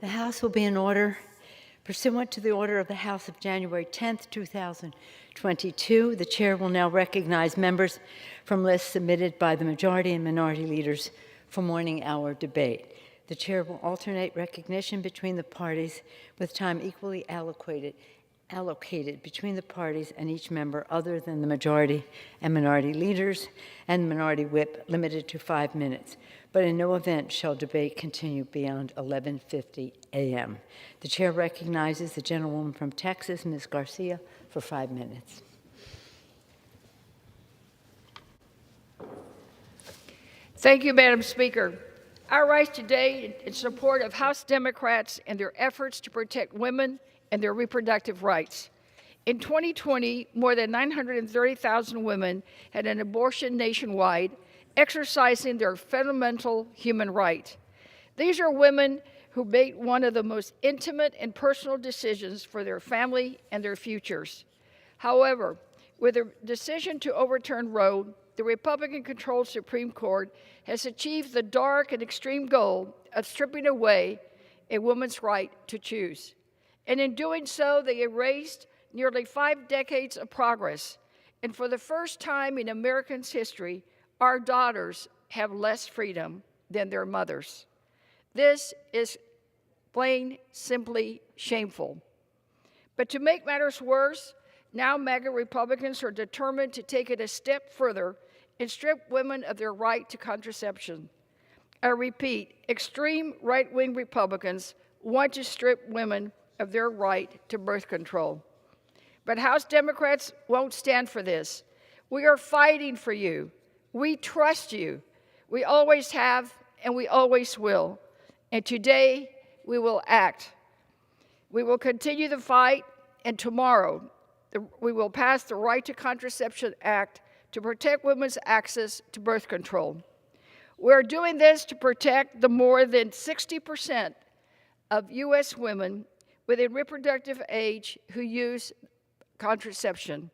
The House will be in order. Pursuant to the order of the House of January 10th, 2022, the chair will now recognize members from lists submitted by the majority and minority leaders for morning hour debate. The chair will alternate recognition between the parties with time equally allocated between the parties and each member other than the majority and minority leaders, and minority whip limited to 5 minutes. But in no event shall debate continue beyond 11:50 a.m. The chair recognizes the gentlewoman from Texas, Ms. Garcia, for 5 minutes. Thank you, Madam Speaker. I rise today in support of House Democrats and their efforts to protect women and their reproductive rights. In 2020, more than 930,000 women had an abortion nationwide, exercising their fundamental human right. These are women who made one of the most intimate and personal decisions for their family and their futures. However, with the decision to overturn Roe, the Republican-controlled Supreme Court has achieved the dark and extreme goal of stripping away a woman's right to choose. And in doing so, they erased nearly 5 decades of progress. And for the first time in Americans' history, our daughters have less freedom than their mothers. This is plain, simply shameful. But to make matters worse, now MAGA Republicans are determined to take it a step further and strip women of their right to contraception. I repeat, extreme right-wing Republicans want to strip women of their right to birth control. But House Democrats won't stand for this. We are fighting for you. We trust you. We always have, and we always will. And today, we will act. We will continue the fight, and tomorrow, we will pass the Right to Contraception Act to protect women's access to birth control. We're doing this to protect the more than 60% of U.S. women within reproductive age who use contraception.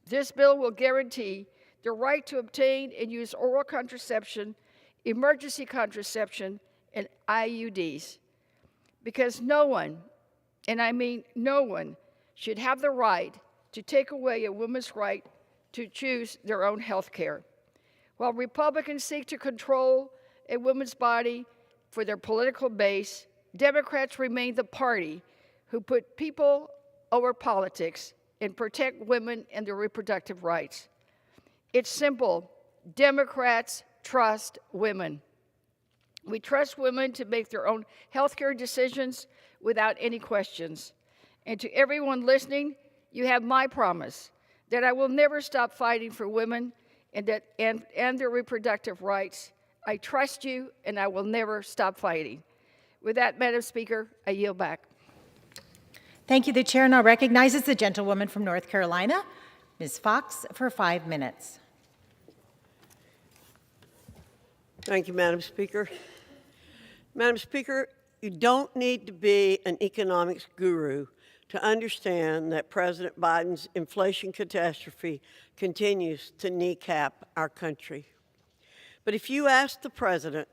This bill will guarantee the right to obtain and use oral contraception, emergency contraception, and IUDs. Because no one, and I mean no one, should have the right to take away a woman's right to choose their own health care. While Republicans seek to control a woman's body for their political base, Democrats remain the party who put people over politics and protect women and their reproductive rights. It's simple. Democrats trust women. We trust women to make their own health care decisions without any questions. And to everyone listening, you have my promise that I will never stop fighting for women and their reproductive rights. I trust you, and I will never stop fighting. With that, Madam Speaker, I yield back. Thank you. The chair now recognizes the gentlewoman from North Carolina, Ms. Fox, for 5 minutes. Thank you, Madam Speaker. Madam Speaker, you don't need to be an economics guru to understand that President Biden's inflation catastrophe continues to kneecap our country. But if you ask the President,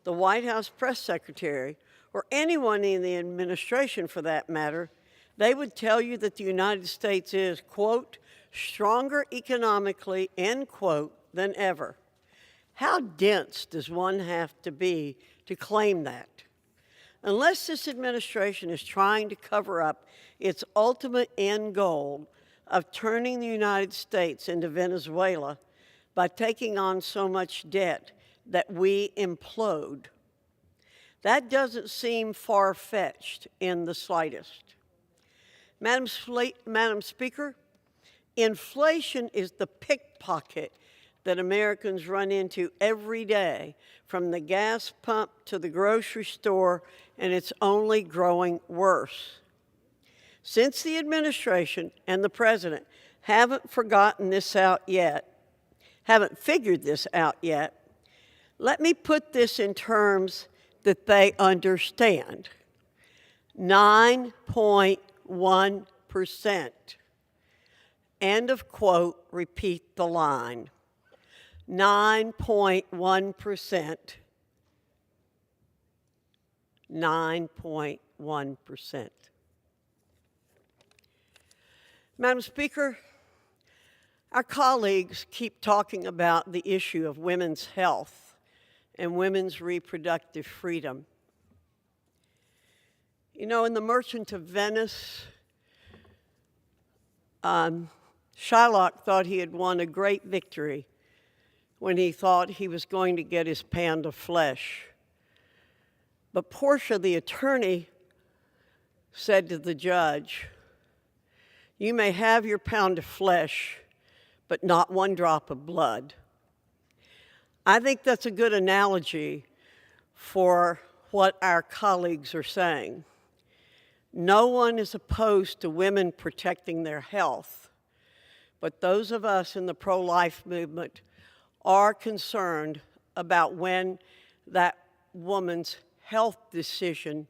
the White House press secretary, or anyone in the administration for that matter, they would tell you that the United States is, quote, stronger economically, end quote, than ever. How dense does one have to be to claim that? Unless this administration is trying to cover up its ultimate end goal of turning the United States into Venezuela by taking on so much debt that we implode. That doesn't seem far-fetched in the slightest. Madam Speaker, inflation is the pickpocket that Americans run into every day, from the gas pump to the grocery store, and it's only growing worse. Since the administration and the president haven't figured this out yet, let me put this in terms that they understand. 9.1%. End of quote, repeat the line. 9.1%. 9.1%. Madam Speaker, our colleagues keep talking about the issue of women's health and women's reproductive freedom. You know, in The Merchant of Venice, Shylock thought he had won a great victory when he thought he was going to get his pound of flesh. But Portia, the attorney, said to the judge, "You may have your pound of flesh, but not one drop of blood." I think that's a good analogy for what our colleagues are saying. No one is opposed to women protecting their health, but those of us in the pro-life movement are concerned about when that woman's health decision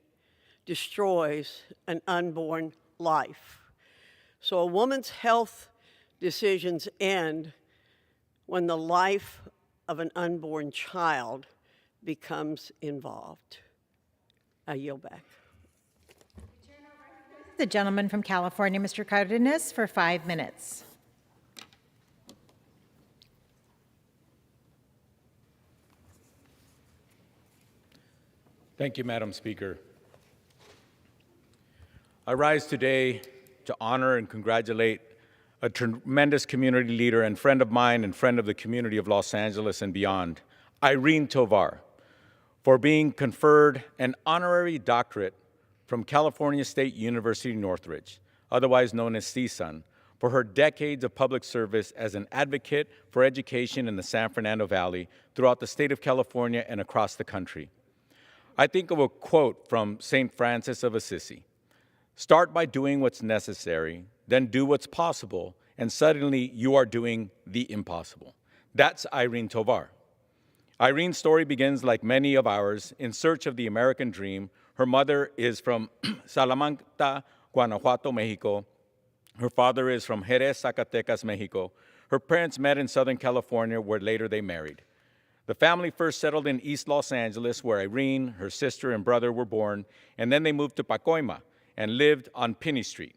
destroys an unborn life. So a woman's health decisions end when the life of an unborn child becomes involved. I yield back. The gentleman from California, Mr. Cardenas, for 5 minutes. Thank you, Madam Speaker. I rise today to honor and congratulate a tremendous community leader and friend of mine and friend of the community of Los Angeles and beyond, Irene Tovar, for being conferred an honorary doctorate from California State University Northridge, otherwise known as CSUN, for her decades of public service as an advocate for education in the San Fernando Valley throughout the state of California and across the country. I think of a quote from St. Francis of Assisi: "Start by doing what's necessary, then do what's possible, and suddenly you are doing the impossible." That's Irene Tovar. Irene's story begins, like many of ours, in search of the American dream. Her mother is from Salamanca, Guanajuato, Mexico. Her father is from Jerez, Zacatecas, Mexico. Her parents met in Southern California, where later they married. The family first settled in East Los Angeles, where Irene, her sister, and brother were born, and then they moved to Pacoima and lived on Pinney Street.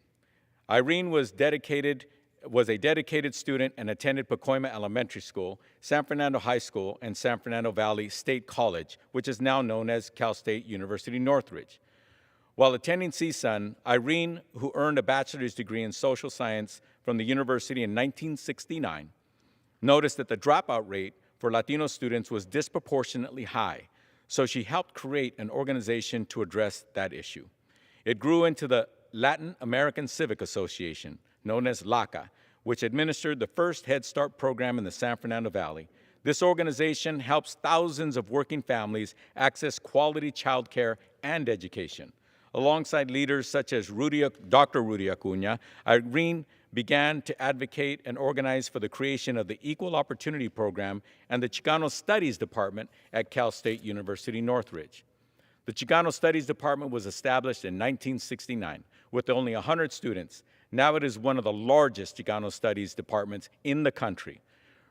Irene was a dedicated student and attended Pacoima Elementary School, San Fernando High School, and San Fernando Valley State College, which is now known as Cal State University Northridge. While attending CSUN, Irene, who earned a bachelor's degree in social science from the university in 1969, noticed that the dropout rate for Latino students was disproportionately high, so she helped create an organization to address that issue. It grew into the Latin American Civic Association, known as LACA, which administered the first Head Start program in the San Fernando Valley. This organization helps thousands of working families access quality childcare and education. Alongside leaders such as Dr. Rudy Acuna, Irene began to advocate and organize for the creation of the Equal Opportunity Program and the Chicano Studies Department at Cal State University Northridge. The Chicano Studies Department was established in 1969 with only 100 students. Now it is one of the largest Chicano Studies departments in the country.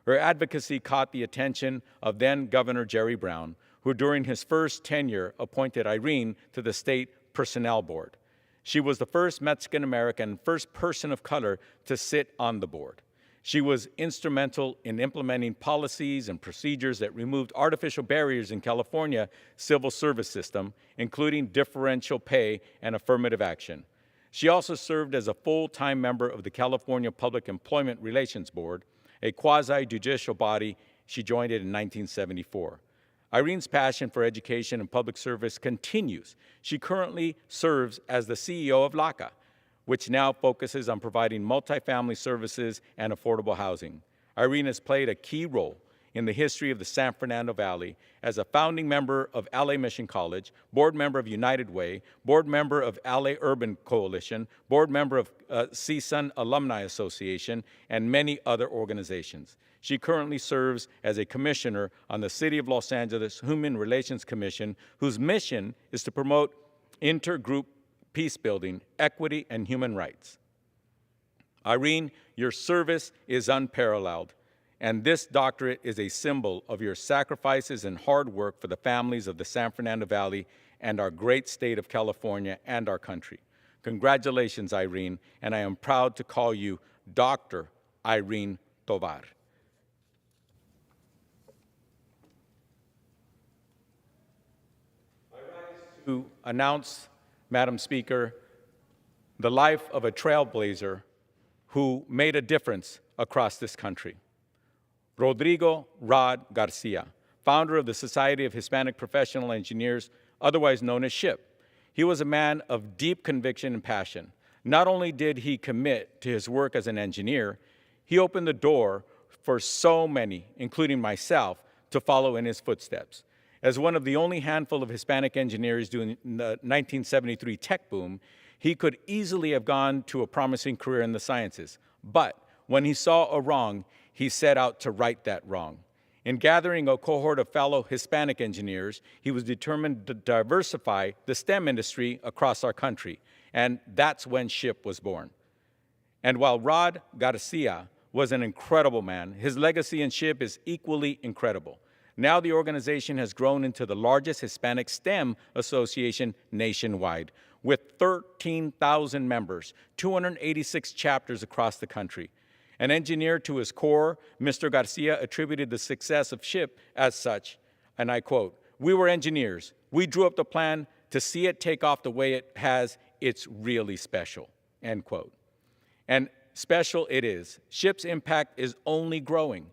Her advocacy caught the attention of then Governor Jerry Brown, who during his first tenure appointed Irene to the State Personnel Board. She was the first Mexican-American, first person of color to sit on the board. She was instrumental in implementing policies and procedures that removed artificial barriers in California's civil service system, including differential pay and affirmative action. She also served as a full-time member of the California Public Employment Relations Board, a quasi-judicial body she joined it in 1974. Irene's passion for education and public service continues. She currently serves as the CEO of LACA, which now focuses on providing multifamily services and affordable housing. Irene has played a key role in the history of the San Fernando Valley as a founding member of LA Mission College, board member of United Way, board member of LA Urban Coalition, board member of CSUN Alumni Association, and many other organizations. She currently serves as a commissioner on the City of Los Angeles Human Relations Commission, whose mission is to promote intergroup peace building, equity, and human rights. Irene, your service is unparalleled, and this doctorate is a symbol of your sacrifices and hard work for the families of the San Fernando Valley and our great state of California and our country. Congratulations, Irene, and I am proud to call you Dr. Irene Tovar. I rise to announce, Madam Speaker, the life of a trailblazer who made a difference across this country. Rodrigo Rod Garcia, founder of the Society of Hispanic Professional Engineers, otherwise known as SHIP. He was a man of deep conviction and passion. Not only did he commit to his work as an engineer, he opened the door for so many, including myself, to follow in his footsteps. As one of the only handful of Hispanic engineers during the 1973 tech boom, he could easily have gone to a promising career in the sciences. But when he saw a wrong, he set out to right that wrong. In gathering a cohort of fellow Hispanic engineers, he was determined to diversify the STEM industry across our country, and that's when SHIP was born. And while Rod Garcia was an incredible man, his legacy in SHIP is equally incredible. Now the organization has grown into the largest Hispanic STEM association nationwide, with 13,000 members, 286 chapters across the country. An engineer to his core, Mr. Garcia attributed the success of SHIP as such, and I quote, "We were engineers. We drew up the plan to see it take off the way it has. It's really special," end quote. And special it is. SHIP's impact is only growing.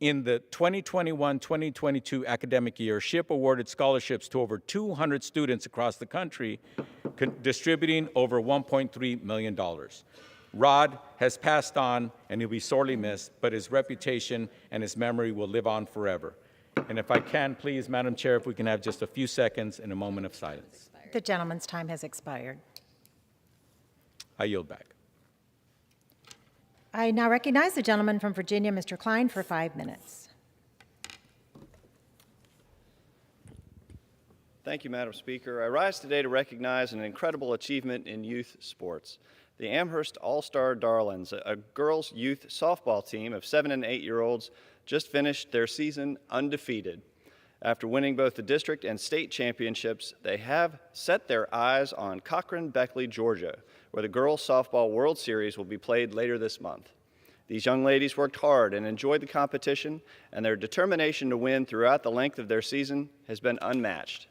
In the 2021-2022 academic year, SHIP awarded scholarships to over 200 students across the country, distributing over $1.3 million. Rod has passed on, and he'll be sorely missed, but his reputation and his memory will live on forever. And if I can, please, Madam Chair, if we can have just a few seconds and a moment of silence. The gentleman's time has expired. I yield back. I now recognize the gentleman from Virginia, Mr. Klein, for 5 minutes. Thank you, Madam Speaker. I rise today to recognize an incredible achievement in youth sports. The Amherst All-Star Darlings, a girls' youth softball team of 7- and 8-year-olds, just finished their season undefeated. After winning both the district and state championships, they have set their eyes on Cochran-Beckley, Georgia, where the Girls Softball World Series will be played later this month. These young ladies worked hard and enjoyed the competition, and their determination to win throughout the length of their season has been unmatched.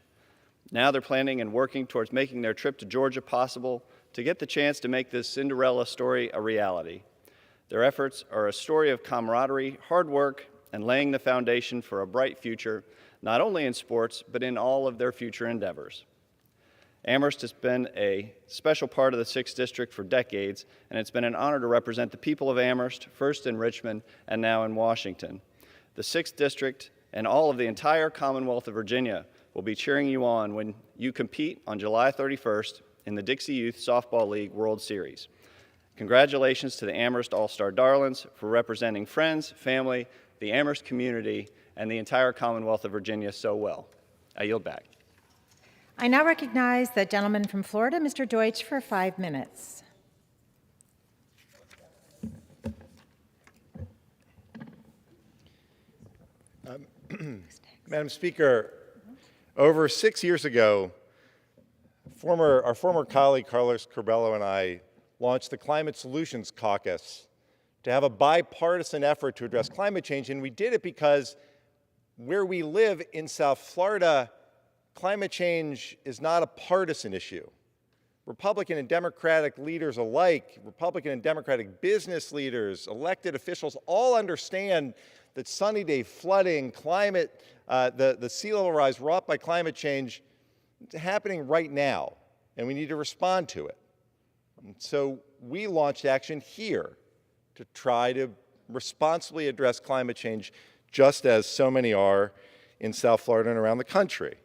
Now they're planning and working towards making their trip to Georgia possible to get the chance to make this Cinderella story a reality. Their efforts are a story of camaraderie, hard work, and laying the foundation for a bright future, not only in sports, but in all of their future endeavors. Amherst has been a special part of the 6th District for decades, and it's been an honor to represent the people of Amherst, first in Richmond and now in Washington. The 6th District and all of the entire Commonwealth of Virginia will be cheering you on when you compete on July 31st in the Dixie Youth Softball League World Series. Congratulations to the Amherst All-Star Darlings for representing friends, family, the Amherst community, and the entire Commonwealth of Virginia so well. I yield back. I now recognize the gentleman from Florida, Mr. Deutsch, for 5 minutes. Madam Speaker, over 6 years ago, our former colleague Carlos Curbelo and I launched the Climate Solutions Caucus to have a bipartisan effort to address climate change, and we did it because where we live in South Florida, climate change is not a partisan issue. Republican and Democratic leaders alike, Republican and Democratic business leaders, elected officials, all understand that sunny day flooding, climate, the sea level rise wrought by climate change is happening right now, and we need to respond to it. And so we launched action here to try to responsibly address climate change, just as so many are in South Florida and around the country.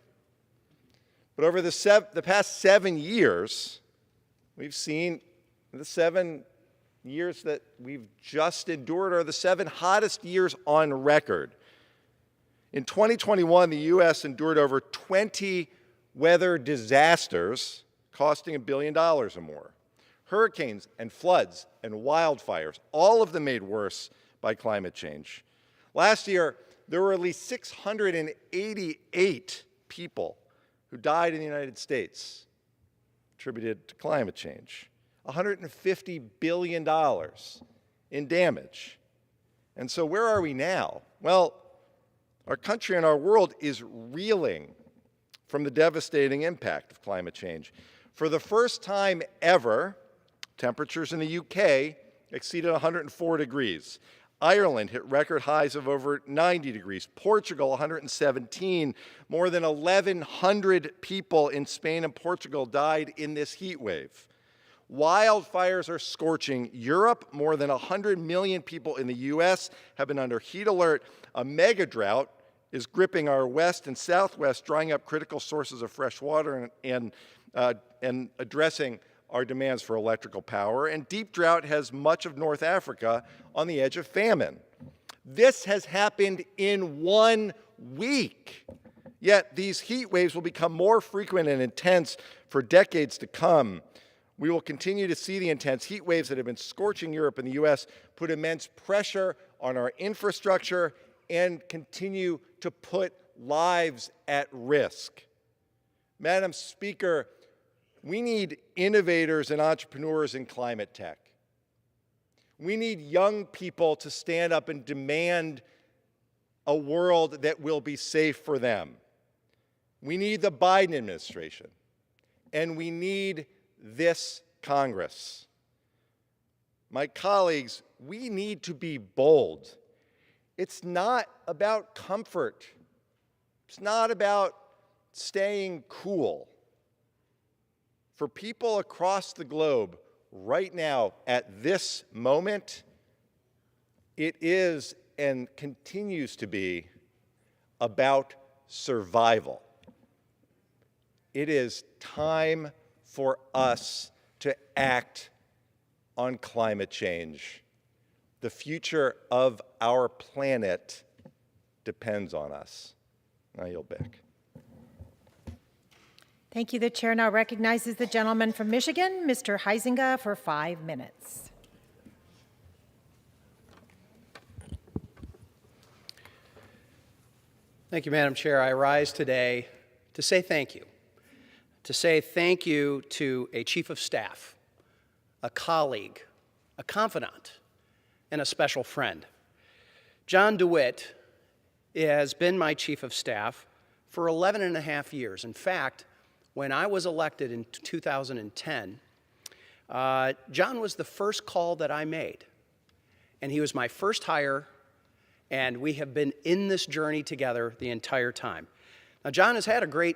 But over the past 7 years, we've seen the 7 years that we've just endured are the 7 hottest years on record. In 2021, the U.S. endured over 20 weather disasters costing $1 billion or more. Hurricanes and floods and wildfires, all of them made worse by climate change. Last year, there were at least 688 people who died in the United States attributed to climate change. $150 billion in damage. And so where are we now? Well, our country and our world is reeling from the devastating impact of climate change. For the first time ever, temperatures in the UK exceeded 104 degrees. Ireland hit record highs of over 90 degrees. Portugal, 117. More than 1,100 people in Spain and Portugal died in this heat wave. Wildfires are scorching Europe. More than 100 million people in the US have been under heat alert. A mega drought is gripping our west and southwest, drying up critical sources of fresh water and addressing our demands for electrical power. And deep drought has much of North Africa on the edge of famine. This has happened in 1 week. Yet these heat waves will become more frequent and intense for decades to come. We will continue to see the intense heat waves that have been scorching Europe and the US put immense pressure on our infrastructure and continue to put lives at risk. Madam Speaker, we need innovators and entrepreneurs in climate tech. We need young people to stand up and demand a world that will be safe for them. We need the Biden administration, and we need this Congress. My colleagues, we need to be bold. It's not about comfort. It's not about staying cool. For people across the globe right now at this moment, it is and continues to be about survival. It is time for us to act on climate change. The future of our planet depends on us. I yield back. Thank you. The chair now recognizes the gentleman from Michigan, Mr. Huizenga, for 5 minutes. Thank you, Madam Chair. I rise today to say thank you. To say thank you to a chief of staff, a colleague, a confidant, and a special friend. John DeWitt has been my chief of staff for 11 and a half years. In fact, when I was elected in 2010, John was the first call that I made. And he was my first hire, and we have been in this journey together the entire time. Now, John has had a great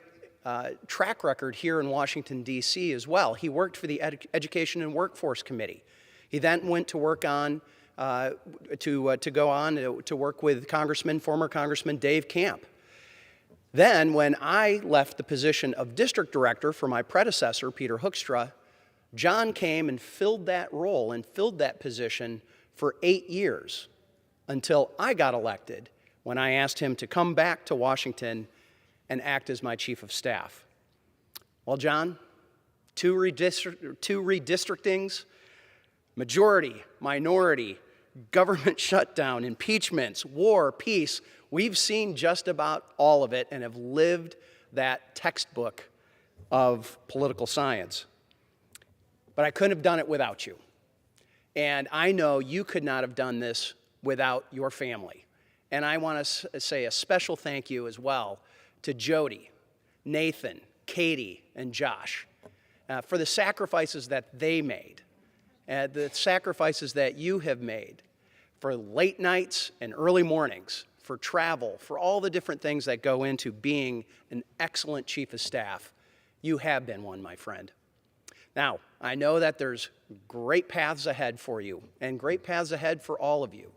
track record here in Washington, D.C. as well. He worked for the Education and Workforce Committee. He then went to work on, to work with former Congressman Dave Camp. Then, when I left the position of district director for my predecessor, Peter Hoekstra, John came and filled that role and filled that position for 8 years until I got elected when I asked him to come back to Washington and act as my chief of staff. Well, John, two redistrictings, majority, minority, government shutdown, impeachments, war, peace. We've seen just about all of it and have lived that textbook of political science. But I couldn't have done it without you. And I know you could not have done this without your family. And I want to say a special thank you as well to Jody, Nathan, Katie, and Josh for the sacrifices that they made, the sacrifices that you have made for late nights and early mornings, for travel, for all the different things that go into being an excellent chief of staff. You have been one, my friend. Now, I know that there's great paths ahead for you and great paths ahead for all of you,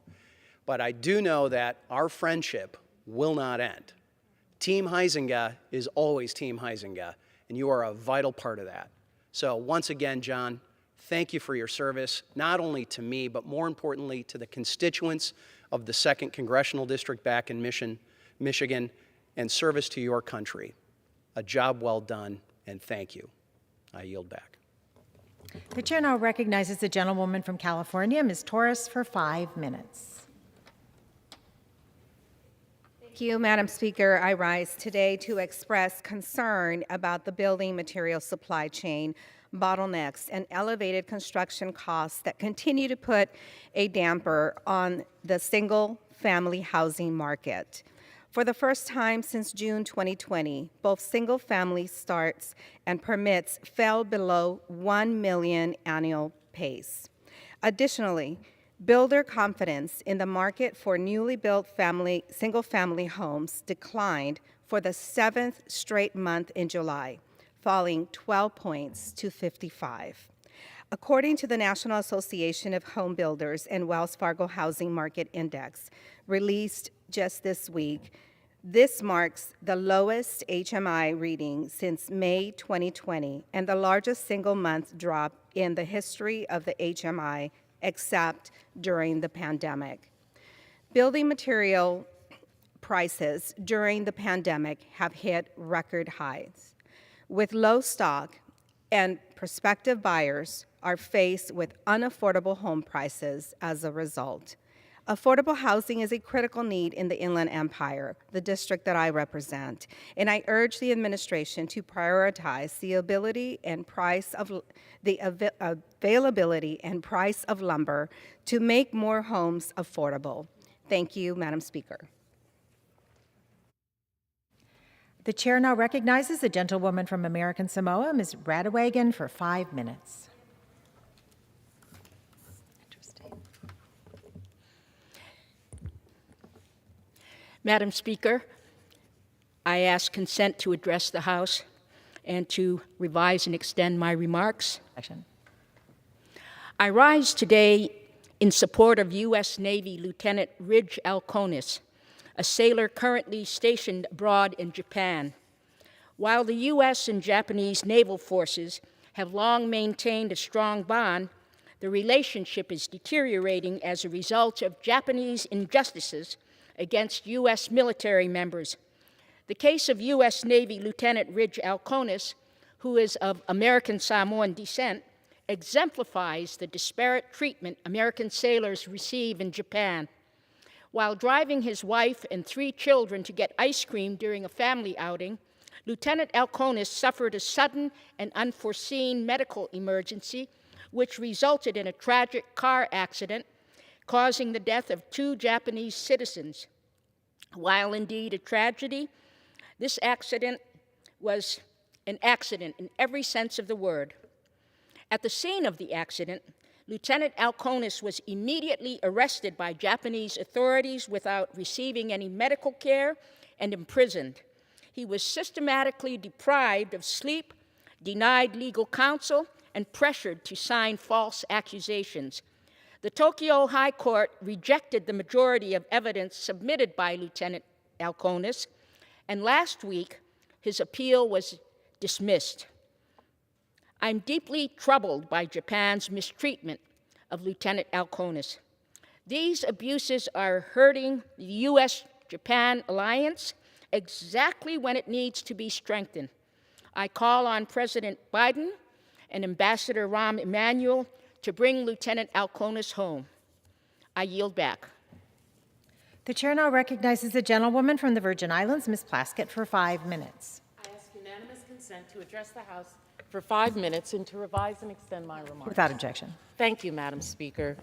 but I do know that our friendship will not end. Team Huizenga is always Team Huizenga, and you are a vital part of that. So once again, John, thank you for your service, not only to me, but more importantly to the constituents of the 2nd Congressional District back in Michigan, and service to your country. A job well done, and thank you. I yield back. The chair now recognizes the gentlewoman from California, Ms. Torres, for 5 minutes. Thank Thank you, Madam Speaker. I rise today to express concern about the building material supply chain bottlenecks and elevated construction costs that continue to put a damper on the single-family housing market. For the first time since June 2020, both single-family starts and permits fell below 1 million annual pace. Additionally, builder confidence in the market for newly built single-family homes declined for the 7th straight month in July, falling 12 points to 55. According to the National Association of Home Builders and Wells Fargo Housing Market Index, released just this week, this marks the lowest HMI reading since May 2020 and the largest single-month drop in the history of the HMI, except during the pandemic. Building material prices during the pandemic have hit record highs. With low stock and prospective buyers are faced with unaffordable home prices as a result. Affordable housing is a critical need in the Inland Empire, the district that I represent, and I urge the administration to prioritize the availability and price of lumber to make more homes affordable. Thank you, Madam Speaker. The chair now recognizes the gentlewoman from American Samoa, Ms. Radewagen, for 5 minutes. Madam Speaker, I ask consent to address the House and to revise and extend my remarks. I rise today in support of U.S. Navy Lieutenant Ridge Alconis, a sailor currently stationed abroad in Japan. While the U.S. and Japanese naval forces have long maintained a strong bond, the relationship is deteriorating as a result of Japanese injustices against U.S. military members. The case of U.S. Navy Lieutenant Ridge Alconis, who is of American Samoan descent, exemplifies the disparate treatment American sailors receive in Japan. While driving his wife and 3 children to get ice cream during a family outing, Lieutenant Alconis suffered a sudden and unforeseen medical emergency, which resulted in a tragic car accident causing the death of 2 Japanese citizens. While indeed a tragedy, this accident was an accident in every sense of the word. At the scene of the accident, Lieutenant Alconis was immediately arrested by Japanese authorities without receiving any medical care and imprisoned. He was systematically deprived of sleep, denied legal counsel, and pressured to sign false accusations. The Tokyo High Court rejected the majority of evidence submitted by Lieutenant Alconis, and last week, his appeal was dismissed. I'm deeply troubled by Japan's mistreatment of Lieutenant Alconis. These abuses are hurting the U.S.-Japan alliance exactly when it needs to be strengthened. I call on President Biden and Ambassador Rahm Emanuel to bring Lieutenant Alconis home. I yield back. The chair now recognizes the gentlewoman from the Virgin Islands, Ms. Plaskett, for 5 minutes. I ask unanimous consent to address the House for 5 minutes and to revise and extend my remarks. Without objection. Thank you, Madam Speaker.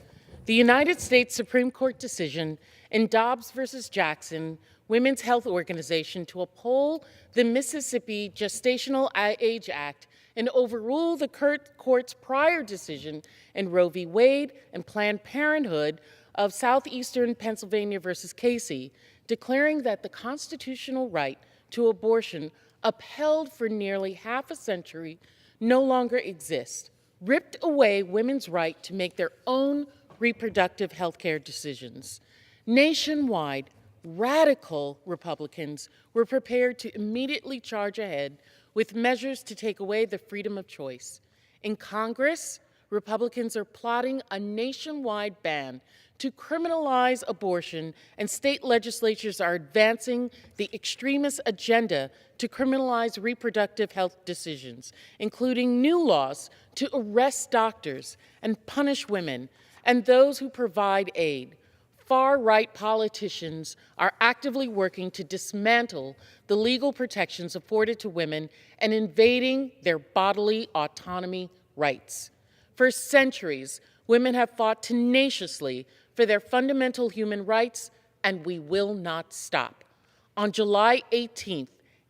The United States Supreme Court decision in Dobbs versus Jackson, Women's Health Organization, to uphold the Mississippi Gestational Age Act and overrule the court's prior decision in Roe v. Wade and Planned Parenthood of Southeastern Pennsylvania versus Casey, declaring that the constitutional right to abortion upheld for nearly half a century no longer exists, ripped away women's right to make their own reproductive health care decisions. Nationwide, radical Republicans were prepared to immediately charge ahead with measures to take away the freedom of choice. In Congress, Republicans are plotting a nationwide ban to criminalize abortion, and state legislatures are advancing the extremist agenda to criminalize reproductive health decisions, including new laws to arrest doctors and punish women and those who provide aid. far-right politicians are actively working to dismantle the legal protections afforded to women and invading their bodily autonomy rights. For centuries, women have fought tenaciously for their fundamental human rights, and we will not stop. On July 18,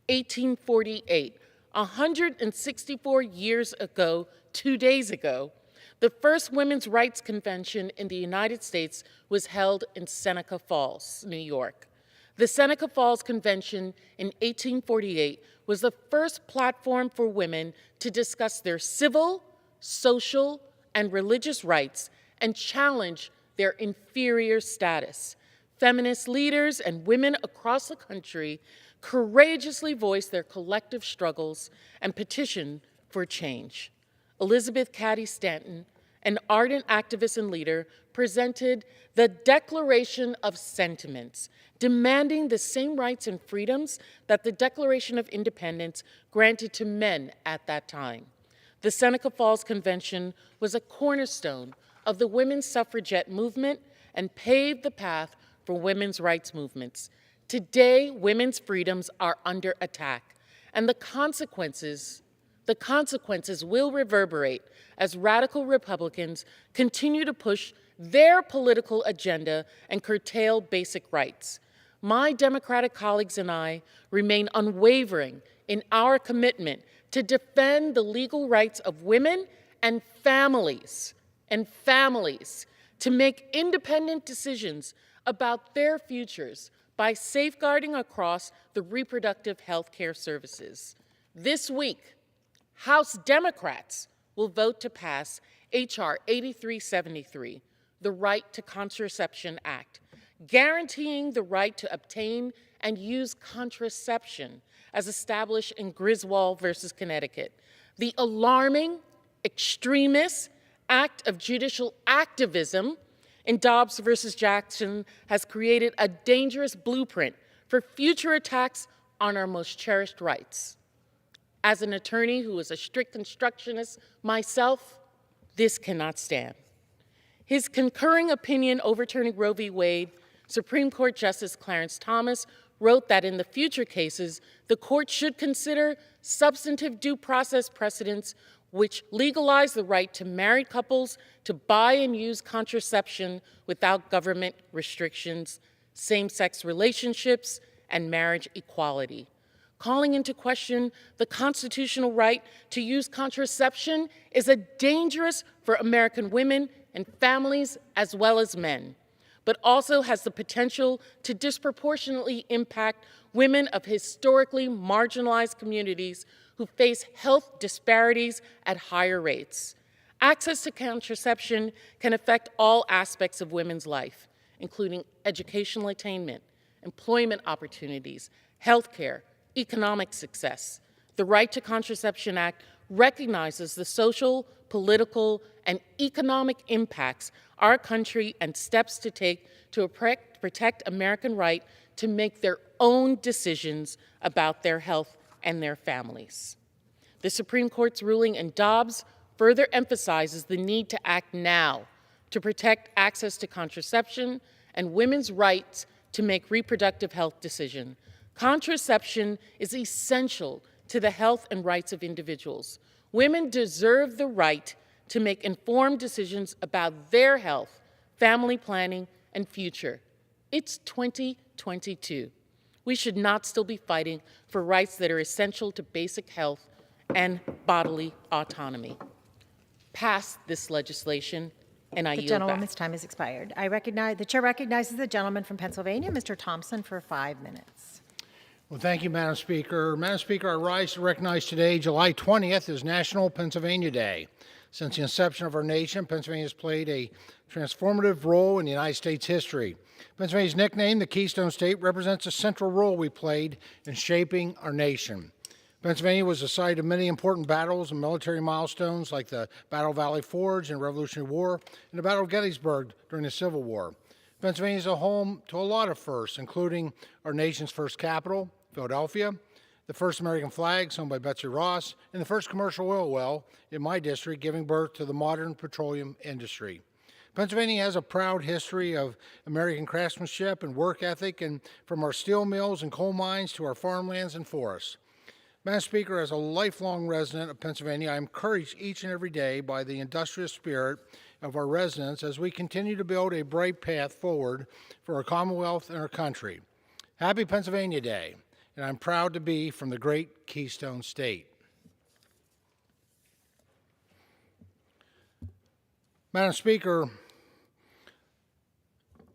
1848, 164 years ago, 2 days ago, the first Women's Rights Convention in the United States was held in Seneca Falls, New York. The Seneca Falls Convention in 1848 was the first platform for women to discuss their civil, social, and religious rights and challenge their inferior status. Feminist leaders and women across the country courageously voiced their collective struggles and petitioned for change. Elizabeth Cady Stanton, an ardent activist and leader, presented the Declaration of Sentiments, demanding the same rights and freedoms that the Declaration of Independence granted to men at that time. The Seneca Falls Convention was a cornerstone of the women's suffragette movement and paved the path for women's rights movements. Today, women's freedoms are under attack, and the consequences will reverberate as radical Republicans continue to push their political agenda and curtail basic rights. My Democratic colleagues and I remain unwavering in our commitment to defend the legal rights of women and families to make independent decisions about their futures by safeguarding across the reproductive health care services. This week, House Democrats will vote to pass H.R. 8373, the Right to Contraception Act, guaranteeing the right to obtain and use contraception as established in Griswold versus Connecticut. The alarming, extremist act of judicial activism in Dobbs versus Jackson has created a dangerous blueprint for future attacks on our most cherished rights. As an attorney who is a strict constructionist myself, this cannot stand. His concurring opinion overturning Roe v. Wade, Supreme Court Justice Clarence Thomas wrote that in the future cases, the court should consider substantive due process precedents which legalize the right to married couples to buy and use contraception without government restrictions, same-sex relationships, and marriage equality. Calling into question the constitutional right to use contraception is dangerous for American women and families as well as men, but also has the potential to disproportionately impact women of historically marginalized communities who face health disparities at higher rates. Access to contraception can affect all aspects of women's life, including educational attainment, employment opportunities, health care, economic success. The Right to Contraception Act recognizes the social, political, and economic impacts our country and steps to take to protect American right to make their own decisions about their health and their families. The Supreme Court's ruling in Dobbs further emphasizes the need to act now to protect access to contraception and women's rights to make reproductive health decisions. Contraception is essential to the health and rights of individuals. Women deserve the right to make informed decisions about their health, family planning, and future. It's 2022. We should not still be fighting for rights that are essential to basic health and bodily autonomy. Pass this legislation, and I yield back. The gentlewoman's time has expired. The chair recognizes the gentleman from Pennsylvania, Mr. Thompson, for 5 minutes. Well, thank you, Madam Speaker. Madam Speaker, I rise to recognize today, July 20th, is National Pennsylvania Day. Since the inception of our nation, Pennsylvania has played a transformative role in United States history. Pennsylvania's nickname, the Keystone State, represents a central role we played in shaping our nation. Pennsylvania was the site of many important battles and military milestones like the Battle of Valley Forge in the Revolutionary War and the Battle of Gettysburg during the Civil War. Pennsylvania is a home to a lot of firsts, including our nation's first capital, Philadelphia, the first American flag, sewn by Betsy Ross, and the first commercial oil well in my district, giving birth to the modern petroleum industry. Pennsylvania has a proud history of American craftsmanship and work ethic, and from our steel mills and coal mines to our farmlands and forests. Madam Speaker, as a lifelong resident of Pennsylvania, I am encouraged each and every day by the industrious spirit of our residents as we continue to build a bright path forward for our Commonwealth and our country. Happy Pennsylvania Day, and I'm proud to be from the great Keystone State. Madam Speaker,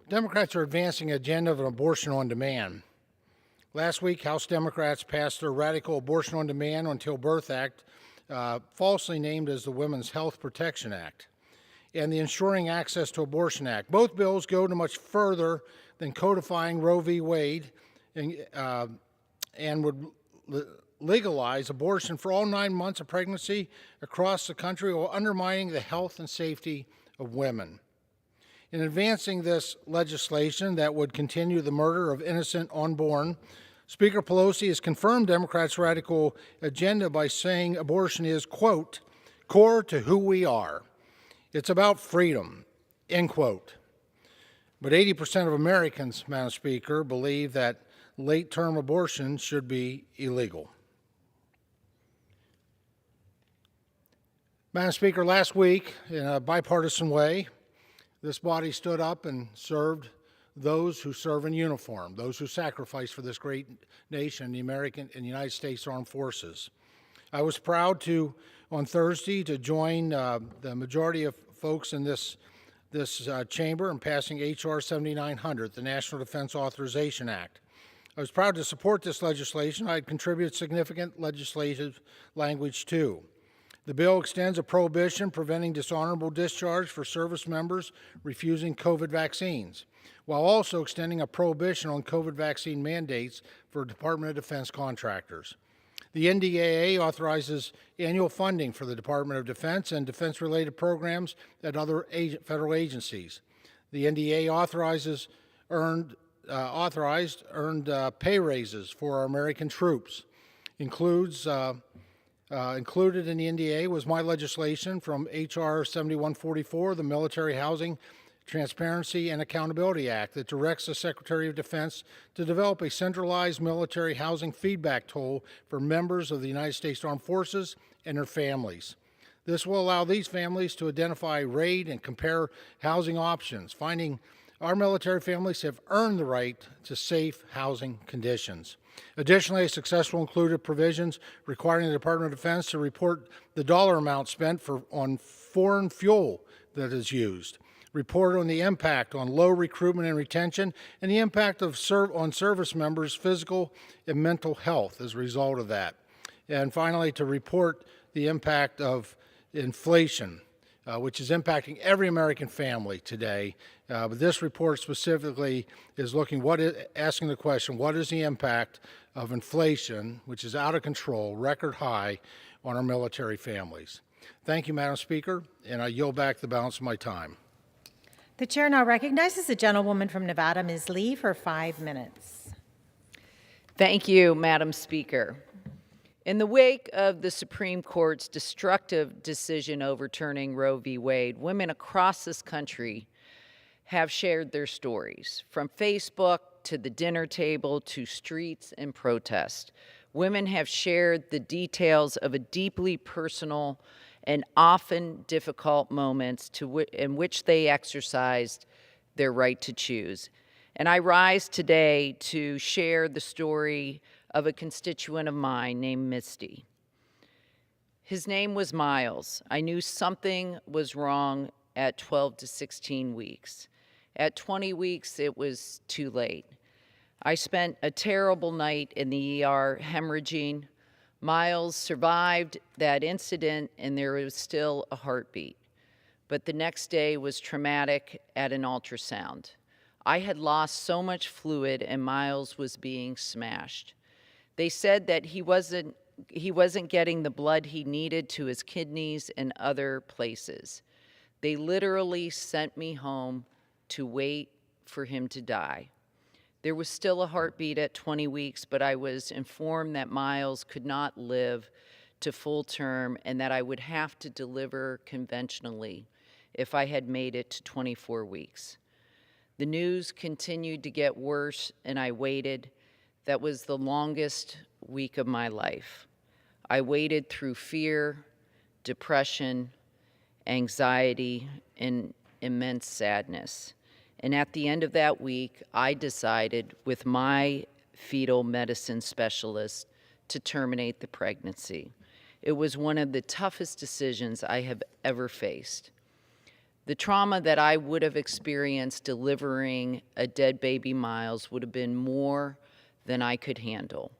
Democrats are advancing an agenda of an abortion on demand. Last week, House Democrats passed their radical Abortion on Demand Until Birth Act, falsely named as the Women's Health Protection Act, and the Ensuring Access to Abortion Act. Both bills go to much further than codifying Roe v. Wade and would legalize abortion for all 9 months of pregnancy across the country while undermining the health and safety of women. In advancing this legislation that would continue the murder of innocent unborn, Speaker Pelosi has confirmed Democrats' radical agenda by saying abortion is, quote, core to who we are. It's about freedom, end quote. But 80% of Americans, Madam Speaker, believe that late-term abortion should be illegal. Madam Speaker, last week, in a bipartisan way, this body stood up and served those who serve in uniform, those who sacrifice for this great nation, the American and United States Armed Forces. I was proud to, on Thursday, to join the majority of folks in this chamber in passing H.R. 7900, the National Defense Authorization Act. I was proud to support this legislation. I had contributed significant legislative language too. The bill extends a prohibition preventing dishonorable discharge for service members refusing COVID vaccines, while also extending a prohibition on COVID vaccine mandates for Department of Defense contractors. The NDAA authorizes annual funding for the Department of Defense and defense-related programs at other federal agencies. The NDAA authorized earned pay raises for our American troops. Included in the NDA was my legislation from H.R. 7144, the Military Housing Transparency and Accountability Act, that directs the Secretary of Defense to develop a centralized military housing feedback tool for members of the United States Armed Forces and their families. This will allow these families to identify, rate, and compare housing options, finding our military families have earned the right to safe housing conditions. Additionally, successful included provisions requiring the Department of Defense to report the dollar amount spent on foreign fuel that is used, report on the impact on low recruitment and retention, and the impact on service members' physical and mental health as a result of that. And finally, to report the impact of inflation, which is impacting every American family today. But this report specifically is asking the question, what is the impact of inflation, which is out of control, record high, on our military families? Thank you, Madam Speaker, and I yield back the balance of my time. The chair now recognizes the gentlewoman from Nevada, Ms. Lee, for 5 minutes. Thank you, Madam Speaker. In the wake of the Supreme Court's destructive decision overturning Roe v. Wade, women across this country have shared their stories, from Facebook to the dinner table to streets and protest. Women have shared the details of a deeply personal and often difficult moments in which they exercised their right to choose. And I rise today to share the story of a constituent of mine named Misty. His name was Miles. I knew something was wrong at 12 to 16 weeks. At 20 weeks, it was too late. I spent a terrible night in the ER hemorrhaging. Miles survived that incident, and there was still a heartbeat. But the next day was traumatic at an ultrasound. I had lost so much fluid, and Miles was being smashed. They said that he wasn't getting the blood he needed to his kidneys and other places. They literally sent me home to wait for him to die. There was still a heartbeat at 20 weeks, but I was informed that Miles could not live to full term and that I would have to deliver conventionally if I had made it to 24 weeks. The news continued to get worse, and I waited. That was the longest week of my life. I waited through fear, depression, anxiety, and immense sadness. And at the end of that week, I decided with my fetal medicine specialist to terminate the pregnancy. It was one of the toughest decisions I have ever faced. The trauma that I would have experienced delivering a dead baby Miles would have been more than I could handle.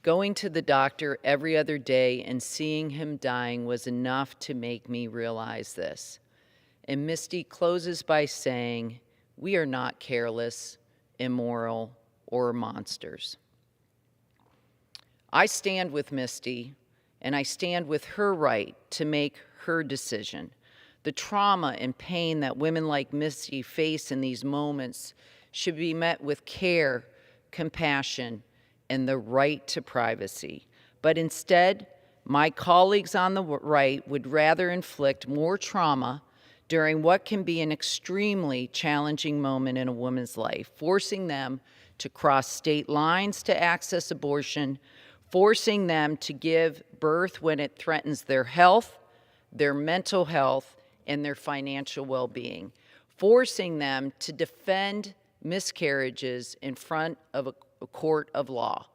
Going to the doctor every other day and seeing him dying was enough to make me realize this. And Misty closes by saying, "We are not careless, immoral, or monsters." I stand with Misty, and I stand with her right to make her decision. The trauma and pain that women like Misty face in these moments should be met with care, compassion, and the right to privacy. But instead, my colleagues on the right would rather inflict more trauma during what can be an extremely challenging moment in a woman's life, forcing them to cross state lines to access abortion, forcing them to give birth when it threatens their health, their mental health, and their financial well-being, forcing them to defend miscarriages in front of a court of law,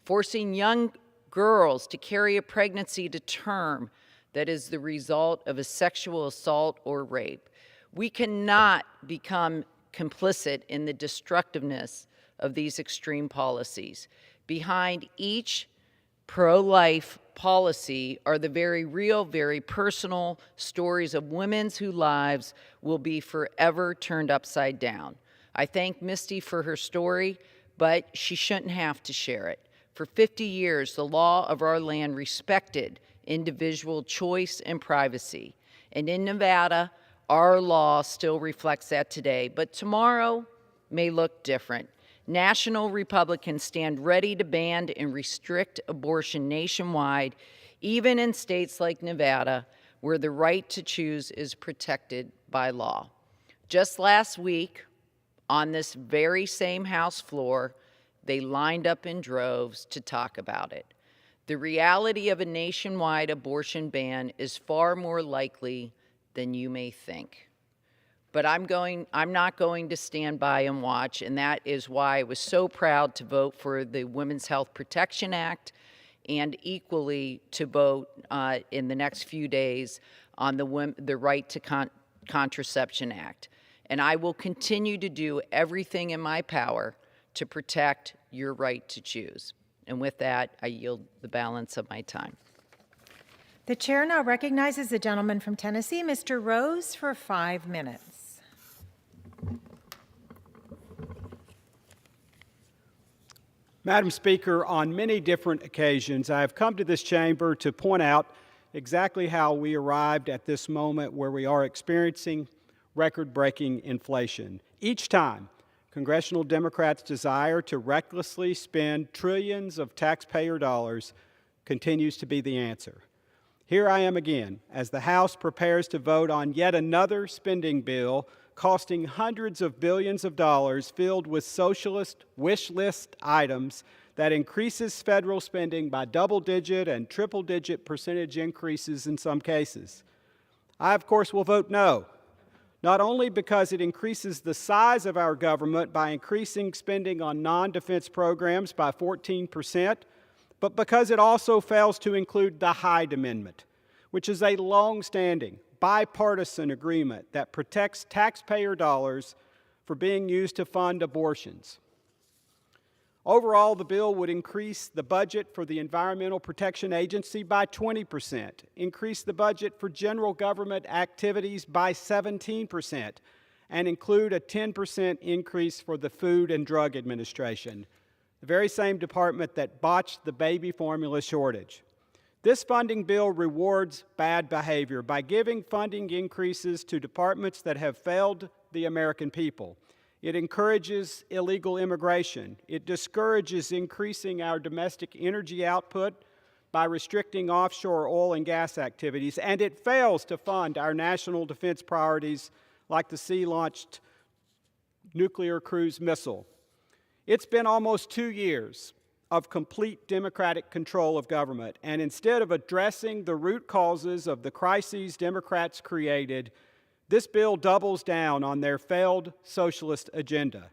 forcing young girls to carry a pregnancy to term that is the result of a sexual assault or rape. We cannot become complicit in the destructiveness of these extreme policies. Behind each pro-life policy are the very real, very personal stories of women whose lives will be forever turned upside down. I thank Misty for her story, but she shouldn't have to share it. For 50 years, the law of our land respected individual choice and privacy. And in Nevada, our law still reflects that today, but tomorrow may look different. National Republicans stand ready to ban and restrict abortion nationwide, even in states like Nevada, where the right to choose is protected by law. Just last week, on this very same House floor, they lined up in droves to talk about it. The reality of a nationwide abortion ban is far more likely than you may think. But I'm not going to stand by and watch, and that is why I was so proud to vote for the Women's Health Protection Act and equally to vote in the next few days on the Right to Contraception Act. And I will continue to do everything in my power to protect your right to choose. And with that, I yield the balance of my time. The chair now recognizes the gentleman from Tennessee, Mr. Rose, for 5 minutes. Madam Speaker, on many different occasions, I have come to this chamber to point out exactly how we arrived at this moment where we are experiencing record-breaking inflation. Each time, congressional Democrats' desire to recklessly spend trillions of taxpayer dollars continues to be the answer. Here I am again, as the House prepares to vote on yet another spending bill costing hundreds of billions of dollars filled with socialist wish list items that increases federal spending by double-digit and triple-digit percentage increases in some cases. I, of course, will vote no, not only because it increases the size of our government by increasing spending on non-defense programs by 14%, but because it also fails to include the Hyde Amendment, which is a long-standing, bipartisan agreement that protects taxpayer dollars for being used to fund abortions. Overall, the bill would increase the budget for the Environmental Protection Agency by 20%, increase the budget for general government activities by 17%, and include a 10% increase for the Food and Drug Administration, the very same department that botched the baby formula shortage. This funding bill rewards bad behavior by giving funding increases to departments that have failed the American people. It encourages illegal immigration. It discourages increasing our domestic energy output by restricting offshore oil and gas activities, and it fails to fund our national defense priorities like the sea-launched nuclear cruise missile. It's been almost 2 years of complete Democratic control of government, and instead of addressing the root causes of the crises Democrats created, this bill doubles down on their failed socialist agenda.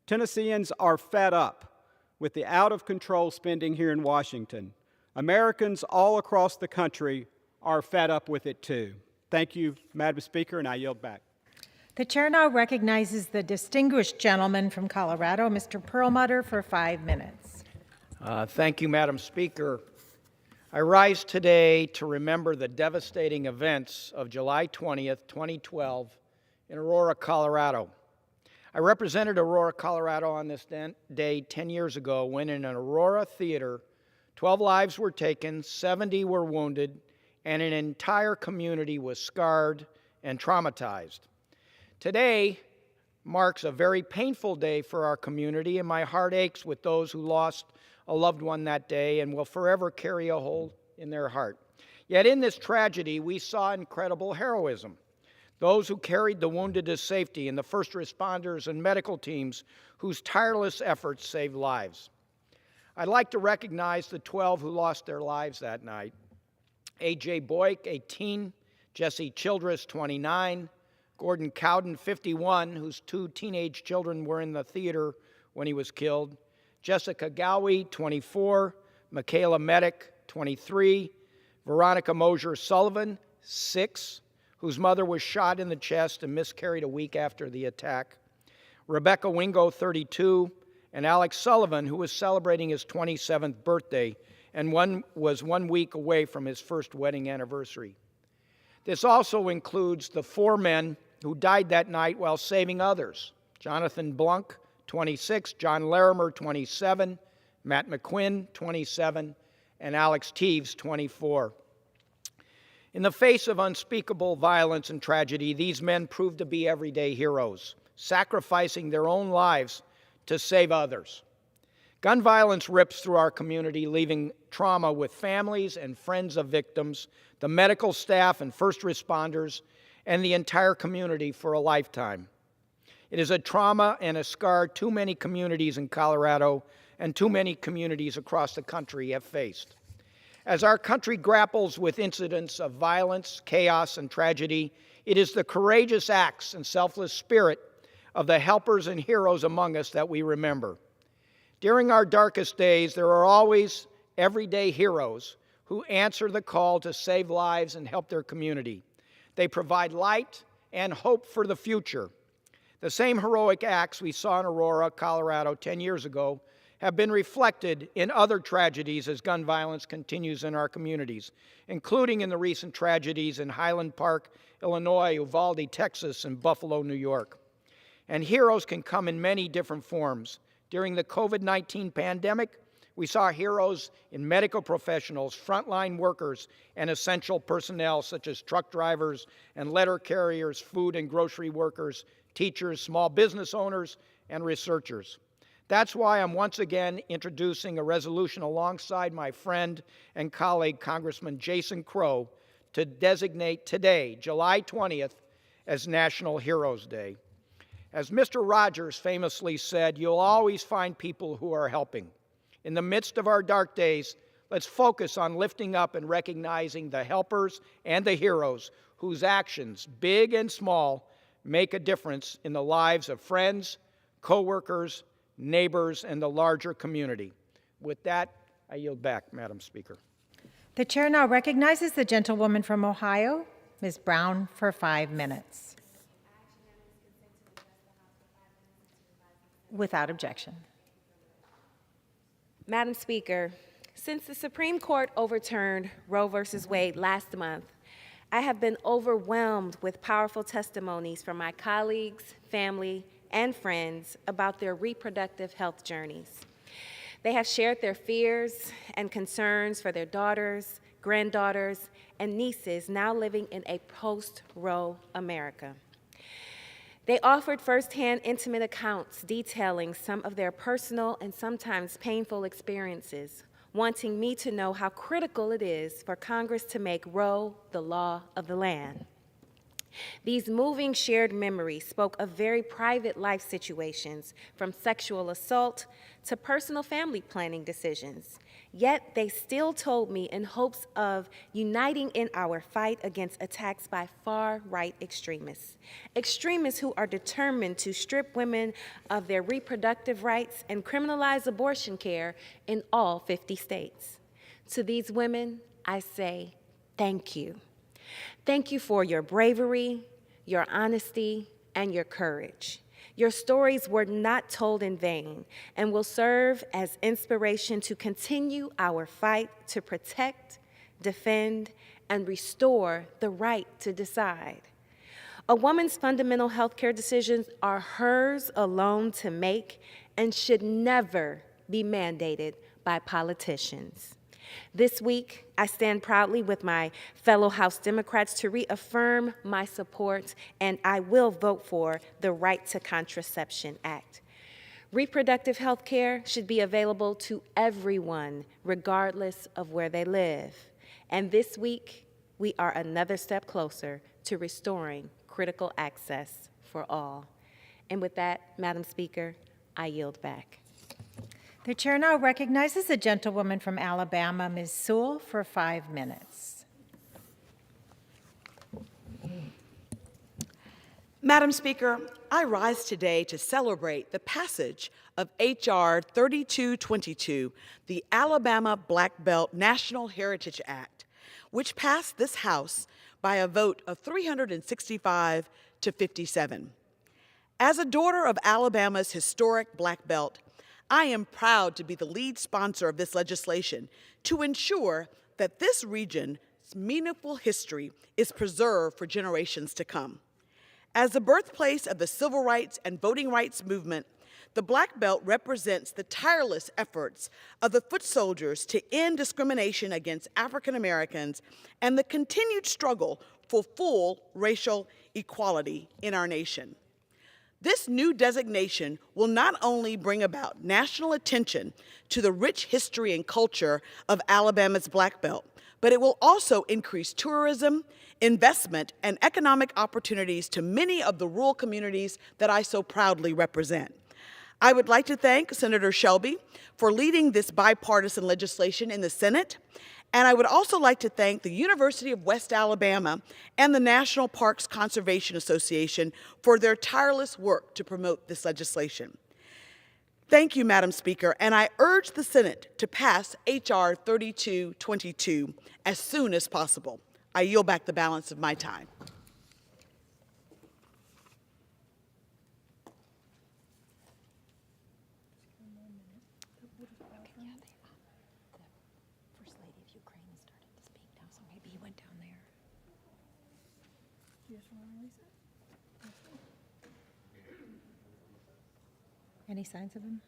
Tennesseans are fed up with the out-of-control spending here in Washington. Americans all across the country are fed up with it too. Thank you, Madam Speaker, and I yield back. The chair now recognizes the distinguished gentleman from Colorado, Mr. Perlmutter, for 5 minutes. Thank you, Madam Speaker. I rise today to remember the devastating events of July 20th, 2012 in Aurora, Colorado. I represented Aurora, Colorado on this day 10 years ago when in an Aurora theater, 12 lives were taken, 70 were wounded, and an entire community was scarred and traumatized. Today marks a very painful day for our community, and my heart aches with those who lost a loved one that day and will forever carry a hole in their heart. Yet in this tragedy, we saw incredible heroism. Those who carried the wounded to safety and the first responders and medical teams whose tireless efforts saved lives. I'd like to recognize the 12 who lost their lives that night. A.J. Boyk, 18, Jesse Childress, 29, Gordon Cowden, 51, whose 2 teenage children were in the theater when he was killed, Jessica Gowie, 24, Michaela Medic, 23, Veronica Mosier Sullivan, 6, whose mother was shot in the chest and miscarried a week after the attack, Rebecca Wingo, 32, and Alex Sullivan, who was celebrating his 27th birthday and was 1 week away from his first wedding anniversary. This also includes the 4 men who died that night while saving others: Jonathan Blunk, 26, John Larimer, 27, Matt McQuinn, 27, and Alex Teves, 24. In the face of unspeakable violence and tragedy, these men proved to be everyday heroes, sacrificing their own lives to save others. Gun violence rips through our community, leaving trauma with families and friends of victims, the medical staff and first responders, and the entire community for a lifetime. It is a trauma and a scar too many communities in Colorado and too many communities across the country have faced. As our country grapples with incidents of violence, chaos, and tragedy, it is the courageous acts and selfless spirit of the helpers and heroes among us that we remember. During our darkest days, there are always everyday heroes who answer the call to save lives and help their community. They provide light and hope for the future. The same heroic acts we saw in Aurora, Colorado 10 years ago have been reflected in other tragedies as gun violence continues in our communities, including in the recent tragedies in Highland Park, Illinois, Uvalde, Texas, and Buffalo, New York. And heroes can come in many different forms. During the COVID-19 pandemic, we saw heroes in medical professionals, frontline workers, and essential personnel such as truck drivers and letter carriers, food and grocery workers, teachers, small business owners, and researchers. That's why I'm once again introducing a resolution alongside my friend and colleague, Congressman Jason Crow, to designate today, July 20th, as National Heroes Day. As Mr. Rogers famously said, you'll always find people who are helping. In the midst of our dark days, let's focus on lifting up and recognizing the helpers and the heroes whose actions, big and small, make a difference in the lives of friends, coworkers, neighbors, and the larger community. With that, I yield back, Madam Speaker. The chair now recognizes the gentlewoman from Ohio, Ms. Brown, for 5 minutes. Without objection. Madam Speaker, since the Supreme Court overturned Roe v. Wade last month, I have been overwhelmed with powerful testimonies from my colleagues, family, and friends about their reproductive health journeys. They have shared their fears and concerns for their daughters, granddaughters, and nieces now living in a post-Roe America. They offered firsthand intimate accounts detailing some of their personal and sometimes painful experiences wanting me to know how critical it is for Congress to make Roe the law of the land. These moving shared memories spoke of very private life situations, from sexual assault to personal family planning decisions. Yet they still told me in hopes of uniting in our fight against attacks by far-right extremists. Extremists who are determined to strip women of their reproductive rights and criminalize abortion care in all 50 states. To these women, I say, thank you. Thank you for your bravery, your honesty, and your courage. Your stories were not told in vain and will serve as inspiration to continue our fight to protect, defend, and restore the right to decide. A woman's fundamental health care decisions are hers alone to make and should never be mandated by politicians. This week, I stand proudly with my fellow House Democrats to reaffirm my support, and I will vote for the Right to Contraception Act. Reproductive health care should be available to everyone, regardless of where they live. And this week, we are another step closer to restoring critical access for all. And with that, Madam Speaker, I yield back. The chair now recognizes the gentlewoman from Alabama, Ms. Sewell, for 5 minutes. Madam Speaker, I rise today to celebrate the passage of H.R. 3222, the Alabama Black Belt National Heritage Act, which passed this House by a vote of 365 to 57. As a daughter of Alabama's historic Black Belt, I am proud to be the lead sponsor of this legislation to ensure that this region's meaningful history is preserved for generations to come. As the birthplace of the civil rights and voting rights movement, the Black Belt represents the tireless efforts of the foot soldiers to end discrimination against African Americans and the continued struggle for full racial equality in our nation. This new designation will not only bring about national attention to the rich history and culture of Alabama's Black Belt, but it will also increase tourism, investment, and economic opportunities to many of the rural communities that I so proudly represent. I would like to thank Senator Shelby for leading this bipartisan legislation in the Senate, and I would also like to thank the University of West Alabama and the National Parks Conservation Association for their tireless work to promote this legislation. Thank you, Madam Speaker, and I urge the Senate to pass H.R. 3222 as soon as possible. I yield back the balance of my time. Any signs of him?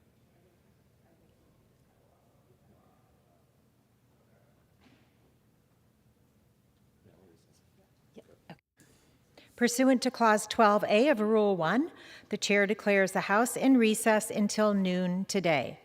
Pursuant to Clause 12A of Rule 1, the chair declares the House in recess until noon today.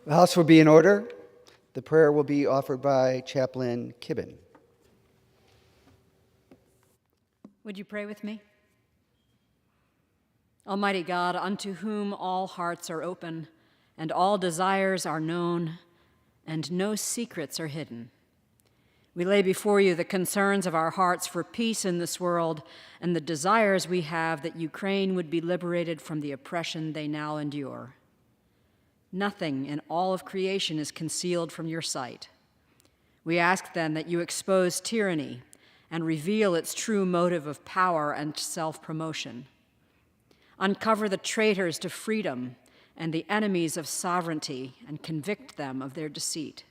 The House will be in order. The prayer will be offered by Chaplain Kibben. Would you pray with me? Almighty God, unto whom all hearts are open, and all desires are known, and no secrets are hidden, we lay before you the concerns of our hearts for peace in this world and the desires we have that Ukraine would be liberated from the oppression they now endure. Nothing in all of creation is concealed from your sight. We ask then that you expose tyranny and reveal its true motive of power and self-promotion. Uncover the traitors to freedom and the enemies of sovereignty and convict them of their deceit.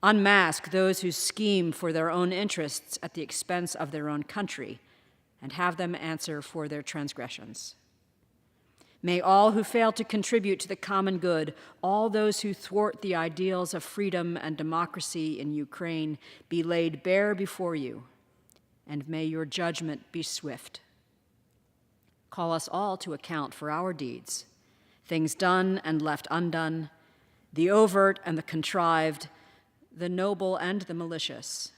Unmask those who scheme for their own interests at the expense of their own country and have them answer for their transgressions. May all who fail to contribute to the common good, all those who thwart the ideals of freedom and democracy in Ukraine, be laid bare before you, and may your judgment be swift. Call us all to account for our deeds, things done and left undone, the overt and the contrived, the noble and the malicious,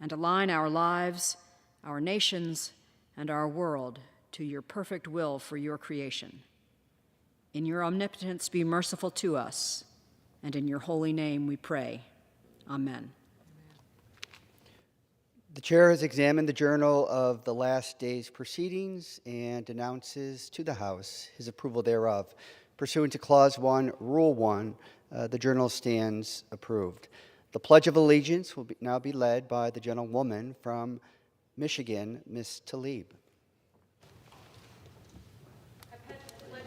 and align our lives, our nations, and our world to your perfect will for your creation. In your omnipotence, be merciful to us, and in your holy name we pray. Amen. The chair has examined the journal of the last day's proceedings and announces to the House his approval thereof. Pursuant to Clause 1, Rule 1, the journal stands approved. The Pledge of Allegiance will now be led by the gentlewoman from Michigan, Ms. Tlaib.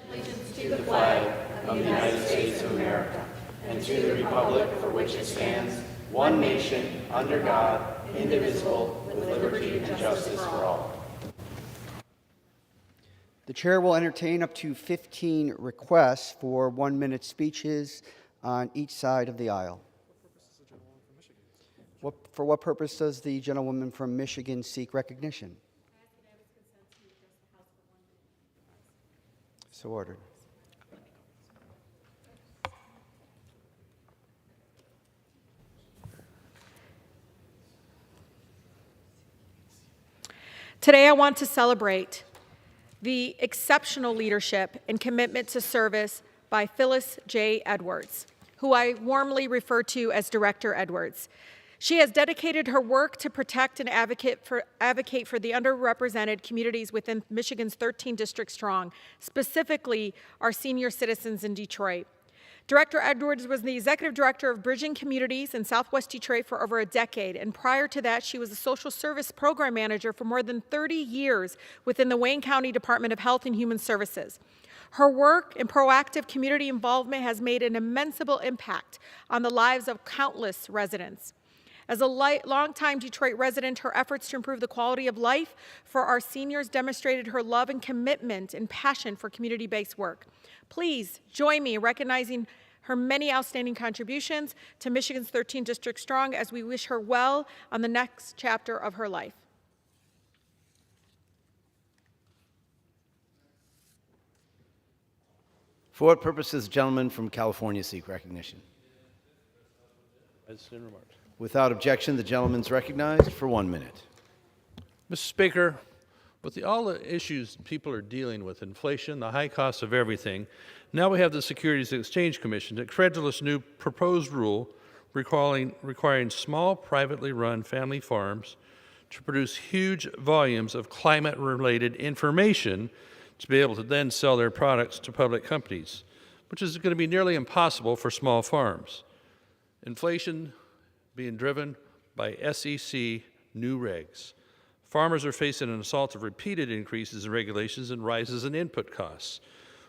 Allegiance to the flag of the United States of America and to the republic for which it stands, one nation, under God, indivisible, with liberty and justice for all. The chair will entertain up to 15 requests for 1-minute speeches on each side of the aisle. For what purpose does the gentlewoman from Michigan seek recognition? So ordered. Today, I want to celebrate the exceptional leadership and commitment to service by Phyllis J. Edwards, who I warmly refer to as Director Edwards. She has dedicated her work to protect and advocate for the underrepresented communities within Michigan's 13 districts strong, specifically our senior citizens in Detroit. Director Edwards was the executive director of Bridging Communities in Southwest Detroit for over a decade, and prior to that, she was the social service program manager for more than 30 years within the Wayne County Department of Health and Human Services. Her work and proactive community involvement has made an immense impact on the lives of countless residents. As a longtime Detroit resident, her efforts to improve the quality of life for our seniors demonstrated her love and commitment and passion for community-based work. Please join me in recognizing her many outstanding contributions to Michigan's 13 District Strong as we wish her well on the next chapter of her life. For what purpose does the gentleman from California seek recognition? Without objection, the gentleman is recognized for 1 minute. Mr. Speaker, with all the issues people are dealing with, inflation, the high cost of everything, now we have the Securities and Exchange Commission that created this new proposed rule requiring small, privately run family farms to produce huge volumes of climate-related information to be able to then sell their products to public companies, which is going to be nearly impossible for small farms. Inflation being driven by SEC new regs. Farmers are facing an assault of repeated increases in regulations and rises in input costs.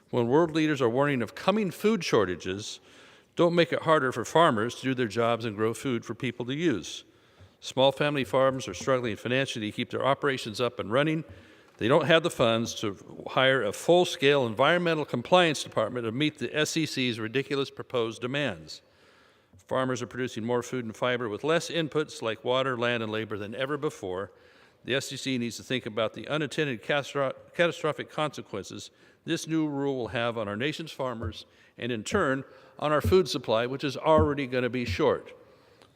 When world leaders are warning of coming food shortages, don't make it harder for farmers to do their jobs and grow food for people to use. Small family farms are struggling financially to keep their operations up and running. They don't have the funds to hire a full-scale environmental compliance department to meet the SEC's ridiculous proposed demands. Farmers are producing more food and fiber with less inputs like water, land, and labor than ever before. The SEC needs to think about the unintended catastrophic consequences this new rule will have on our nation's farmers and, in turn, on our food supply, which is already going to be short.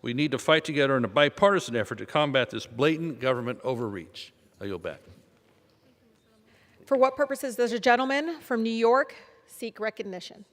We need to fight together in a bipartisan effort to combat this blatant government overreach. I yield back. For what purposes does the gentleman from New York seek recognition?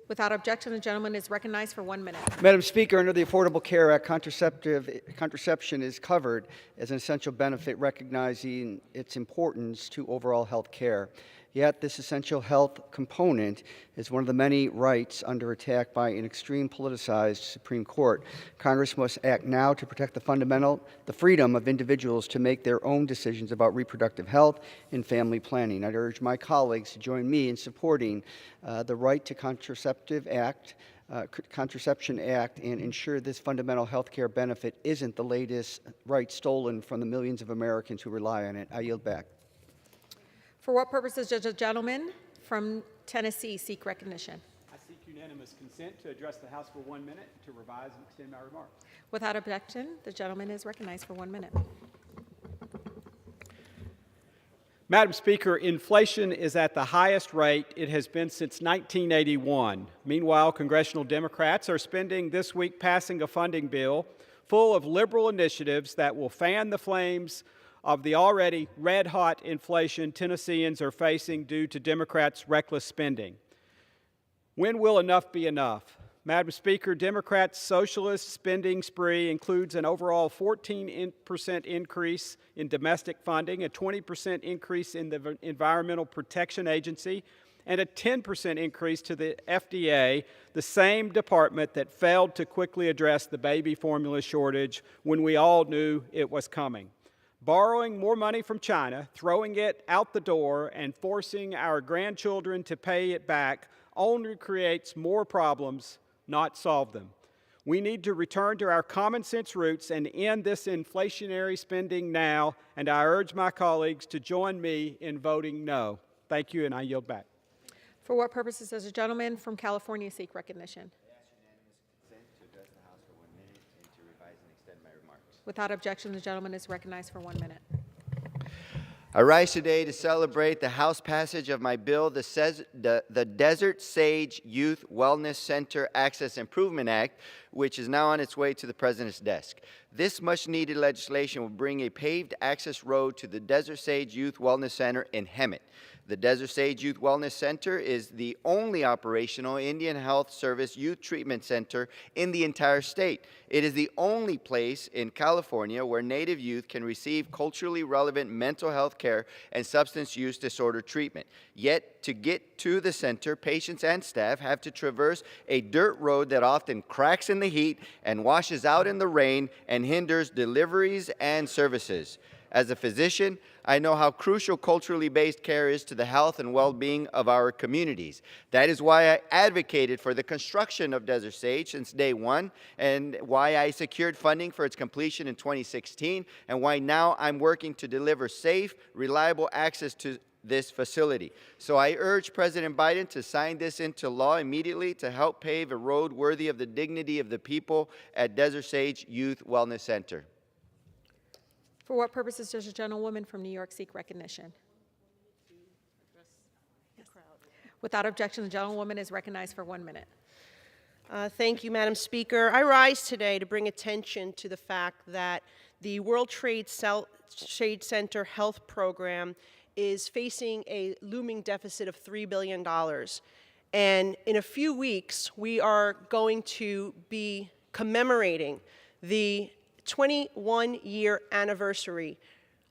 Without objection, the gentleman is recognized for 1 minute. Madam Speaker, under the Affordable Care Act, contraception is covered as an essential benefit, recognizing its importance to overall health care. Yet this essential health component is one of the many rights under attack by an extreme politicized Supreme Court. Congress must act now to protect the freedom of individuals to make their own decisions about reproductive health and family planning. I'd urge my colleagues to join me in supporting the Right to Contraception Act and ensure this fundamental health care benefit isn't the latest right stolen from the millions of Americans who rely on it. I yield back. For what purposes does the gentleman from Tennessee seek recognition? I seek unanimous consent to address the House for 1 minute to revise and extend my remarks. Without objection, the gentleman is recognized for 1 minute. Madam Speaker, inflation is at the highest rate it has been since 1981. Meanwhile, congressional Democrats are spending this week passing a funding bill full of liberal initiatives that will fan the flames of the already red-hot inflation Tennesseans are facing due to Democrats' reckless spending. When will enough be enough? Madam Speaker, Democrats' socialist spending spree includes an overall 14% increase in domestic funding, a 20% increase in the Environmental Protection Agency, and a 10% increase to the FDA, the same department that failed to quickly address the baby formula shortage when we all knew it was coming. Borrowing more money from China, throwing it out the door, and forcing our grandchildren to pay it back only creates more problems, not solve them. We need to return to our common sense roots and end this inflationary spending now, and I urge my colleagues to join me in voting no. Thank you, and I yield back. For what purposes does the gentleman from California seek recognition? Without objection, the gentleman is recognized for 1 minute. I rise today to celebrate the House passage of my bill, the Desert Sage Youth Wellness Center Access Improvement Act, which is now on its way to the President's desk. This much-needed legislation will bring a paved access road to the Desert Sage Youth Wellness Center in Hemet. The Desert Sage Youth Wellness Center is the only operational Indian Health Service youth treatment center in the entire state. It is the only place in California where Native youth can receive culturally relevant mental health care and substance use disorder treatment. Yet, to get to the center, patients and staff have to traverse a dirt road that often cracks in the heat and washes out in the rain and hinders deliveries and services. As a physician, I know how crucial culturally based care is to the health and well-being of our communities. That is why I advocated for the construction of Desert Sage since day one, and why I secured funding for its completion in 2016, and why now I'm working to deliver safe, reliable access to this facility. So I urge President Biden to sign this into law immediately to help pave a road worthy of the dignity of the people at Desert Sage Youth Wellness Center. For what purposes does the gentlewoman from New York seek recognition? Without objection, the gentlewoman is recognized for 1 minute. Thank you, Madam Speaker. I rise today to bring attention to the fact that the World Trade Center Health Program is facing a looming deficit of $3 billion. And in a few weeks, we are going to be commemorating the 21-year anniversary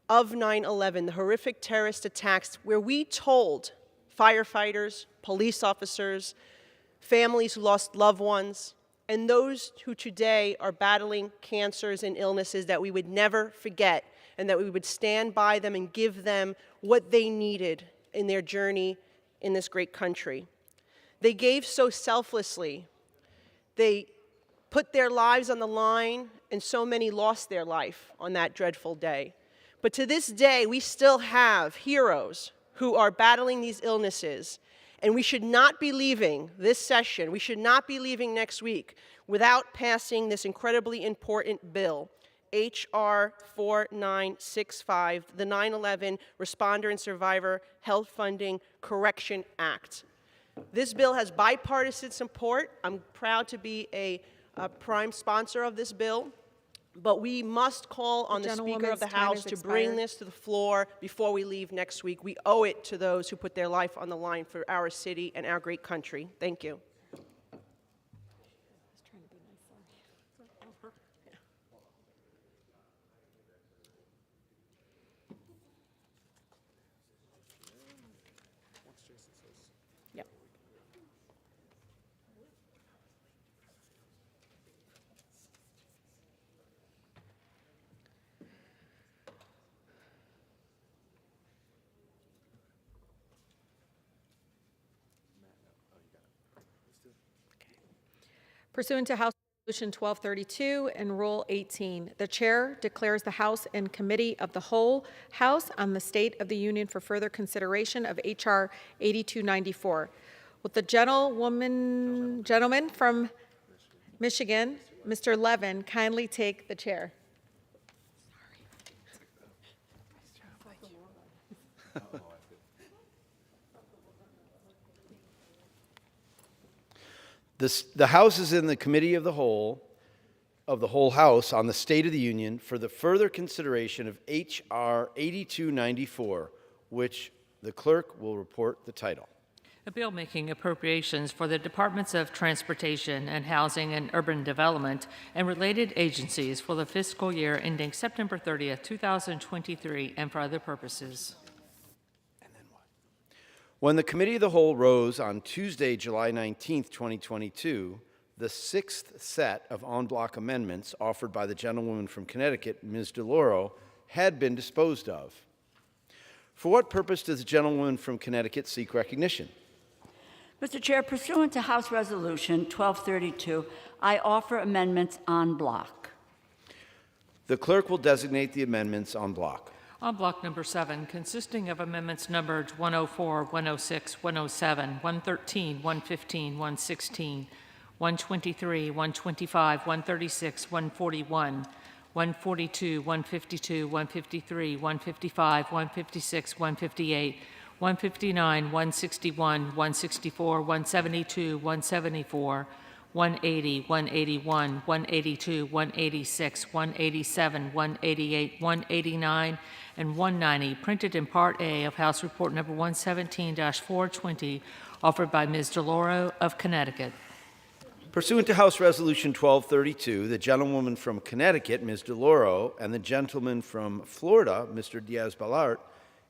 of 9/11, the horrific terrorist attacks where we told firefighters, police officers, families who lost loved ones, and those who today are battling cancers and illnesses that we would never forget, and that we would stand by them and give them what they needed in their journey in this great country. They gave so selflessly. They put their lives on the line, and so many lost their life on that dreadful day. But to this day, we still have heroes who are battling these illnesses, and we should not be leaving this session, we should not be leaving next week without passing this incredibly important bill. H.R. 4965, the 9/11 Responder and Survivor Health Funding Correction Act. This bill has bipartisan support. I'm proud to be a prime sponsor of this bill. But we must call on the Speaker of the House to bring this to the floor before we leave next week. We owe it to those who put their life on the line for our city and our great country. Thank you. Yep. Pursuant to House Resolution 1232 and Rule 18, the Chair declares the House in Committee of the Whole House on the State of the Union for further consideration of H.R. 8294. Will the gentleman from Michigan, Mr. Levin, kindly take the chair? The House is in the Committee of the Whole House on the State of the Union for the further consideration of H.R. 8294, which the clerk will report the title. A bill making appropriations for the Departments of Transportation and Housing and Urban Development and related agencies for the fiscal year ending September 30th, 2023, and for other purposes. When the Committee of the Whole rose on Tuesday, July 19, 2022, the sixth set of en bloc amendments offered by the gentlewoman from Connecticut, Ms. DeLauro, had been disposed of. For what purpose does the gentlewoman from Connecticut seek recognition? Mr. Chair, pursuant to House Resolution 1232, I offer amendments en bloc. The clerk will designate the amendments en bloc. On block number 7, consisting of amendments numbered 104, 106, 107, 113, 115, 116, 123, 125, 136, 141, 142, 152, 153, 155, 156, 158, 159, 161, 164, 172, 174, 180, 181, 182, 186, 187, 188, 189, and 190, printed in Part A of House Report Number 117-420, offered by Ms. DeLauro of Connecticut. Pursuant to House Resolution 1232, the gentlewoman from Connecticut, Ms. DeLauro, and the gentleman from Florida, Mr. Diaz-Balart,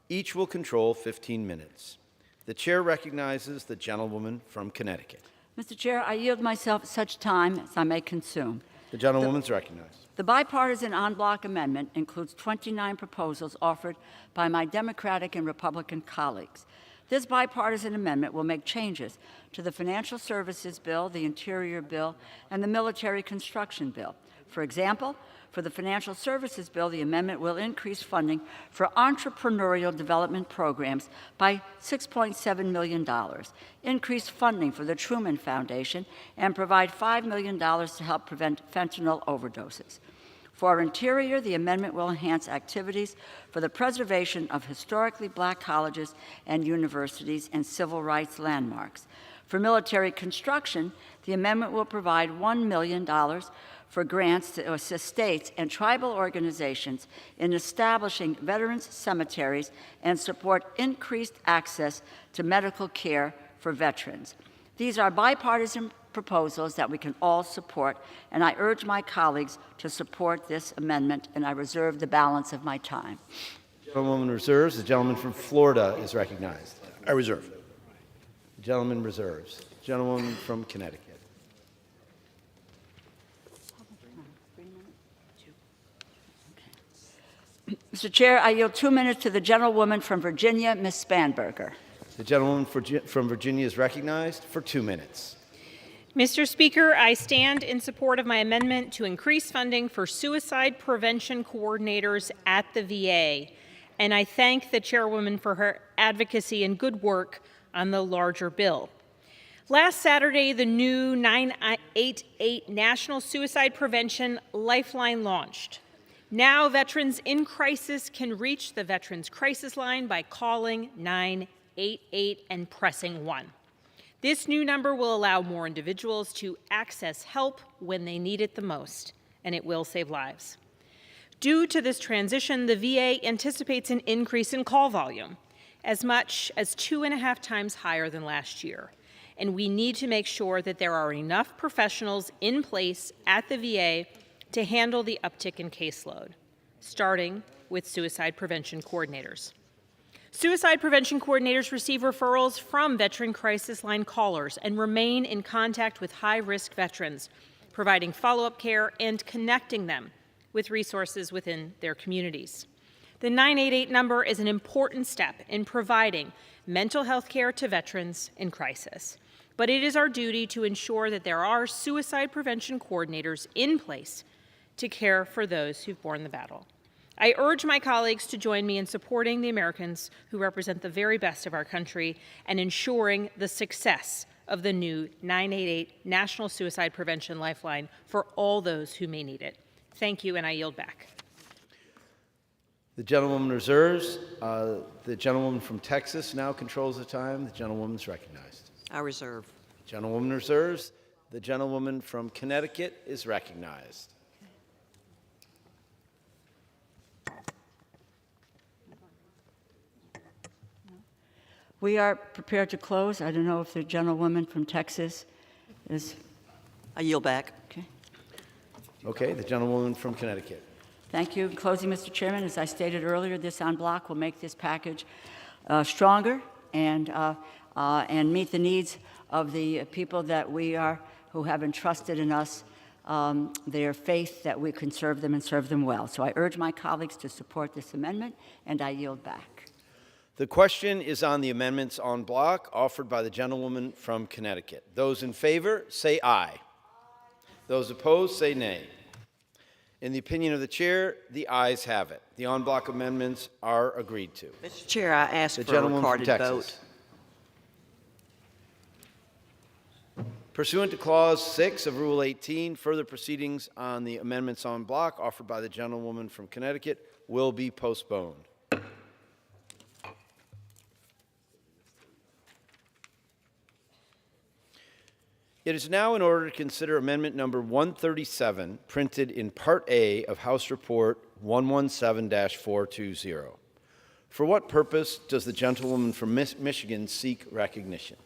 each will control 15 minutes. The chair recognizes the gentlewoman from Connecticut. Mr. Chair, I yield myself such time as I may consume. The gentlewoman's recognized. The bipartisan en bloc amendment includes 29 proposals offered by my Democratic and Republican colleagues. This bipartisan amendment will make changes to the Financial Services Bill, the Interior Bill, and the Military Construction Bill. For example, for the Financial Services Bill, the amendment will increase funding for entrepreneurial development programs by $6.7 million, increase funding for the Truman Foundation, and provide $5 million to help prevent fentanyl overdoses. For our Interior, the amendment will enhance activities for the preservation of historically black colleges and universities and civil rights landmarks. For military construction, the amendment will provide $1 million for grants to assist states and tribal organizations in establishing veterans' cemeteries and support increased access to medical care for veterans. These are bipartisan proposals that we can all support, and I urge my colleagues to support this amendment, and I reserve the balance of my time. The gentlewoman reserves. The gentleman from Florida is recognized. I reserve. The gentleman reserves. The gentlewoman from Connecticut. Mr. Chair, I yield 2 minutes to the gentlewoman from Virginia, Ms. Spanberger. The gentlewoman from Virginia is recognized for 2 minutes. Mr. Speaker, I stand in support of my amendment to increase funding for suicide prevention coordinators at the VA, and I thank the chairwoman for her advocacy and good work on the larger bill. Last Saturday, the new 988 National Suicide Prevention Lifeline launched. Now, veterans in crisis can reach the Veterans Crisis Line by calling 988 and pressing 1. This new number will allow more individuals to access help when they need it the most, and it will save lives. Due to this transition, the VA anticipates an increase in call volume, as much as 2.5 times higher than last year. And we need to make sure that there are enough professionals in place at the VA to handle the uptick in caseload, starting with suicide prevention coordinators. Suicide prevention coordinators receive referrals from Veteran Crisis Line callers and remain in contact with high-risk veterans, providing follow-up care and connecting them with resources within their communities. The 988 number is an important step in providing mental health care to veterans in crisis. But it is our duty to ensure that there are suicide prevention coordinators in place to care for those who've borne the battle. I urge my colleagues to join me in supporting the Americans who represent the very best of our country and ensuring the success of the new 988 National Suicide Prevention Lifeline for all those who may need it. Thank you, and I yield back. The gentlewoman reserves. The gentlewoman from Texas now controls the time. The gentlewoman is recognized. I reserve. The gentlewoman reserves. The gentlewoman from Connecticut is recognized. We are prepared to close. I don't know if the gentlewoman from Texas is. I yield back. Okay. Okay, the gentlewoman from Connecticut. Thank you. In closing, Mr. Chairman, as I stated earlier, this en bloc will make this package stronger and meet the needs of the people that who have entrusted in us their faith that we can serve them and serve them well. So I urge my colleagues to support this amendment, and I yield back. The question is on the amendments en bloc offered by the gentlewoman from Connecticut. Those in favor, say aye. Those opposed, say nay. In the opinion of the chair, the ayes have it. The en bloc amendments are agreed to. Mr. Chair, I ask The for a gentlewoman from recorded Texas. vote. Pursuant to Clause 6 of Rule 18, further proceedings on the amendments en bloc offered by the gentlewoman from Connecticut will be postponed. It is now in order to consider amendment number 137, printed in Part A of House Report 117-420. For what purpose does the gentlewoman from Michigan seek recognition?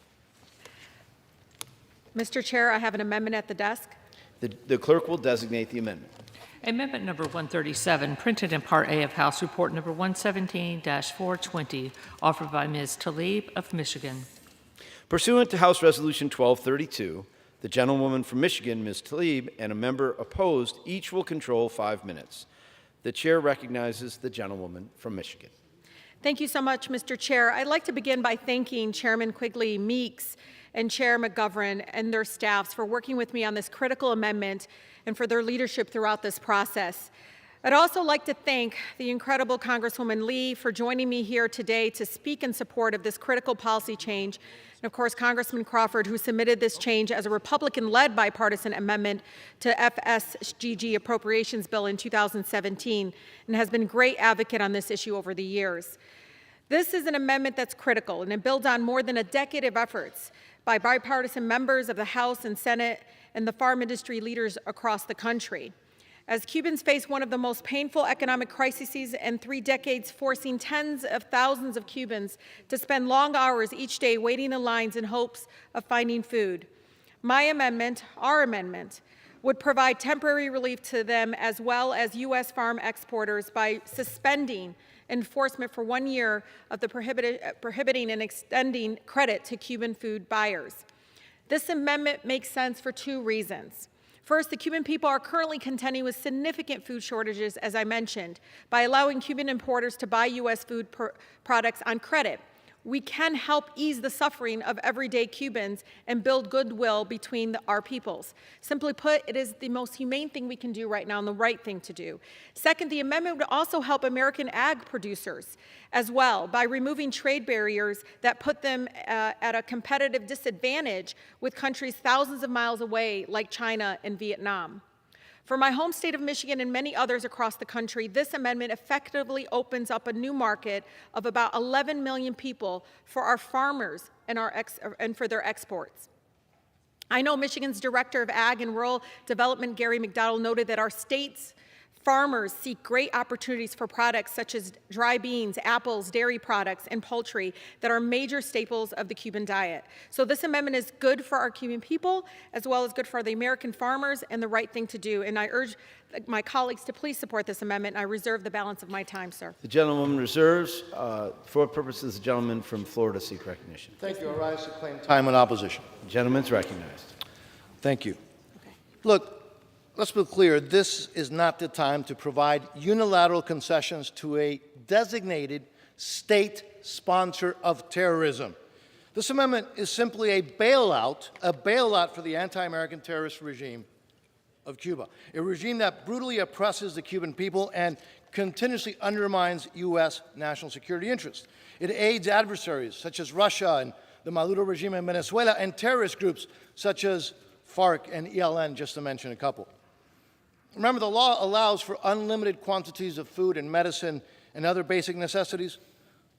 Mr. Chair, I have an amendment at the desk. The clerk will designate the amendment. Amendment number 137, printed in Part A of House Report number 117-420, offered by Ms. Tlaib of Michigan. Pursuant to House Resolution 1232, the gentlewoman from Michigan, Ms. Tlaib, and a member opposed each will control 5 minutes. The chair recognizes the gentlewoman from Michigan. Thank you so much, Mr. Chair. I'd like to begin by thanking Chairman Quigley Meeks and Chair McGovern and their staffs for working with me on this critical amendment and for their leadership throughout this process. I'd also like to thank the incredible Congresswoman Lee for joining me here today to speak in support of this critical policy change, and of course Congressman Crawford, who submitted this change as a Republican-led bipartisan amendment to FSGG appropriations bill in 2017 and has been a great advocate on this issue over the years. This is an amendment that's critical, and it builds on more than a decade of efforts by bipartisan members of the House and Senate and the farm industry leaders across the country. As Cubans face one of the most painful economic crises in 3 decades, forcing tens of thousands of Cubans to spend long hours each day waiting in lines in hopes of finding food, my amendment, our amendment, would provide temporary relief to them as well as U.S. farm exporters by suspending enforcement for 1 year of the prohibiting and extending credit to Cuban food buyers. This amendment makes sense for 2 reasons. First, the Cuban people are currently contending with significant food shortages, as I mentioned. By allowing Cuban importers to buy U.S. food products on credit, we can help ease the suffering of everyday Cubans and build goodwill between our peoples. Simply put, it is the most humane thing we can do right now and the right thing to do. Second, the amendment would also help American ag producers as well by removing trade barriers that put them at a competitive disadvantage with countries thousands of miles away like China and Vietnam. For my home state of Michigan and many others across the country, this amendment effectively opens up a new market of about 11 million people for our farmers and for their exports. I know Michigan's Director of Ag and Rural Development, Gary McDowell, noted that our state's farmers seek great opportunities for products such as dry beans, apples, dairy products, and poultry that are major staples of the Cuban diet. So this amendment is good for our Cuban people, as well as good for the American farmers, and the right thing to do. And I urge my colleagues to please support this amendment. I reserve the balance of my time, sir. The gentlewoman reserves. For purposes, the gentleman from Florida seek recognition. Thank you. I rise to claim time in opposition. The gentleman's recognized. Thank you. Look, let's be clear. This is not the time to provide unilateral concessions to a designated state sponsor of terrorism. This amendment is simply a bailout for the anti-American terrorist regime of Cuba, a regime that brutally oppresses the Cuban people and continuously undermines U.S. national security interests. It aids adversaries such as Russia and the Maduro regime in Venezuela, and terrorist groups such as FARC and ELN, just to mention a couple. Remember, the law allows for unlimited quantities of food and medicine and other basic necessities.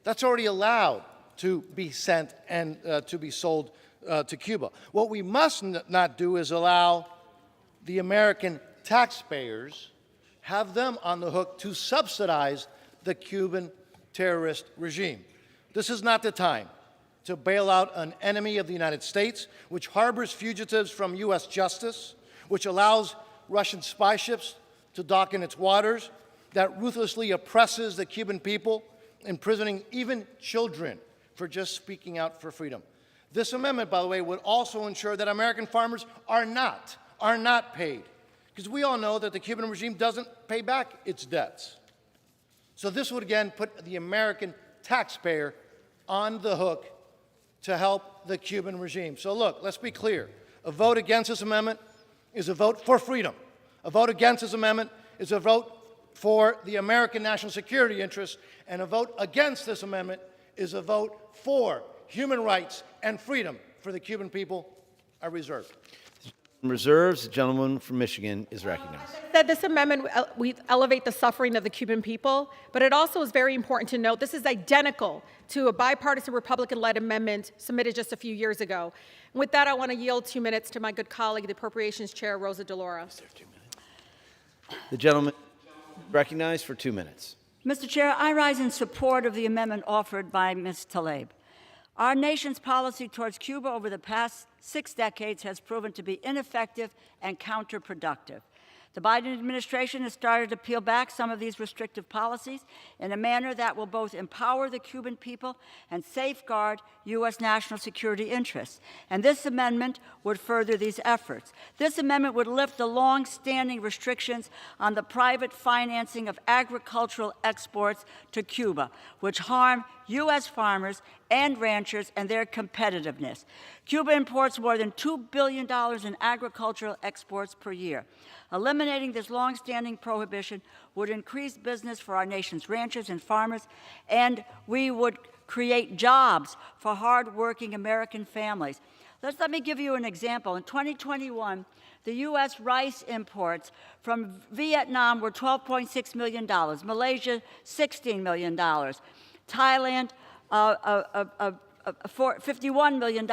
That's already allowed to be sent and to be sold to Cuba. What we must not do is allow the American taxpayers, have them on the hook to subsidize the Cuban terrorist regime. This is not the time to bail out an enemy of the United States, which harbors fugitives from U.S. justice, which allows Russian spy ships to dock in its waters, that ruthlessly oppresses the Cuban people, imprisoning even children for just speaking out for freedom. This amendment, by the way, would also ensure that American farmers are not paid, because we all know that the Cuban regime doesn't pay back its debts. So this would again put the American taxpayer on the hook to help the Cuban regime. So look, let's be clear. A vote against this amendment is a vote for freedom. A vote against this amendment is a vote for the American national security interests, and a vote against this amendment is a vote for human rights and freedom for the Cuban people. I reserve. Reserves. The gentleman from Michigan is recognized. That this amendment we elevate the suffering of the Cuban people, but it also is very important to note this is identical to a bipartisan Republican-led amendment submitted just a few years ago. And with that, I want to yield 2 minutes to my good colleague, the Appropriations Chair, Rosa DeLauro. The gentleman recognized for 2 minutes. Mr. Chair, I rise in support of the amendment offered by Ms. Tlaib. Our nation's policy towards Cuba over the past 6 decades has proven to be ineffective and counterproductive. The Biden administration has started to peel back some of these restrictive policies in a manner that will both empower the Cuban people and safeguard U.S. national security interests. And this amendment would further these efforts. This amendment would lift the long-standing restrictions on the private financing of agricultural exports to Cuba, which harm U.S. farmers and ranchers and their competitiveness. Cuba imports more than $2 billion in agricultural exports per year. Eliminating this long-standing prohibition would increase business for our nation's ranchers and farmers, and we would create jobs for hard-working American families. Let me give you an example. In 2021, the U.S. rice imports from Vietnam were $12.6 million, Malaysia, $16 million, Thailand, $51 million,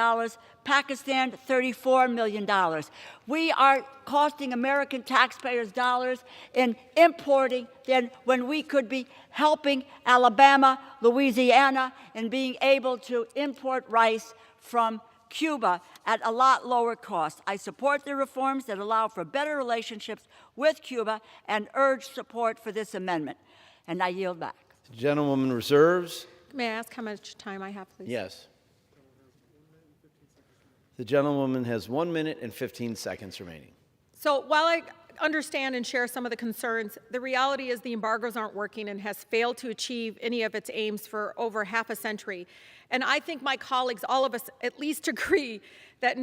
Pakistan, $34 million. We are costing American taxpayers dollars in importing than when we could be helping Alabama, Louisiana, and being able to import rice from Cuba at a lot lower cost. I support the reforms that allow for better relationships with Cuba and urge support for this amendment. And I yield back. The gentlewoman reserves. May I ask how much time I have, please? Yes. The gentlewoman has 1 minute and 15 seconds remaining. So while I understand and share some of the concerns, the reality is the embargoes aren't working and has failed to achieve any of its aims for over half a century. And I think my colleagues, all of us, at least agree that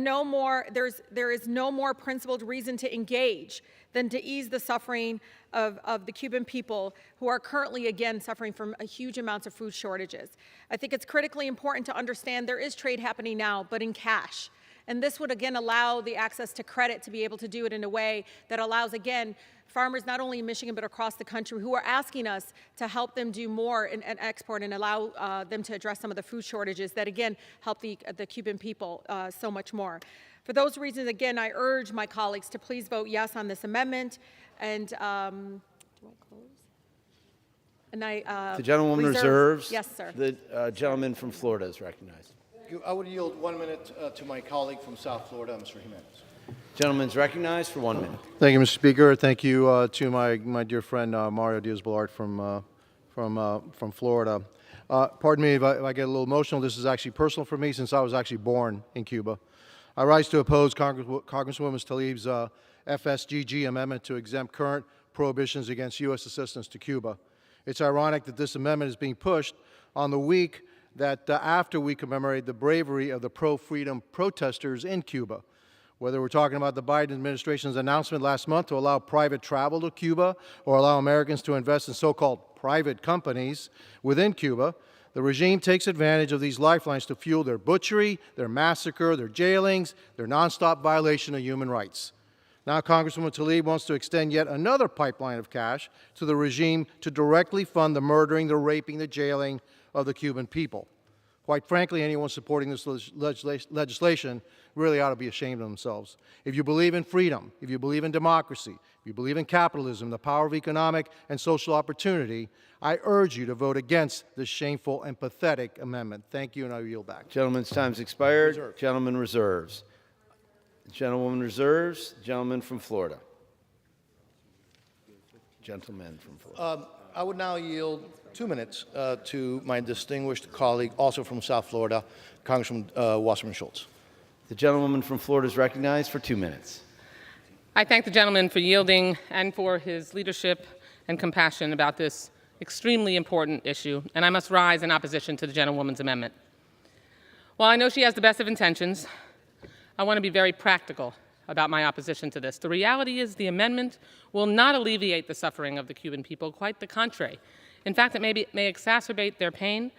there is no more principled reason to engage than to ease the suffering of the Cuban people who are currently, again, suffering from huge amounts of food shortages. I think it's critically important to understand there is trade happening now, but in cash. And this would, again, allow the access to credit to be able to do it in a way that allows, again, farmers not only in Michigan but across the country who are asking us to help them do more in export and allow them to address some of the food shortages that, again, help the Cuban people so much more. For those reasons, again, I urge my colleagues to please vote yes on this amendment. And do I close? And The gentlewoman reserves. Yes, sir. The gentleman from Florida is recognized. I would yield 1 minute to my colleague from South Florida, Mr. Jimenez. Gentleman's recognized for 1 minute. Thank you, Mr. Speaker. Thank you to my dear friend Mario Diaz-Balart from Florida. Pardon me if I get a little emotional. This is actually personal for me since I was actually born in Cuba. I rise to oppose Congresswoman Tlaib's FSGG amendment to exempt current prohibitions against U.S. assistance to Cuba. It's ironic that this amendment is being pushed on the week that after we commemorate the bravery of the pro-freedom protesters in Cuba. Whether we're talking about the Biden administration's announcement last month to allow private travel to Cuba or allow Americans to invest in so-called private companies within Cuba, the regime takes advantage of these lifelines to fuel their butchery, their massacre, their jailings, their nonstop violation of human rights. Now Congresswoman Tlaib wants to extend yet another pipeline of cash to the regime to directly fund the murdering, the raping, the jailing of the Cuban people. Quite frankly, anyone supporting this legislation really ought to be ashamed of themselves. If you believe in freedom, if you believe in democracy, if you believe in capitalism, the power of economic and social opportunity, I urge you to vote against this shameful and pathetic amendment. Thank you, and I yield back. Gentleman's time's expired. Reserve. Gentleman reserves. Gentlewoman reserves. Gentleman from Florida. Gentleman from Florida. I would now yield 2 minutes to my distinguished colleague, also from South Florida, Congressman Wasserman Schultz. The gentlewoman from Florida is recognized for 2 minutes. I thank the gentleman for yielding and for his leadership and compassion about this extremely important issue, and I must rise in opposition to the gentlewoman's amendment. While I know she has the best of intentions, I want to be very practical about my opposition to this. The reality is the amendment will not alleviate the suffering of the Cuban people, quite the contrary. In fact, it may exacerbate their pain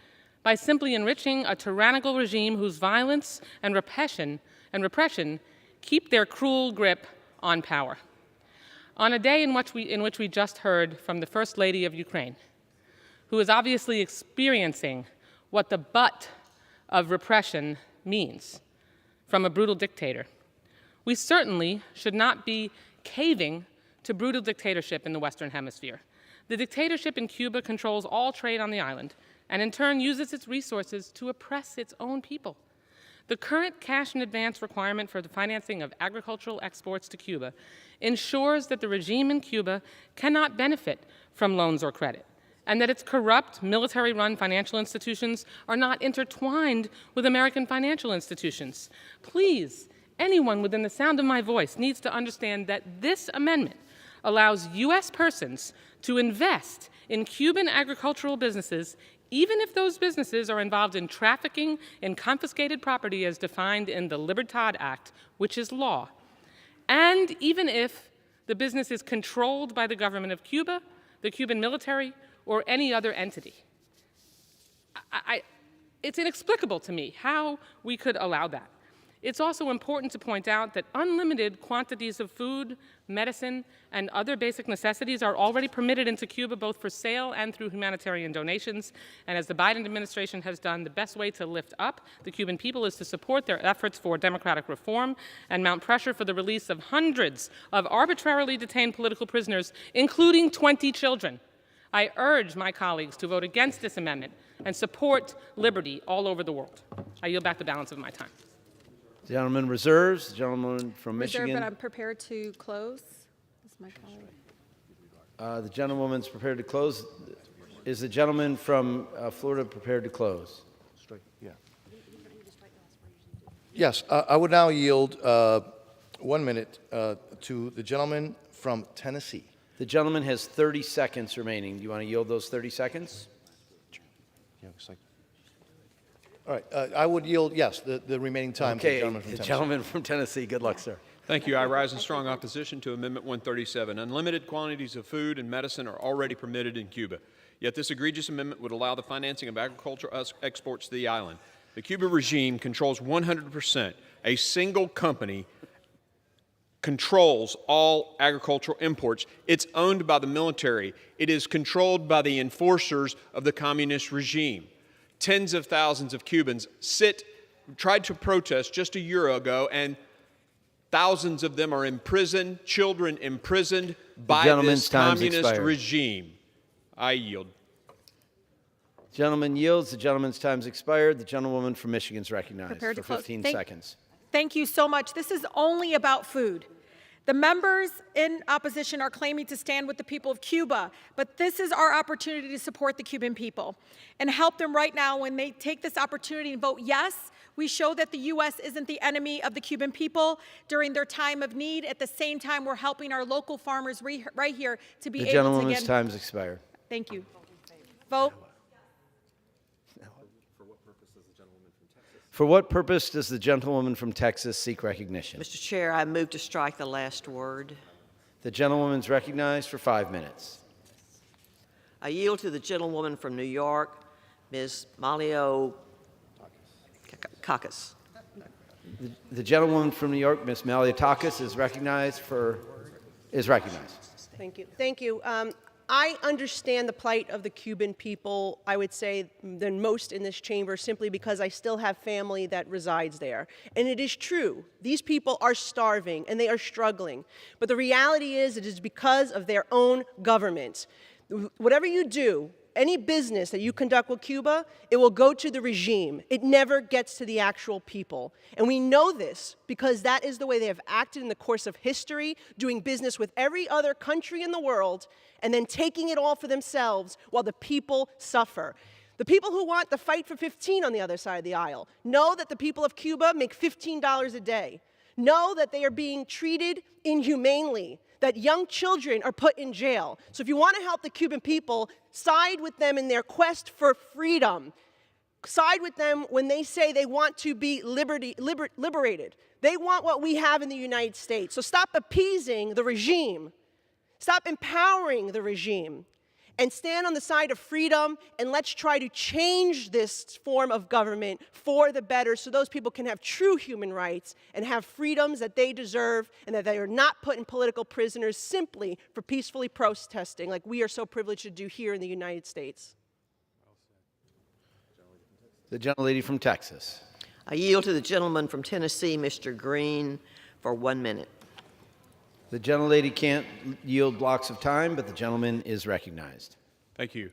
by simply enriching a tyrannical regime whose violence and repression keep their cruel grip on power. On a day in which we just heard from the First Lady of Ukraine, who is obviously experiencing what the butt of repression means from a brutal dictator, we certainly should not be caving to brutal dictatorship in the Western Hemisphere. The dictatorship in Cuba controls all trade on the island and in turn uses its resources to oppress its own people. The current cash in advance requirement for the financing of agricultural exports to Cuba ensures that the regime in Cuba cannot benefit from loans or credit, and that its corrupt, military-run financial institutions are not intertwined with American financial institutions. Please, anyone within the sound of my voice needs to understand that this amendment allows U.S. persons to invest in Cuban agricultural businesses even if those businesses are involved in trafficking in confiscated property as defined in the Libertad Act, which is law, and even if the business is controlled by the government of Cuba, the Cuban military, or any other entity. It's inexplicable to me how we could allow that. It's also important to point out that unlimited quantities of food, medicine, and other basic necessities are already permitted into Cuba both for sale and through humanitarian donations. And as the Biden administration has done, the best way to lift up the Cuban people is to support their efforts for democratic reform and mount pressure for the release of hundreds of arbitrarily detained political prisoners, including 20 children. I urge my colleagues to vote against this amendment and support liberty all over the world. I yield back the balance of my time. The gentleman reserves. The gentleman from Michigan. Reserve, but I'm prepared to close. This is my colleague. The gentlewoman's prepared to close. Is the gentleman from Florida prepared to close? Yeah. Yes, I would now yield 1 minute to the gentleman from Tennessee. The gentleman has 30 seconds remaining. Do you want to yield those 30 seconds? Yeah, looks like. All right, I would yield, yes, the remaining time to the gentleman from Tennessee. Gentleman from Tennessee, good luck, sir. Thank you. I rise in strong opposition to Amendment 137. Unlimited quantities of food and medicine are already permitted in Cuba. Yet this egregious amendment would allow the financing of agricultural exports to the island. The Cuban regime controls 100%. A single company controls all agricultural imports. It's owned by the military. It is controlled by the enforcers of the communist regime. Tens of thousands of Cubans tried to protest just a year ago, and thousands of them are imprisoned, children imprisoned by this communist regime. I yield. Gentleman yields. The gentleman's time's expired. The gentlewoman from Michigan is recognized Prepared for to close. 15 seconds. Thank you so much. This is only about food. The members in opposition are claiming to stand with the people of Cuba, but this is our opportunity to support the Cuban people and help them right now. When they take this opportunity and vote yes, we show that the U.S. isn't the enemy of the Cuban people during their time of need. At the same time, we're helping our local farmers right here to be able to get— The gentlewoman's time's expired. Thank you. Vote. For what purpose does the gentlewoman from Texas seek recognition? Mr. Chair, I move to strike the last word. The gentlewoman's recognized for 5 minutes. I yield to the gentlewoman from New York, Ms. Malio Kakis. The gentlewoman from New York, Ms. Maliotakis, is recognized. Thank you. Thank you. I understand the plight of the Cuban people, I would say, than most in this chamber, simply because I still have family that resides there. And it is true. These people are starving and they are struggling. But the reality is it is because of their own government. Whatever you do, any business that you conduct with Cuba, it will go to the regime. It never gets to the actual people. And we know this because that is the way they have acted in the course of history, doing business with every other country in the world, and then taking it all for themselves while the people suffer. The people who want the fight for 15 on the other side of the aisle know that the people of Cuba make $15 a day, know that they are being treated inhumanely, that young children are put in jail. So if you want to help the Cuban people, side with them in their quest for freedom. Side with them when they say they want to be liberated. They want what we have in the United States. So stop appeasing the regime. Stop empowering the regime. And stand on the side of freedom, and let's try to change this form of government for the better so those people can have true human rights and have freedoms that they deserve, and that they are not put in political prisoners simply for peacefully protesting like we are so privileged to do here in the United States. The gentlelady from Texas. I yield to the gentleman from Tennessee, Mr. Green, for 1 minute. The gentlelady can't yield blocks of time, but the gentleman is recognized. Thank you.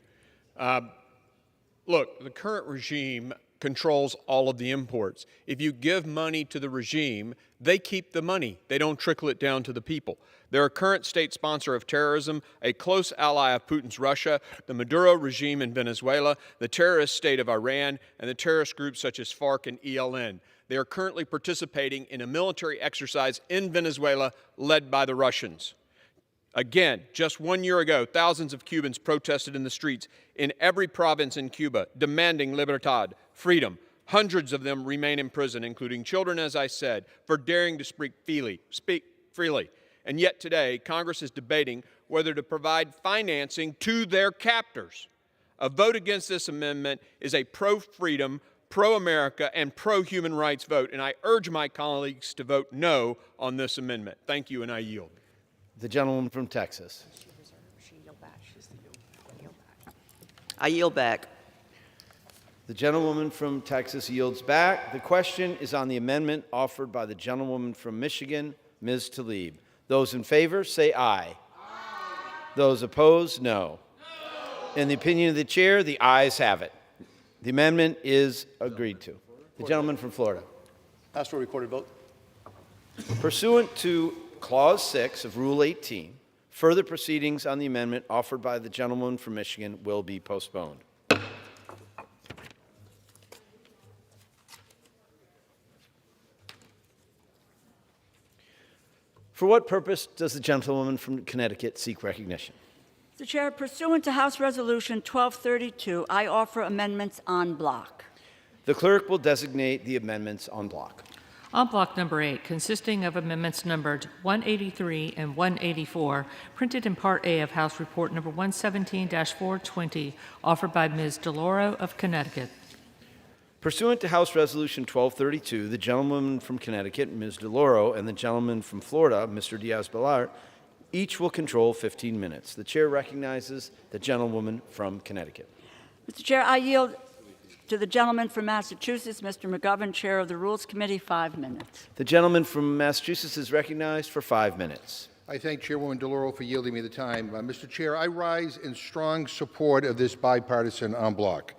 Look, the current regime controls all of the imports. If you give money to the regime, they keep the money. They don't trickle it down to the people. They're a current state sponsor of terrorism, a close ally of Putin's Russia, the Maduro regime in Venezuela, the terrorist state of Iran, and the terrorist groups such as FARC and ELN. They are currently participating in a military exercise in Venezuela led by the Russians. Again, just 1 year ago, thousands of Cubans protested in the streets in every province in Cuba, demanding libertad, freedom. Hundreds of them remain in prison, including children, as I said, for daring to speak freely. And yet today, Congress is debating whether to provide financing to their captors. A vote against this amendment is a pro-freedom, pro-America, and pro-human rights vote, and I urge my colleagues to vote no on this amendment. Thank you, and I yield. The gentleman from Texas. I yield back. The gentlewoman from Texas yields back. The question is on the amendment offered by the gentlewoman from Michigan, Ms. Tlaib. Those in favor, say aye. Aye. Those opposed, no. In the opinion of the chair, the ayes have it. The amendment is agreed to. The gentleman from Florida. Ask for a recorded vote. Pursuant to Clause 6 of Rule 18, further proceedings on the amendment offered by the gentleman from Michigan will be postponed. For what purpose does the gentlewoman from Connecticut seek recognition? Mr. Chair, pursuant to House Resolution 1232, I offer amendments en bloc. The clerk will designate the amendments en bloc. On block number 8, consisting of amendments numbered 183 and 184, printed in Part A of House Report number 117-420, offered by Ms. DeLauro of Connecticut. Pursuant to House Resolution 1232, the gentlewoman from Connecticut, Ms. DeLauro, and the gentleman from Florida, Mr. Diaz-Balart, each will control 15 minutes. The chair recognizes the gentlewoman from Connecticut. Mr. Chair, I yield to the gentleman from Massachusetts, Mr. McGovern, Chair of the Rules Committee, 5 minutes. The gentleman from Massachusetts is recognized for 5 minutes. I thank Chairwoman DeLauro for yielding me the time. Mr. Chair, I rise in strong support of this bipartisan en bloc,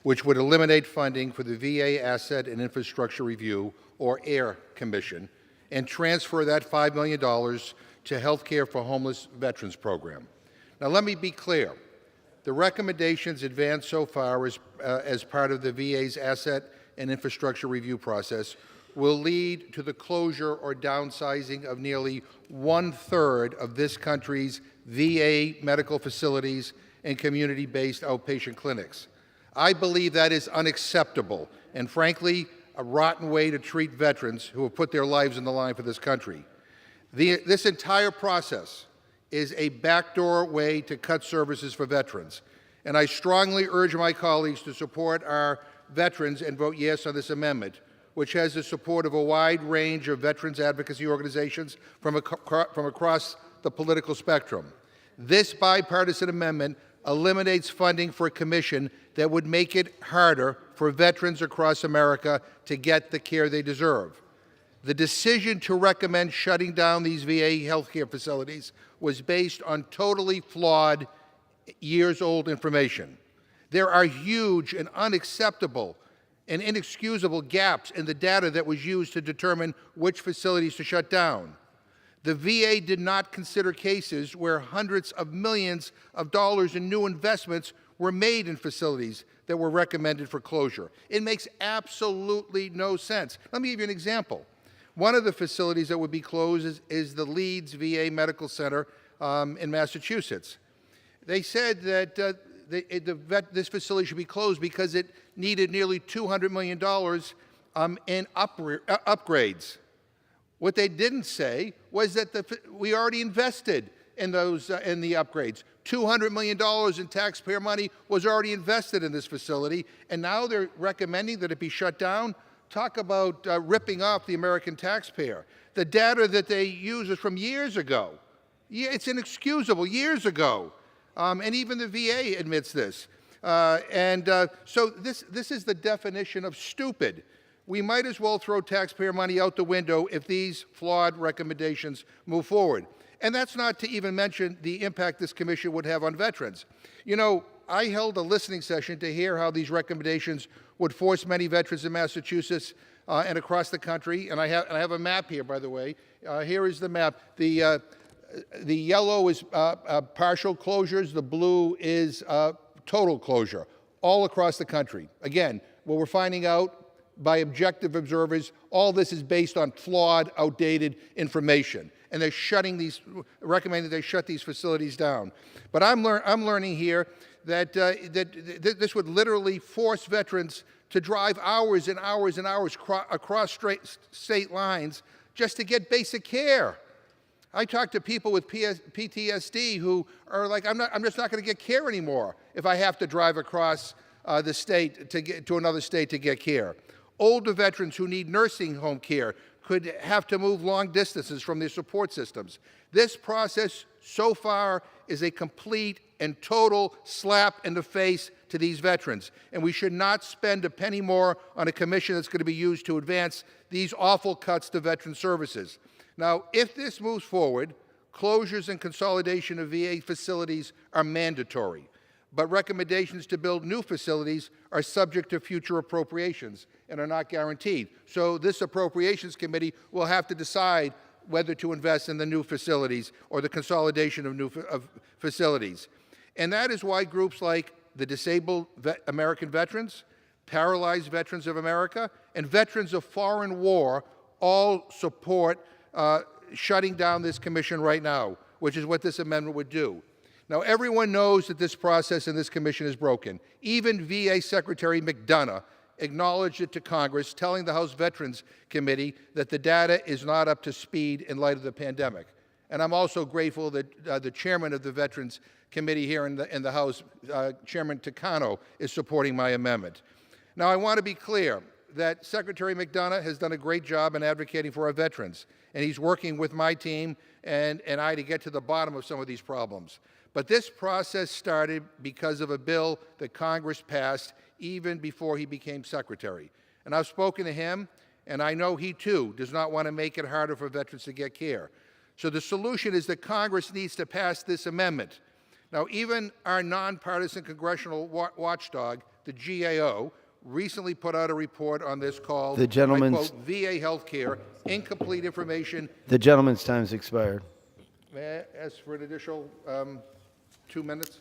which would eliminate funding for the VA Asset and Infrastructure Review, or AIR Commission, and transfer that $5 million to Health Care for Homeless Veterans Program. Now, let me be clear. The recommendations advanced so far as part of the VA's Asset and Infrastructure Review process will lead to the closure or downsizing of nearly 1/3 of this country's VA medical facilities and community-based outpatient clinics. I believe that is unacceptable and, frankly, a rotten way to treat veterans who have put their lives on the line for this country. This entire process is a backdoor way to cut services for veterans, and I strongly urge my colleagues to support our veterans and vote yes on this amendment, which has the support of a wide range of veterans advocacy organizations from across the political spectrum. This bipartisan amendment eliminates funding for a commission that would make it harder for veterans across America to get the care they deserve. The decision to recommend shutting down these VA healthcare facilities was based on totally flawed, years-old information. There are huge and unacceptable and inexcusable gaps in the data that was used to determine which facilities to shut down. The VA did not consider cases where hundreds of millions of dollars in new investments were made in facilities that were recommended for closure. It makes absolutely no sense. Let me give you an example. One of the facilities that would be closed is the Leeds VA Medical Center in Massachusetts. They said that this facility should be closed because it needed nearly $200 million in upgrades. What they didn't say was that we already invested in those in the upgrades. $200 million in taxpayer money was already invested in this facility, and now they're recommending that it be shut down. Talk about ripping off the American taxpayer. The data that they use is from years ago. It's inexcusable, years ago. And even the VA admits this. So this is the definition of stupid. We might as well throw taxpayer money out the window if these flawed recommendations move forward. And that's not to even mention the impact this commission would have on veterans. You know, I held a listening session to hear how these recommendations would force many veterans in Massachusetts and across the country. And I have a map here, by the way. Here is the map. The yellow is partial closures. The blue is total closure, all across the country. Again, what we're finding out by objective observers, all this is based on flawed, outdated information. And they're recommending they shut these facilities down. But I'm learning here that this would literally force veterans to drive hours and hours and hours across state lines just to get basic care. I talk to people with PTSD who are like, I'm just not going to get care anymore if I have to drive across the state to get to another state to get care. Older veterans who need nursing home care could have to move long distances from their support systems. This process so far is a complete and total slap in the face to these veterans, and we should not spend a penny more on a commission that's going to be used to advance these awful cuts to veteran services. Now, if this moves forward, closures and consolidation of VA facilities are mandatory, but recommendations to build new facilities are subject to future appropriations and are not guaranteed. So this Appropriations Committee will have to decide whether to invest in the new facilities or the consolidation of new facilities. And that is why groups like the Disabled American Veterans, Paralyzed Veterans of America, and Veterans of Foreign War all support shutting down this commission right now, which is what this amendment would do. Now, everyone knows that this process and this commission is broken. Even VA Secretary McDonough acknowledged it to Congress, telling the House Veterans Committee that the data is not up to speed in light of the pandemic. And I'm also grateful that the chairman of the Veterans Committee here in the House, Chairman Takano, is supporting my amendment. Now, I want to be clear that Secretary McDonough has done a great job in advocating for our veterans, and he's working with my team and I to get to the bottom of some of these problems. But this process started because of a bill that Congress passed even before he became Secretary. And I've spoken to him, and I know he too does not want to make it harder for veterans to get care. So the solution is that Congress needs to pass this amendment. Now, even our nonpartisan congressional watchdog, the GAO, recently put out a report on this called, The gentleman's- I quote, VA healthcare, incomplete information. The gentleman's time's expired. May I ask for an additional 2 minutes?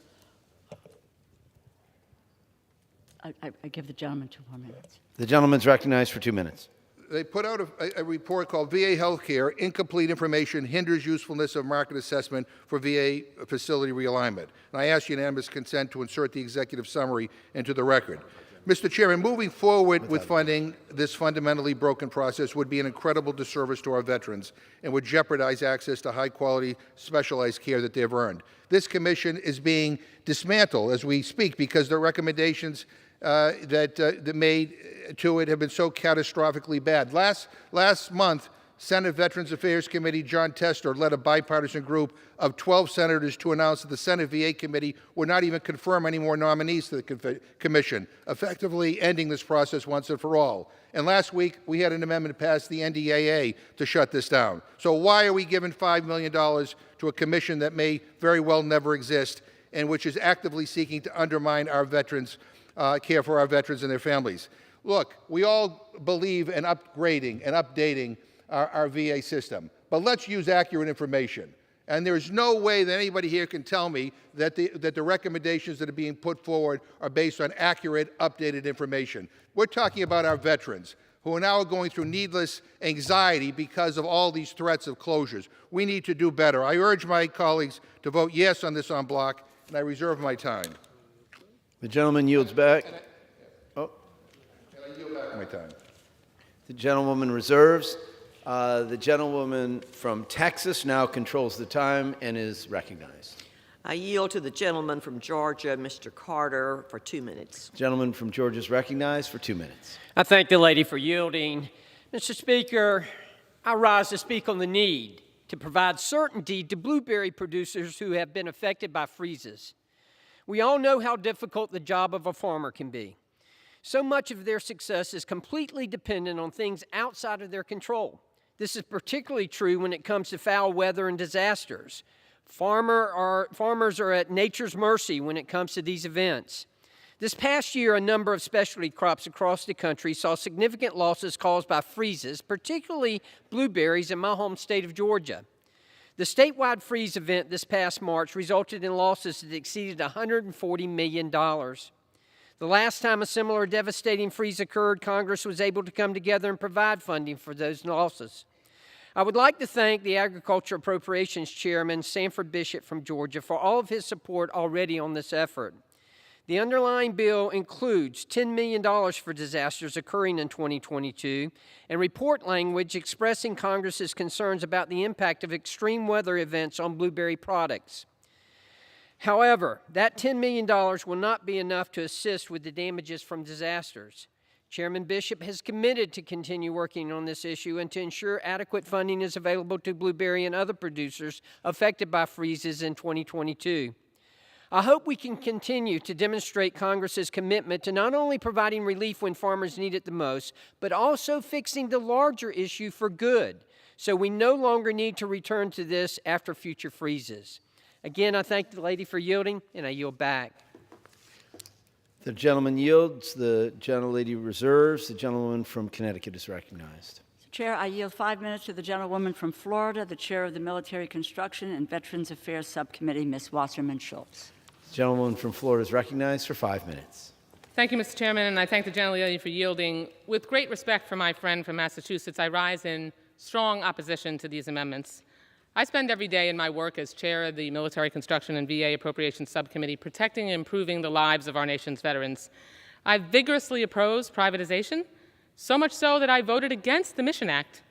I give the gentleman 2 more minutes. The gentleman's recognized for 2 minutes. They put out a report called VA Healthcare, Incomplete Information Hinders Usefulness of Market Assessment for VA Facility Realignment. And I ask unanimous consent to insert the executive summary into the record. Mr. Chairman, moving forward with funding this fundamentally broken process would be an incredible disservice to our veterans and would jeopardize access to high-quality, specialized care that they've earned. This commission is being dismantled as we speak because the recommendations that made to it have been so catastrophically bad. Last month, Senate Veterans Affairs Committee John Tester led a bipartisan group of 12 senators to announce that the Senate VA Committee would not even confirm any more nominees to the commission, effectively ending this process once and for all. And last week, we had an amendment passed the NDAA to shut this down. So why are we giving $5 million to a commission that may very well never exist and which is actively seeking to undermine our veterans' care for our veterans and their families? Look, we all believe in upgrading and updating our VA system, but let's use accurate information. And there's no way that anybody here can tell me that the recommendations that are being put forward are based on accurate, updated information. We're talking about our veterans who are now going through needless anxiety because of all these threats of closures. We need to do better. I urge my colleagues to vote yes on this en bloc, and I reserve my time. The gentleman yields back. And I yield back my time. The gentlewoman reserves. The gentlewoman from Texas now controls the time and is recognized. I yield to the gentleman from Georgia, Mr. Carter, for 2 minutes. Gentleman from Georgia is recognized for 2 minutes. I thank the lady for yielding. Mr. Speaker, I rise to speak on the need to provide certainty to blueberry producers who have been affected by freezes. We all know how difficult the job of a farmer can be. So much of their success is completely dependent on things outside of their control. This is particularly true when it comes to foul weather and disasters. Farmers are at nature's mercy when it comes to these events. This past year, a number of specialty crops across the country saw significant losses caused by freezes, particularly blueberries in my home state of Georgia. The statewide freeze event this past March resulted in losses that exceeded $140 million. The last time a similar devastating freeze occurred, Congress was able to come together and provide funding for those losses. I would like to thank the Agriculture Appropriations Chairman, Sanford Bishop from Georgia, for all of his support already on this effort. The underlying bill includes $10 million for disasters occurring in 2022 and report language expressing Congress's concerns about the impact of extreme weather events on blueberry products. However, that $10 million will not be enough to assist with the damages from disasters. Chairman Bishop has committed to continue working on this issue and to ensure adequate funding is available to blueberry and other producers affected by freezes in 2022. I hope we can continue to demonstrate Congress's commitment to not only providing relief when farmers need it the most, but also fixing the larger issue for good, so we no longer need to return to this after future freezes. Again, I thank the lady for yielding, and I yield back. The gentleman yields. The gentlelady reserves. The gentlewoman from Connecticut is recognized. Chair, I yield 5 minutes to the gentlewoman from Florida, the chair of the Military Construction and Veterans Affairs Subcommittee, Ms. Wasserman Schultz. The gentlewoman from Florida is recognized for 5 minutes. Thank you, Mr. Chairman, and I thank the gentlelady for yielding. With great respect for my friend from Massachusetts, I rise in strong opposition to these amendments. I spend every day in my work as chair of the Military Construction and VA Appropriations Subcommittee protecting and improving the lives of our nation's veterans. I vigorously oppose privatization, so much so that I voted against the Mission Act,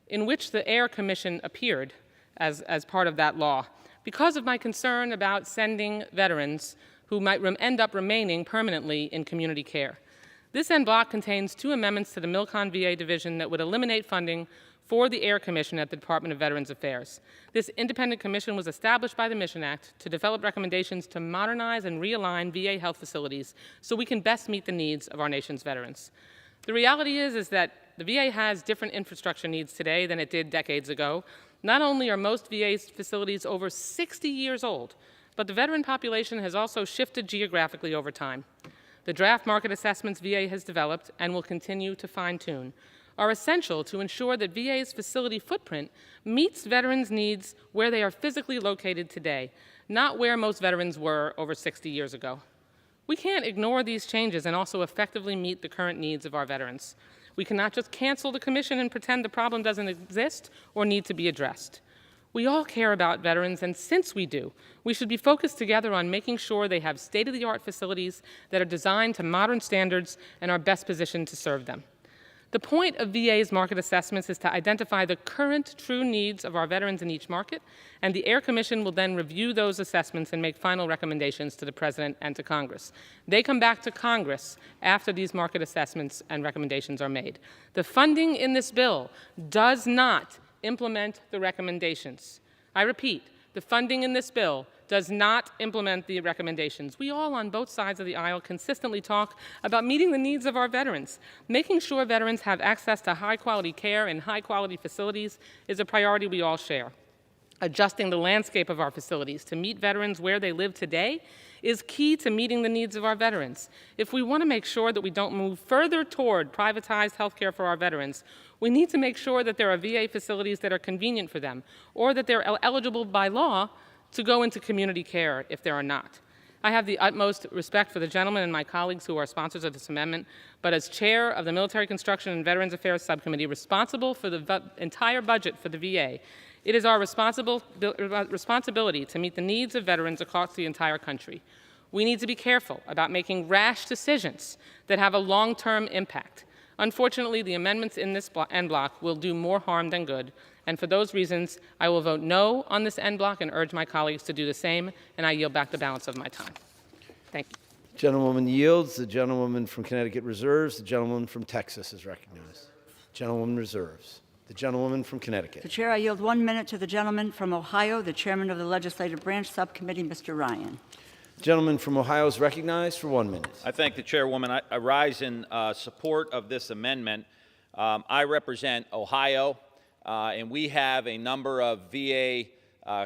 in which the Air Commission appeared as part of that law, because of my concern about sending veterans who might end up remaining permanently in community care. This en bloc contains 2 amendments to the Milcon VA division that would eliminate funding for the Air Commission at the Department of Veterans Affairs. This independent commission was established by the Mission Act to develop recommendations to modernize and realign VA health facilities so we can best meet the needs of our nation's veterans. The reality is that the VA has different infrastructure needs today than it did decades ago. Not only are most VA facilities over 60 years old, but the veteran population has also shifted geographically over time. The draft market assessments VA has developed and will continue to fine-tune are essential to ensure that VA's facility footprint meets veterans' needs where they are physically located today, not where most veterans were over 60 years ago. We can't ignore these changes and also effectively meet the current needs of our veterans. We cannot just cancel the commission and pretend the problem doesn't exist or need to be addressed. We all care about veterans, and since we do, we should be focused together on making sure they have state-of-the-art facilities that are designed to modern standards and are best positioned to serve them. The point of VA's market assessments is to identify the current true needs of our veterans in each market, and the Air Commission will then review those assessments and make final recommendations to the President and to Congress. They come back to Congress after these market assessments and recommendations are made. The funding in this bill does not implement the recommendations. I repeat, the funding in this bill does not implement the recommendations. We all on both sides of the aisle consistently talk about meeting the needs of our veterans. Making sure veterans have access to high-quality care and high-quality facilities is a priority we all share. Adjusting the landscape of our facilities to meet veterans where they live today is key to meeting the needs of our veterans. If we want to make sure that we don't move further toward privatized health care for our veterans, we need to make sure that there are VA facilities that are convenient for them, or that they're eligible by law to go into community care if there are not. I have the utmost respect for the gentleman and my colleagues who are sponsors of this amendment, but as chair of the Military Construction and Veterans Affairs Subcommittee responsible for the entire budget for the VA, it is our responsibility to meet the needs of veterans across the entire country. We need to be careful about making rash decisions that have a long-term impact. Unfortunately, the amendments in this en bloc will do more harm than good, and for those reasons, I will vote no on this en bloc and urge my colleagues to do the same, and I yield back the balance of my time. Thank you. Gentlewoman yields. The gentlewoman from Connecticut reserves. The gentlewoman from Texas is recognized. Gentlewoman reserves. The gentlewoman from Connecticut. Mr. Chair, I yield 1 minute to the gentleman from Ohio, the chairman of the Legislative Branch Subcommittee, Mr. Ryan. The gentleman from Ohio is recognized for 1 minute. I thank the chairwoman. I rise in support of this amendment. I represent Ohio, and we have a number of VA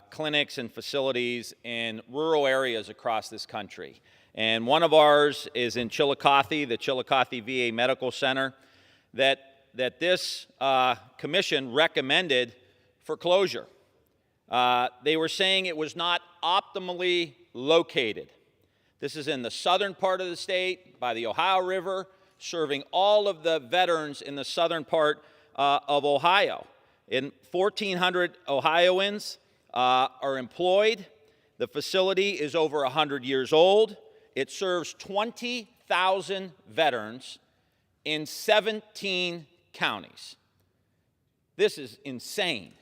clinics and facilities in rural areas across this country. And one of ours is in Chillicothe, the Chillicothe VA Medical Center, that this commission recommended for closure. They were saying it was not optimally located. This is in the southern part of the state by the Ohio River, serving all of the veterans in the southern part of Ohio. 1,400 Ohioans are employed. The facility is over 100 years old. It serves 20,000 veterans in 17 counties. This is insane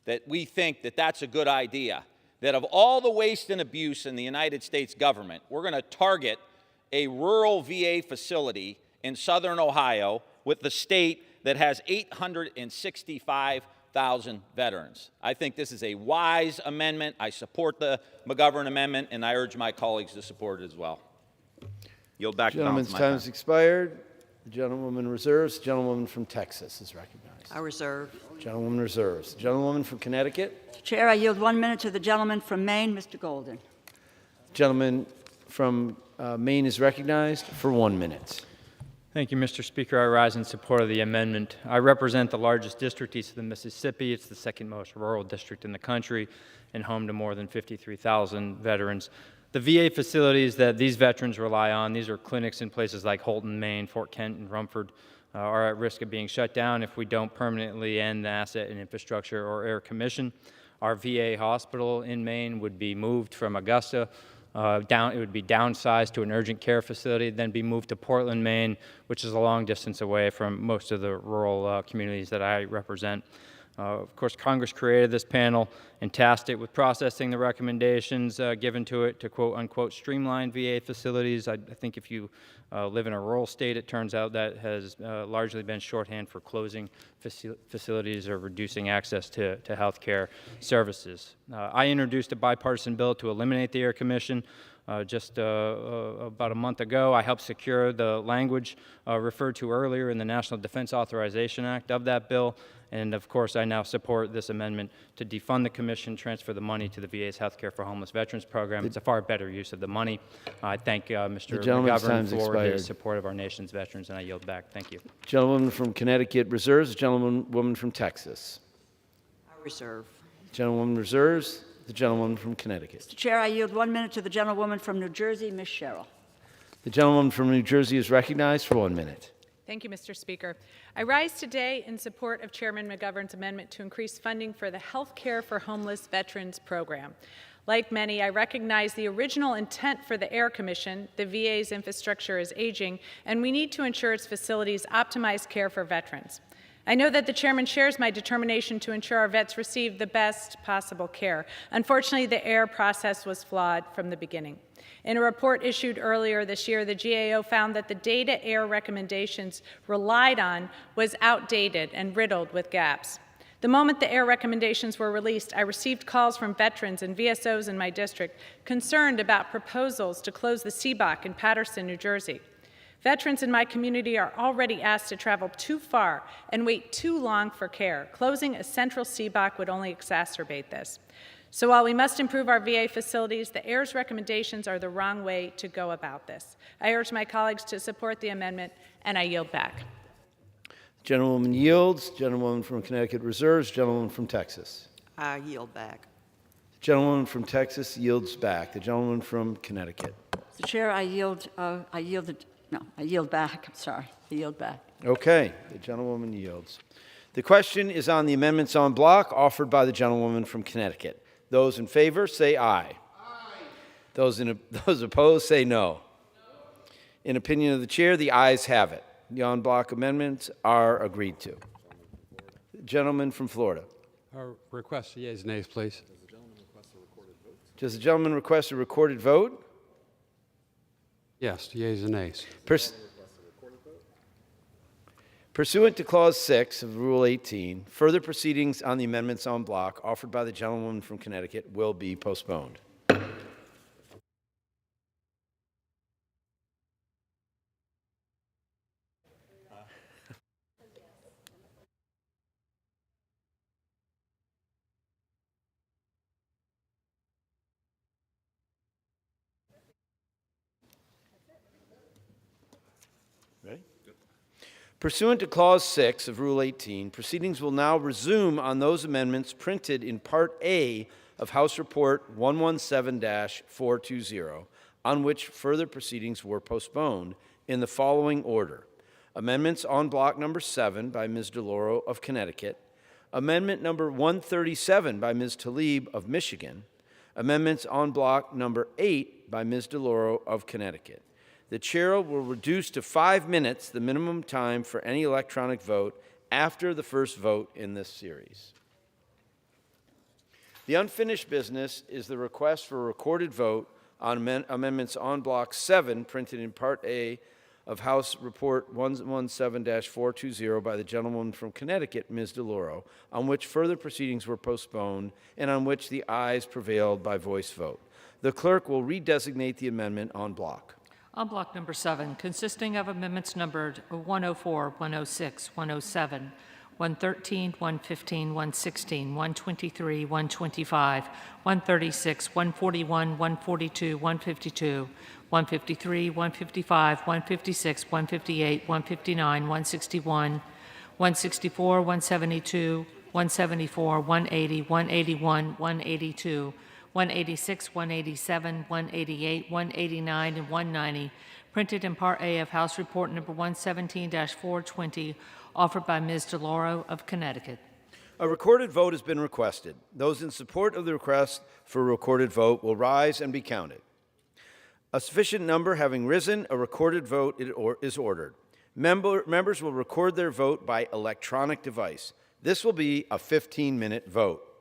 that we think that that's a good idea, that of all the waste and abuse in the United States government, we're going to target a rural VA facility in southern Ohio with the state that has 865,000 veterans. I think this is a wise amendment. I support the McGovern amendment, and I urge my colleagues to support it as well. Yield back the balance of my time. Gentleman's time has expired. The gentlewoman reserves. The gentlewoman from Texas is recognized. I reserve. Gentlewoman reserves. The gentlewoman from Connecticut. Chair, I yield 1 minute to the gentleman from Maine, Mr. Golden. The gentleman from Maine is recognized for 1 minute. Thank you, Mr. Speaker. I rise in support of the amendment. I represent the largest district east of the Mississippi. It's the second most rural district in the country and home to more than 53,000 veterans. The VA facilities that these veterans rely on, these are clinics in places like Holton, Maine, Fort Kent, and Rumford, are at risk of being shut down if we don't permanently end the Asset and Infrastructure or Air Commission. Our VA hospital in Maine would be moved from Augusta. It would be downsized to an urgent care facility, then be moved to Portland, Maine, which is a long distance away from most of the rural communities that I represent. Of course, Congress created this panel and tasked it with processing the recommendations given to it to quote-unquote streamline VA facilities. I think if you live in a rural state, it turns out that has largely been shorthand for closing facilities or reducing access to health care services. I introduced a bipartisan bill to eliminate the Air Commission. Just about a month ago, I helped secure the language referred to earlier in the National Defense Authorization Act of that bill. And of course, I now support this amendment to defund the commission, transfer the money to the VA's Healthcare for Homeless Veterans program. It's a far better use of the money. I thank Mr. McGovern for his support of our nation's veterans, and I yield back. Thank you. Gentlewoman from Connecticut reserves. Gentlewoman from Texas. I reserve. Gentlewoman reserves. The gentlewoman from Connecticut. Mr. Chair, I yield 1 minute to the gentlewoman from New Jersey, Ms. Sherrill. The gentlewoman from New Jersey is recognized for 1 minute. Thank you, Mr. Speaker. I rise today in support of Chairman McGovern's amendment to increase funding for the Health Care for Homeless Veterans program. Like many, I recognize the original intent for the Air Commission. The VA's infrastructure is aging, and we need to ensure its facilities optimize care for veterans. I know that the chairman shares my determination to ensure our vets receive the best possible care. Unfortunately, the AIR process was flawed from the beginning. In a report issued earlier this year, the GAO found that the data AIR recommendations relied on was outdated and riddled with gaps. The moment the AIR recommendations were released, I received calls from veterans and VSOs in my district concerned about proposals to close the CBOC in Paterson, New Jersey. Veterans in my community are already asked to travel too far and wait too long for care. Closing a central CBOC would only exacerbate this. So while we must improve our VA facilities, the AIR's recommendations are the wrong way to go about this. I urge my colleagues to support the amendment, and I yield back. Gentlewoman yields. Gentlewoman from Connecticut reserves. Gentlewoman from Texas. I yield back. Gentlewoman from Texas yields back. The gentleman from Connecticut. Mr. Chair, I yield back. I'm sorry. I yield back. Okay. The gentlewoman yields. The question is on the amendments en bloc offered by the gentlewoman from Connecticut. Those in favor say aye. Those opposed say no. In opinion of the chair, the ayes have it. The en bloc amendments are agreed to. Gentleman from Florida. Request yeas and nays, please. Does the gentleman request a recorded vote? Yes, yeas and nays. Pursuant to Clause 6 of Rule 18, further proceedings on the amendments en bloc offered by the gentlewoman from Connecticut will be postponed. Ready? Pursuant to Clause 6 of Rule 18, proceedings will now resume on those amendments printed in Part A of House Report 117-420, on which further proceedings were postponed, in the following order. Amendments en bloc number 7 by Ms. DeLauro of Connecticut, Amendment number 137 by Ms. Tlaib of Michigan, Amendments en bloc number 8 by Ms. DeLauro of Connecticut. The chair will reduce to 5 minutes the minimum time for any electronic vote after the first vote in this series. The unfinished business is the request for a recorded vote on amendments en bloc 7 printed in Part A of House Report 117-420 by the gentlewoman from Connecticut, Ms. DeLauro, on which further proceedings were postponed and on which the ayes prevailed by voice vote. The clerk will redesignate the amendment en bloc. En bloc number 7, consisting of amendments numbered 104, 106, 107, 113, 115, 116, 123, 125, 136, 141, 142, 152, 153, 155, 156, 158, 159, 161, 164, 172, 174, 180, 181, 182, 186, 187, 188, 189, and 190, printed in Part A of House Report number 117-420, offered by Ms. DeLauro of Connecticut. A recorded vote has been requested. Those in support of the request for a recorded vote will rise and be counted. A sufficient number having risen, a recorded vote is ordered. Members will record their vote by electronic device. This will be a 15-minute vote.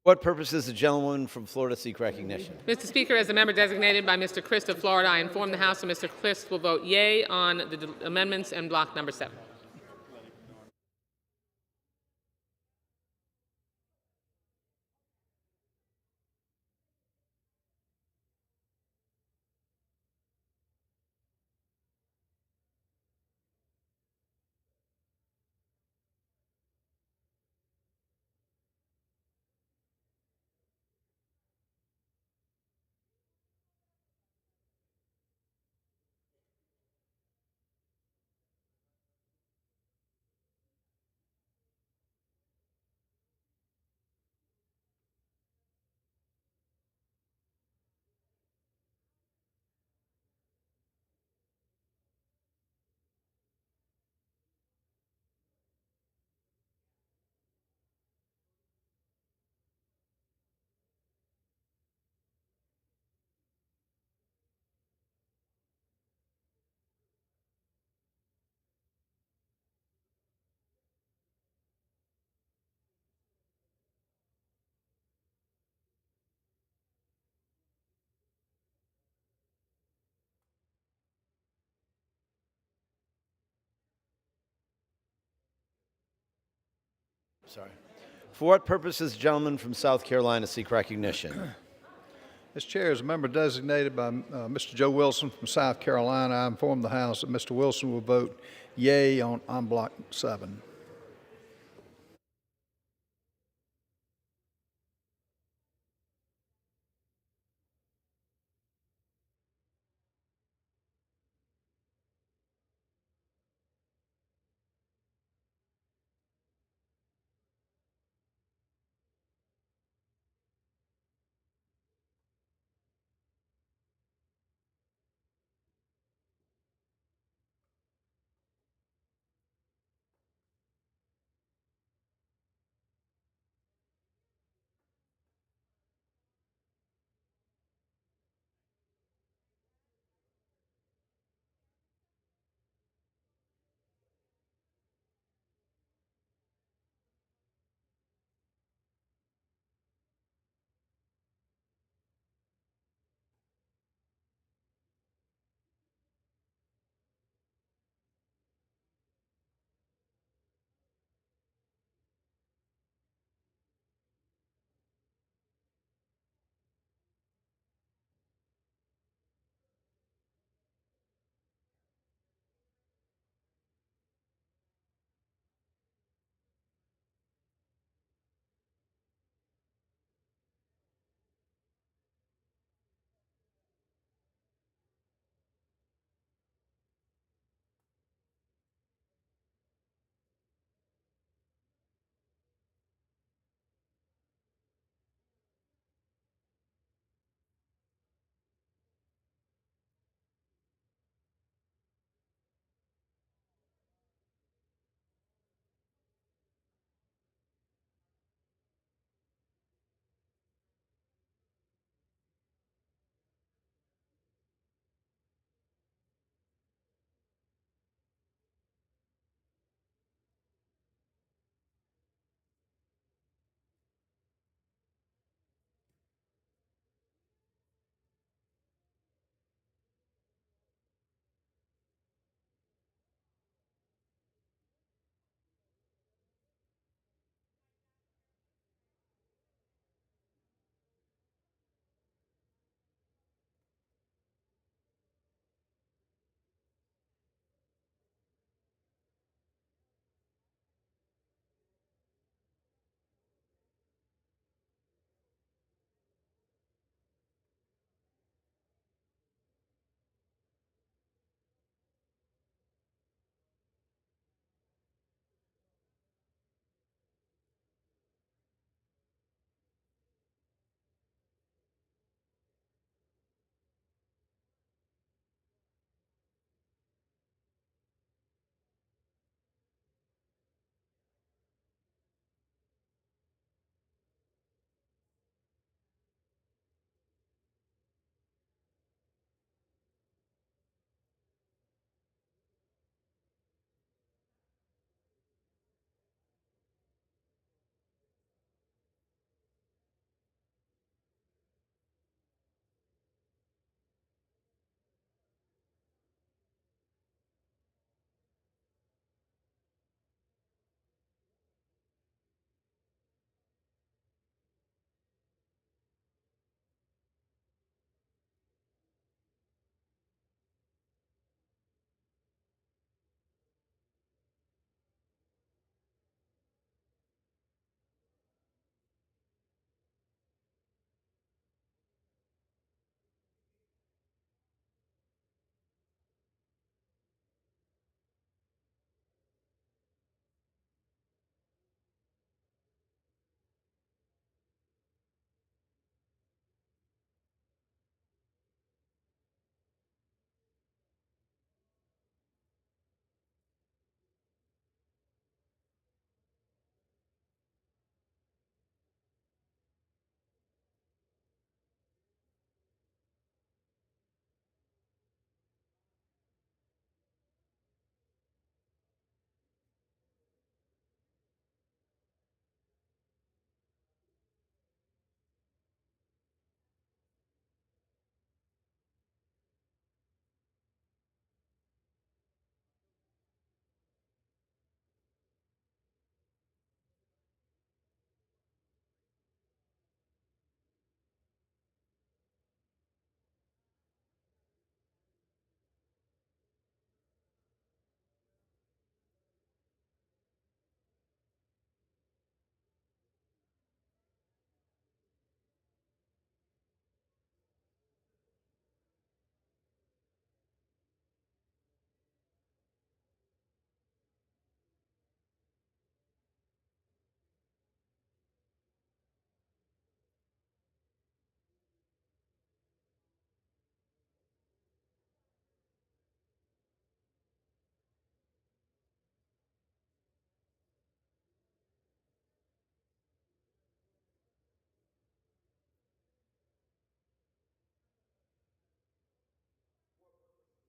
What purpose does the gentlewoman from Florida seek recognition? Mr. Speaker, as a member designated by Mr. Christ of Florida, I inform the House that Mr. Christ will vote yea on the amendments in block number 7. Sorry. For what purpose does the gentleman from South Carolina seek recognition? Mr. Chair, as a member designated by Mr. Joe Wilson from South Carolina, I inform the House that Mr. Wilson will vote yea on block 7.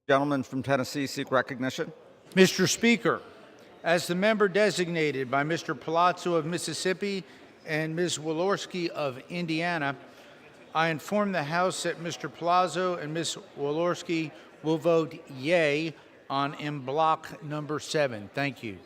Gentleman from Tennessee seek recognition. Mr. Speaker, as the member designated by Mr. Palazzo of Mississippi and Ms. Walorski of Indiana, I inform the House that Mr. Palazzo and Ms. Walorski will vote yea on en bloc number 7. Thank you.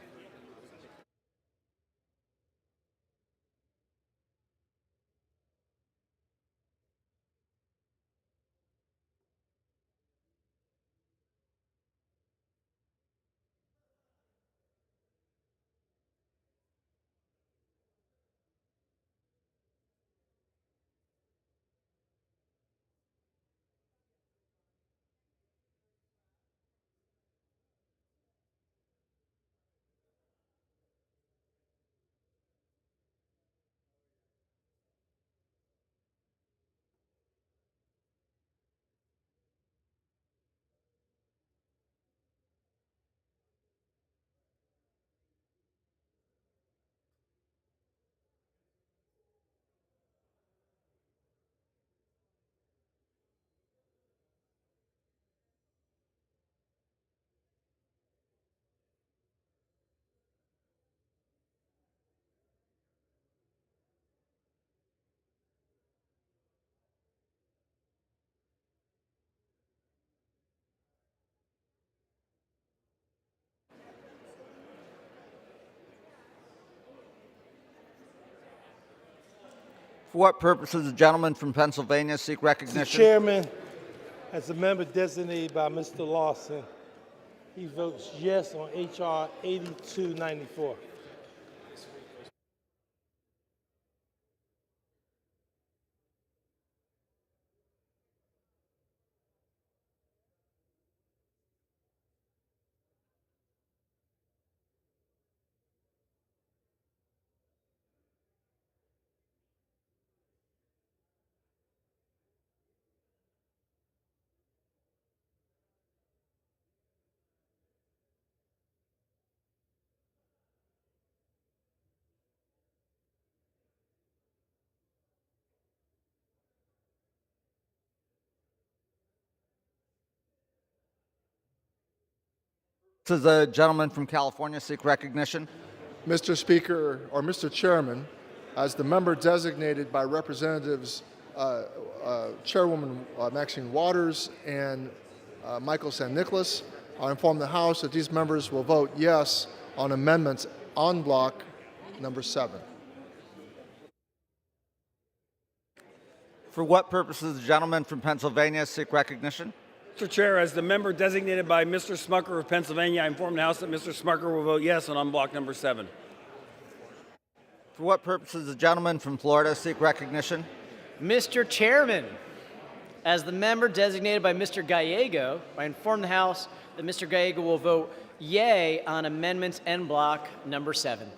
For what purpose does the gentleman from Pennsylvania seek Mr. recognition? Chairman, as a member designated by Mr. Lawson, he votes yes on H.R. 8294. Does the gentleman from California seek recognition? Mr. Speaker, or Mr. Chairman, as the member designated by Representatives Chairwoman Maxine Waters and Michael San Nicolas, I inform the House that these members will vote yes on amendments en bloc number 7. For what purpose does the gentleman from Pennsylvania seek recognition? Mr. Chair, as the member designated by Mr. Smucker of Pennsylvania, I inform the House that Mr. Smucker will vote yes on en bloc number 7. For what purpose does the gentleman from Florida seek recognition? Mr. Chairman, as the member designated by Mr. Gallego, I inform the House that Mr. Gallego will vote yea on amendments en bloc number 7.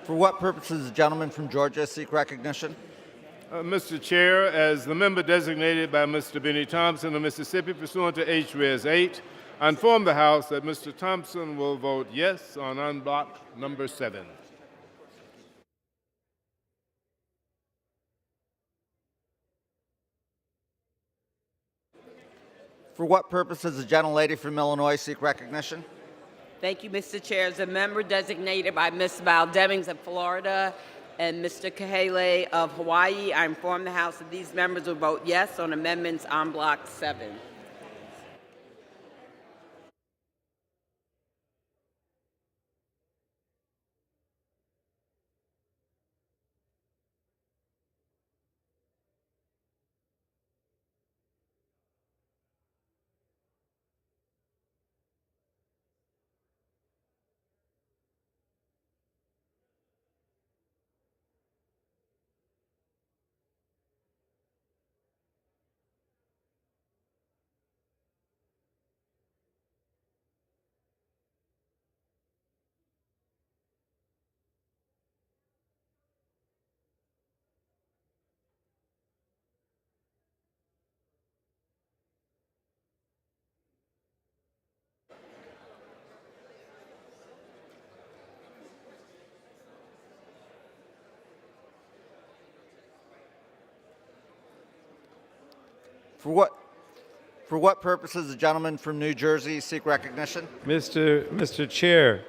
For what purpose does the gentleman from Georgia seek recognition? Mr. Chair, as the member designated by Mr. Benny Thompson of Mississippi pursuant to H.Res. 8, I inform the House that Mr. Thompson will vote yes on en bloc number 7. For what purpose does the gentlelady from Illinois seek recognition? Thank you, Mr. Chair. As a member designated by Ms. Val Demings of Florida and Mr. Kahele of Hawaii, I inform the House that these members will vote yes on amendments en bloc 7. For what purposes the gentleman from New Jersey seek recognition? Mr. Chair,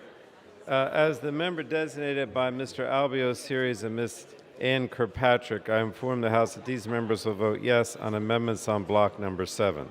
as the member designated by Mr. Albio Series and Ms. Ann Kirkpatrick, I inform the House that these members will vote yes on amendments on block number 7.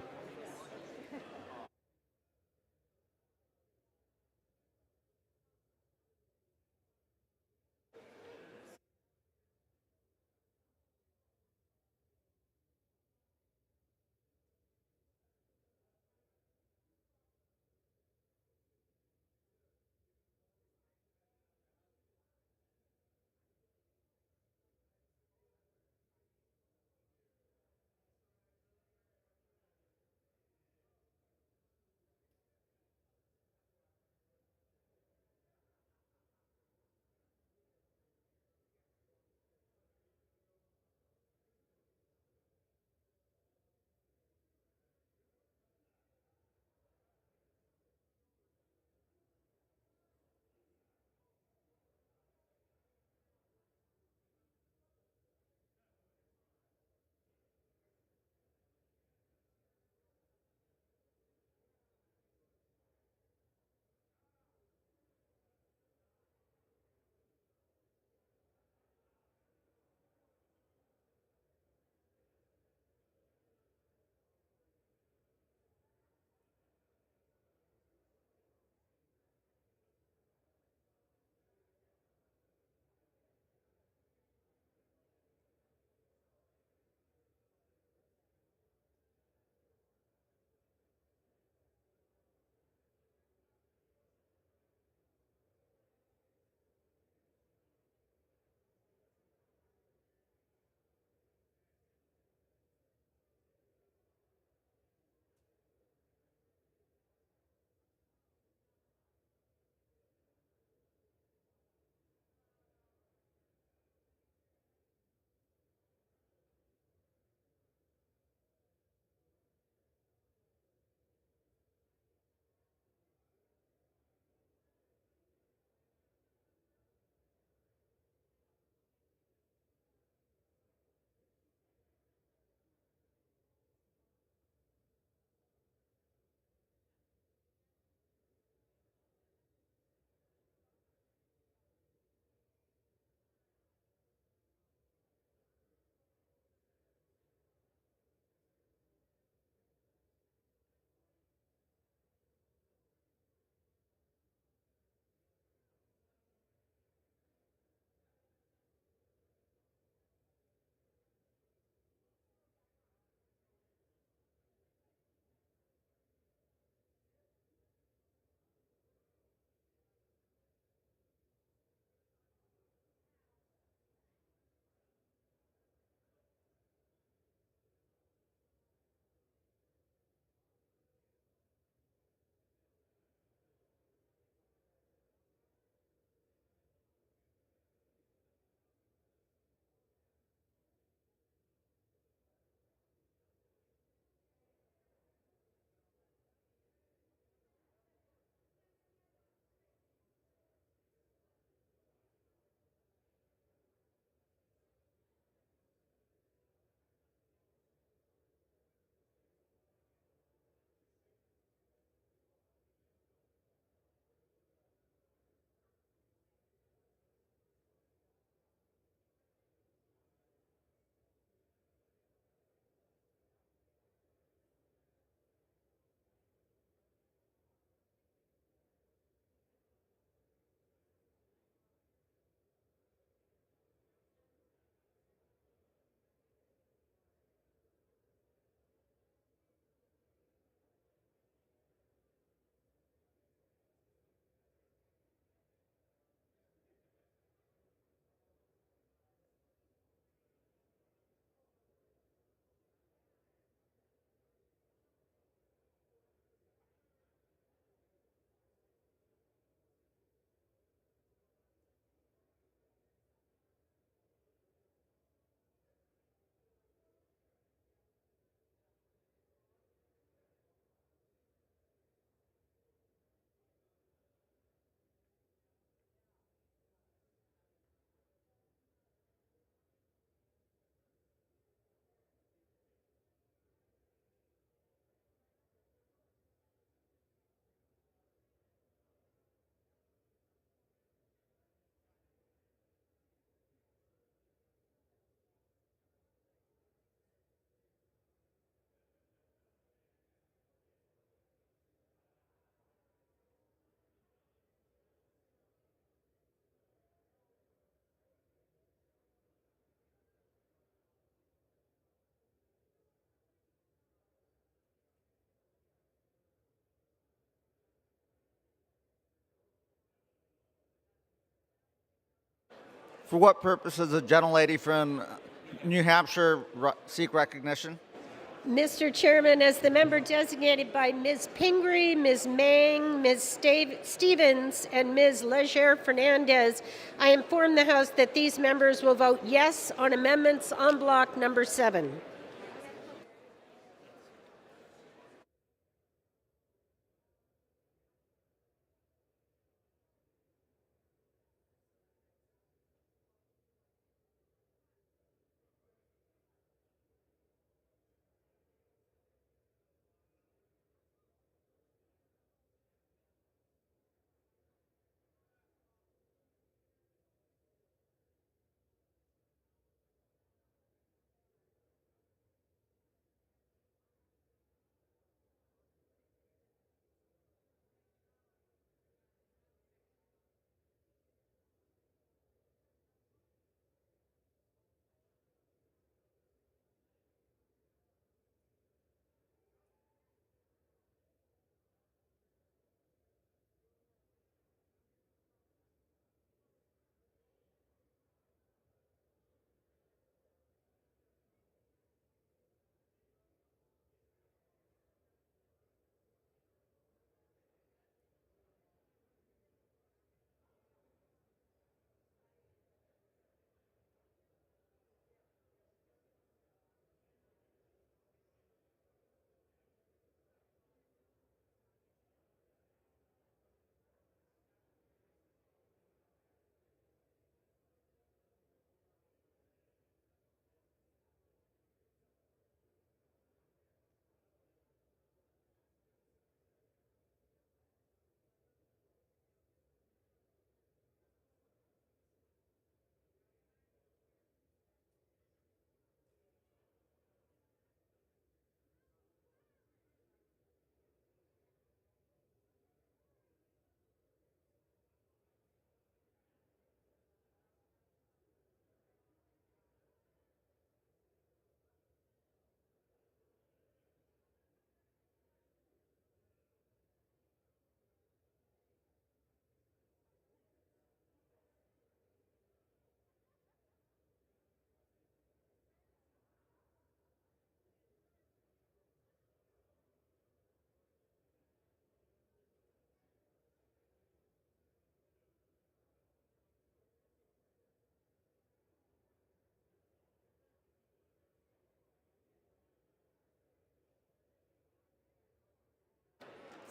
For what purpose does the gentlelady from New Hampshire seek recognition? Mr. Chairman, as the member designated by Ms. Pingree, Ms. Mang, Ms. Stevens, and Ms. Leger Fernandez, I inform the House that these members will vote yes on amendments en bloc number 7.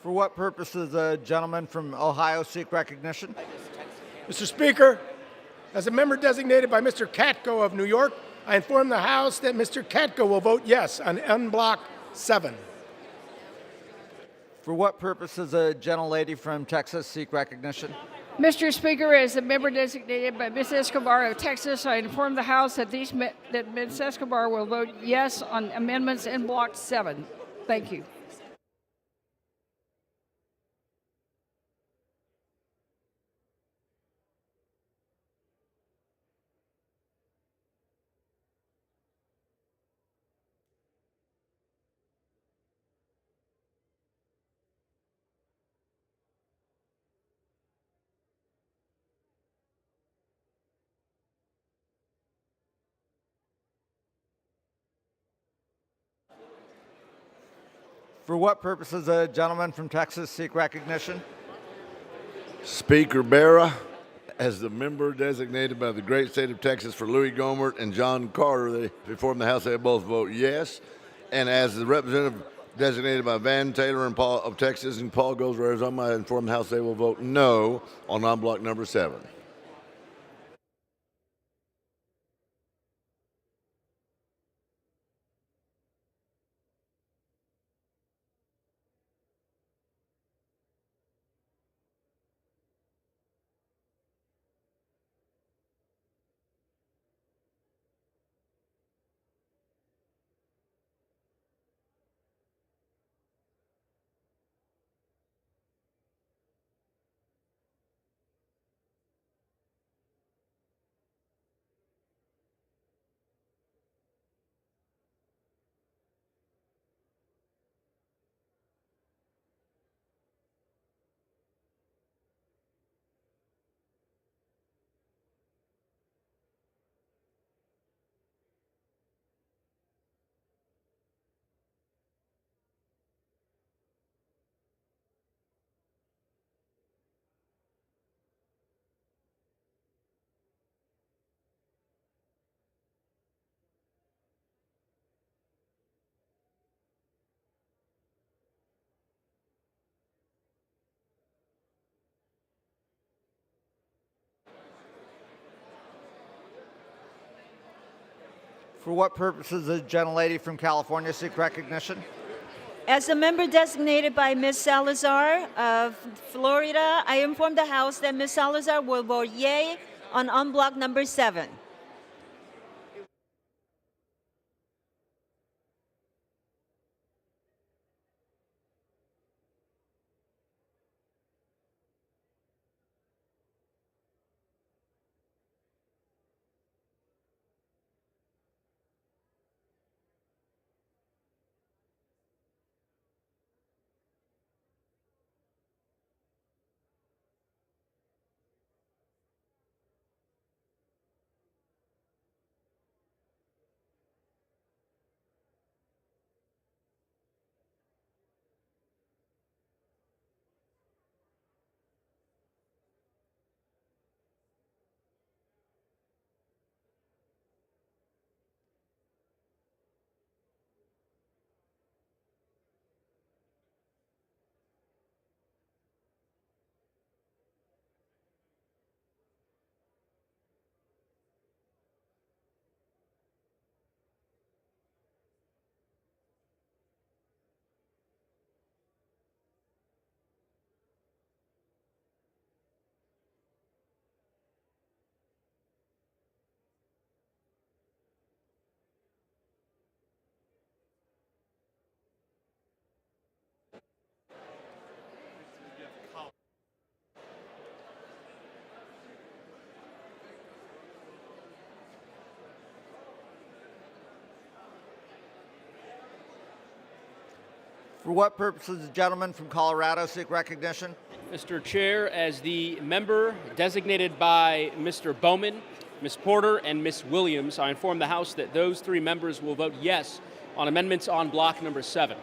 For what purpose does the gentleman from Ohio seek recognition? Mr. Speaker, as a member designated by Mr. Katko of New York, I inform the House that Mr. Katko will vote yes on en bloc 7. For what purpose does the gentlelady from Texas seek recognition? Mr. Speaker, as a member designated by Ms. Escobar of Texas, I inform the House that Ms. Escobar will vote yes on amendments in Block 7. Thank you. For what purpose does the gentleman from Texas seek recognition? Speaker Barra, as the member designated by the great state of Texas for Louis Gohmert and John Carter, they inform the House they both vote yes. And as the representative designated by Van Taylor and Paul of Texas and Paul Goes of Arizona, I inform the House they will vote no on en bloc number 7. For what purposes does the gentlelady from California seek recognition? As the member designated by Ms. Salazar of Florida, I inform the House that Ms. Salazar will vote yea on unblock number 7. For what purposes does the gentleman from Colorado seek recognition? Mr. Chair, as the member designated by Mr. Bowman, Ms. Porter, and Ms. Williams, I inform the House that those 3 members will vote yes on amendments on block number 7.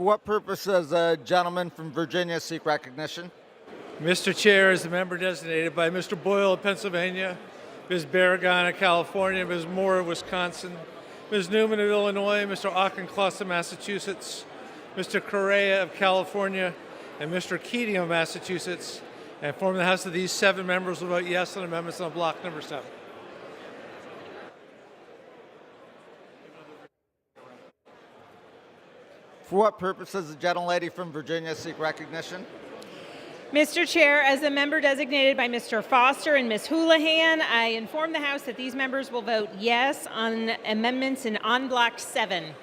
For what purpose does the gentleman from Virginia seek recognition? Mr. Chair, as the member designated by Mr. Boyle of Pennsylvania, Ms. Barragan of California, Ms. Moore of Wisconsin, Ms. Newman of Illinois, Mr. Auchincloss of Massachusetts, Mr. Correa of California, and Mr. Keating of Massachusetts, I inform the House that these 7 members will vote yes on amendments on block number 7. For what purpose does the gentlelady from Virginia seek recognition? Mr. Chair, as a member designated by Mr. Foster and Ms. Houlihan, I inform the House that these members will vote yes on amendments in en bloc 7.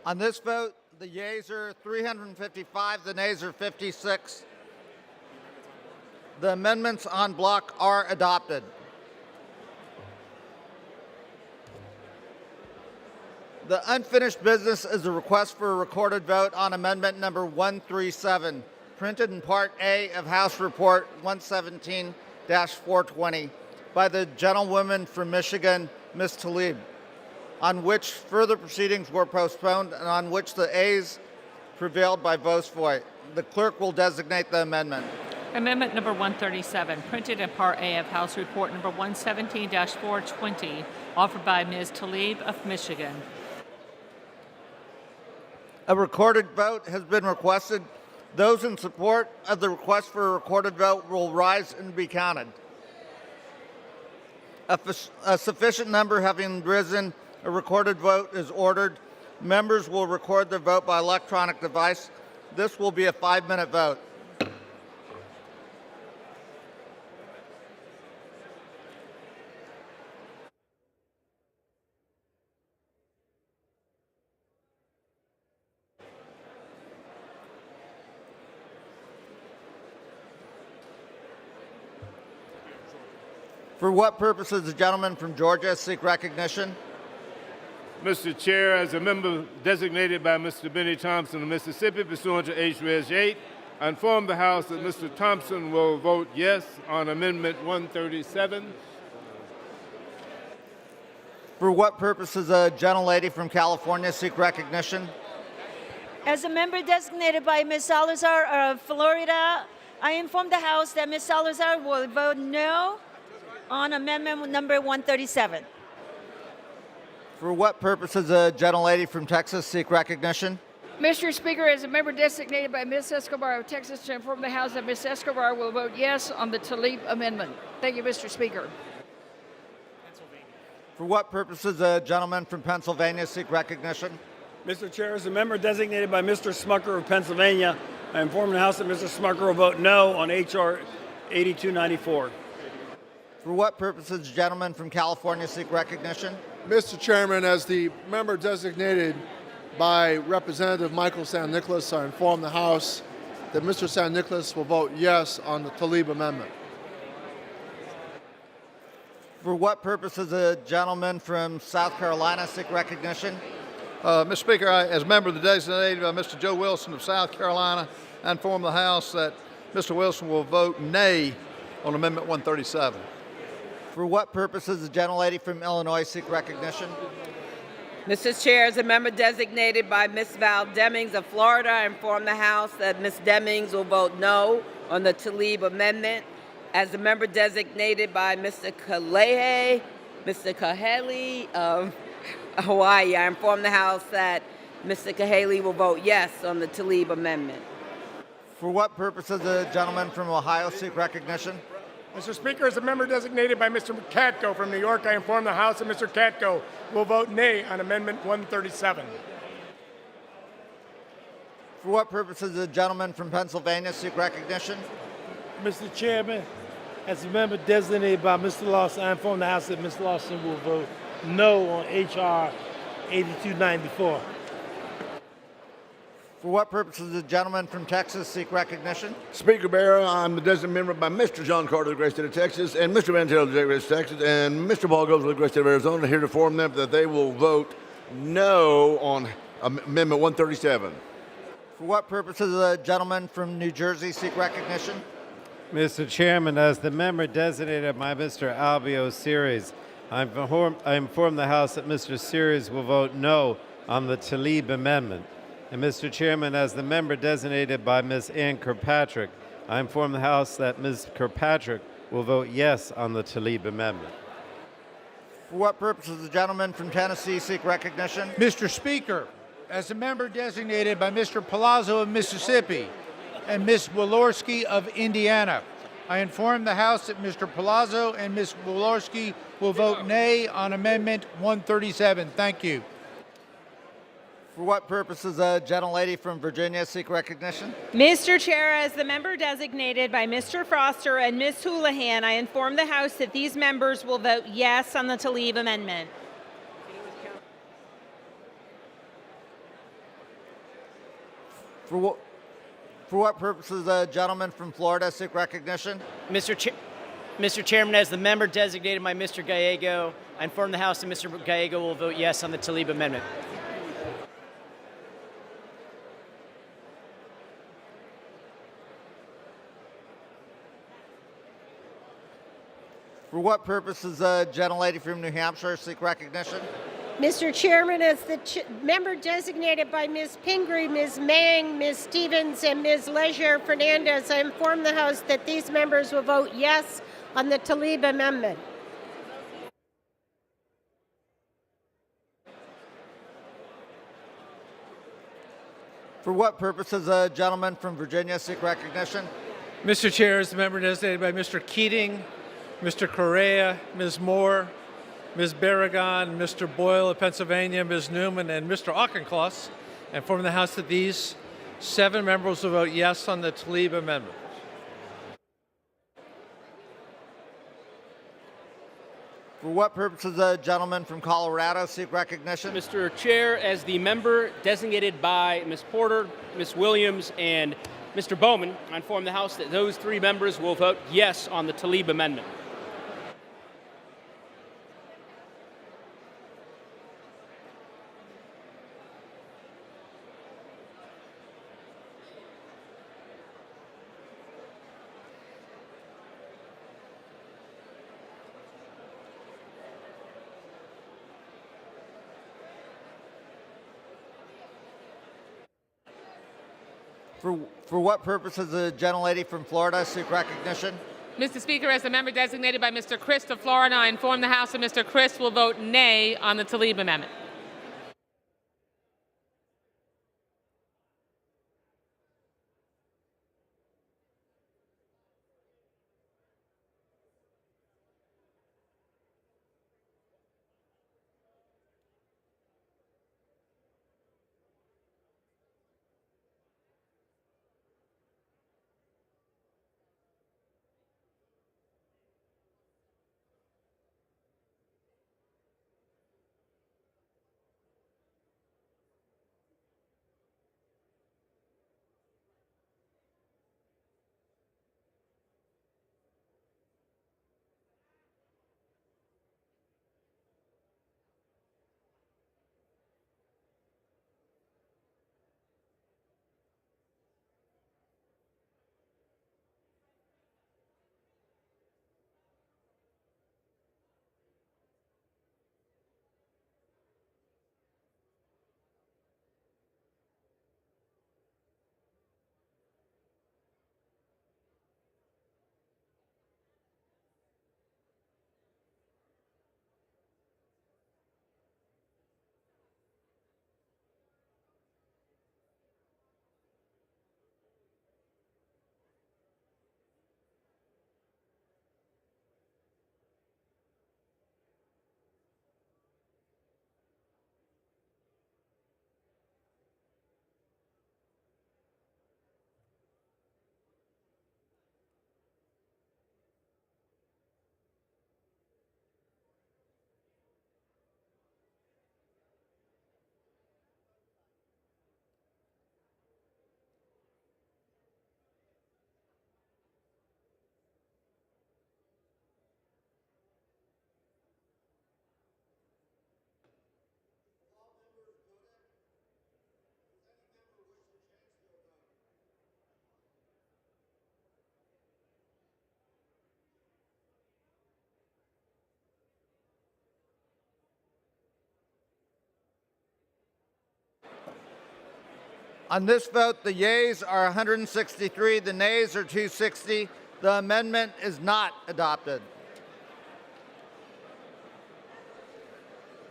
On this vote, the yeas are 355, the nays are 56. The amendments on block are adopted. The unfinished business is a request for a recorded vote on amendment number 137, printed in Part A of House Report 117-420 by the gentlewoman from Michigan, Ms. Tlaib, on which further proceedings were postponed and on which the ayes prevailed by votes void. The clerk will designate the amendment. Amendment number 137, printed in Part A of House Report number 117-420, offered by Ms. Tlaib of Michigan. A recorded vote has been requested. Those in support of the request for a recorded vote will rise and be counted. A sufficient number having risen, a recorded vote is ordered. Members will record their vote by electronic device. This will be a 5-minute vote. For what purpose does the gentleman from Georgia seek recognition? Mr. Chair, as a member designated by Mr. Benny Thompson of Mississippi pursuant to H.Res. 8, I inform the House that Mr. Thompson will vote yes on Amendment 137. For what purpose does the gentlelady from California seek recognition? As a member designated by Ms. Salazar of Florida, I inform the House that Ms. Salazar will vote no on amendment number 137. For what purpose does the gentlelady from Texas seek recognition? Mr. Speaker, as a member designated by Ms. Escobar of Texas, to inform the House that Ms. Escobar will vote yes on the Talib amendment. Thank you, Mr. Speaker. For what purpose does the gentleman from Pennsylvania seek recognition? Mr. Chair, as a member designated by Mr. Smucker of Pennsylvania, I inform the House that Mr. Smucker will vote no on H.R. 8294. For what purpose does the gentleman from California seek recognition? Mr. Chairman, as the member designated by Representative Michael San Nicolas, I inform the House that Mr. San Nicolas will vote yes on the Talib amendment. For what purpose does the gentleman from South Carolina seek recognition? Mr. Speaker, as a member designated by Mr. Joe Wilson of South Carolina, I inform the House that Mr. Wilson will vote nay on Amendment 137. For what purpose does the gentlelady from Illinois seek recognition? Mr. Chair, as a member designated by Ms. Val Demings of Florida, I inform the House that Ms. Demings will vote no on the Talib amendment. As a member designated by Mr. Kahele of Hawaii, I inform the House that Mr. Kahele will vote yes on the Talib amendment. For what purpose does the gentleman from Ohio seek recognition? Mr. Speaker, as a member designated by Mr. Katko from New York, I inform the House that Mr. Katko will vote nay on Amendment 137. For what purpose does the gentleman from Pennsylvania seek recognition? Mr. Chairman, as a member designated by Mr. Lawson, I inform the House that Mr. Lawson will vote no on H.R. 8294. For what purpose does the gentleman from Texas seek recognition? Speaker Barra, I'm the designated member by Mr. John Carter of the great state of Texas and Mr. Van Taylor of the great state of Texas and Mr. Paul Goes of the great state of Arizona here to inform them that they will vote no on Amendment 137. For what purpose does the gentleman from New Jersey seek recognition? Mr. Chairman, as the member designated by Mr. Albio Series, I inform the House that Mr. Series will vote no on the Talib amendment. And Mr. Chairman, as the member designated by Ms. Ann Kirkpatrick, I inform the House that Ms. Kirkpatrick will vote yes on the Talib amendment. For what purpose does the gentleman from Tennessee seek recognition? Mr. Speaker, as a member designated by Mr. Palazzo of Mississippi and Ms. Walorski of Indiana, I inform the House that Mr. Palazzo and Ms. Walorski will vote nay on Amendment 137. Thank you. For what purpose does the gentlelady from Virginia seek recognition? Mr. Chair, as the member designated by Mr. Foster and Ms. Houlihan, I inform the House that these members will vote yes on the Talib amendment. For what purpose does the gentleman from Florida seek recognition? Mr. Chairman, as the member designated by Mr. Gallego, I inform the House that Mr. Gallego will vote yes on the Talib amendment. For what purpose does the gentlelady from New Hampshire seek recognition? Mr. Chairman, as the member designated by Ms. Pingree, Ms. Mang, Ms. Stevens, and Ms. Leger Fernandez, I inform the House that these members will vote yes on the Talib amendment. For what purpose does the gentleman from Virginia seek recognition? Mr. Chair, as the member designated by Mr. Keating, Mr. Correa, Ms. Moore, Ms. Barragan, Mr. Boyle of Pennsylvania, Ms. Newman, and Mr. Auchincloss, I inform the House that these 7 members will vote yes on the Talib amendment. For what purpose does the gentleman from Colorado seek recognition? Mr. Chair, as the member designated by Ms. Porter, Ms. Williams, and Mr. Bowman, I inform the House that those 3 members will vote yes on the Talib amendment. For what purpose does the gentlelady from Florida seek recognition? Mr. Speaker, as the member designated by Mr. Christ of Florida, I inform the House that Mr. Christ will vote nay on the Tlaib amendment. On this vote, the yeas are 163, the nays are 260. The amendment is not adopted.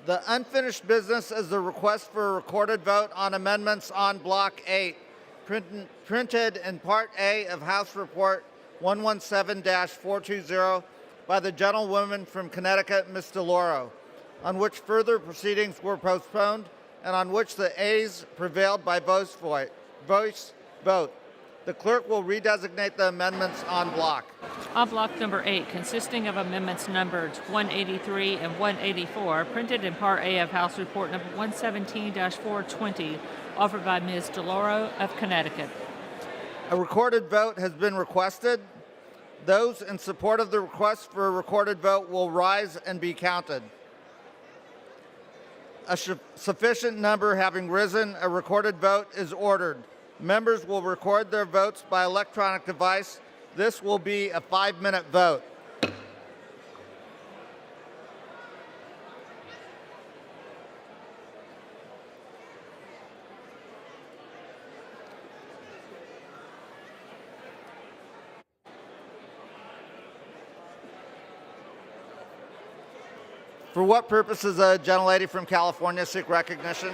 The unfinished business is the request for a recorded vote on amendments on Block 8, printed in Part A of House Report 117-420 by the gentlewoman from Connecticut, Ms. DeLauro, on which further proceedings were postponed and on which the ayes prevailed by voice vote. The clerk will redesignate the amendments en bloc. On block number 8, consisting of amendments numbered 183 and 184, printed in Part A of House Report number 117-420, offered by Ms. DeLauro of Connecticut. A recorded vote has been requested. Those in support of the request for a recorded vote will rise and be counted. A sufficient number having risen, a recorded vote is ordered. Members will record their votes by electronic device. This will be a 5-minute vote. For what purpose does a gentlelady from California seek recognition?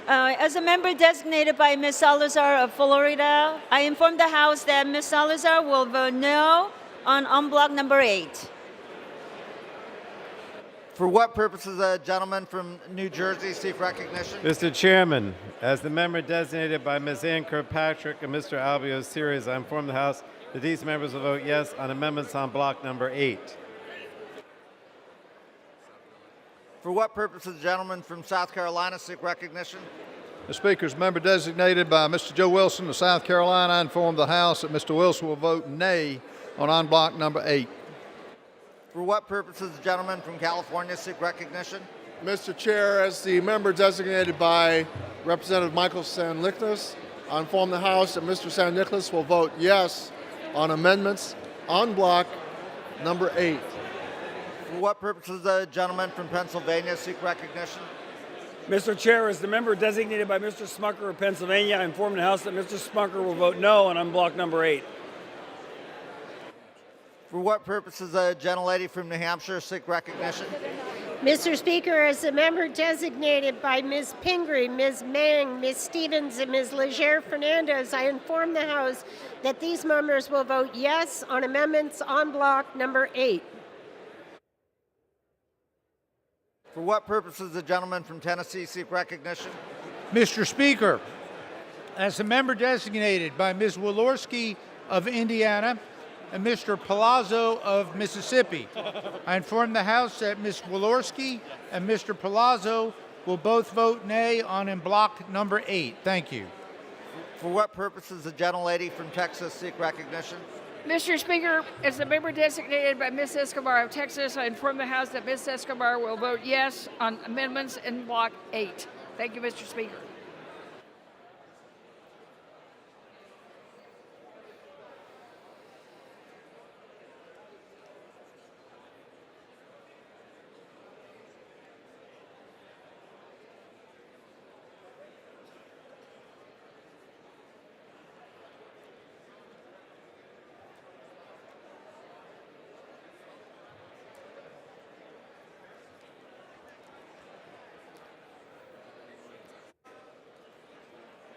As a member designated by Ms. Salazar of Florida, I inform the House that Ms. Salazar will vote no on en bloc number 8. For what purpose does a gentleman from New Jersey seek recognition? Mr. Chairman, as the member designated by Ms. Ann Kirkpatrick and Mr. Albios Series, I inform the House that these members will vote yes on amendments on block number 8. For what purpose does the gentleman from South Carolina seek recognition? Mr. Speaker, as member designated by Mr. Joe Wilson of South Carolina, I inform the House that Mr. Wilson will vote nay on en bloc number 8. For what purpose does the gentleman from California seek recognition? Mr. Chair, as the member designated by Representative Michael San Nicolas, I inform the House that Mr. San Nicolas will vote yes on amendments en bloc number 8. For what purpose does the gentleman from Pennsylvania seek recognition? Mr. Chair, as the member designated by Mr. Smucker of Pennsylvania, I inform the House that Mr. Smucker will vote no on unblock number 8. For what purposes the gentlelady from New Hampshire seek recognition? Mr. Speaker, as the member designated by Ms. Pingree, Ms. Mang, Ms. Stevens, and Ms. Legere Fernandez, I inform the House that these members will vote yes on amendments on block number 8. For what purposes the gentleman from Tennessee seek recognition? Mr. Speaker, as the member designated by Ms. Walorski of Indiana and Mr. Palazzo of Mississippi, I inform the House that Ms. Walorski and Mr. Palazzo will both vote nay on in block number 8. Thank you. For what purposes the gentlelady from Texas seek recognition? Mr. Speaker, as the member designated by Ms. Escobar of Texas, I inform the House that Ms. Escobar will vote yes on amendments in Block 8. Thank you, Mr. Speaker.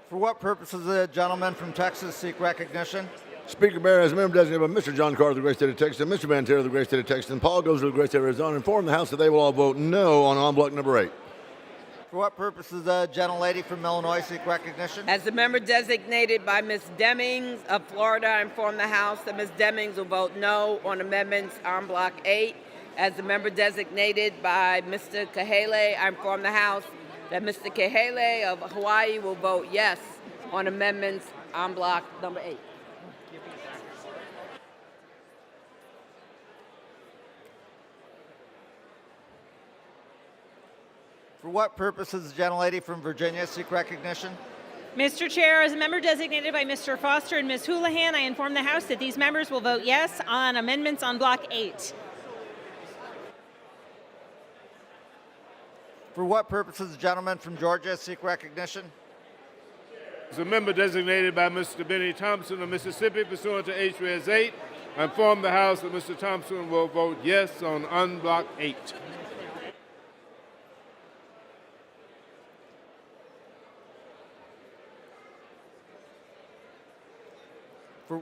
For what purposes the gentleman from Texas seek recognition? Speaker Bear, as a member designated by Mr. John Carter of the great state of Texas, and Mr. Van Terre of the great state of Texas, and Paul Goes of the great state of Arizona, inform the House that they will all vote no on block number 8. For what purposes the gentlelady from Illinois seek recognition? As the member designated by Ms. Demings of Florida, I inform the House that Ms. Demings will vote no on amendments on block 8. As the member designated by Mr. Kahele, I inform the House that Mr. Kahele of Hawaii will vote yes on amendments on block number 8. For what purposes the gentlelady from Virginia seek recognition? Mr. Chair, as a member designated by Mr. Foster and Ms. Houlihan, I inform the House that these members will vote yes on amendments on block 8. For what purposes the gentleman from Georgia seek recognition? As a member designated by Mr. Benny Thompson of Mississippi pursuant to H.Res. 8, I inform the House that Mr. Thompson will vote yes on unblock 8. For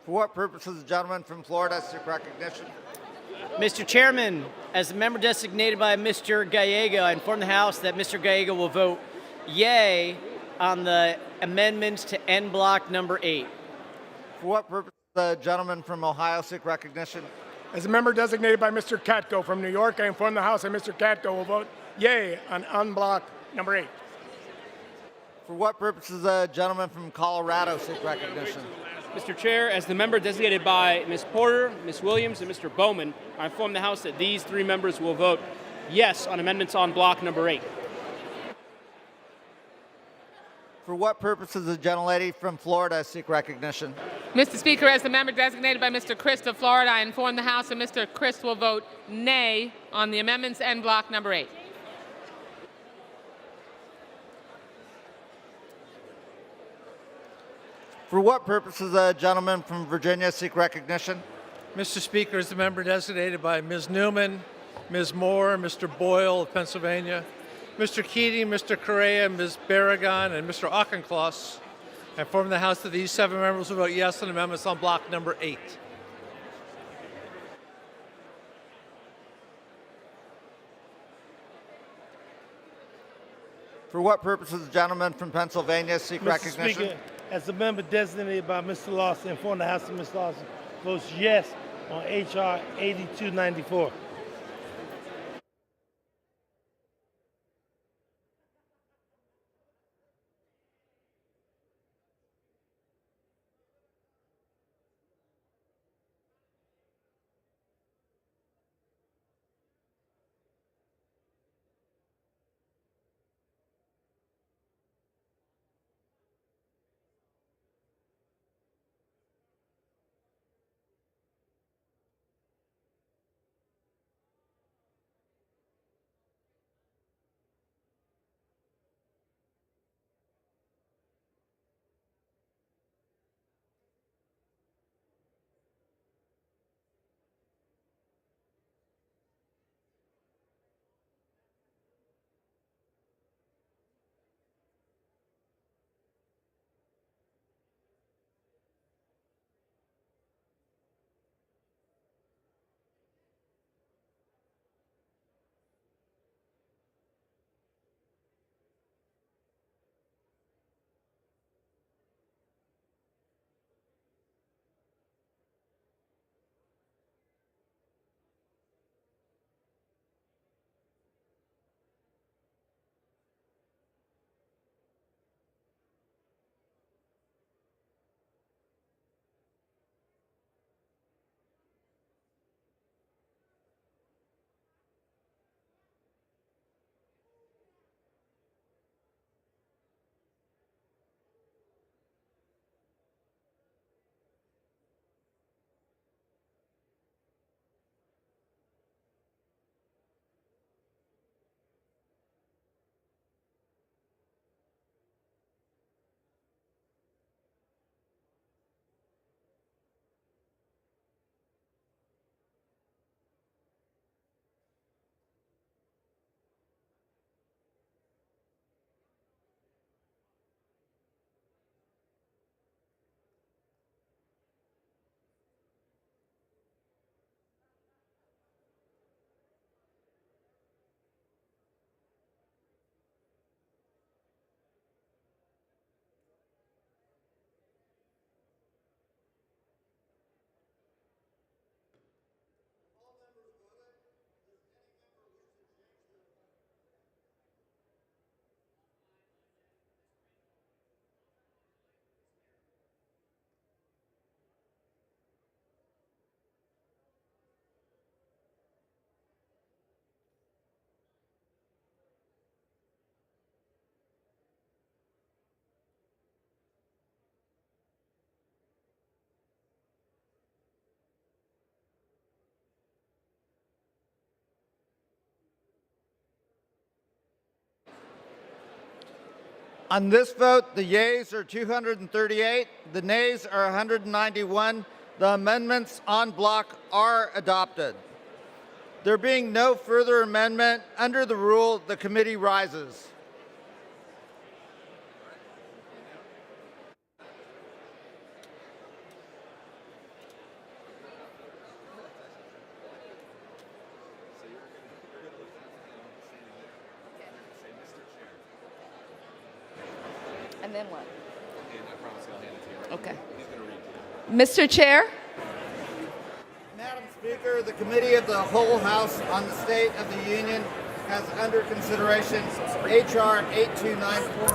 what purposes the gentleman from Florida seek recognition? Mr. Chairman, as the member designated by Mr. Gallego, I inform the House that Mr. Gallego will vote yay on the amendments to end block number 8. For what purpose the gentleman from Ohio seek recognition? As a member designated by Mr. Katko from New York, I inform the House that Mr. Katko will vote yay on unblock number 8. For what purposes the gentleman from Colorado seek recognition? Mr. Chair, as the member designated by Ms. Porter, Ms. Williams, and Mr. Bowman, I inform the House that these 3 members will vote yes on amendments on block number 8. For what purposes the gentlelady from Florida seek recognition? Mr. Speaker, as the member designated by Mr. Christ of Florida, I inform the House that Mr. Christ will vote nay on the amendments and block number 8. For what purposes the gentleman from Virginia seek recognition? Mr. Speaker, as the member designated by Ms. Newman, Ms. Moore, Mr. Boyle of Pennsylvania, Mr. Keating, Mr. Correa, Ms. Barragan, and Mr. Auchincloss, I inform the House that these 7 members will vote yes on amendments on block number 8. For what purposes the gentleman from Pennsylvania seek Mr. recognition? Speaker, as a member designated by Mr. Lawson, inform the House that Mr. Lawson votes yes on H.R. 8294. On this vote, the yeas are 238, the nays are 191. The amendments en bloc are adopted. There being no further amendment, under the rule, the committee rises. And then what? Okay. Mr. Chair? Madam Speaker, the Committee of the Whole House on the State of the Union has under consideration H.R. 8294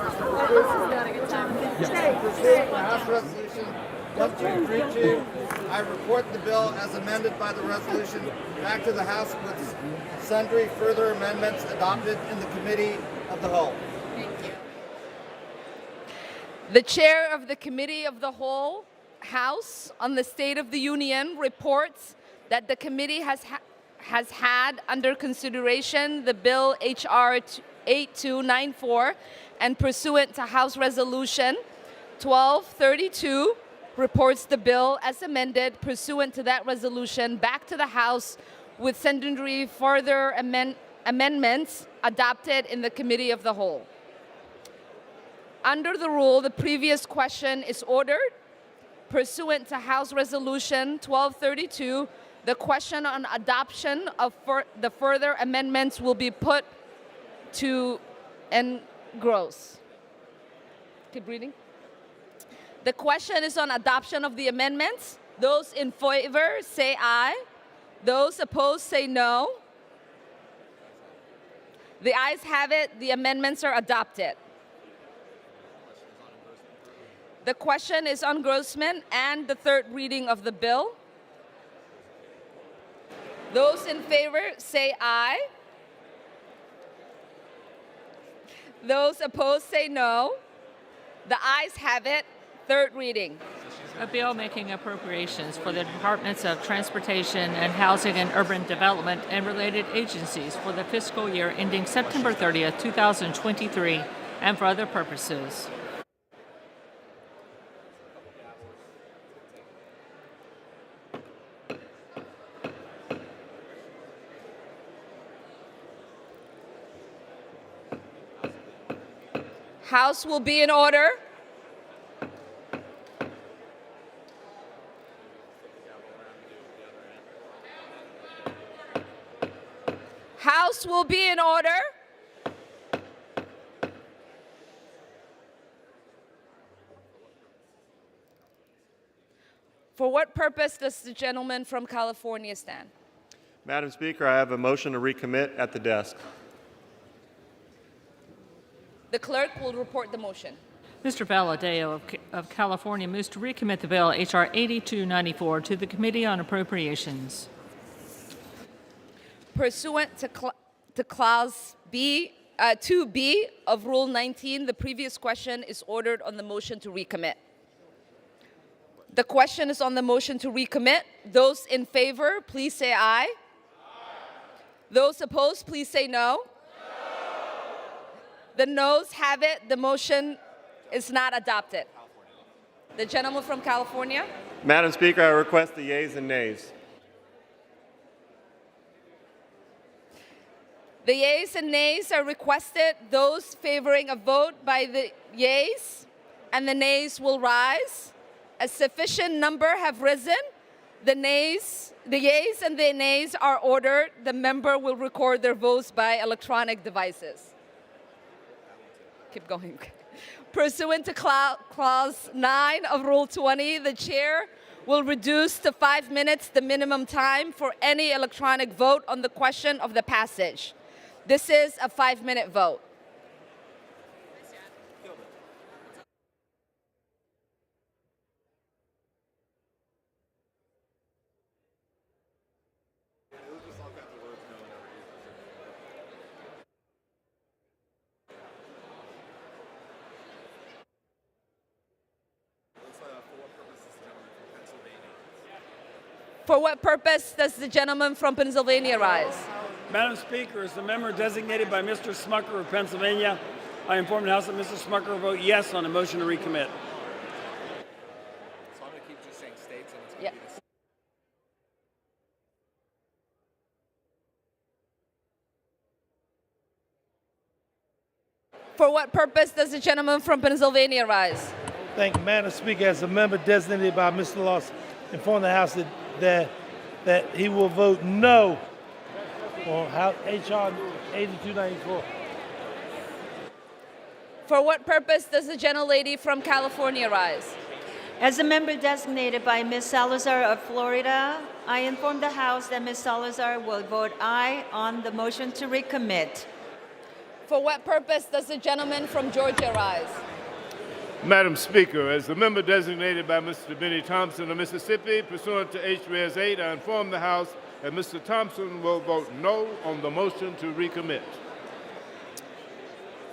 pursuant to House Resolution 1232. I report the bill as amended by the resolution back to the House with sundry further amendments adopted in the Committee of the Whole. The Chair of the Committee of the Whole House on the State of the Union reports that the committee has had under consideration the bill H.R. 8294 and pursuant to House Resolution 1232 reports the bill as amended pursuant to that resolution back to the House with sundry further amendments adopted in the Committee of the Whole. Under the rule, the previous question is ordered. Pursuant to House Resolution 1232, the question on adoption of the further amendments will be put to engross. Keep reading. The question is on adoption of the amendments. Those in favor say aye. Those opposed say no. The ayes have it. The amendments are adopted. The question is on engrossment and the third reading of the bill. Those in favor say aye. Those opposed say no. The ayes have it. Third reading. A bill making appropriations for the Departments of Transportation and Housing and Urban Development and related agencies for the fiscal year ending September 30th, 2023, and for other purposes. House will be in order. House will be in order. For what purpose does the gentleman from California stand? Madam Speaker, I have a motion to recommit at the desk. The clerk will report the motion. Mr. Valadeo of California moves to recommit the bill H.R. 8294 to the Committee on Appropriations. Pursuant to Clause 2B of Rule 19, the previous question is ordered on the motion to recommit. The question is on the motion to recommit. Those in favor, please say aye. Those opposed, please say no. The noes have it. The motion is not adopted. The gentleman from California. Madam Speaker, I request the yeas and nays. The yeas and nays are requested. Those favoring a vote by the yeas and the nays will rise. A sufficient number have risen. The yeas and the nays are ordered. The member will record their votes by electronic devices. Keep going. Pursuant to Clause 9 of Rule 20, the chair will reduce to 5 minutes the minimum time for any electronic vote on the question of the passage. This is a 5-minute vote. For what purpose does the gentleman from Pennsylvania rise? Madam Speaker, as the member designated by Mr. Smucker of Pennsylvania, I inform the House that Mr. Smucker will vote yes on the motion to recommit. So I'm going to keep just saying states, and it's going Yeah. to be the same. For what purpose does the gentleman from Pennsylvania rise? Thank you, Madam Speaker. As a member designated by Mr. Lawson, inform the House that he will vote no on H.R. 8294. For what purpose does the gentlelady from California rise? As a member designated by Ms. Salazar of Florida, I inform the House that Ms. Salazar will vote aye on the motion to recommit. For what purpose does the gentleman from Georgia rise? Madam Speaker, as the member designated by Mr. Benny Thompson of Mississippi, pursuant to H.Res. 8, I inform the House that Mr. Thompson will vote no on the motion to recommit.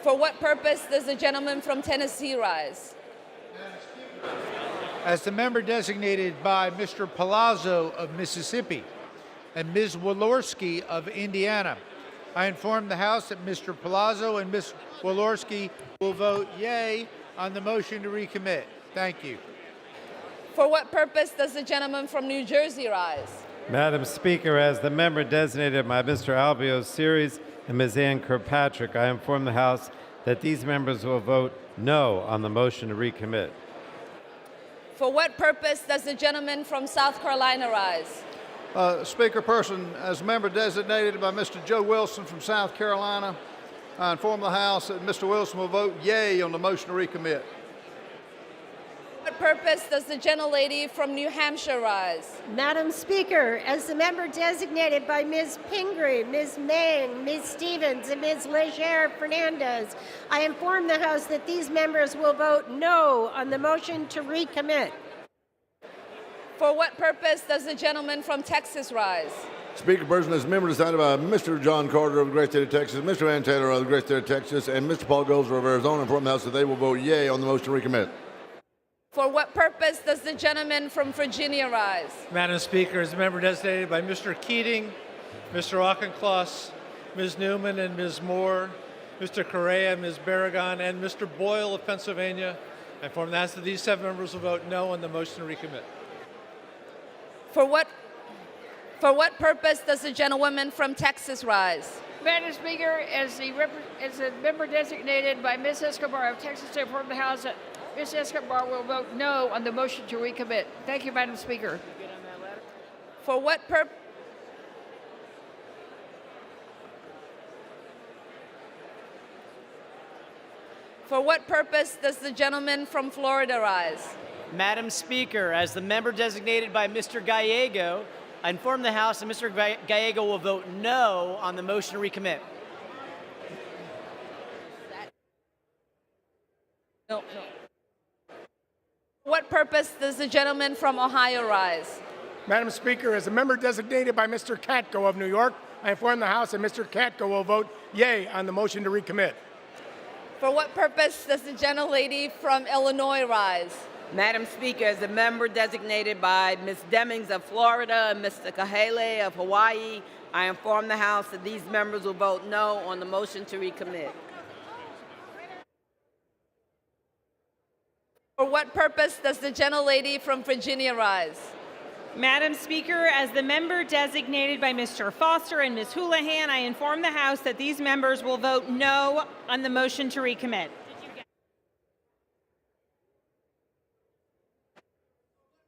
For what purpose does the gentleman from Tennessee rise? As the member designated by Mr. Palazzo of Mississippi and Ms. Walorski of Indiana, I inform the House that Mr. Palazzo and Ms. Walorski will vote yea on the motion to recommit. Thank you. For what purpose does the gentleman from New Jersey rise? Madam Speaker, as the member designated by Mr. Albios Series and Ms. Ann Kirkpatrick, I inform the House that these members will vote no on the motion to recommit. For what purpose does the gentleman from South Carolina rise? Speaker-person, as a member designated by Mr. Joe Wilson from South Carolina, I inform the House that Mr. Wilson will vote yea on the motion to recommit. For what purpose does the gentlelady from New Hampshire rise? Madam Speaker, as the member designated by Ms. Pingree, Ms. Mang, Ms. Stevens, and Ms. Leger Fernandez, I inform the House that these members will vote no on the motion to recommit. For what purpose does the gentleman from Texas rise? Speaker-person, as a member decided by Mr. John Carter of the great state of Texas, Mr. Ann Taylor of the great state of Texas, and Mr. Paul Gozer of Arizona, inform the House that they will vote yea on the motion to recommit. For what purpose does the gentleman from Virginia rise? Madam Speaker, as a member designated by Mr. Keating, Mr. Auchincloss, Ms. Newman and Ms. Moore, Mr. Correa, Ms. Barragan, and Mr. Boyle of Pennsylvania, I inform the House that these 7 members will vote no on the motion to recommit. For what purpose does the gentlewoman from Texas rise? Madam Speaker, as a member designated by Ms. Escobar of Texas, I inform the House that Ms. Escobar will vote no on the motion to recommit. Thank you, Madam Speaker. For what purpose? For what purpose does the gentleman from Florida rise? Madam Speaker, as the member designated by Mr. Gallego, I inform the House that Mr. Gallego will vote no on the motion to recommit. No. What purpose does the gentleman from Ohio rise? Madam Speaker, as a member designated by Mr. Katko of New York, I inform the House that Mr. Katko will vote yea on the motion to recommit. For what purpose does the gentlelady from Illinois rise? Madam Speaker, as a member designated by Ms. Demings of Florida and Mr. Kahele of Hawaii, I inform the House that these members will vote no on the motion to recommit. For what purpose does the gentlelady from Virginia rise? Madam Speaker, as the member designated by Mr. Foster and Ms. Houlihan, I inform the House that these members will vote no on the motion to recommit.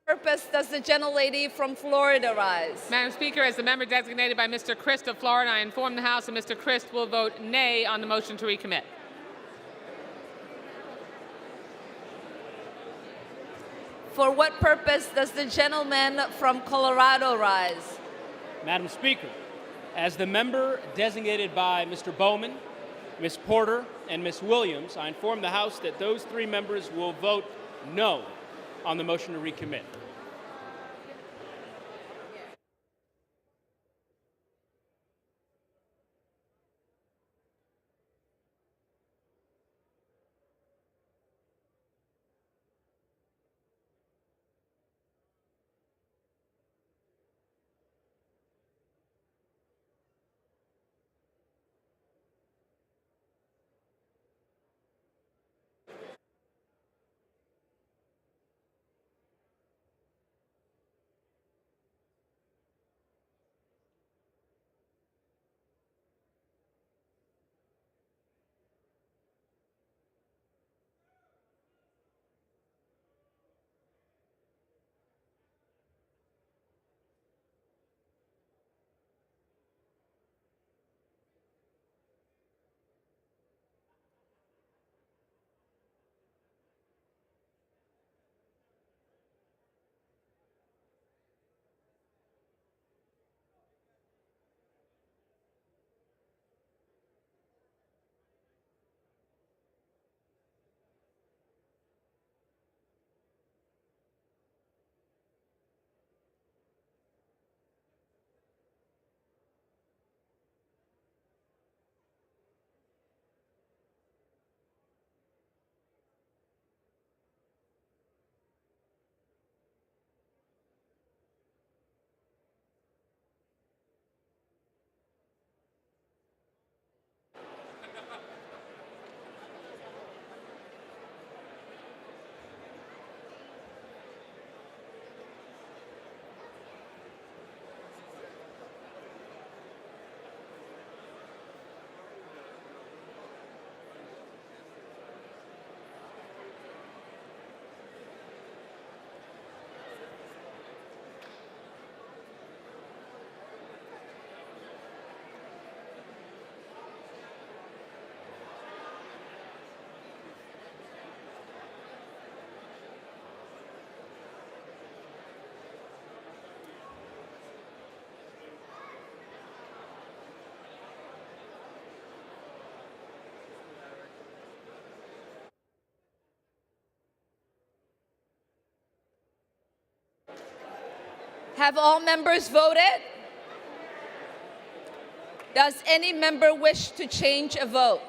Purpose does the gentlelady from Florida rise? Madam Speaker, as the member designated by Mr. Christ of Florida, I inform the House that Mr. Christ will vote nay on the motion to recommit. For what purpose does the gentleman from Colorado rise? Madam Speaker, as the member designated by Mr. Bowman, Ms. Porter, and Ms. Williams, I inform the House that those 3 members will vote no on the motion to recommit. Have all members voted? Does any member wish to change a vote?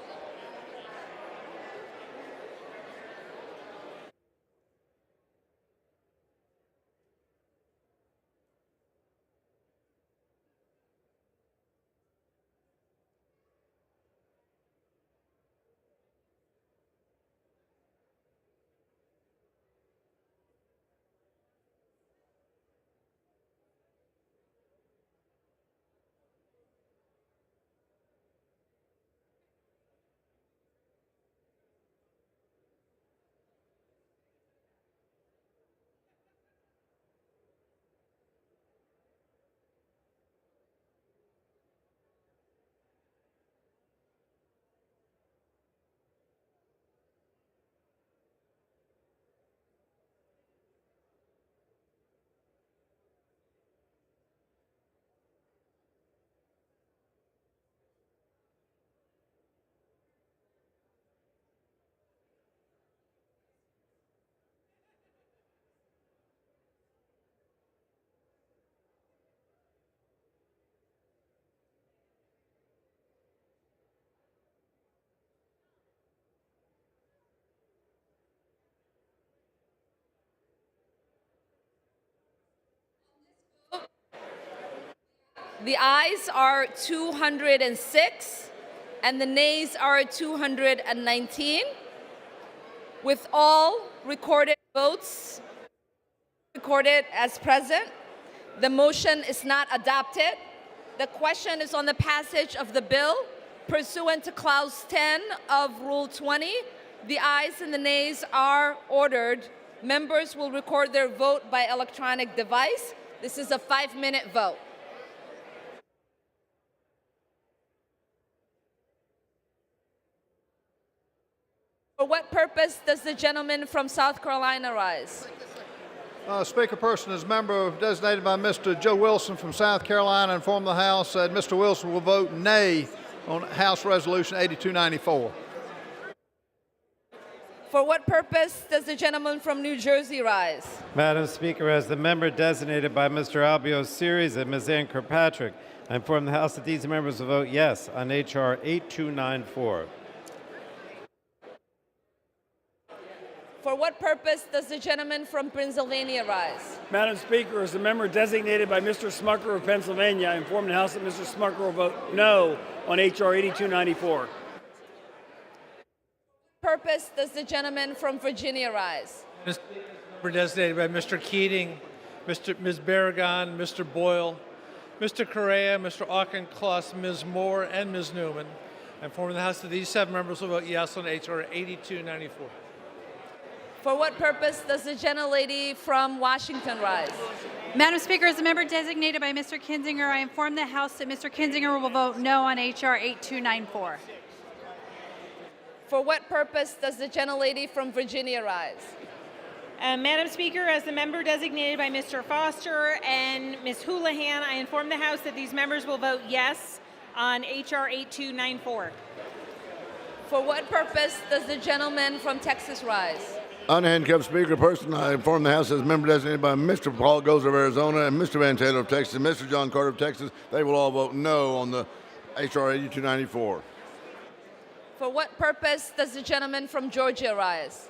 The ayes are 206 and the nays are 219. With all recorded votes recorded as present, the motion is not adopted. The question is on the passage of the bill. Pursuant to Clause 10 of Rule 20, the ayes and the nays are ordered. Members will record their vote by electronic device. This is a 5-minute vote. For what purpose does the gentleman from South Carolina rise? Speaker Person, as member designated by Mr. Joe Wilson from South Carolina, inform the House that Mr. Wilson will vote nay on House Resolution 8294. For what purpose does the gentleman from New Jersey rise? Madam Speaker, as the member designated by Mr. Albio Series and Ms. Ann Kirkpatrick, I inform the House that these members will vote yes on H.R. 8294. For what purpose does the gentleman from Pennsylvania rise? Madam Speaker, as the member designated by Mr. Smucker of Pennsylvania, I inform the House that Mr. Smucker will vote no on H.R. 8294. Purpose does the gentleman from Virginia rise? Member designated by Mr. Keating, Ms. Barragan, Mr. Boyle, Mr. Correa, Mr. Auchincloss, Ms. Moore, and Ms. Newman. I inform the House that these 7 members will vote yes on H.R. 8294. For what purpose does the gentlelady from Washington rise? Madam Speaker, as a member designated by Mr. Kinzinger, I inform the House that Mr. Kinzinger will vote no on H.R. 8294. For what purpose does the gentlelady from Virginia rise? Madam Speaker, as the member designated by Mr. Foster and Ms. Houlihan, I inform the House that these members will vote yes on H.R. 8294. For what purpose does the gentleman from Texas rise? Unhandcuffed Speaker Person, I inform the House as member designated by Mr. Paul Gozer of Arizona and Mr. Van Taylor of Texas and Mr. John Carter of Texas. They will all vote no on the H.R. 8294. For what purpose does the gentleman from Georgia rise?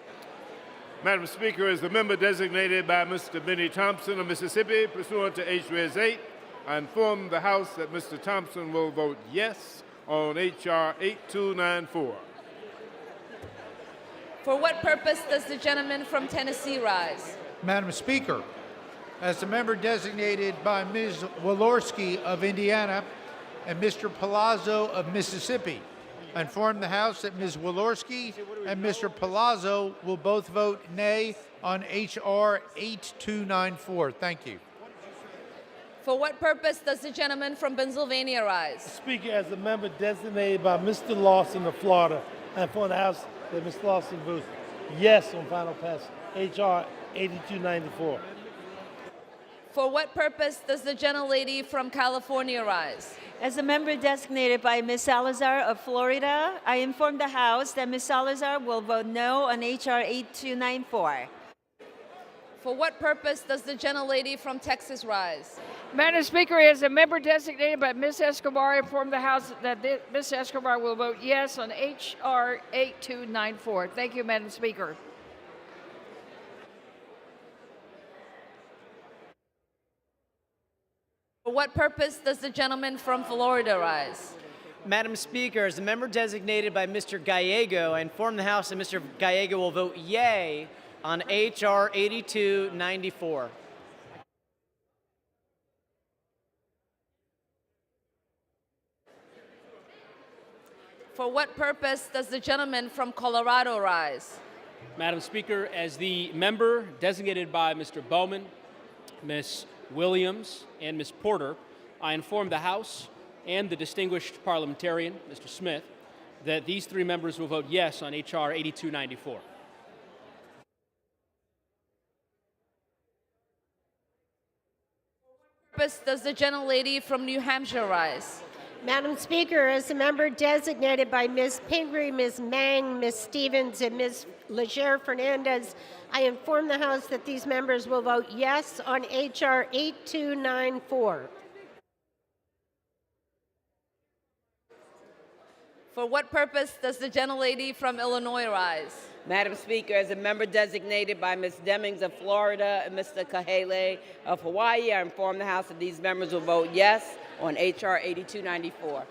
Madam Speaker, as the member designated by Mr. Benny Thompson of Mississippi, pursuant to H.Res. 8, I inform the House that Mr. Thompson will vote yes on H.R. 8294. For what purpose does the gentleman from Tennessee rise? Madam Speaker, as the member designated by Ms. Walorski of Indiana and Mr. Palazzo of Mississippi, I inform the House that Ms. Walorski and Mr. Palazzo will both vote nay on H.R. 8294. Thank you. For what purpose does the gentleman from Pennsylvania rise? Speaker, as a member designated by Mr. Lawson of Florida, I inform the House that Mr. Lawson votes yes on final pass H.R. 8294. For what purpose does the gentlelady from California rise? As a member designated by Ms. Salazar of Florida, I inform the House that Ms. Salazar will vote no on H.R. 8294. For what purpose does the gentlelady from Texas rise? Madam Speaker, as a member designated by Ms. Escobar, I inform the House that Ms. Escobar will vote yes on H.R. 8294. Thank you, Madam Speaker. For what purpose does the gentleman from Florida rise? Madam Speaker, as the member designated by Mr. Gallego, I inform the House that Mr. Gallego will vote yay on H.R. 8294. For what purpose does the gentleman from Colorado rise? Madam Speaker, as the member designated by Mr. Bowman, Ms. Williams, and Ms. Porter, I inform the House and the distinguished parliamentarian, Mr. Smith, that these three members will vote yes on H.R. 8294. For what purpose does the gentlelady from New Hampshire rise? Madam Speaker, as the member designated by Ms. Pingree, Ms. Mang, Ms. Stevens, and Ms. Leger Fernandez, I inform the House that these members will vote yes on H.R. 8294. For what purpose does the gentlelady from Illinois rise? Madam Speaker, as a member designated by Ms. Demings of Florida and Mr. Kahele of Hawaii, I inform the House that these members will vote yes on H.R. 8294.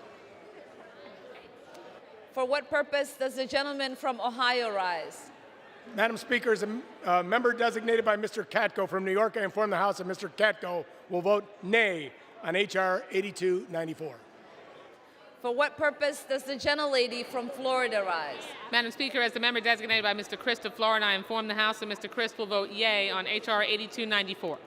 For what purpose does the gentleman from Ohio rise? Madam Speaker, as a member designated by Mr. Katko from New York, I inform the House that Mr. Katko will vote nay on H.R. 8294. For what purpose does the gentlelady from Florida rise? Madam Speaker, as the member designated by Mr. Christ of Florida, I inform the House that Mr. Christ will vote yay on H.R. 8294.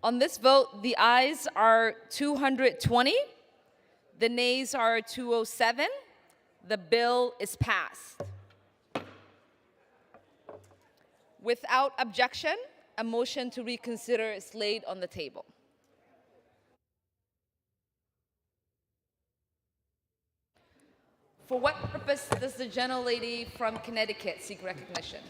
On this vote, the ayes are 220, the nays are 207. The bill is passed. Without objection, a motion to reconsider is laid on the table. For what purpose does the gentlelady from Connecticut seek recognition?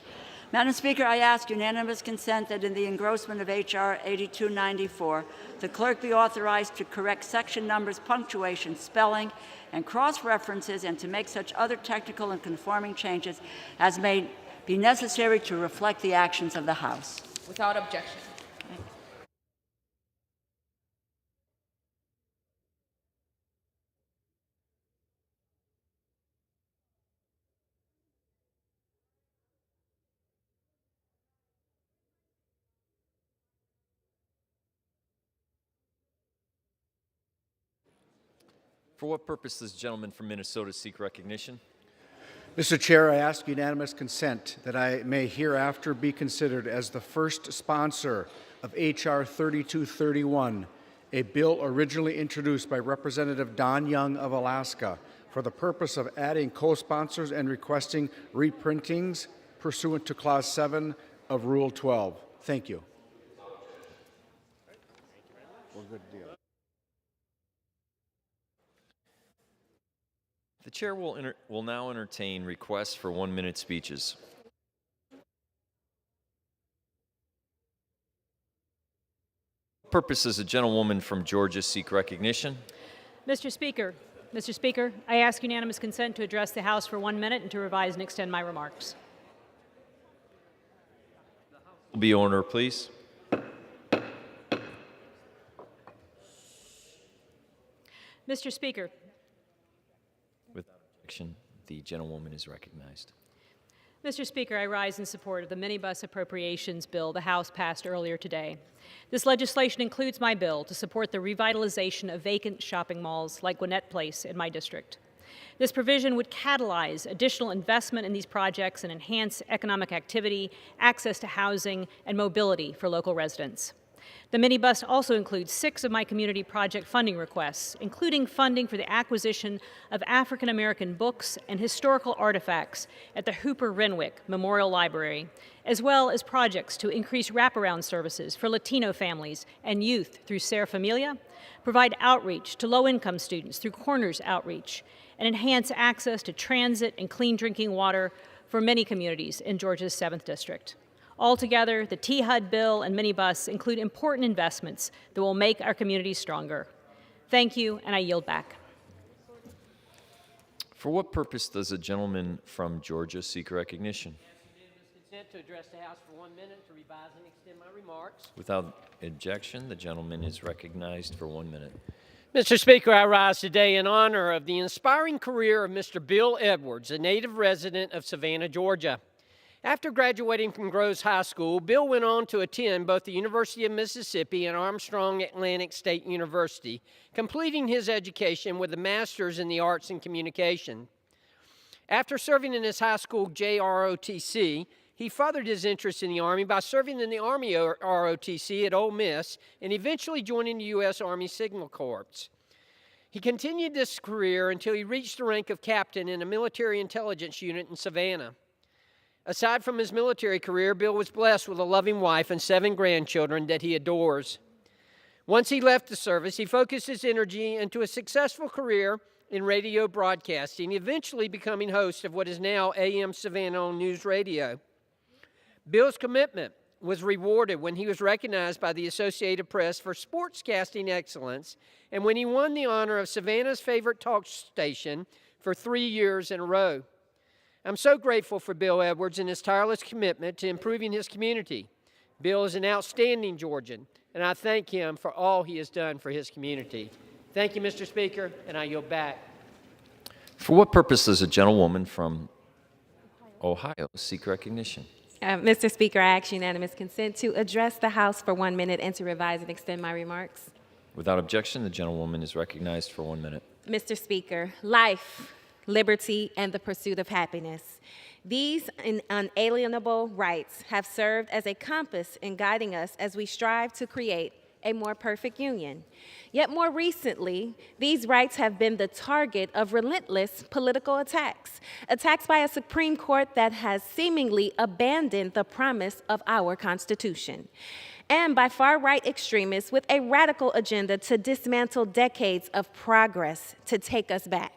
Madam Speaker, I ask unanimous consent that in the engrossment of H.R. 8294, the clerk be authorized to correct section numbers, punctuation, spelling, and cross-references, and to make such other technical and conforming changes as may be necessary to reflect the actions of the House. Without objection. For what purpose does the gentleman from Minnesota seek recognition? Mr. Chair, I ask unanimous consent that I may hereafter be considered as the first sponsor of H.R. 3231, a bill originally introduced by Representative Don Young of Alaska for the purpose of adding co-sponsors and requesting reprintings pursuant to Clause 7 of Rule 12. Thank you. The chair will now entertain requests for 1-minute speeches. For what purpose does a gentlewoman from Georgia seek recognition? Mr. Speaker, I ask unanimous consent to address the House for 1 minute and to revise and extend my remarks. Will be order, please. Mr. Speaker, Without objection, the gentlewoman is recognized. Mr. Speaker, I rise in support of the minibus appropriations bill the House passed earlier today. This legislation includes my bill to support the revitalization of vacant shopping malls like Gwinnett Place in my district. This provision would catalyze additional investment in these projects and enhance economic activity, access to housing, and mobility for local residents. The minibus also includes 6 of my community project funding requests, including funding for the acquisition of African American books and historical artifacts at the Hooper Renwick Memorial Library, as well as projects to increase wraparound services for Latino families and youth through Ser Familia, provide outreach to low-income students through Corners Outreach, and enhance access to transit and clean drinking water for many communities in Georgia's 7th District. Altogether, the T-HUD bill and minibus include important investments that will make our communities stronger. Thank you, and I yield back. For what purpose does a gentleman from Georgia seek recognition? Consent to address the House for 1 minute to revise and extend my remarks. Without objection, the gentleman is recognized for 1 minute. Mr. Speaker, I rise today in honor of the inspiring career of Mr. Bill Edwards, a native resident of Savannah, Georgia. After graduating from Groves High School, Bill went on to attend both the University of Mississippi and Armstrong Atlantic State University, completing his education with a master's in the arts and communication. After serving in his high school JROTC, he furthered his interest in the Army by serving in the Army ROTC at Ole Miss and eventually joining the U.S. Army Signal Corps. He continued this career until he reached the rank of captain in a military intelligence unit in Savannah. Aside from his military career, Bill was blessed with a loving wife and 7 grandchildren that he adores. Once he left the service, he focused his energy into a successful career in radio broadcasting, eventually becoming host of what is now AM Savannah on News Radio. Bill's commitment was rewarded when he was recognized by the Associated Press for sportscasting excellence and when he won the honor of Savannah's favorite talk station for 3 years in a row. I'm so grateful for Bill Edwards and his tireless commitment to improving his community. Bill is an outstanding Georgian, and I thank him for all he has done for his community. Thank you, Mr. Speaker, and I yield back. For what purpose does a gentlewoman from Ohio seek recognition? Mr. Speaker, I ask unanimous consent to address the House for 1 minute and to revise and extend my remarks. Without objection, the gentlewoman is recognized for 1 minute. Mr. Speaker, life, liberty, and the pursuit of happiness. These unalienable rights have served as a compass in guiding us as we strive to create a more perfect union. Yet more recently, these rights have been the target of relentless political attacks, attacks by a Supreme Court that has seemingly abandoned the promise of our Constitution, and by far-right extremists with a radical agenda to dismantle decades of progress to take us back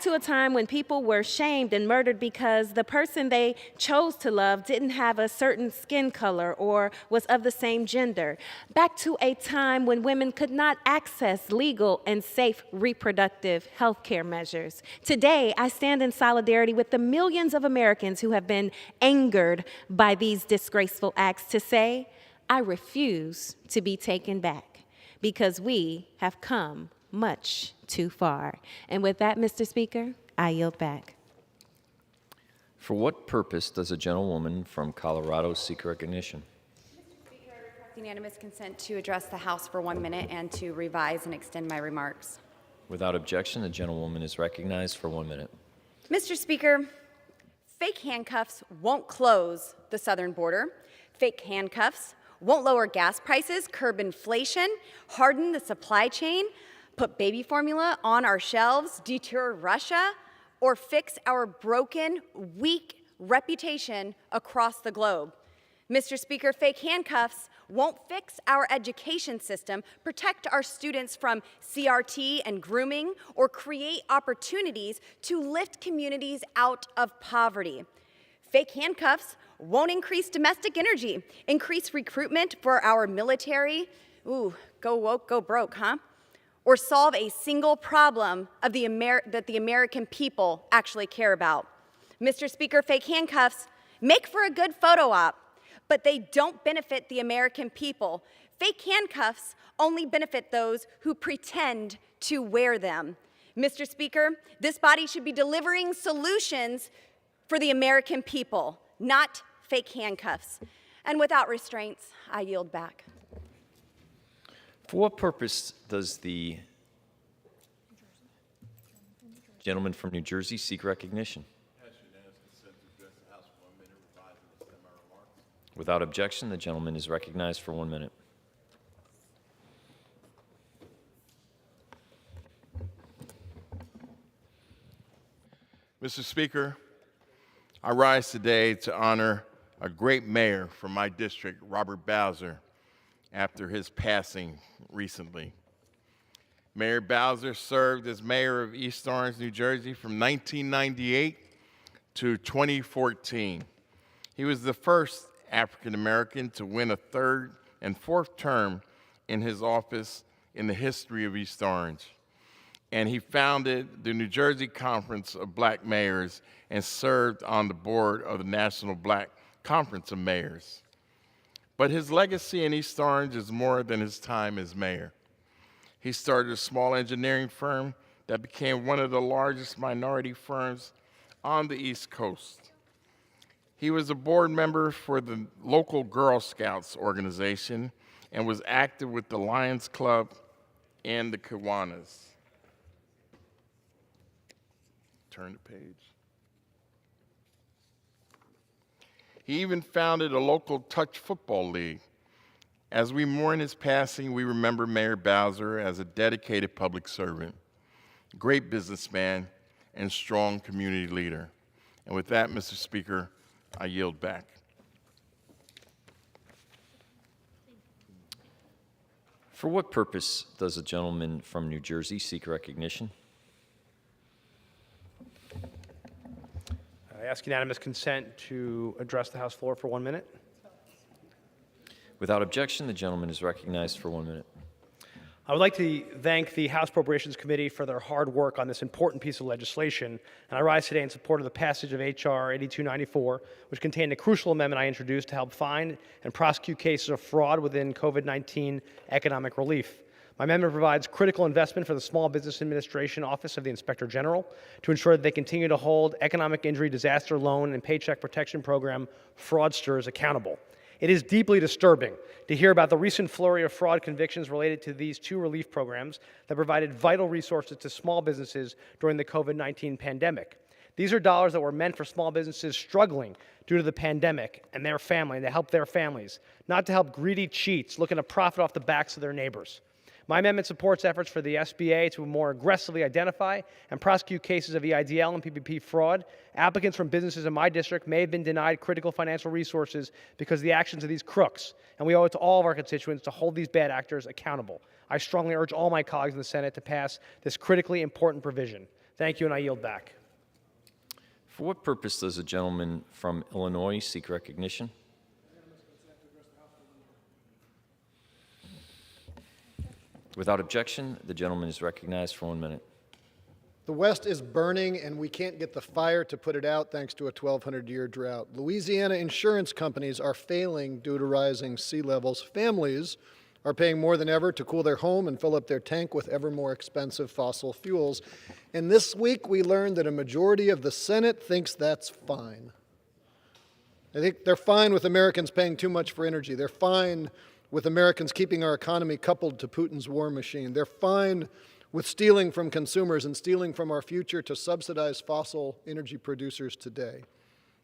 to a time when people were shamed and murdered because the person they chose to love didn't have a certain skin color or was of the same gender. Back to a time when women could not access legal and safe reproductive health care measures. Today, I stand in solidarity with the millions of Americans who have been angered by these disgraceful acts to say, I refuse to be taken back because we have come much too far. And with that, Mr. Speaker, I yield back. For what purpose does a gentlewoman from Colorado seek recognition? Unanimous consent to address the House for 1 minute and to revise and extend my remarks. Without objection, the gentlewoman is recognized for 1 minute. Mr. Speaker, fake handcuffs won't close the southern border. Fake handcuffs won't lower gas prices, curb inflation, harden the supply chain, put baby formula on our shelves, deter Russia, or fix our broken, weak reputation across the globe. Mr. Speaker, fake handcuffs won't fix our education system, protect our students from CRT and grooming, or create opportunities to lift communities out of poverty. Fake handcuffs won't increase domestic energy, increase recruitment for our military. Ooh, go woke, go broke, huh? Or solve a single problem of that the American people actually care about. Mr. Speaker, fake handcuffs make for a good photo op, but they don't benefit the American people. Fake handcuffs only benefit those who pretend to wear them. Mr. Speaker, this body should be delivering solutions for the American people, not fake handcuffs. And without restraints, I yield back. For what purpose does the gentleman from New Jersey seek recognition? Without objection, the gentleman is recognized for 1 minute. Mr. Speaker, I rise today to honor a great mayor from my district, Robert Bowser, after his passing recently. Mayor Bowser served as mayor of East Orange, New Jersey from 1998 to 2014. He was the first African American to win a third and fourth term in his office in the history of East Orange. And he founded the New Jersey Conference of Black Mayors and served on the board of the National Black Conference of Mayors. But his legacy in East Orange is more than his time as mayor. He started a small engineering firm that became one of the largest minority firms on the East Coast. He was a board member for the local Girl Scouts organization and was active with the Lions Club and the Kiwanis. Turn the page. He even founded a local touch football league. As we mourn his passing, we remember Mayor Bowser as a dedicated public servant, great businessman, and strong community leader. And with that, Mr. Speaker, I yield back. For what purpose does a gentleman from New Jersey seek recognition? I ask unanimous consent to address the House floor for 1 minute. Without objection, the gentleman is recognized for 1 minute. I would like to thank the House Appropriations Committee for their hard work on this important piece of legislation, and I rise today in support of the passage of H.R. 8294, which contained a crucial amendment I introduced to help find and prosecute cases of fraud within COVID-19 economic relief. My amendment provides critical investment for the Small Business Administration Office of the Inspector General to ensure that they continue to hold Economic Injury Disaster Loan and Paycheck Protection Program fraudsters accountable. It is deeply disturbing to hear about the recent flurry of fraud convictions related to these two relief programs that provided vital resources to small businesses during the COVID-19 pandemic. These are dollars that were meant for small businesses struggling due to the pandemic and their family, and to help their families, not to help greedy cheats looking to profit off the backs of their neighbors. My amendment supports efforts for the SBA to more aggressively identify and prosecute cases of EIDL and PPP fraud. Applicants from businesses in my district may have been denied critical financial resources because of the actions of these crooks, and we owe it to all of our constituents to hold these bad actors accountable. I strongly urge all my colleagues in the Senate to pass this critically important provision. Thank you, and I yield back. For what purpose does the gentleman from Illinois seek recognition? Without objection, the gentleman is recognized for 1 minute. The West is burning, and we can't get the fire to put it out thanks to a 1,200-year drought. Louisiana insurance companies are failing due to rising sea levels. Families are paying more than ever to cool their home and fill up their tank with ever more expensive fossil fuels. And this week, we learned that a majority of the Senate thinks that's fine. I think they're fine with Americans paying too much for energy. They're fine with Americans keeping our economy coupled to Putin's war machine. They're fine with stealing from consumers and stealing from our future to subsidize fossil energy producers today.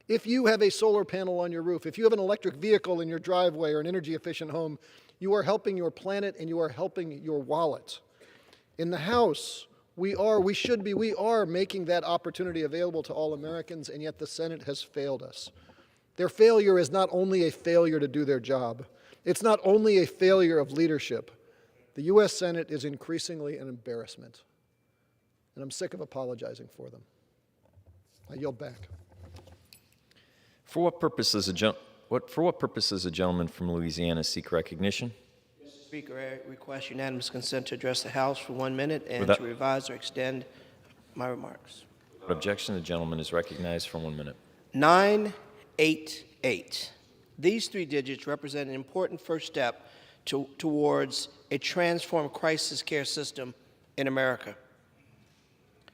If you have a solar panel on your roof, if you have an electric vehicle in your driveway or an energy-efficient home, you are helping your planet and you are helping your wallet. In the House, we are making that opportunity available to all Americans, and yet the Senate has failed us. Their failure is not only a failure to do their job, it's not only a failure of leadership. The U.S. Senate is increasingly an embarrassment, and I'm sick of apologizing for them. I yield back. For what purpose does the gentleman from Louisiana seek recognition? Mr. Speaker, I request unanimous consent to address the House for 1 minute and to revise or extend my remarks. Without objection, the gentleman is recognized for 1 minute. 988. These 3 digits represent an important first step towards a transformed crisis care system in America.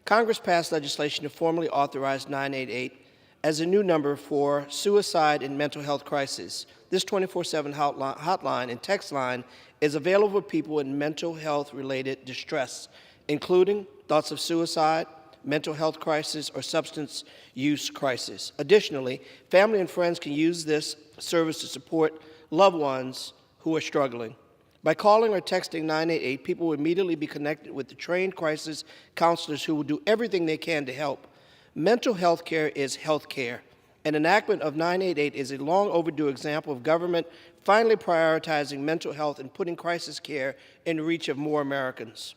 Congress passed legislation to formally authorize 988 as a new number for suicide and mental health crisis. This 24/7 hotline and text line is available for people in mental health-related distress, including thoughts of suicide, mental health crisis, or substance use crisis. Additionally, family and friends can use this service to support loved ones who are struggling. By calling or texting 988, people will immediately be connected with the trained crisis counselors who will do everything they can to help. Mental health care is health care. An enactment of 988 is a long overdue example of government finally prioritizing mental health and putting crisis care in reach of more Americans.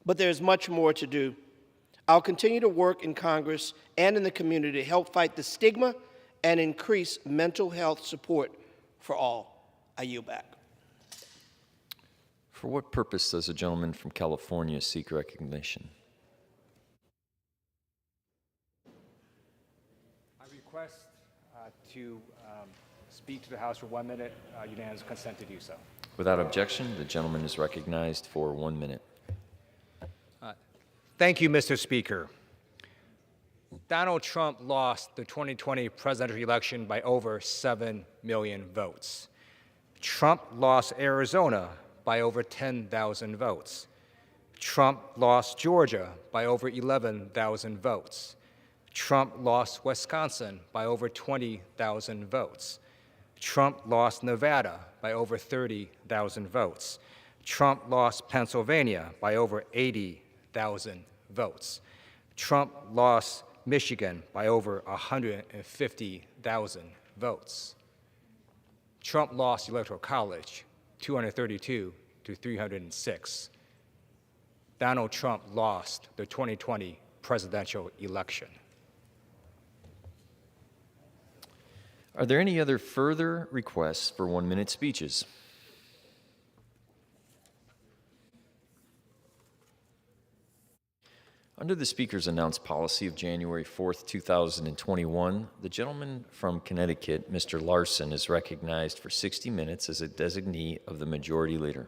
But there's much more to do. I'll continue to work in Congress and in the community to help fight the stigma and increase mental health support for all. I yield back. For what purpose does the gentleman from California seek recognition? I request to speak to the House for 1 minute, unanimous consent to do so. Without objection, the gentleman is recognized for 1 minute. Thank you, Mr. Speaker. Donald Trump lost the 2020 presidential election by over 7 million votes. Trump lost Arizona by over 10,000 votes. Trump lost Georgia by over 11,000 votes. Trump lost Wisconsin by over 20,000 votes. Trump lost Nevada by over 30,000 votes. Trump lost Pennsylvania by over 80,000 votes. Trump lost Michigan by over 150,000 votes. Trump lost the Electoral College 232 to 306. Donald Trump lost the 2020 presidential election. Are there any other further requests for 1 minute speeches? Under the Speaker's announced policy of January 4th, 2021, the gentleman from Connecticut, Mr. Larson, is recognized for 60 minutes as a designee of the Majority Leader.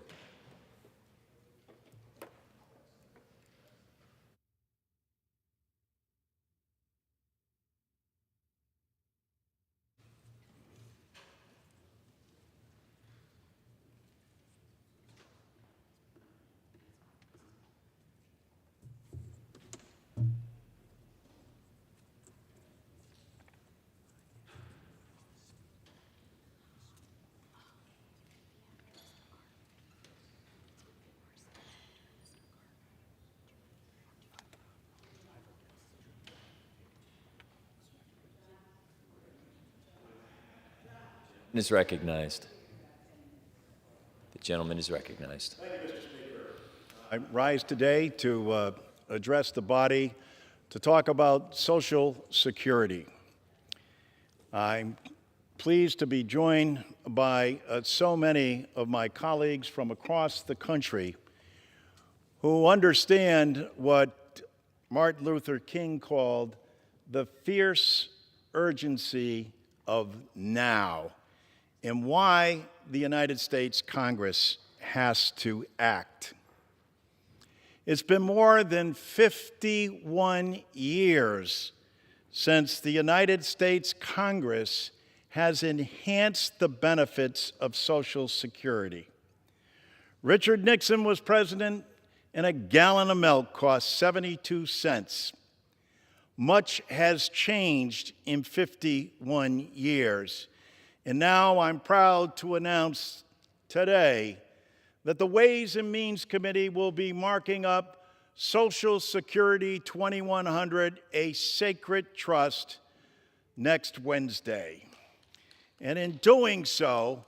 Is recognized. The gentleman is recognized. Thank you, Mr. Speaker. I rise today to address the body to talk about Social Security. I'm pleased to be joined by so many of my colleagues from across the country who understand what Martin Luther King called the fierce urgency of now, and why the United States Congress has to act. It's been more than 51 years since the United States Congress has enhanced the benefits of Social Security. Richard Nixon was president, and a gallon of milk cost 72 cents. Much has changed in 51 years. And now I'm proud to announce today that the Ways and Means Committee will be marking up Social Security 2100, a sacred trust, next Wednesday. And in doing so,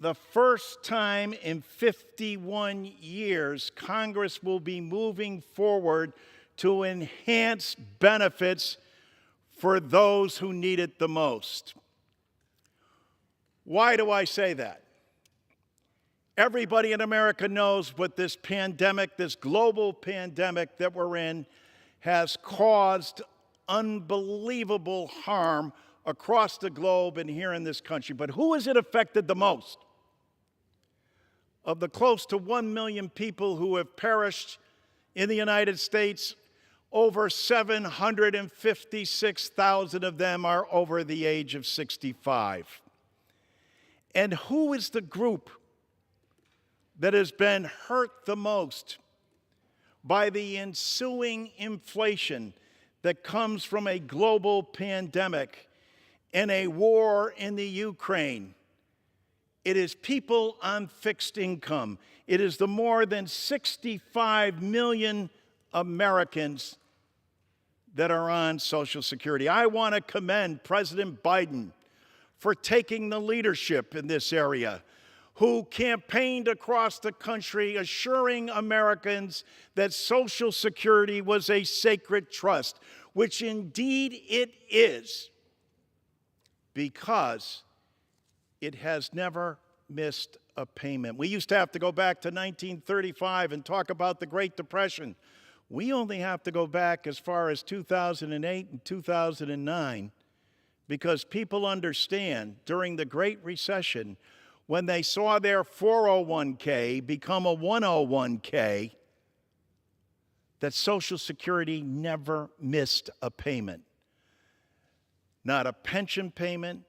the first time in 51 years, Congress will be moving forward to enhance benefits for those who need it the most. Why do I say that? Everybody in America knows what this pandemic, this global pandemic that we're in, has caused unbelievable harm across the globe and here in this country. But who has it affected the most? Of the close to 1 million people who have perished in the United States, over 756,000 of them are over the age of 65. And who is the group that has been hurt the most by the ensuing inflation that comes from a global pandemic and a war in the Ukraine? It is people on fixed income. It is the more than 65 million Americans that are on Social Security. I want to commend President Biden for taking the leadership in this area, who campaigned across the country assuring Americans that Social Security was a sacred trust, which indeed it is, because it has never missed a payment. We used to have to go back to 1935 and talk about the Great Depression. We only have to go back as far as 2008 and 2009, because people understand during the Great Recession, when they saw their 401k become a 101k, that Social Security never missed a payment. Not a pension payment,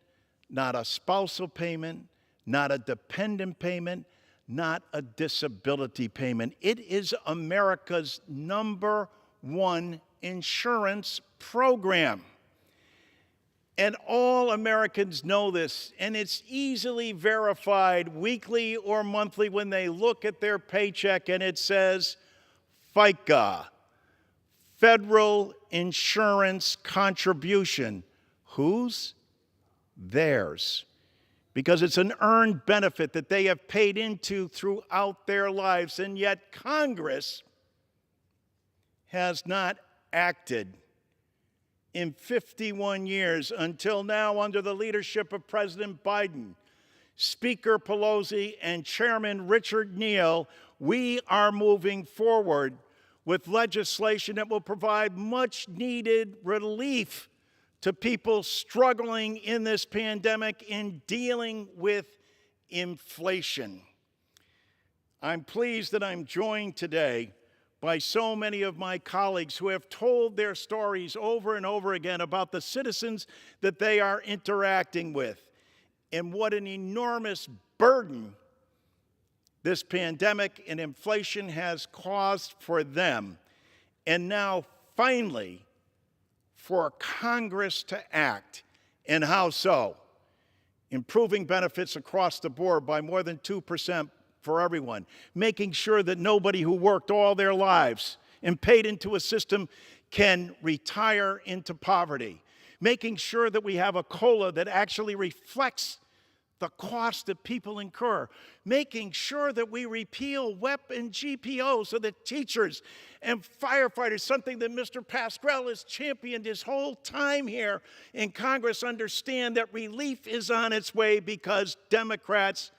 not a spousal payment, not a dependent payment, not a disability payment. It is America's #1 insurance program. And all Americans know this, and it's easily verified weekly or monthly when they look at their paycheck and it says FICA, Federal Insurance Contribution. Whose? Theirs. Because it's an earned benefit that they have paid into throughout their lives, and yet Congress has not acted in 51 years until now, under the leadership of President Biden, Speaker Pelosi, and Chairman Richard Neal. We are moving forward with legislation that will provide much needed relief to people struggling in this pandemic in dealing with inflation. I'm pleased that I'm joined today by so many of my colleagues who have told their stories over and over again about the citizens that they are interacting with and what an enormous burden this pandemic and inflation has caused for them. And now, finally, for Congress to act. And how so? Improving benefits across the board by more than 2% for everyone, making sure that nobody who worked all their lives and paid into a system can retire into poverty, making sure that we have a COLA that actually reflects the cost that people incur, making sure that we repeal WEP and GPO so that teachers and firefighters, something that Mr. Pascrell has championed his whole time here in Congress, understand that relief is on its way because Democrats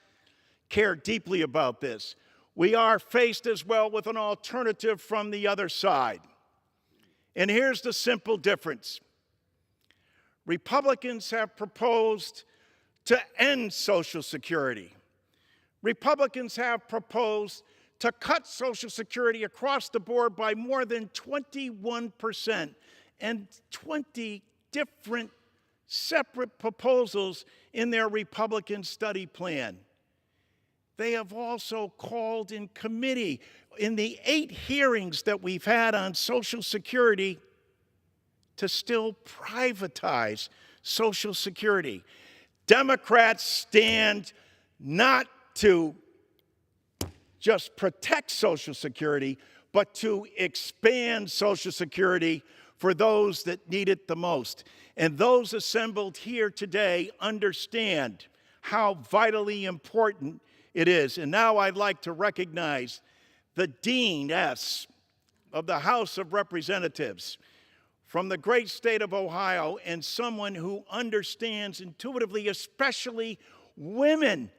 care deeply about this. We are faced as well with an alternative from the other side. And here's the simple difference. Republicans have proposed to end Social Security. Republicans have proposed to cut Social Security across the board by more than 21%, and 20 different separate proposals in their Republican study plan. They have also called in committee, in the 8 hearings that we've had on Social Security, to still privatize Social Security. Democrats stand not to just protect Social Security, but to expand Social Security for those that need it the most. And those assembled here today understand how vitally important it is. And now I'd like to recognize the Dean S. of the House of Representatives from the great state of Ohio, and someone who understands intuitively, especially women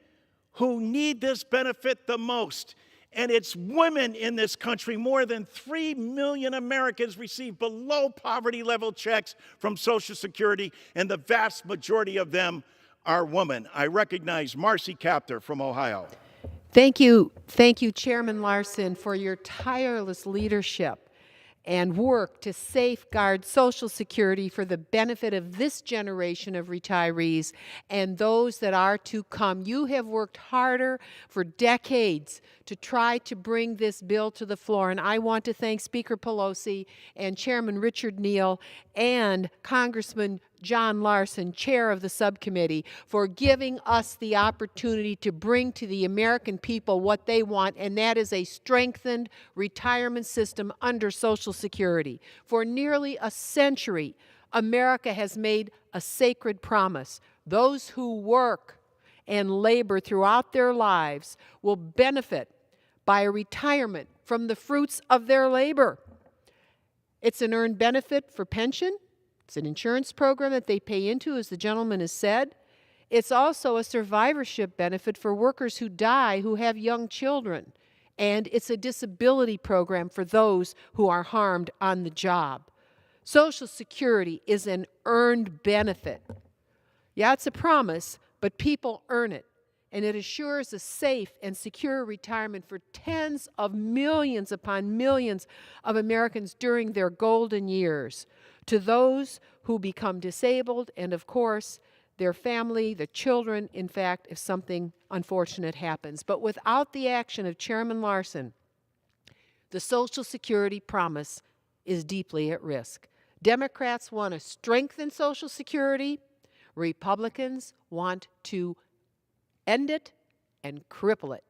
who need this benefit the most. And it's women in this country. More than 3 million Americans receive below poverty level checks from Social Security, and the vast majority of them are women. I recognize Marcy Kaptur from Ohio. Thank you, Chairman Larson, for your tireless leadership and work to safeguard Social Security for the benefit of this generation of retirees and those that are to come. You have worked harder for decades to try to bring this bill to the floor, and I want to thank Speaker Pelosi and Chairman Richard Neal and Congressman John Larson, chair of the subcommittee, for giving us the opportunity to bring to the American people what they want, and that is a strengthened retirement system under Social Security. For nearly a century, America has made a sacred promise. Those who work and labor throughout their lives will benefit by a retirement from the fruits of their labor. It's an earned benefit for pension. It's an insurance program that they pay into, as the gentleman has said. It's also a survivorship benefit for workers who die who have young children. And it's a disability program for those who are harmed on the job. Social Security is an earned benefit. Yeah, it's a promise, but people earn it. And it assures a safe and secure retirement for tens of millions upon millions of Americans during their golden years. To those who become disabled, and of course, their family, the children, in fact, if something unfortunate happens. But without the action of Chairman Larson, the Social Security promise is deeply at risk. Democrats want to strengthen Social Security. Republicans want to end it and cripple it.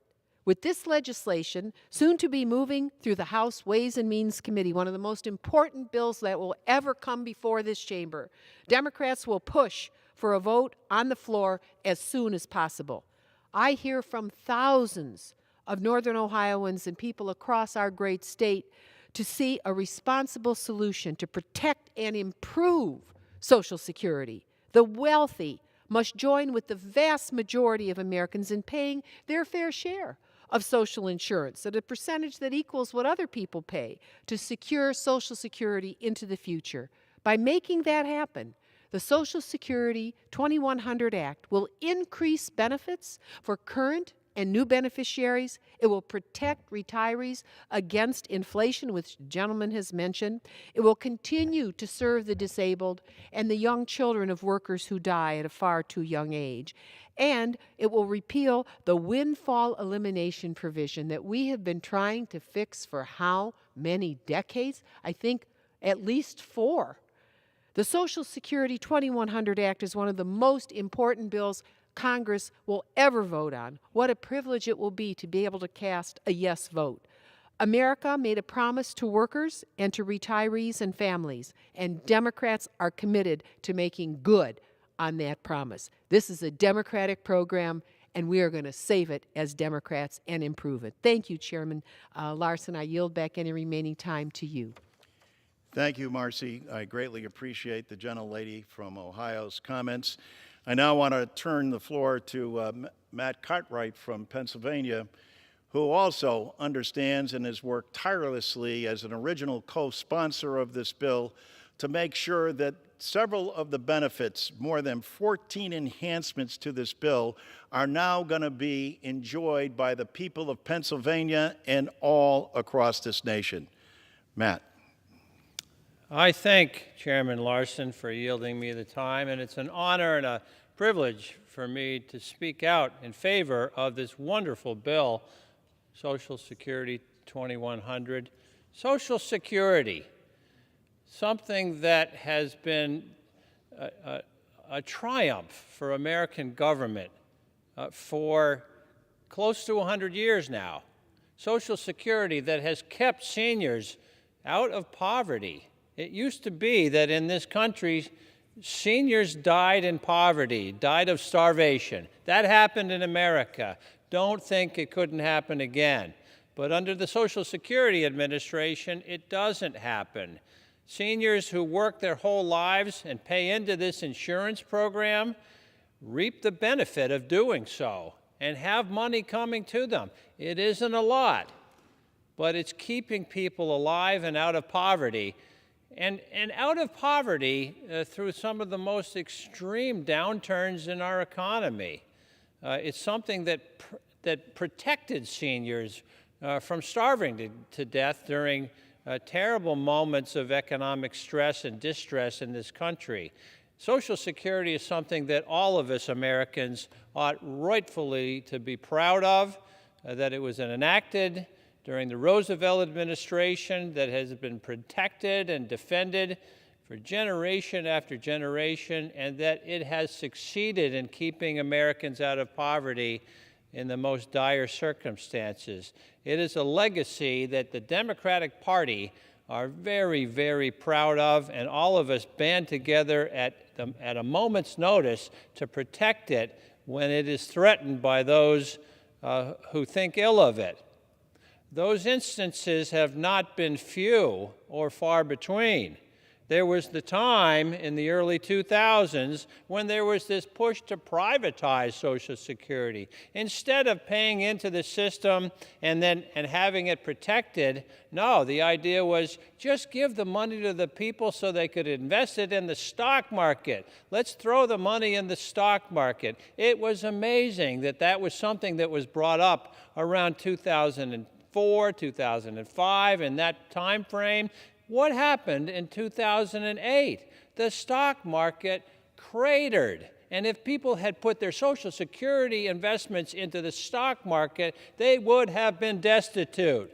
With this legislation, soon to be moving through the House Ways and Means Committee, one of the most important bills that will ever come before this chamber, Democrats will push for a vote on the floor as soon as possible. I hear from thousands of Northern Ohioans and people across our great state to see a responsible solution to protect and improve Social Security. The wealthy must join with the vast majority of Americans in paying their fair share of social insurance at a percentage that equals what other people pay to secure Social Security into the future. By making that happen, the Social Security 2100 Act will increase benefits for current and new beneficiaries. It will protect retirees against inflation, which the gentleman has mentioned. It will continue to serve the disabled and the young children of workers who die at a far too young age. And it will repeal the windfall elimination provision that we have been trying to fix for how many decades? I think at least 4. The Social Security 2100 Act is one of the most important bills Congress will ever vote on. What a privilege it will be to be able to cast a yes vote. America made a promise to workers and to retirees and families, and Democrats are committed to making good on that promise. This is a Democratic program, and we are going to save it as Democrats and improve it. Thank you, Chairman Larson. I yield back any remaining time to you. Thank you, Marcy. I greatly appreciate the gentlelady from Ohio's comments. I now want to turn the floor to Matt Cartwright from Pennsylvania, who also understands and has worked tirelessly as an original co-sponsor of this bill to make sure that several of the benefits, more than 14 enhancements to this bill, are now going to be enjoyed by the people of Pennsylvania and all across this nation. Matt. I thank Chairman Larson for yielding me the time, and it's an honor and a privilege for me to speak out in favor of this wonderful bill, Social Security 2100. Social Security, something that has been a triumph for American government for close to 100 years now. Social Security that has kept seniors out of poverty. It used to be that in this country, seniors died in poverty, died of starvation. That happened in America. Don't think it couldn't happen again. But under the Social Security Administration, it doesn't happen. Seniors who work their whole lives and pay into this insurance program reap the benefit of doing so and have money coming to them. It isn't a lot, but it's keeping people alive and out of poverty. And out of poverty through some of the most extreme downturns in our economy. It's something that protected seniors from starving to death during terrible moments of economic stress and distress in this country. Social Security is something that all of us Americans ought rightfully to be proud of, that it was enacted during the Roosevelt administration, that has been protected and defended for generation after generation, and that it has succeeded in keeping Americans out of poverty in the most dire circumstances. It is a legacy that the Democratic Party are very, very proud of, and all of us band together at a moment's notice to protect it when it is threatened by those who think ill of it. Those instances have not been few or far between. There was the time in the early 2000s when there was this push to privatize Social Security. Instead of paying into the system and having it protected, no, the idea was just give the money to the people so they could invest it in the stock market. Let's throw the money in the stock market. It was amazing that that was something that was brought up around 2004, 2005, in that time frame. What happened in 2008? The stock market cratered. And if people had put their Social Security investments into the stock market, they would have been destitute.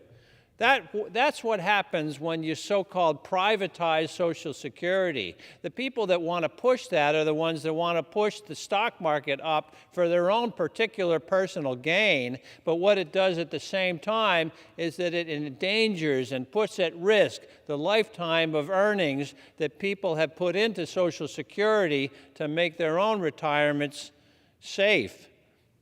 That's what happens when you so-called privatize Social Security. The people that want to push that are the ones that want to push the stock market up for their own particular personal gain. But what it does at the same time is that it endangers and puts at risk the lifetime of earnings that people have put into Social Security to make their own retirements safe.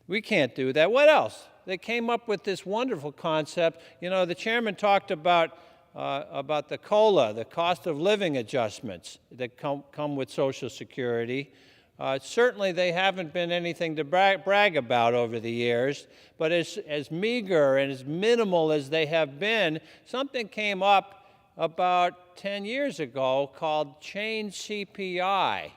We can't do that. What else? They came up with this wonderful concept. You know, the chairman talked about the COLA, the cost of living adjustments that come with Social Security. Certainly they haven't been anything to brag about over the years, but as meager and as minimal as they have been, something came up about 10 years ago called chain CPI.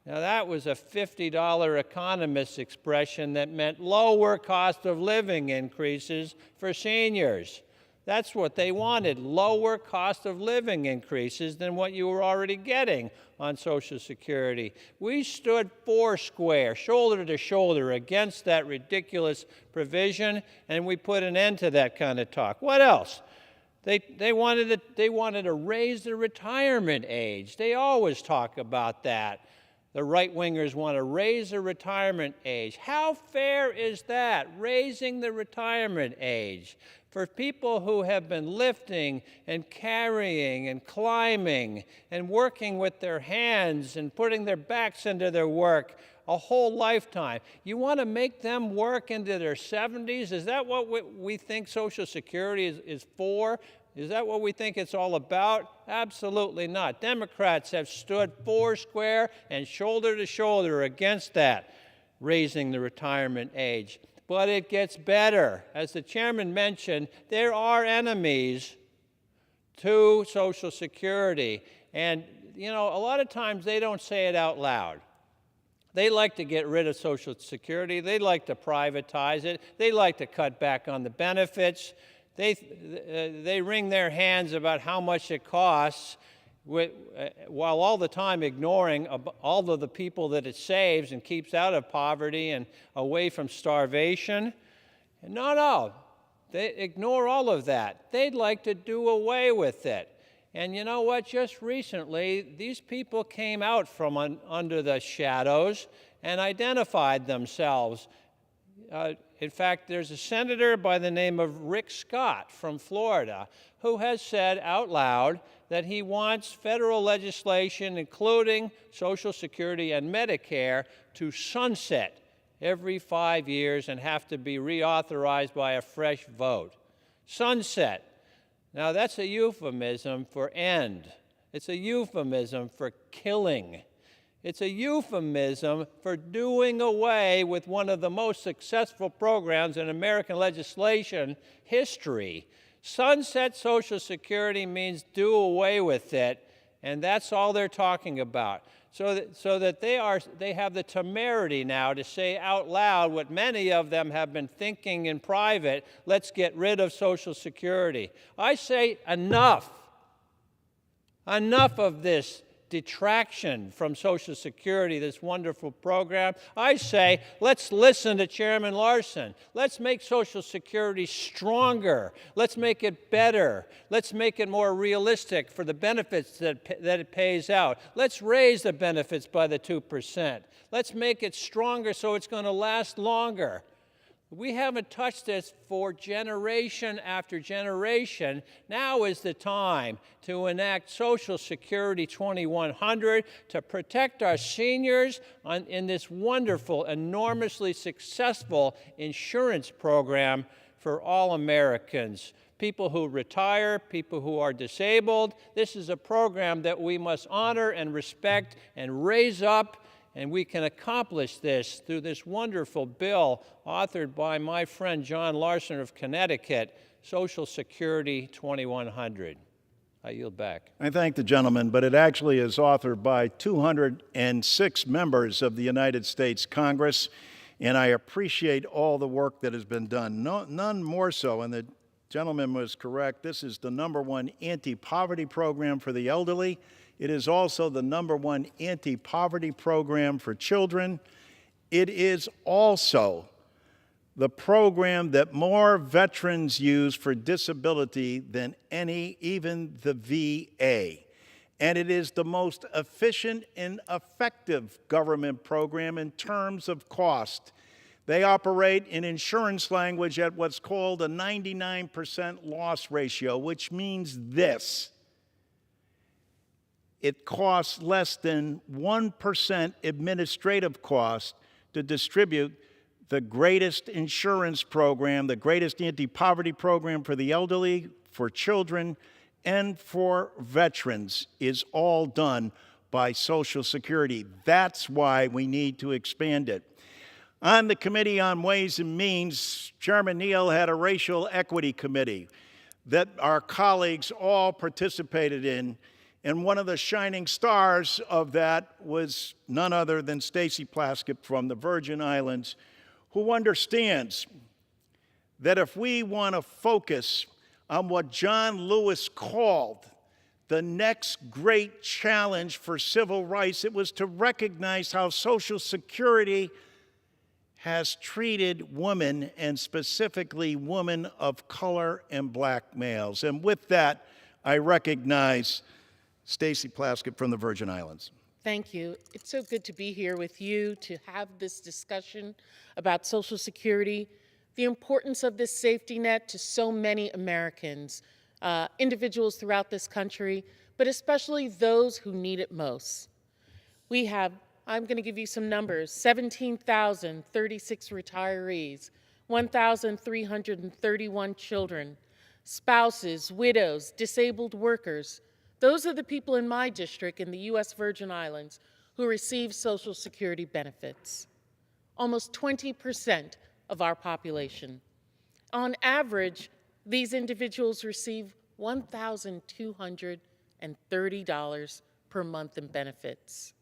Now, that was a $50 economist expression that meant lower cost of living increases for seniors. That's what they wanted, lower cost of living increases than what you were already getting on Social Security. We stood foursquare, shoulder to shoulder, against that ridiculous provision, and we put an end to that kind of talk. What else? They wanted to raise the retirement age. They always talk about that. The right-wingers want to raise the retirement age. How fair is that, raising the retirement age? for people who have been lifting and carrying and climbing and working with their hands and putting their backs into their work a whole lifetime. You want to make them work into their 70s? Is that what we think Social Security is for? Is that what we think it's all about? Absolutely not. Democrats have stood foursquare and shoulder to shoulder against that, raising the retirement age. But it gets better. As the chairman mentioned, there are enemies to Social Security. And, you know, a lot of times they don't say it out loud. They like to get rid of Social Security. They like to privatize it. They like to cut back on the benefits. They wring their hands about how much it costs, while all the time ignoring all of the people that it saves and keeps out of poverty and away from starvation. No, they ignore all of that. They'd like to do away with it. And you know what? Just recently, these people came out from under the shadows and identified themselves. In fact, there's a senator by the name of Rick Scott from Florida who has said out loud that he wants federal legislation, including Social Security and Medicare, to sunset every 5 years and have to be reauthorized by a fresh vote. Sunset. Now, that's a euphemism for end. It's a euphemism for killing. It's a euphemism for doing away with one of the most successful programs in American legislation history. Sunset Social Security means do away with it, and that's all they're talking about. So that they have the temerity now to say out loud what many of them have been thinking in private: let's get rid of Social Security. I say enough. Enough of this detraction from Social Security, this wonderful program. I say, let's listen to Chairman Larson. Let's make Social Security stronger. Let's make it better. Let's make it more realistic for the benefits that it pays out. Let's raise the benefits by the 2%. Let's make it stronger so it's going to last longer. We haven't touched this for generation after generation. Now is the time to enact Social Security 2100 to protect our seniors in this wonderful, enormously successful insurance program for all Americans. People who retire, people who are disabled. This is a program that we must honor and respect and raise up. And we can accomplish this through this wonderful bill authored by my friend John Larson of Connecticut, Social Security 2100. I yield back. I thank the gentleman, but it actually is authored by 206 members of the United States Congress, and I appreciate all the work that has been done. None more so, and the gentleman was correct. This is the #1 anti-poverty program for the elderly. It is also the #1 anti-poverty program for children. It is also the program that more veterans use for disability than even the VA. And it is the most efficient and effective government program in terms of cost. They operate in insurance language at what's called a 99% loss ratio, which means this: it costs less than 1% administrative cost to distribute the greatest insurance program, the greatest anti-poverty program for the elderly, for children, and for veterans, is all done by Social Security. That's why we need to expand it. On the Committee on Ways and Means, Chairman Neal had a racial equity committee that our colleagues all participated in. And one of the shining stars of that was none other than Stacey Plaskett from the Virgin Islands, who understands that if we want to focus on what John Lewis called the next great challenge for civil rights, it was to recognize how Social Security has treated women, and specifically women of color and black males. And with that, I recognize Stacey Plaskett from the Virgin Islands. Thank you. It's so good to be here with you to have this discussion about Social Security. the importance of this safety net to so many Americans, individuals throughout this country, but especially those who need it most. We have, I'm going to give you some numbers, 17,036 retirees, 1,331 children, spouses, widows, disabled workers. Those are the people in my district in the U.S. Virgin Islands who receive Social Security benefits. Almost 20% of our population. On average, these individuals receive $1,230 per month in benefits.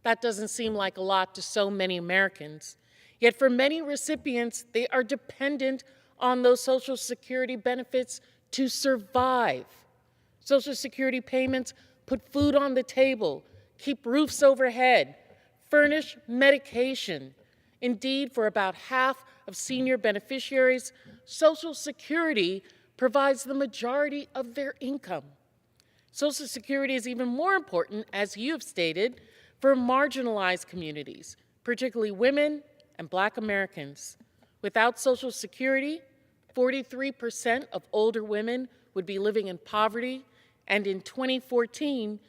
That doesn't seem like a lot to so many Americans, yet for many recipients, they are dependent on those Social Security benefits to survive. Social Security payments put food on the table, keep roofs overhead, furnish medication. Indeed, for about half of senior beneficiaries, Social Security provides the majority of their income. Social Security is even more important, as you have stated, for marginalized communities, particularly women and Black Americans. Without Social Security, 43% of older women would be living in poverty, and in 2014,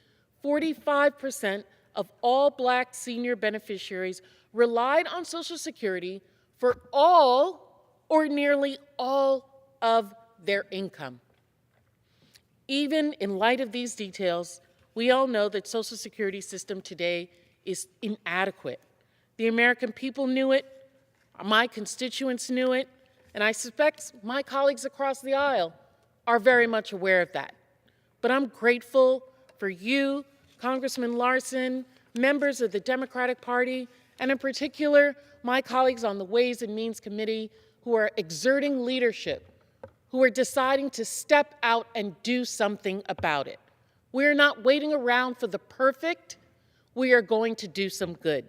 45% of all Black senior beneficiaries relied on Social Security for all or nearly all of their income. Even in light of these details, we all know that Social Security system today is inadequate. The American people knew it, my constituents knew it, and I suspect my colleagues across the aisle are very much aware of that. But I'm grateful for you, Congressman Larson, members of the Democratic Party, and in particular, my colleagues on the Ways and Means Committee who are exerting leadership, who are deciding to step out and do something about it. We're not waiting around for the perfect. We are going to do some good.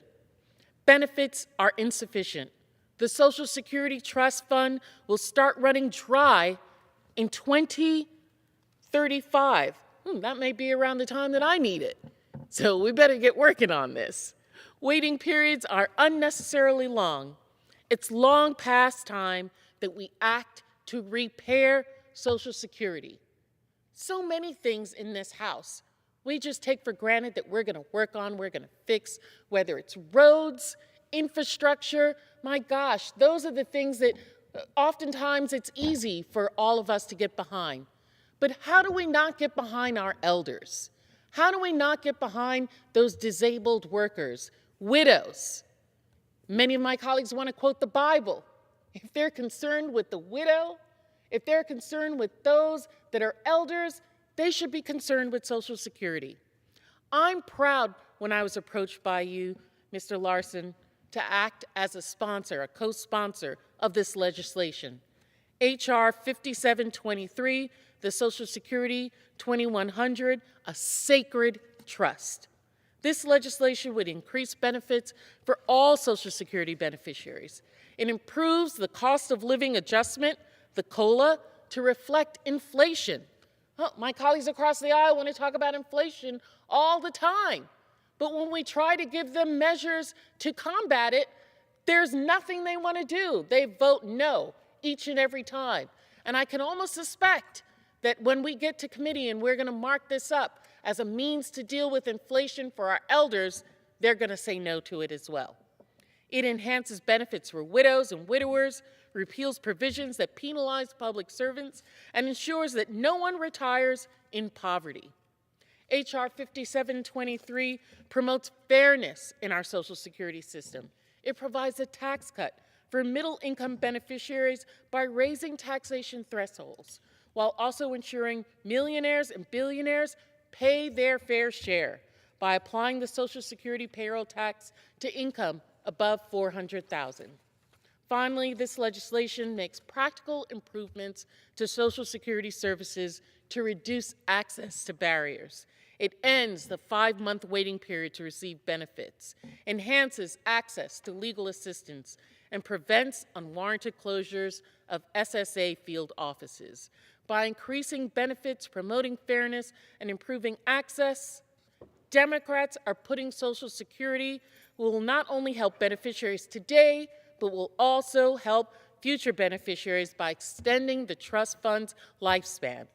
Benefits are insufficient. The Social Security Trust Fund will start running dry in 2035. That may be around the time that I need it. So we better get working on this. Waiting periods are unnecessarily long. It's long past time that we act to repair Social Security. So many things in this House we just take for granted that we're going to work on, we're going to fix, whether it's roads, infrastructure. My gosh, those are the things that oftentimes it's easy for all of us to get behind. But how do we not get behind our elders? How do we not get behind those disabled workers, widows? Many of my colleagues want to quote the Bible. If they're concerned with the widow, if they're concerned with those that are elders, they should be concerned with Social Security. I'm proud when I was approached by you, Mr. Larson, to act as a sponsor, a co-sponsor of this legislation. H.R. 5723, the Social Security 2100, a sacred trust. This legislation would increase benefits for all Social Security beneficiaries. It improves the cost of living adjustment, the COLA, to reflect inflation. My colleagues across the aisle want to talk about inflation all the time. But when we try to give them measures to combat it, there's nothing they want to do. They vote no each and every time. And I can almost suspect that when we get to committee and we're going to mark this up as a means to deal with inflation for our elders, they're going to say no to it as well. It enhances benefits for widows and widowers, repeals provisions that penalize public servants, and ensures that no one retires in poverty. H.R. 5723 promotes fairness in our Social Security system. It provides a tax cut for middle-income beneficiaries by raising taxation thresholds, while also ensuring millionaires and billionaires pay their fair share by applying the Social Security payroll tax to income above $400,000. Finally, this legislation makes practical improvements to Social Security services to reduce access to barriers. It ends the 5-month waiting period to receive benefits, enhances access to legal assistance, and prevents unwarranted closures of SSA field offices. By increasing benefits, promoting fairness, and improving access, Democrats are putting Social Security will not only help beneficiaries today, but will also help future beneficiaries by extending the trust fund's lifespan.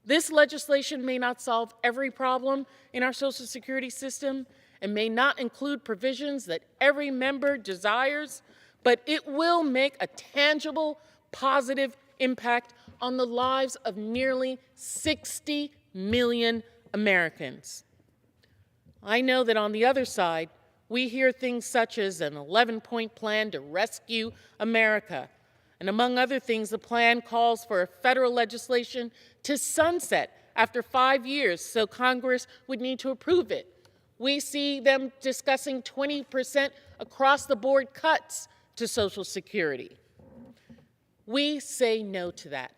This legislation may not solve every problem in our Social Security system and may not include provisions that every member desires, but it will make a tangible, positive impact on the lives of nearly 60 million Americans. I know that on the other side, we hear things such as an 11-point plan to rescue America. And among other things, the plan calls for federal legislation to sunset after 5 years, so Congress would need to approve it. We see them discussing 20% across-the-board cuts to Social Security. We say no to that.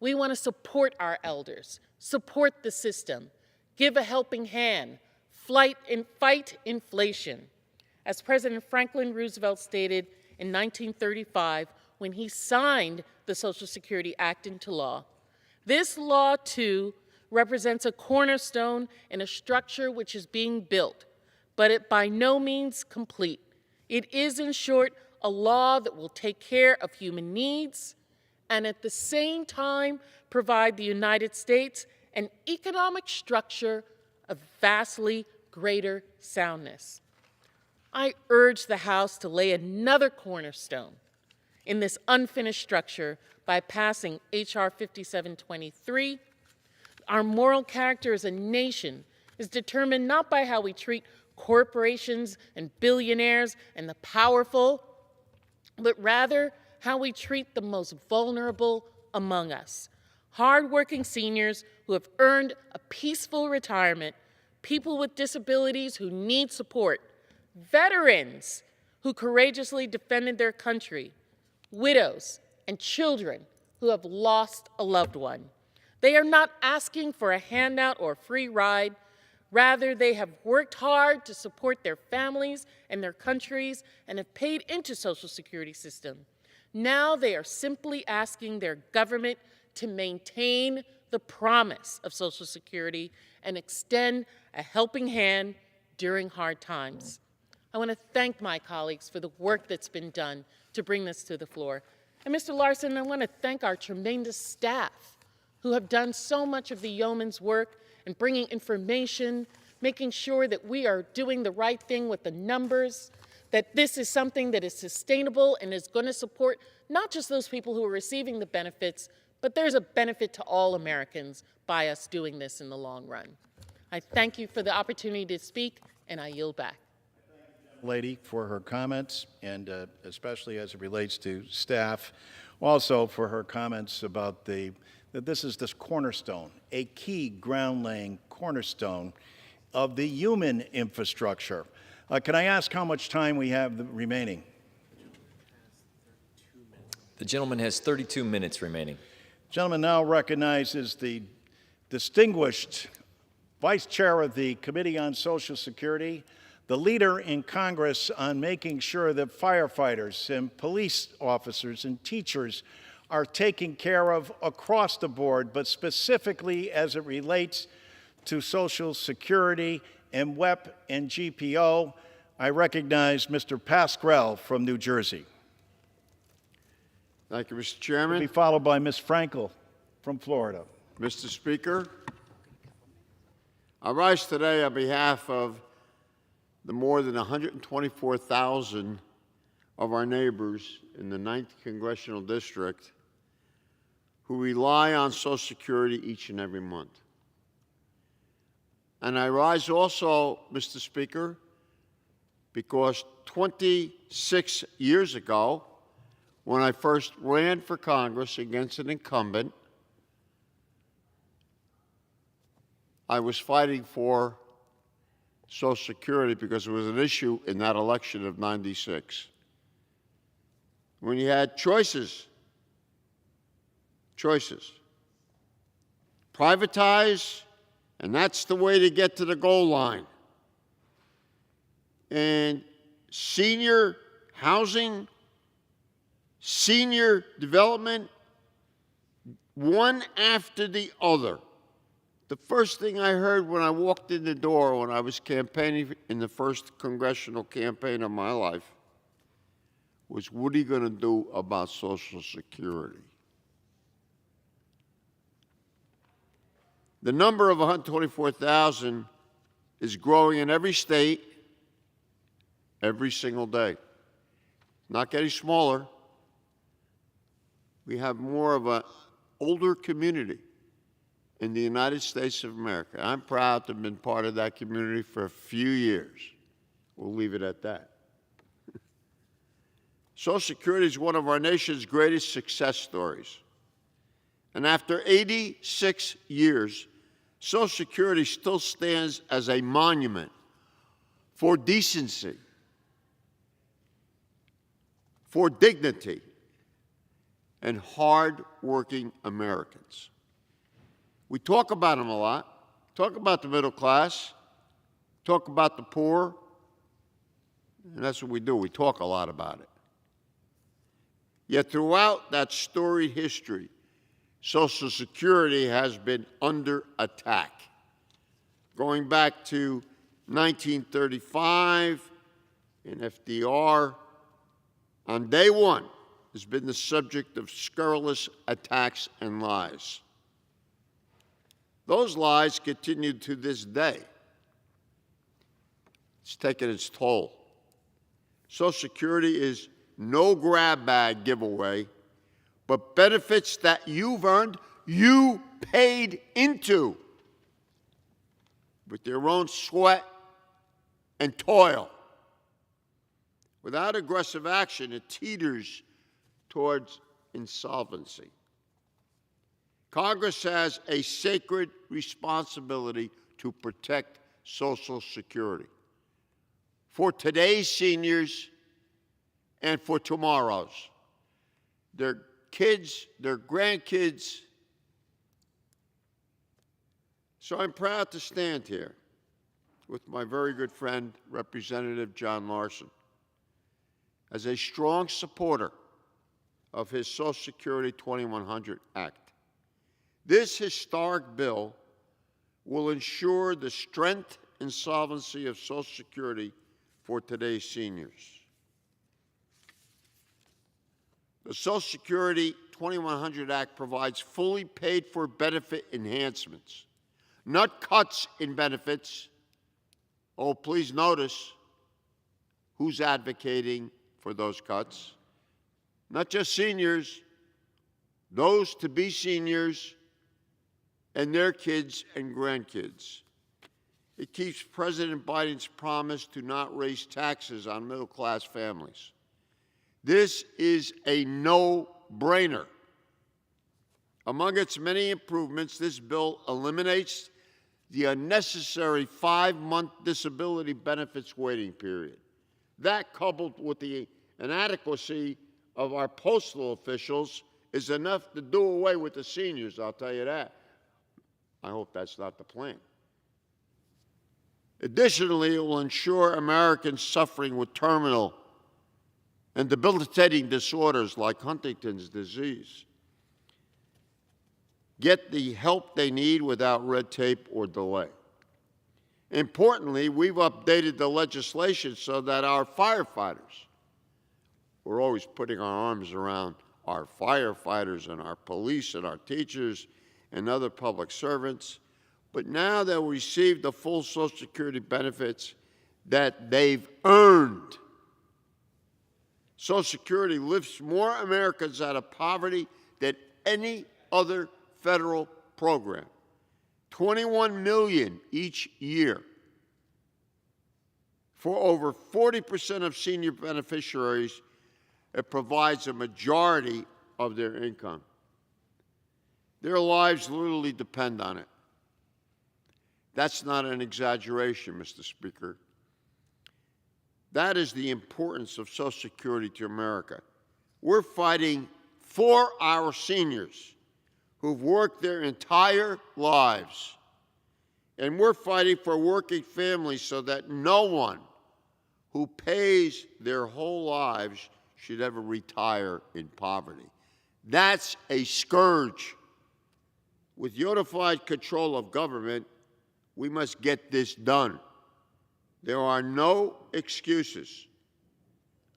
We want to support our elders, support the system, give a helping hand, fight inflation. As President Franklin Roosevelt stated in 1935 when he signed the Social Security Act into law, this law, too, represents a cornerstone in a structure which is being built, but it by no means complete. It is, in short, a law that will take care of human needs and at the same time provide the United States an economic structure of vastly greater soundness. I urge the House to lay another cornerstone in this unfinished structure by passing H.R. 5723. Our moral character as a nation is determined not by how we treat corporations and billionaires and the powerful, but rather how we treat the most vulnerable among us. Hardworking seniors who have earned a peaceful retirement, people with disabilities who need support, veterans who courageously defended their country, widows and children who have lost a loved one. They are not asking for a handout or a free ride. Rather, they have worked hard to support their families and their countries and have paid into Social Security system. Now they are simply asking their government to maintain the promise of Social Security and extend a helping hand during hard times. I want to thank my colleagues for the work that's been done to bring this to the floor. And Mr. Larson, I want to thank our tremendous staff who have done so much of the yeoman's work in bringing information, making sure that we are doing the right thing with the numbers, that this is something that is sustainable and is going to support not just those people who are receiving the benefits, but there's a benefit to all Americans by us doing this in the long run. I thank you for the opportunity to speak, and I yield back. Lady for her comments, and especially as it relates to staff. Also for her comments about that this is this cornerstone, a key ground-laying cornerstone of the human infrastructure. Can I ask how much time we have remaining? The gentleman has 32 minutes remaining. Gentleman now recognizes the distinguished Vice Chair of the Committee on Social Security, the leader in Congress on making sure that firefighters and police officers and teachers are taken care of across the board, but specifically as it relates to Social Security and WEP and GPO. I recognize Mr. Pascrell from New Jersey. Thank you, Mr. Chairman. Will be followed by Ms. Frankel from Florida. Mr. Speaker, I rise today on behalf of the more than 124,000 of our neighbors in the 9th Congressional District who rely on Social Security each and every month. And I rise also, Mr. Speaker, because 26 years ago, when I first ran for Congress against an incumbent, I was fighting for Social Security because it was an issue in that election of '96. When you had choices, privatize, and that's the way to get to the goal line. And senior housing, senior development, one after the other. The first thing I heard when I walked in the door when I was campaigning in the first congressional campaign of my life was, what are you going to do about Social Security? The number of 124,000 is growing in every state every single day. Not getting smaller. We have more of an older community in the United States of America. I'm proud to have been part of that community for a few years. We'll leave it at that. Social Security is one of our nation's greatest success stories. And after 86 years, Social Security still stands as a monument for decency, for dignity, and hard-working Americans. We talk about them a lot, talk about the middle class, talk about the poor, and that's what we do. We talk a lot about it. Yet throughout that storied history, Social Security has been under attack. Going back to 1935 in FDR, on day one, has been the subject of scurrilous attacks and lies. Those lies continue to this day. It's taken its toll. Social Security is no grab bag giveaway, but benefits that you've earned, you paid into with your own sweat and toil. Without aggressive action, it teeters towards insolvency. Congress has a sacred responsibility to protect Social Security for today's seniors and for tomorrow's. Their kids, their grandkids. So I'm proud to stand here with my very good friend, Representative John Larson, as a strong supporter of his Social Security 2100 Act. This historic bill will ensure the strength and solvency of Social Security for today's seniors. The Social Security 2100 Act provides fully paid-for benefit enhancements, not cuts in benefits. Oh, please notice who's advocating for those cuts. Not just seniors, those to be seniors and their kids and grandkids. It keeps President Biden's promise to not raise taxes on middle-class families. This is a no-brainer. Among its many improvements, this bill eliminates the unnecessary 5-month disability benefits waiting period. That, coupled with the inadequacy of our postal officials, is enough to do away with the seniors, I'll tell you that. I hope that's not the plan. Additionally, it will ensure Americans suffering with terminal and debilitating disorders like Huntington's disease get the help they need without red tape or delay. Importantly, we've updated the legislation so that our firefighters, we're always putting our arms around our firefighters and our police and our teachers and other public servants, but now they'll receive the full Social Security benefits that they've earned. Social Security lifts more Americans out of poverty than any other federal program. 21 million each year. For over 40% of senior beneficiaries, it provides a majority of their income. Their lives literally depend on it. That's not an exaggeration, Mr. Speaker. That is the importance of Social Security to America. We're fighting for our seniors who've worked their entire lives. And we're fighting for working families so that no one who pays their whole lives should ever retire in poverty. That's a scourge. With unified control of government, we must get this done. There are no excuses.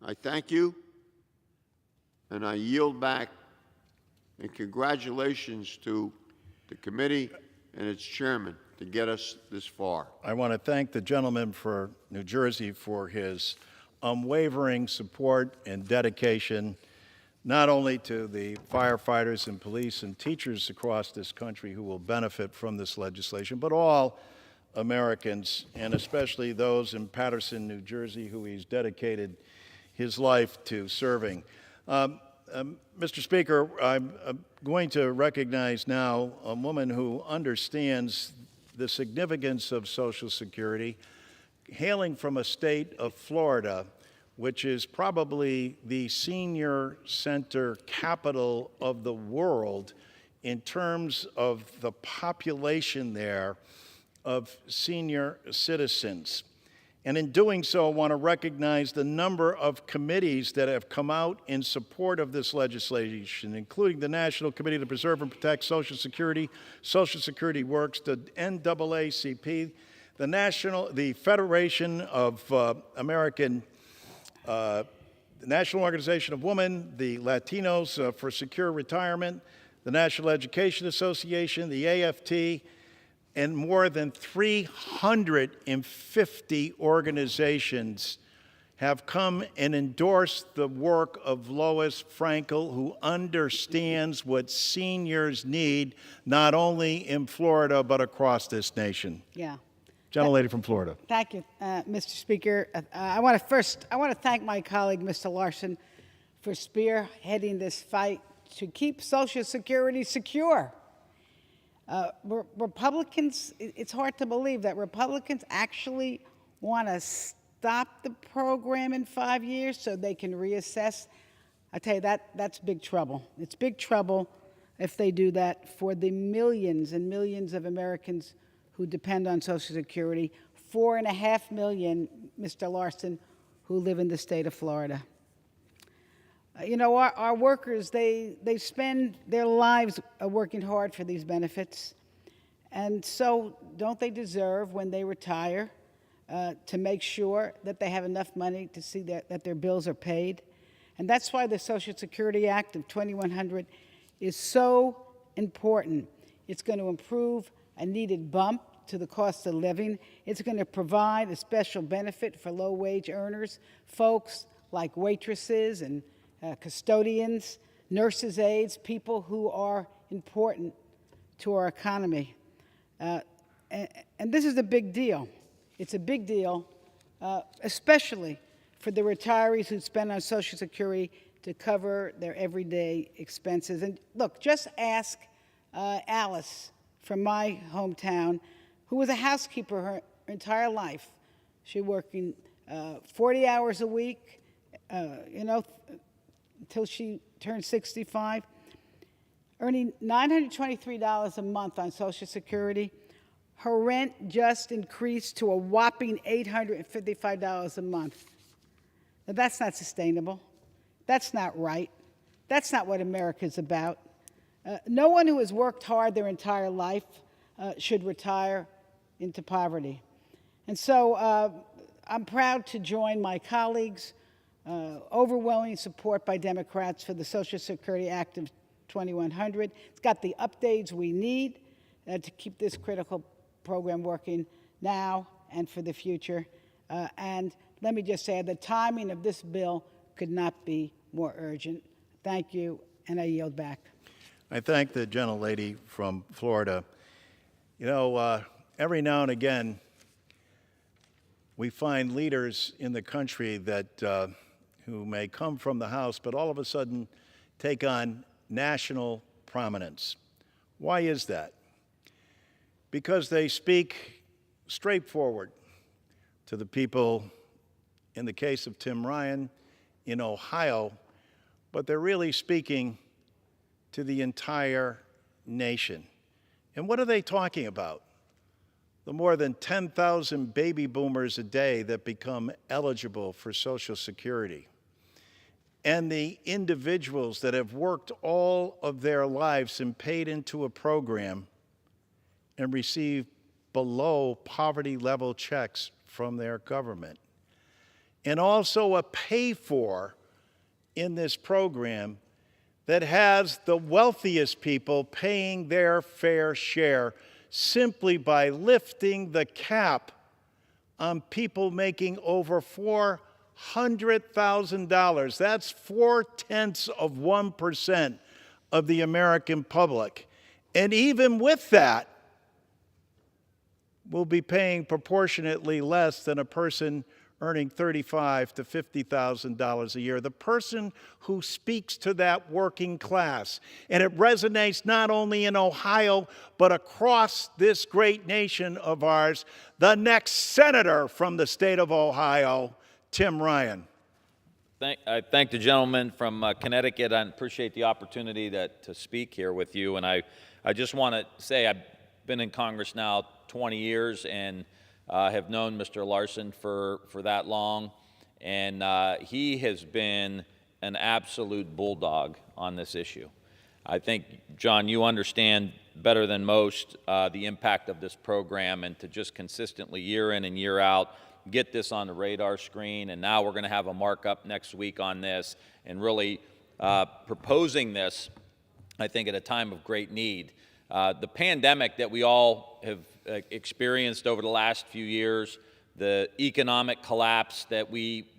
I thank you and I yield back. And congratulations to the committee and its chairman to get us this far. I want to thank the gentleman for New Jersey for his unwavering support and dedication, not only to the firefighters and police and teachers across this country who will benefit from this legislation, but all Americans, and especially those in Paterson, New Jersey, who he's dedicated his life to serving. Mr. Speaker, I'm going to recognize now a woman who understands the significance of Social Security, hailing from a state of Florida, which is probably the senior center capital of the world in terms of the population there of senior citizens. And in doing so, I want to recognize the number of committees that have come out in support of this legislation, including the National Committee to Preserve and Protect Social Security Works, the NAACP, the Federation of the National Organization of Women, the Latinos for Secure Retirement, the National Education Association, the AFT, and more than 350 organizations have come and endorsed the work of Lois Frankel, who understands what seniors need, not only in Florida, but across this nation. Yeah. Gentlelady from Florida. Thank you, Mr. Speaker. I want to thank my colleague, Mr. Larson, for spearheading this fight to keep Social Security secure. Republicans, it's hard to believe that Republicans actually want to stop the program in 5 years so they can reassess. I tell you, that's big trouble. It's big trouble if they do that for the millions and millions of Americans who depend on Social Security, 4.5 million, Mr. Larson, who live in the state of Florida. You know, our workers, they spend their lives working hard for these benefits. And so don't they deserve, when they retire, to make sure that they have enough money to see that their bills are paid? And that's why the Social Security Act of 2100 is so important. It's going to improve a needed bump to the cost of living. It's going to provide a special benefit for low-wage earners, folks like waitresses and custodians, nurses' aides, people who are important to our economy. And this is a big deal. It's a big deal, especially for the retirees who spend on Social Security to cover their everyday expenses. And look, just ask Alice from my hometown, who was a housekeeper her entire life. She working 40 hours a week, until she turned 65, earning $923 a month on Social Security. Her rent just increased to a whopping $855 a month. Now, that's not sustainable. That's not right. That's not what America's about. No one who has worked hard their entire life should retire into poverty. And so I'm proud to join my colleagues. Overwhelming support by Democrats for the Social Security Act of 2100. It's got the updates we need to keep this critical program working now and for the future. And let me just say, the timing of this bill could not be more urgent. Thank you, and I yield back. I thank the gentlelady from Florida. You know, every now and again, we find leaders in the country that who may come from the House, but all of a sudden take on national prominence. Why is that? Because they speak straightforward to the people, in the case of Tim Ryan, in Ohio, but they're really speaking to the entire nation. And what are they talking about? The more than 10,000 baby boomers a day that become eligible for Social Security, and the individuals that have worked all of their lives and paid into a program and receive below poverty level checks from their government. And also a pay for in this program that has the wealthiest people paying their fair share simply by lifting the cap on people making over $400,000. That's 0.4% of the American public. And even with that, we'll be paying proportionately less than a person earning $35,000 to $50,000 a year, the person who speaks to that working class. And it resonates not only in Ohio, but across this great nation of ours, the next senator from the state of Ohio, Tim Ryan. I thank the gentleman from Connecticut. I appreciate the opportunity to speak here with you. And I just want to say I've been in Congress now 20 years and have known Mr. Larson for that long. And he has been an absolute bulldog on this issue. I think, John, you understand better than most the impact of this program, and to just consistently year in and year out get this on the radar screen. And now we're going to have a markup next week on this and really proposing this, I think, at a time of great need. The pandemic that we all have experienced over the last few years, the economic collapse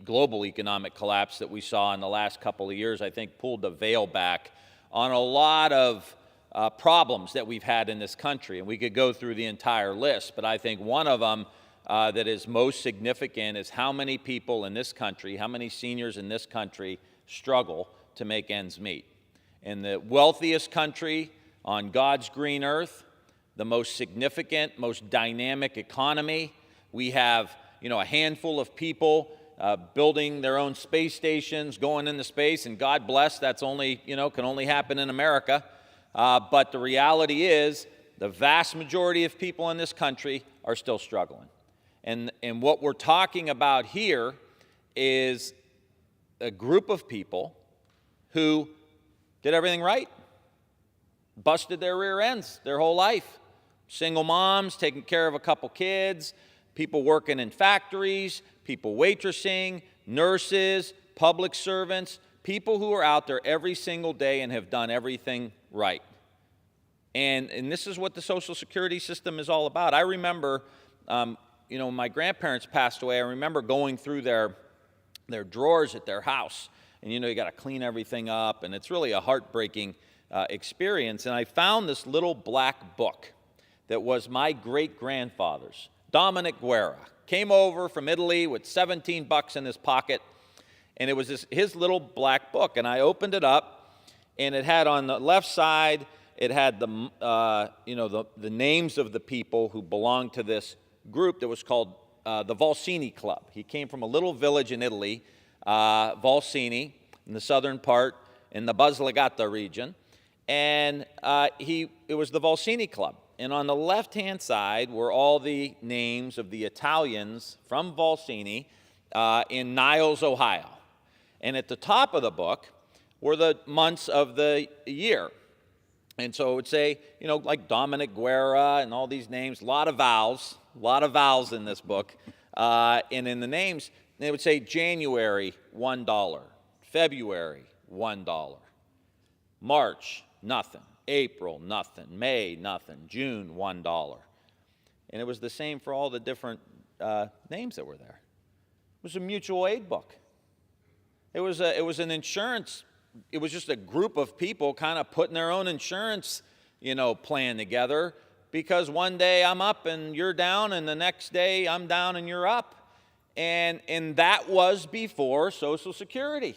global economic collapse that we saw in the last couple of years, I think pulled the veil back on a lot of problems that we've had in this country. And we could go through the entire list, but I think one of them that is most significant is how many people in this country, how many seniors in this country struggle to make ends meet. In the wealthiest country on God's green earth, the most significant, most dynamic economy, we have, a handful of people building their own space stations, going into space, and God bless, that's only, can only happen in America. But the reality is, the vast majority of people in this country are still struggling. And what we're talking about here is a group of people who did everything right, busted their rear ends their whole life. Single moms taking care of a couple kids, people working in factories, people waitressing, nurses, public servants, people who are out there every single day and have done everything right. And this is what the Social Security system is all about. I remember, when my grandparents passed away, I remember going through their drawers at their house. And, you got to clean everything up, and it's really a heartbreaking experience. And I found this little black book that was my great-grandfather's. Dominic Guerra came over from Italy with $17 in his pocket, and it was his little black book. And I opened it up, and it had on the left side, it had the names of the people who belonged to this group that was called the Volsini Club. He came from a little village in Italy, Volsini, in the southern part, in the Basilicata region. And it was the Volsini Club. And on the left-hand side were all the names of the Italians from Volsini in Niles, Ohio. And at the top of the book were the months of the year. And so it would say, like Dominic Guerra and all these names, a lot of vowels in this book. And in the names, they would say January, $1, February, $1, March, nothing. April, nothing. May, nothing. June, $1. And it was the same for all the different names that were there. It was a mutual aid book. It was an insurance. It was just a group of people kind of putting their own insurance, plan together, because one day I'm up and you're down, and the next day I'm down and you're up. And that was before Social Security.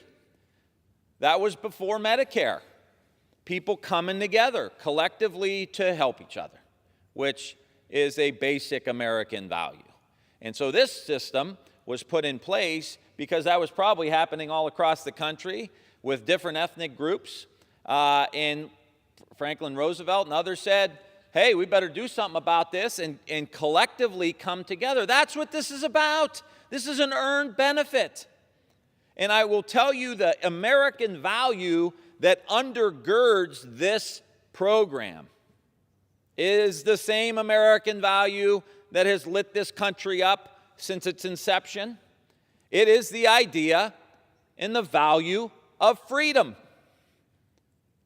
That was before Medicare. People coming together collectively to help each other, which is a basic American value. And so this system was put in place because that was probably happening all across the country with different ethnic groups. And Franklin Roosevelt and others said, hey, we better do something about this and collectively come together. That's what this is about. This is an earned benefit. And I will tell you the American value that undergirds this program is the same American value that has lit this country up since its inception. It is the idea and the value of freedom.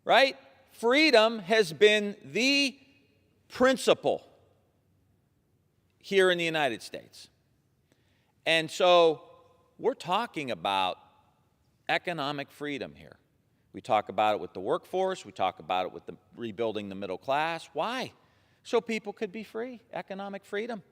right? Freedom has been the principle here in the United States. And so we're talking about economic freedom here. We talk about it with the workforce. We talk about it with the rebuilding the middle class. Why? So people could be free, economic freedom.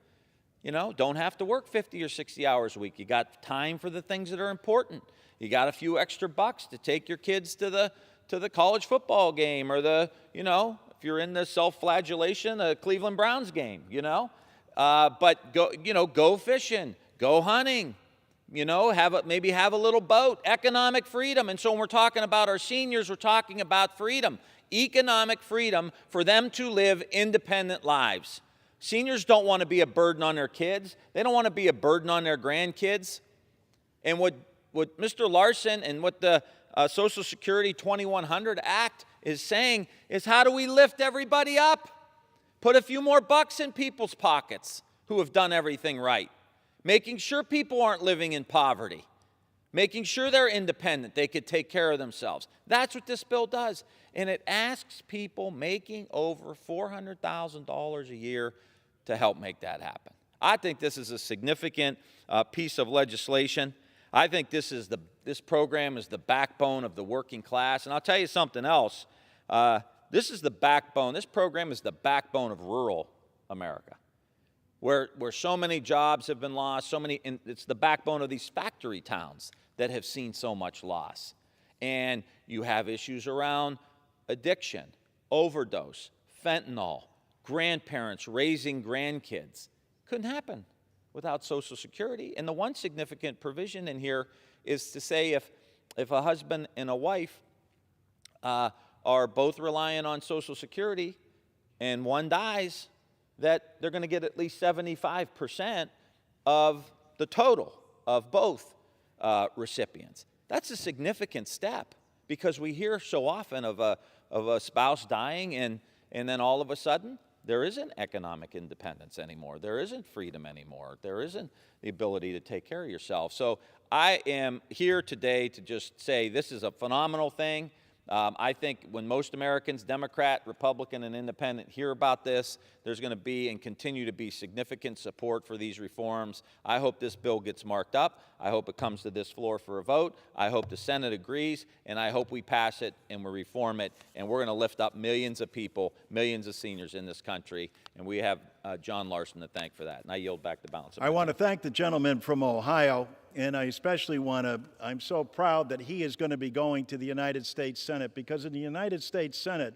You know, don't have to work 50 or 60 hours a week. You got time for the things that are important. You got a few extra bucks to take your kids to the college football game, or the, you know, if you're in the self-flagellation, a Cleveland Browns game, you know. But go fishing, go hunting, you know, maybe have a little boat, economic freedom. And so when we're talking about our seniors, we're talking about freedom, economic freedom for them to live independent lives. Seniors don't want to be a burden on their kids. They don't want to be a burden on their grandkids. And what Mr. Larson and what the Social Security 2100 Act is saying is, how do we lift everybody up? Put a few more bucks in people's pockets who have done everything right. Making sure people aren't living in poverty. Making sure they're independent, they could take care of themselves. That's what this bill does. And it asks people making over $400,000 a year to help make that happen. I think this is a significant piece of legislation. I think this program is the backbone of the working class. And I'll tell you something else. This program is the backbone of rural America, where so many jobs have been lost, it's the backbone of these factory towns that have seen so much loss. And you have issues around addiction, overdose, fentanyl, grandparents raising grandkids. Couldn't happen without Social Security. And the one significant provision in here is to say if a husband and a wife are both relying on Social Security and one dies, that they're going to get at least 75% of the total of both recipients. That's a significant step, because we hear so often of a spouse dying and then all of a sudden there isn't economic independence anymore. There isn't freedom anymore. There isn't the ability to take care of yourself. So I am here today to just say this is a phenomenal thing. I think when most Americans, Democrat, Republican, and Independent, hear about this, there's going to be and continue to be significant support for these reforms. I hope this bill gets marked up. I hope it comes to this floor for a vote. I hope the Senate agrees, and I hope we pass it and we reform it, and we're going to lift up millions of people, millions of seniors in this country, and we have John Larson to thank for that. And I yield back the balance of my I want to thank the gentleman from Ohio. And I especially I'm so proud that he is going to be going to the United States Senate, because in the United States Senate,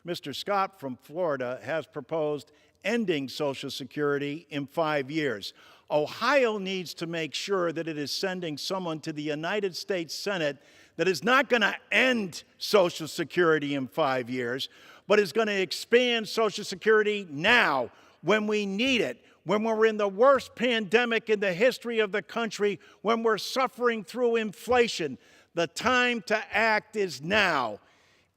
Mr. Scott from Florida has proposed ending Social Security in 5 years. Ohio needs to make sure that it is sending someone to the United States Senate that is not going to end Social Security in 5 years, but is going to expand Social Security now when we need it. When we're in the worst pandemic in the history of the country, when we're suffering through inflation, the time to act is now.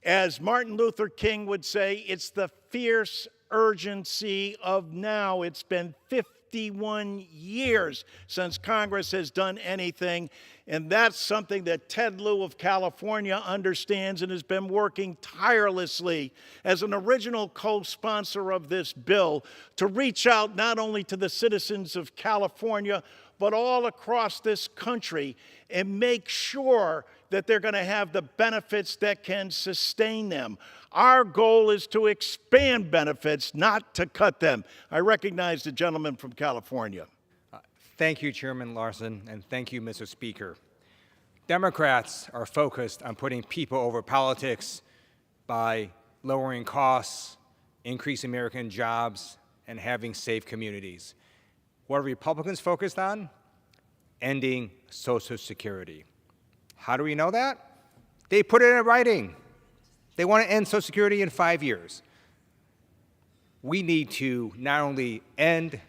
As Martin Luther King would say, it's the fierce urgency of now. It's been 51 years since Congress has done anything, and that's something that Ted Lieu of California understands and has been working tirelessly as an original co-sponsor of this bill to reach out not only to the citizens of California, but all across this country, and make sure that they're going to have the benefits that can sustain them. Our goal is to expand benefits, not to cut them. I recognize the gentleman from California. Thank you, Chairman Larson, and thank you, Mr. Speaker. Democrats are focused on putting people over politics by lowering costs, increasing American jobs, and having safe communities. What are Republicans focused on? Ending Social Security. How do we know that? They put it in writing. They want to end Social Security in 5 years. We need to not only end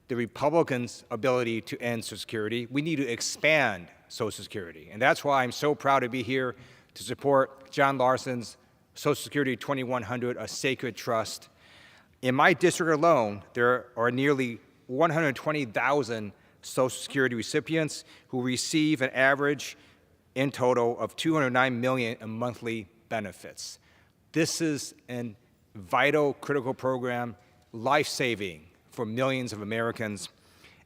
the Republicans' ability to end Social Security, we need to expand Social Security. And that's why I'm so proud to be here to support John Larson's Social Security 2100, a sacred trust. In my district alone, there are nearly 120,000 Social Security recipients who receive an average in total of $209 million in monthly benefits. This is a vital, critical program, life-saving for millions of Americans.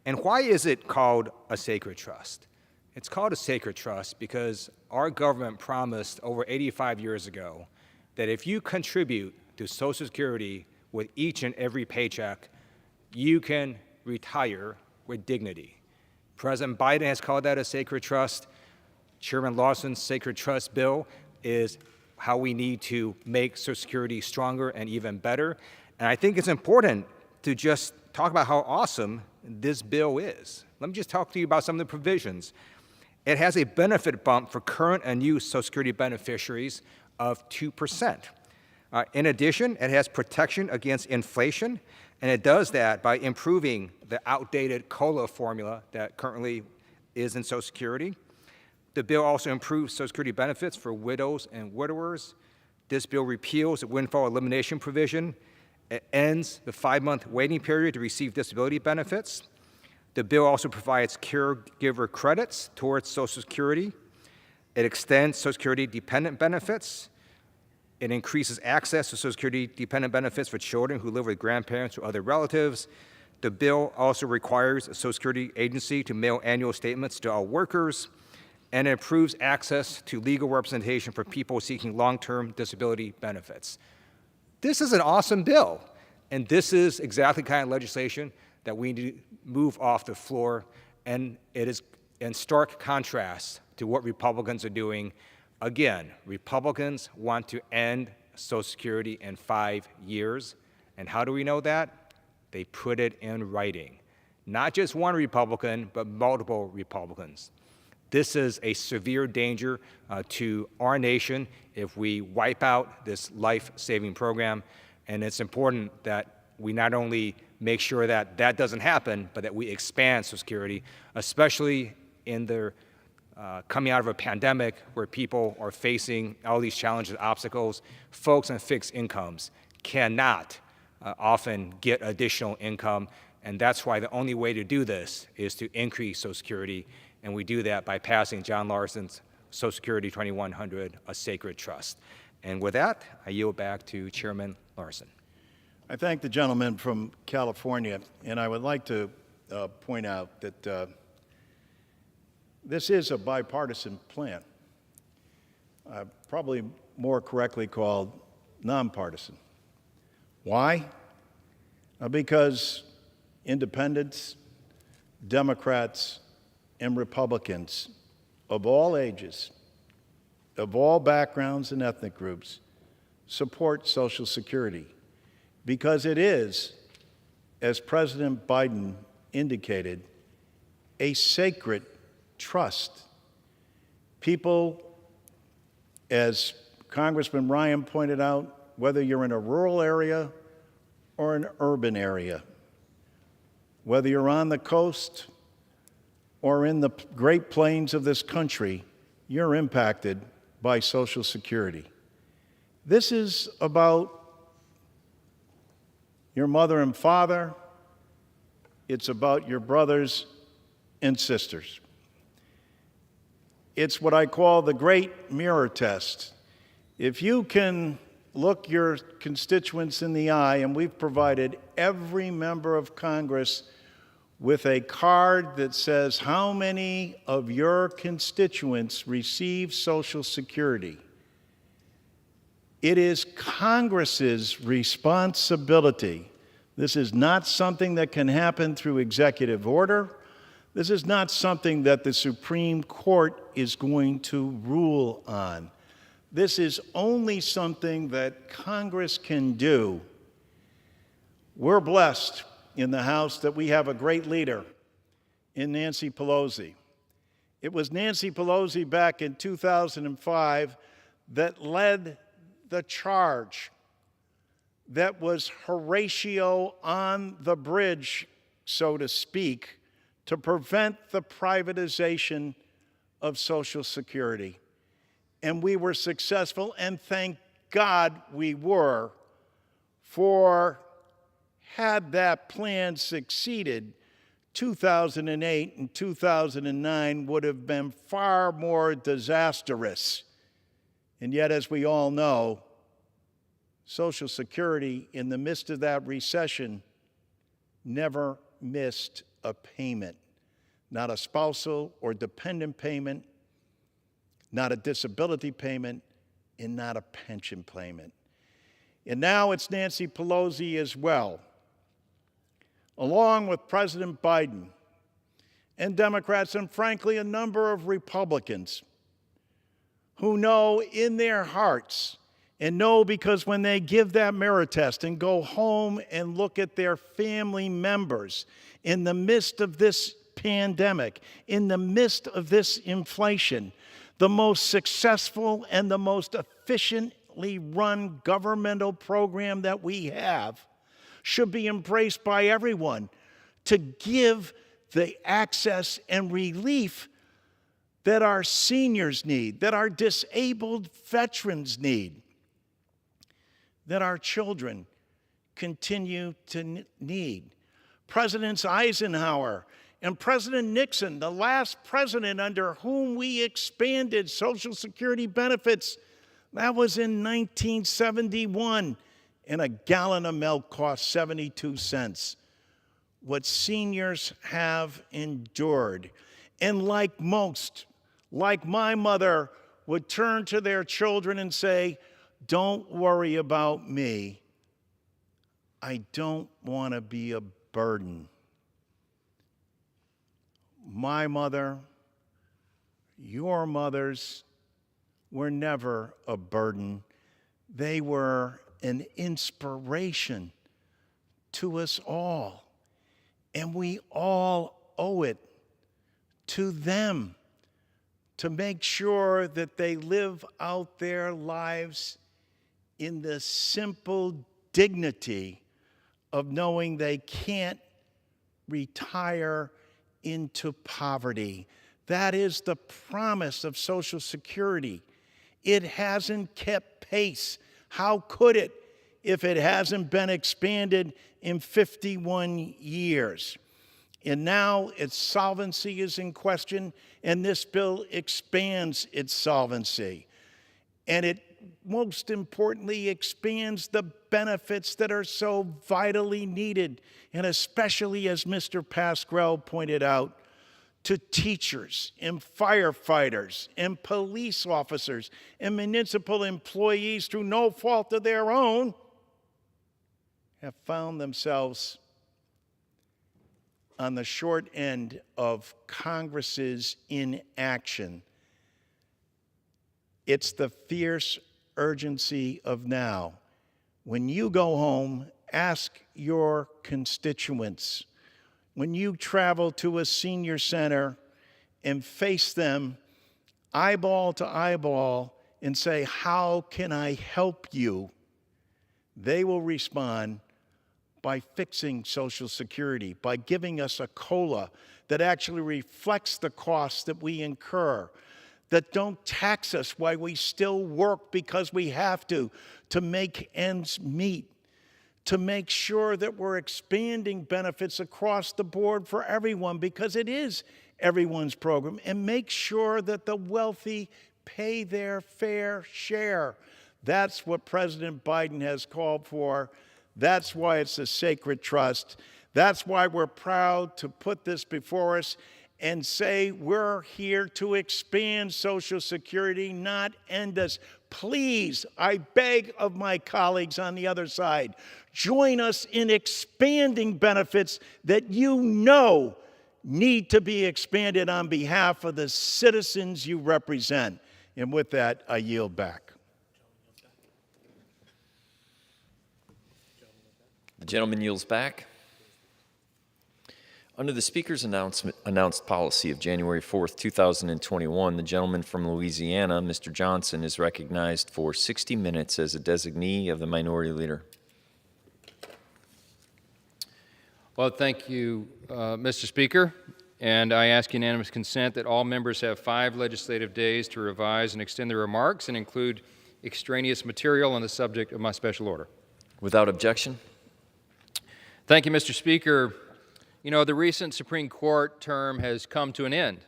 And why is it called a sacred trust? It's called a sacred trust because our government promised over 85 years ago that if you contribute to Social Security with each and every paycheck, you can retire with dignity. President Biden has called that a sacred trust. Chairman Lawson's sacred trust bill is how we need to make Social Security stronger and even better. And I think it's important to just talk about how awesome this bill is. Let me just talk to you about some of the provisions. It has a benefit bump for current and new Social Security beneficiaries of 2%. In addition, it has protection against inflation, and it does that by improving the outdated COLA formula that currently is in Social Security. The bill also improves Social Security benefits for widows and widowers. This bill repeals the windfall elimination provision. It ends the 5-month waiting period to receive disability benefits. The bill also provides caregiver credits towards Social Security. It extends Social Security dependent benefits. It increases access to Social Security dependent benefits for children who live with grandparents or other relatives. The bill also requires the Social Security agency to mail annual statements to all workers, and it improves access to legal representation for people seeking long-term disability benefits. This is an awesome bill, and this is exactly the kind of legislation that we need to move off the floor, and it is in stark contrast to what Republicans are doing. Again, Republicans want to end Social Security in 5 years. And how do we know that? They put it in writing. Not just one Republican, but multiple Republicans. This is a severe danger to our nation if we wipe out this life-saving program. And it's important that we not only make sure that that doesn't happen, but that we expand Social Security, especially in the coming out of a pandemic where people are facing all these challenges and obstacles. Folks on fixed incomes cannot often get additional income, and that's why the only way to do this is to increase Social Security, and we do that by passing John Larson's Social Security 2100, a sacred trust. And with that, I yield back to Chairman Larson. I thank the gentleman from California, and I would like to point out that this is a bipartisan plan, probably more correctly called nonpartisan. Why? Because independents, Democrats, and Republicans of all ages, of all backgrounds and ethnic groups, support Social Security because it is, as President Biden indicated, a sacred trust. People, as Congressman Ryan pointed out, whether you're in a rural area or an urban area, whether you're on the coast or in the Great Plains of this country, you're impacted by Social Security. This is about your mother and father. It's about your brothers and sisters. It's what I call the great mirror test. If you can look your constituents in the eye, and we've provided every member of Congress with a card that says how many of your constituents receive Social Security. It is Congress's responsibility. This is not something that can happen through executive order. This is not something that the Supreme Court is going to rule on. This is only something that Congress can do. We're blessed in the House that we have a great leader in Nancy Pelosi. It was Nancy Pelosi back in 2005 that led the charge that was Horatio on the bridge, so to speak, to prevent the privatization of Social Security. And we were successful, and thank God we were, for had that plan succeeded, 2008 and 2009 would have been far more disastrous. And yet, as we all know, Social Security, in the midst of that recession, never missed a payment. Not a spousal or dependent payment, not a disability payment, and not a pension payment. And now it's Nancy Pelosi as well, along with President Biden and Democrats, and frankly, a number of Republicans who know in their hearts, and know because when they give that mirror test and go home and look at their family members in the midst of this pandemic, in the midst of this inflation, the most successful and the most efficiently run governmental program that we have should be embraced by everyone to give the access and relief that our seniors need, that our disabled veterans need, that our children continue to need. Presidents Eisenhower and President Nixon, the last president under whom we expanded Social Security benefits, that was in 1971, and a gallon of milk cost 72 cents. What seniors have endured. And like most, like my mother would turn to their children and say, "Don't worry about me. I don't want to be a burden." My mother, your mothers were never a burden. They were an inspiration to us all. And we all owe it to them to make sure that they live out their lives in the simple dignity of knowing they can't retire into poverty. That is the promise of Social Security. It hasn't kept pace. How could it if it hasn't been expanded in 51 years? And now its solvency is in question, and this bill expands its solvency. And it, most importantly, expands the benefits that are so vitally needed, and especially, as Mr. Pascrell pointed out, to teachers and firefighters and police officers and municipal employees through no fault of their own have found themselves on the short end of Congress's inaction. It's the fierce urgency of now. When you go home, ask your constituents. When you travel to a senior center and face them eyeball to eyeball and say, "How can I help you?" they will respond by fixing Social Security, by giving us a COLA that actually reflects the costs that we incur, that don't tax us while we still work because we have to make ends meet, to make sure that we're expanding benefits across the board for everyone, because it is everyone's program, and make sure that the wealthy pay their fair share. That's what President Biden has called for. That's why it's a sacred trust. That's why we're proud to put this before us and say we're here to expand Social Security, not end us. Please, I beg of my colleagues on the other side, join us in expanding benefits that you know need to be expanded on behalf of the citizens you represent. And with that, I yield back. The gentleman yields back. Under the Speaker's announced policy of January 4th, 2021, the gentleman from Louisiana, Mr. Johnson, is recognized for 60 minutes as a designee of the Minority Leader. Well, thank you, Mr. Speaker, and I ask unanimous consent that all members have 5 legislative days to revise and extend their remarks and include extraneous material on the subject of my special order. Without objection. Thank you, Mr. Speaker. You know, the recent Supreme Court term has come to an end,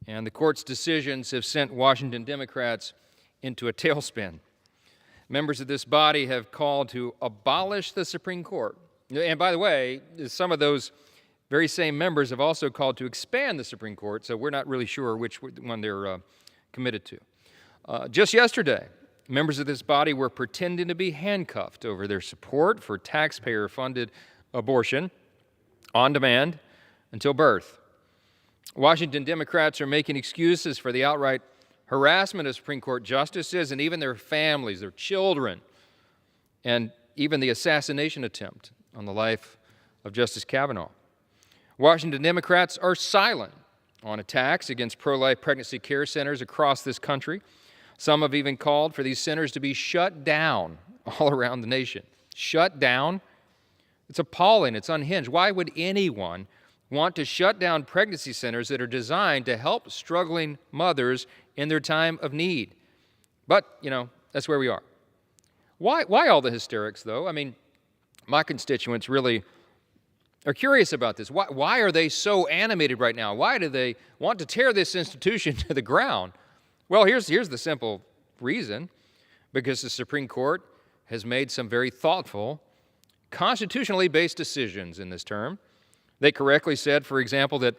and the court's decisions have sent Washington Democrats into a tailspin. members of this body have called to abolish the Supreme Court. And by the way, some of those very same members have also called to expand the Supreme Court, so we're not really sure which one they're committed to. Just yesterday, members of this body were pretending to be handcuffed over their support for taxpayer-funded abortion on demand until birth. Washington Democrats are making excuses for the outright harassment of Supreme Court justices and even their families, their children, and even the assassination attempt on the life of Justice Kavanaugh. Washington Democrats are silent on attacks against pro-life pregnancy care centers across this country. Some have even called for these centers to be shut down all around the nation. Shut down? It's appalling. It's unhinged. Why would anyone want to shut down pregnancy centers that are designed to help struggling mothers in their time of need? But, that's where we are. Why all the hysterics, though? I mean, my constituents really are curious about this. Why are they so animated right now? Why do they want to tear this institution to the ground? Well, here's the simple reason. Because the Supreme Court has made some very thoughtful, constitutionally based decisions in this term. They correctly said, for example, that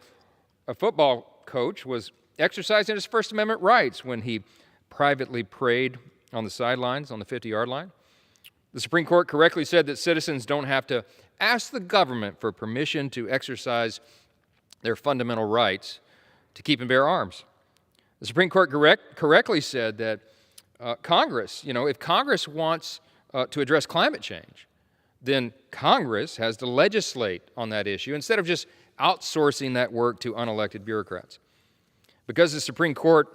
a football coach was exercising his First Amendment rights when he privately prayed on the sidelines on the 50-yard line. The Supreme Court correctly said that citizens don't have to ask the government for permission to exercise their fundamental rights to keep and bear arms. The Supreme Court correctly said that Congress, if Congress wants to address climate change, then Congress has to legislate on that issue instead of just outsourcing that work to unelected bureaucrats. Because the Supreme Court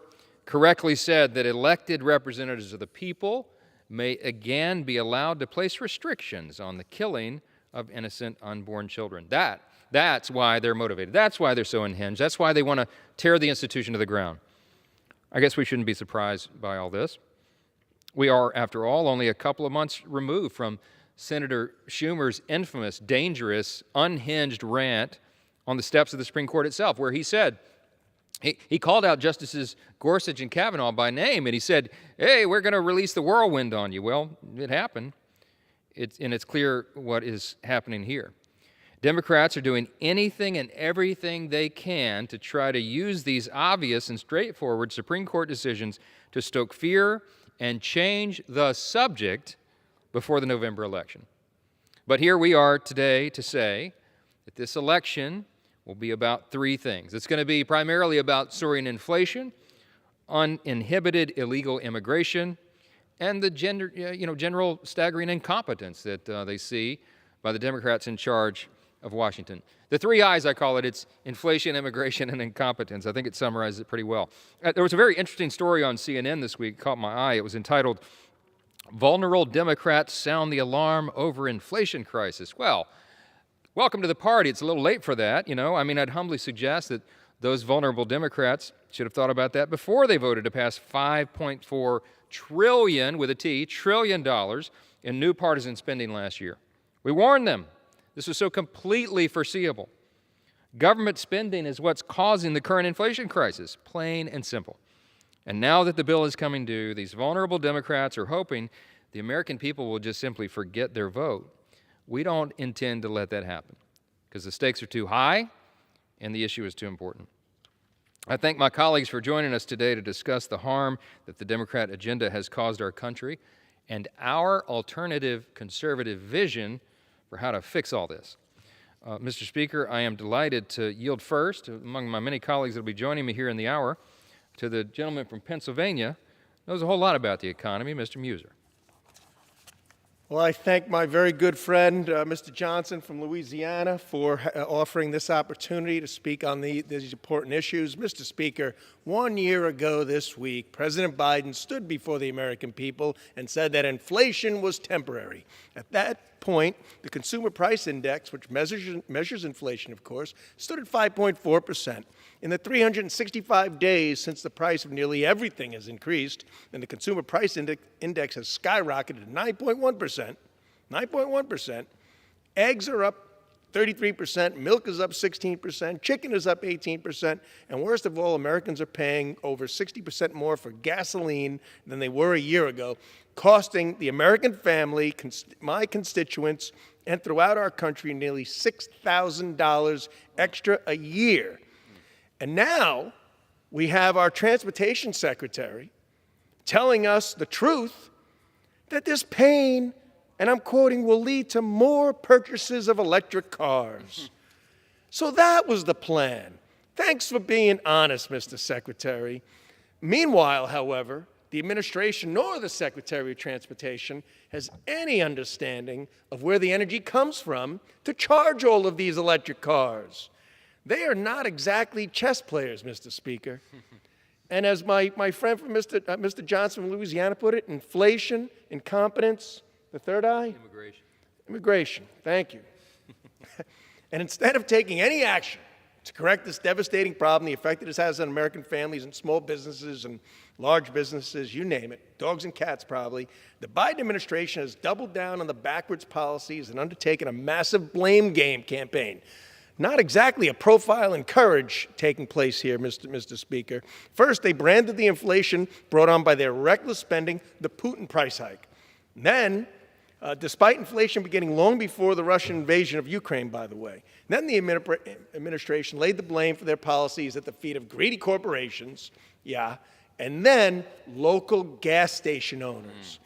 correctly said that elected representatives of the people may again be allowed to place restrictions on the killing of innocent unborn children. That's why they're motivated. That's why they're so unhinged. That's why they want to tear the institution to the ground. I guess we shouldn't be surprised by all this. We are, after all, only a couple of months removed from Senator Schumer's infamous, dangerous, unhinged rant on the steps of the Supreme Court itself, where he said, he called out Justices Gorsuch and Kavanaugh by name, and he said, hey, we're going to release the whirlwind on you. Well, it happened, and it's clear what is happening here. Democrats are doing anything and everything they can to try to use these obvious and straightforward Supreme Court decisions to stoke fear and change the subject before the November election. But here we are today to say that this election will be about three things. It's going to be primarily about soaring inflation, uninhibited illegal immigration, and the general staggering incompetence that they see by the Democrats in charge of Washington. The three I's, I call it. It's inflation, immigration, and incompetence. I think it summarizes it pretty well. There was a very interesting story on CNN this week, caught my eye. It was entitled, "Vulnerable Democrats Sound the Alarm Over Inflation Crisis." Well, welcome to the party. It's a little late for that, I'd humbly suggest that those vulnerable Democrats should have thought about that before they voted to pass $5.4 trillion, with a T, trillion dollars in new partisan spending last year. We warned them. This was so completely foreseeable. Government spending is what's causing the current inflation crisis, plain and simple. And now that the bill is coming due, these vulnerable Democrats are hoping the American people will just simply forget their vote. We don't intend to let that happen because the stakes are too high and the issue is too important. I thank my colleagues for joining us today to discuss the harm that the Democrat agenda has caused our country and our alternative conservative vision for how to fix all this. Mr. Speaker, I am delighted to yield first, among my many colleagues that will be joining me here in the hour, to the gentleman from Pennsylvania, knows a whole lot about the economy, Mr. Muser. Well, I thank my very good friend, Mr. Johnson from Louisiana, for offering this opportunity to speak on these important issues. Mr. Speaker, 1 year ago this week, President Biden stood before the American people and said that inflation was temporary. At that point, the Consumer Price Index, which measures inflation, of course, stood at 5.4%. In the 365 days since the price of nearly everything has increased, and the Consumer Price Index has skyrocketed to 9.1%, 9.1%, eggs are up 33%, milk is up 16%, chicken is up 18%, and worst of all, Americans are paying over 60% more for gasoline than they were a year ago. costing the American family, my constituents, and throughout our country nearly $6,000 extra a year. And now we have our transportation secretary telling us the truth that this pain, and I'm quoting, will lead to more purchases of electric cars. So that was the plan. Thanks for being honest, Mr. Secretary. Meanwhile, however, the administration nor the Secretary of Transportation has any understanding of where the energy comes from to charge all of these electric cars. They are not exactly chess players, Mr. Speaker. And as my friend from Mr. Johnson from Louisiana put it, inflation, incompetence, the third eye? Immigration. Immigration, thank you. And instead of taking any action to correct this devastating problem, the effect it has on American families and small businesses and large businesses, you name it, dogs and cats probably, the Biden administration has doubled down on the backwards policies and undertaken a massive blame game campaign. Not exactly a profile in courage taking place here, Mr. Speaker. First, they branded the inflation brought on by their reckless spending the Putin price hike. Then, despite inflation beginning long before the Russian invasion of Ukraine, by the way, then the administration laid the blame for their policies at the feet of greedy corporations, and then local gas station owners.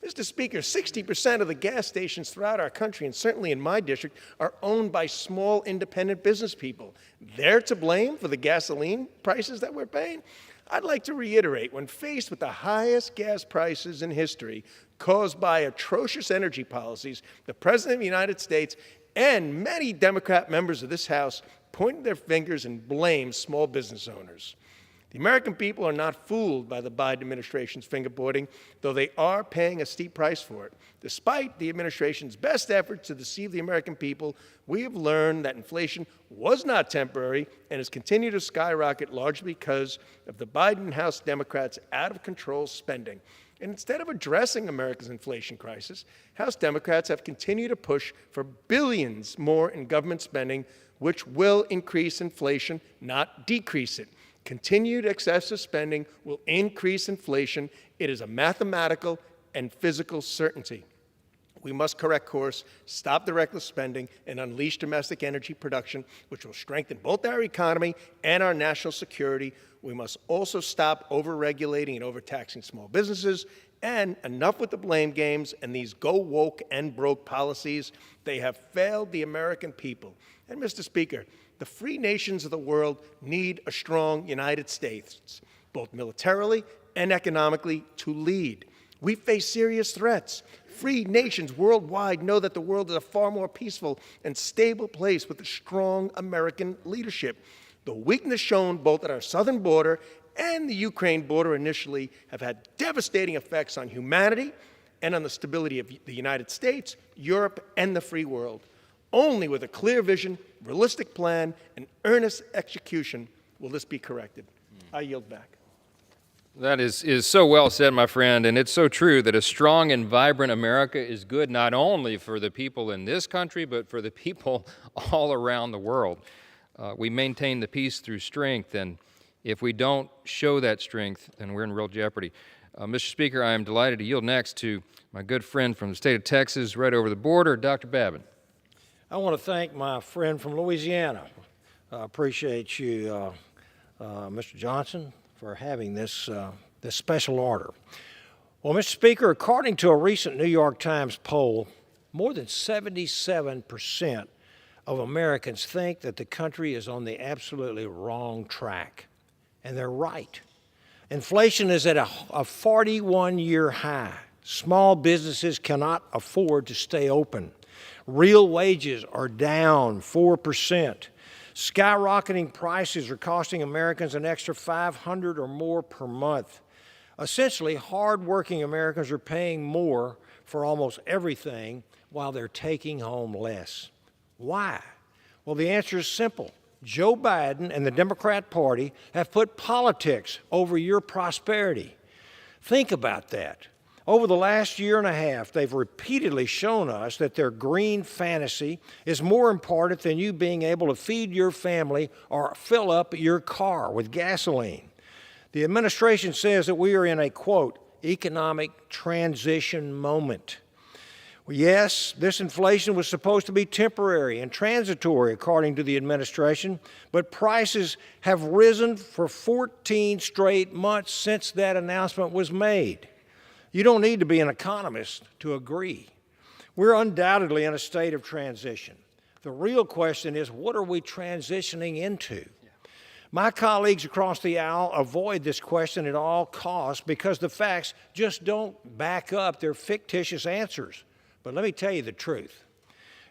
Mr. Speaker, 60% of the gas stations throughout our country, and certainly in my district, are owned by small independent business people. They're to blame for the gasoline prices that we're paying? I'd like to reiterate, when faced with the highest gas prices in history caused by atrocious energy policies, the President of the United States and many Democrat members of this House pointed their fingers and blamed small business owners. The American people are not fooled by the Biden administration's fingerboarding, though they are paying a steep price for it. Despite the administration's best efforts to deceive the American people, we have learned that inflation was not temporary and has continued to skyrocket largely because of the Biden House Democrats' out-of-control spending. And instead of addressing America's inflation crisis, House Democrats have continued to push for billions more in government spending, which will increase inflation, not decrease it. Continued excessive spending will increase inflation. It is a mathematical and physical certainty. We must correct course, stop the reckless spending, and unleash domestic energy production, which will strengthen both our economy and our national security. We must also stop over-regulating and overtaxing small businesses. And enough with the blame games and these go woke and broke policies. They have failed the American people. And Mr. Speaker, the free nations of the world need a strong United States, both militarily and economically, to lead. We face serious threats. Free nations worldwide know that the world is a far more peaceful and stable place with a strong American leadership. The weakness shown both at our southern border and the Ukraine border initially have had devastating effects on humanity and on the stability of the United States, Europe, and the free world. Only with a clear vision, realistic plan, and earnest execution will this be corrected. I yield back. That is so well said, my friend, and it's so true that a strong and vibrant America is good not only for the people in this country, but for the people all around the world. We maintain the peace through strength, and if we don't show that strength, then we're in real jeopardy. Mr. Speaker, I am delighted to yield next to my good friend from the state of Texas, right over the border, Dr. Babin. I want to thank my friend from Louisiana. I appreciate you, Mr. Johnson, for having this special order. Well, Mr. Speaker, according to a recent New York Times poll, more than 77% of Americans think that the country is on the absolutely wrong track. And they're right. Inflation is at a 41-year high. Small businesses cannot afford to stay open. Real wages are down 4%. Skyrocketing prices are costing Americans an extra $500 or more per month. Essentially, hardworking Americans are paying more for almost everything while they're taking home less. Why? Well, the answer is simple. Joe Biden and the Democrat Party have put politics over your prosperity. Think about that. Over the last year and a half, they've repeatedly shown us that their green fantasy is more important than you being able to feed your family or fill up your car with gasoline. The administration says that we are in a, quote, economic transition moment. Well, yes, this inflation was supposed to be temporary and transitory, according to the administration, but prices have risen for 14 straight months since that announcement was made. You don't need to be an economist to agree. We're undoubtedly in a state of transition. The real question is, what are we transitioning into? My colleagues across the aisle avoid this question at all costs because the facts just don't back up their fictitious answers. But let me tell you the truth.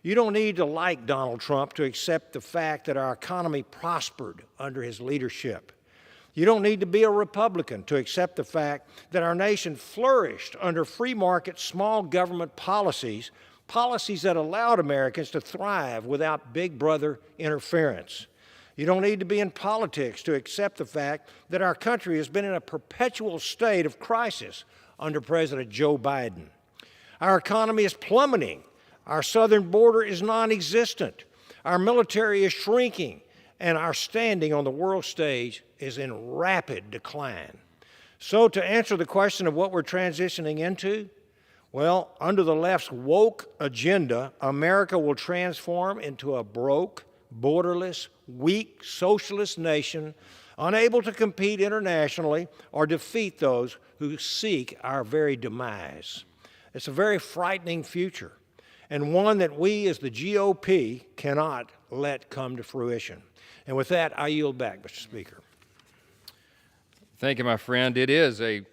You don't need to like Donald Trump to accept the fact that our economy prospered under his leadership. You don't need to be a Republican to accept the fact that our nation flourished under free market, small government policies that allowed Americans to thrive without big brother interference. You don't need to be in politics to accept the fact that our country has been in a perpetual state of crisis under President Joe Biden. Our economy is plummeting. Our southern border is non-existent. Our military is shrinking, and our standing on the world stage is in rapid decline. So to answer the question of what we're transitioning into, well, under the left's woke agenda, America will transform into a broke, borderless, weak socialist nation, unable to compete internationally or defeat those who seek our very demise. It's a very frightening future, and one that we as the GOP cannot let come to fruition. And with that, I yield back, Mr. Speaker. Thank you, my friend. It is a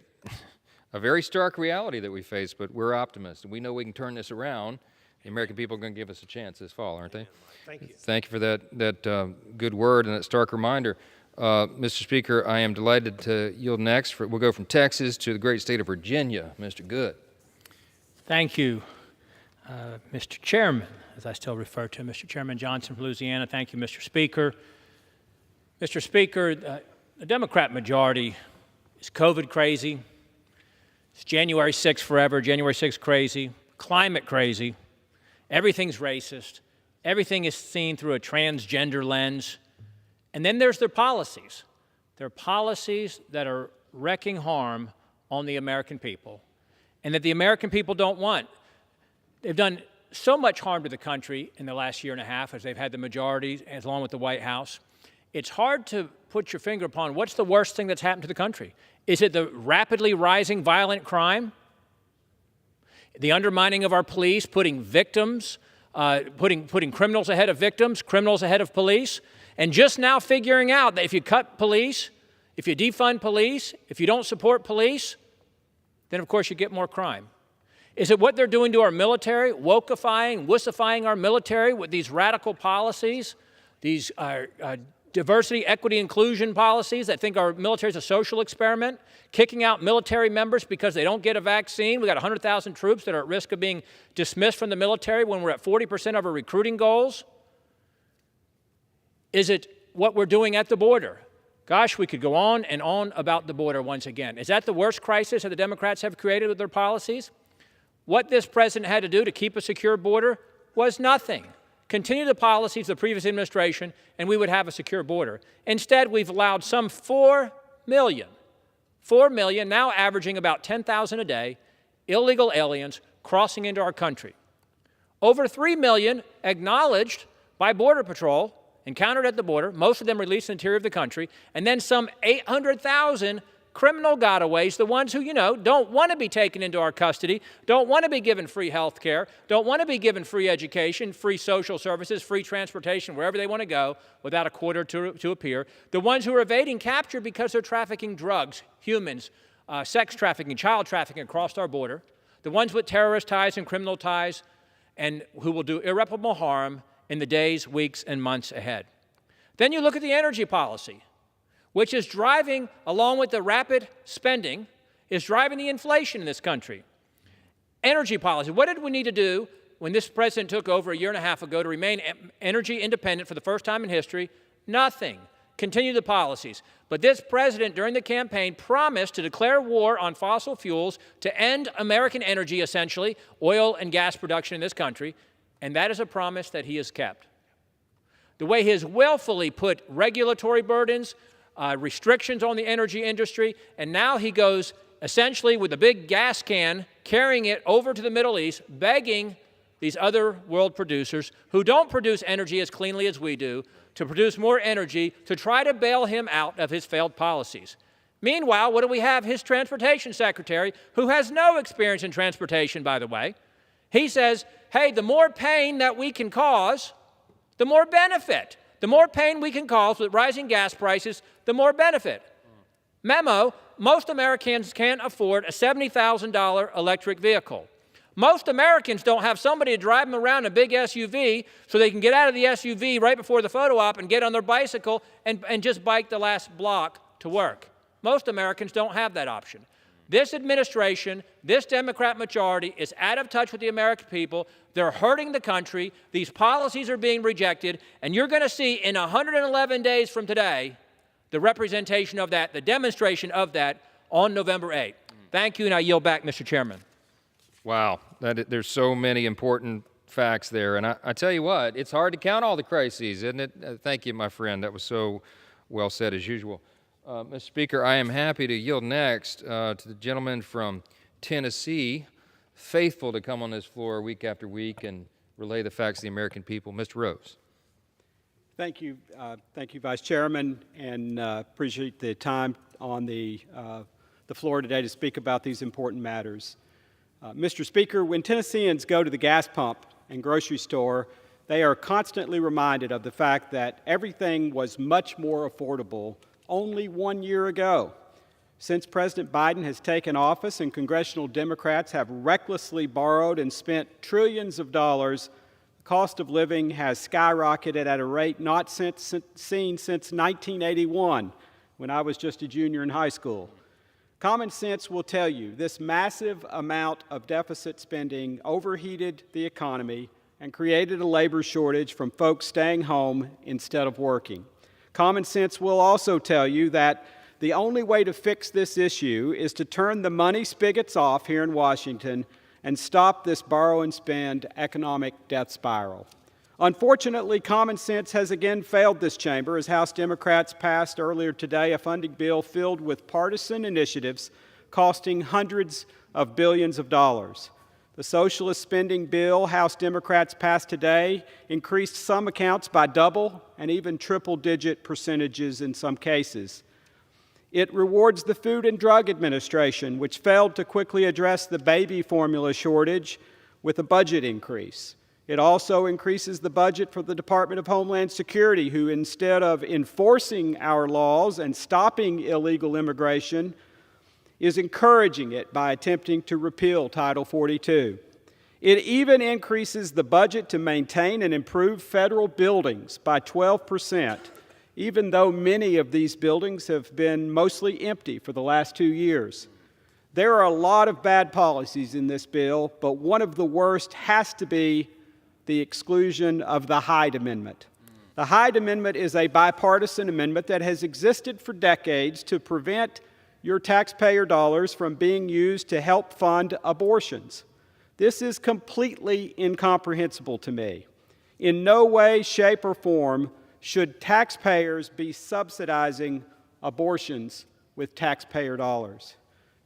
very stark reality that we face, but we're optimists. We know we can turn this around. The American people are going to give us a chance this fall, aren't they? Thank you. Thank you for that good word and that stark reminder. Mr. Speaker, I am delighted to yield next. We'll go from Texas to the great state of Virginia. Mr. Good. Thank you, Mr. Chairman, as I still refer to Mr. Chairman Johnson from Louisiana. Thank you, Mr. Speaker. Mr. Speaker, the Democrat majority is COVID crazy. It's January 6th forever, January 6th crazy, climate crazy. Everything's racist. Everything is seen through a transgender lens. And then there's their policies. Their policies that are wreaking harm on the American people and that the American people don't want. They've done so much harm to the country in the last year and a half as they've had the majority, as along with the White House. It's hard to put your finger upon what's the worst thing that's happened to the country. Is it the rapidly rising violent crime? The undermining of our police, putting victims, putting criminals ahead of victims, criminals ahead of police, and just now figuring out that if you cut police, if you defund police, if you don't support police, then of course you get more crime. Is it what they're doing to our military, wokeifying, wussifying our military with these radical policies, these diversity, equity, inclusion policies that think our military is a social experiment, kicking out military members because they don't get a vaccine? We got 100,000 troops that are at risk of being dismissed from the military when we're at 40% of our recruiting goals. Is it what we're doing at the border? Gosh, we could go on and on about the border once again. Is that the worst crisis that the Democrats have created with their policies? What this president had to do to keep a secure border was nothing. Continue the policies of the previous administration, and we would have a secure border. Instead, we've allowed some 4 million, now averaging about 10,000 a day, illegal aliens crossing into our country. Over 3 million acknowledged by Border Patrol, encountered at the border, most of them released in the interior of the country, and then some 800,000 criminal gotaways, the ones who, don't want to be taken into our custody, don't want to be given free health care, don't want to be given free education, free social services, free transportation, wherever they want to go without a quarter to appear. The ones who are evading capture because they're trafficking drugs, humans, sex trafficking, child trafficking across our border. The ones with terrorist ties and criminal ties, and who will do irreparable harm in the days, weeks, and months ahead. Then you look at the energy policy, which is driving, along with the rapid spending, is driving the inflation in this country. Energy policy. What did we need to do when this president took over a year and a half ago to remain energy independent for the first time in history? Nothing. Continue the policies. But this president, during the campaign, promised to declare war on fossil fuels to end American energy, essentially, oil and gas production in this country, and that is a promise that he has kept. The way he has willfully put regulatory burdens, restrictions on the energy industry, and now he goes essentially with a big gas can carrying it over to the Middle East, begging these other world producers who don't produce energy as cleanly as we do to produce more energy to try to bail him out of his failed policies. Meanwhile, what do we have? His transportation secretary, who has no experience in transportation, by the way, he says, hey, the more pain that we can cause, the more benefit. The more pain we can cause with rising gas prices, the more benefit. Memo, most Americans can't afford a $70,000 electric vehicle. Most Americans don't have somebody to drive them around in a big SUV so they can get out of the SUV right before the photo op and get on their bicycle and just bike the last block to work. Most Americans don't have that option. This administration, this Democrat majority is out of touch with the American people. They're hurting the country. These policies are being rejected. And you're going to see in 111 days from today the representation of that, the demonstration of that on November 8th. Thank you, and I yield back, Mr. Chairman. Wow, there's so many important facts there. And I tell you what, it's hard to count all the crises, isn't it? Thank you, my friend. That was so well said as usual. Mr. Speaker, I am happy to yield next to the gentleman from Tennessee, faithful to come on this floor week after week and relay the facts to the American people, Mr. Rose. Thank you, Vice Chairman, and appreciate the time on the floor today to speak about these important matters. Mr. Speaker, when Tennesseans go to the gas pump and grocery store, they are constantly reminded of the fact that everything was much more affordable only 1 year ago. Since President Biden has taken office and congressional Democrats have recklessly borrowed and spent trillions of dollars, the cost of living has skyrocketed at a rate not seen since 1981, when I was just a junior in high school. Common sense will tell you this massive amount of deficit spending overheated the economy and created a labor shortage from folks staying home instead of working. Common sense will also tell you that the only way to fix this issue is to turn the money spigots off here in Washington and stop this borrow and spend economic death spiral. Unfortunately, common sense has again failed this chamber as House Democrats passed earlier today a funding bill filled with partisan initiatives costing hundreds of billions of dollars. The socialist spending bill House Democrats passed today increased some accounts by double and even triple-digit percentages in some cases. It rewards the Food and Drug Administration, which failed to quickly address the baby formula shortage with a budget increase. It also increases the budget for the Department of Homeland Security, who instead of enforcing our laws and stopping illegal immigration, is encouraging it by attempting to repeal Title 42. It even increases the budget to maintain and improve federal buildings by 12%, even though many of these buildings have been mostly empty for the last 2 years. There are a lot of bad policies in this bill, but one of the worst has to be the exclusion of the Hyde Amendment. The Hyde Amendment is a bipartisan amendment that has existed for decades to prevent your taxpayer dollars from being used to help fund abortions. This is completely incomprehensible to me. In no way, shape, or form should taxpayers be subsidizing abortions with taxpayer dollars.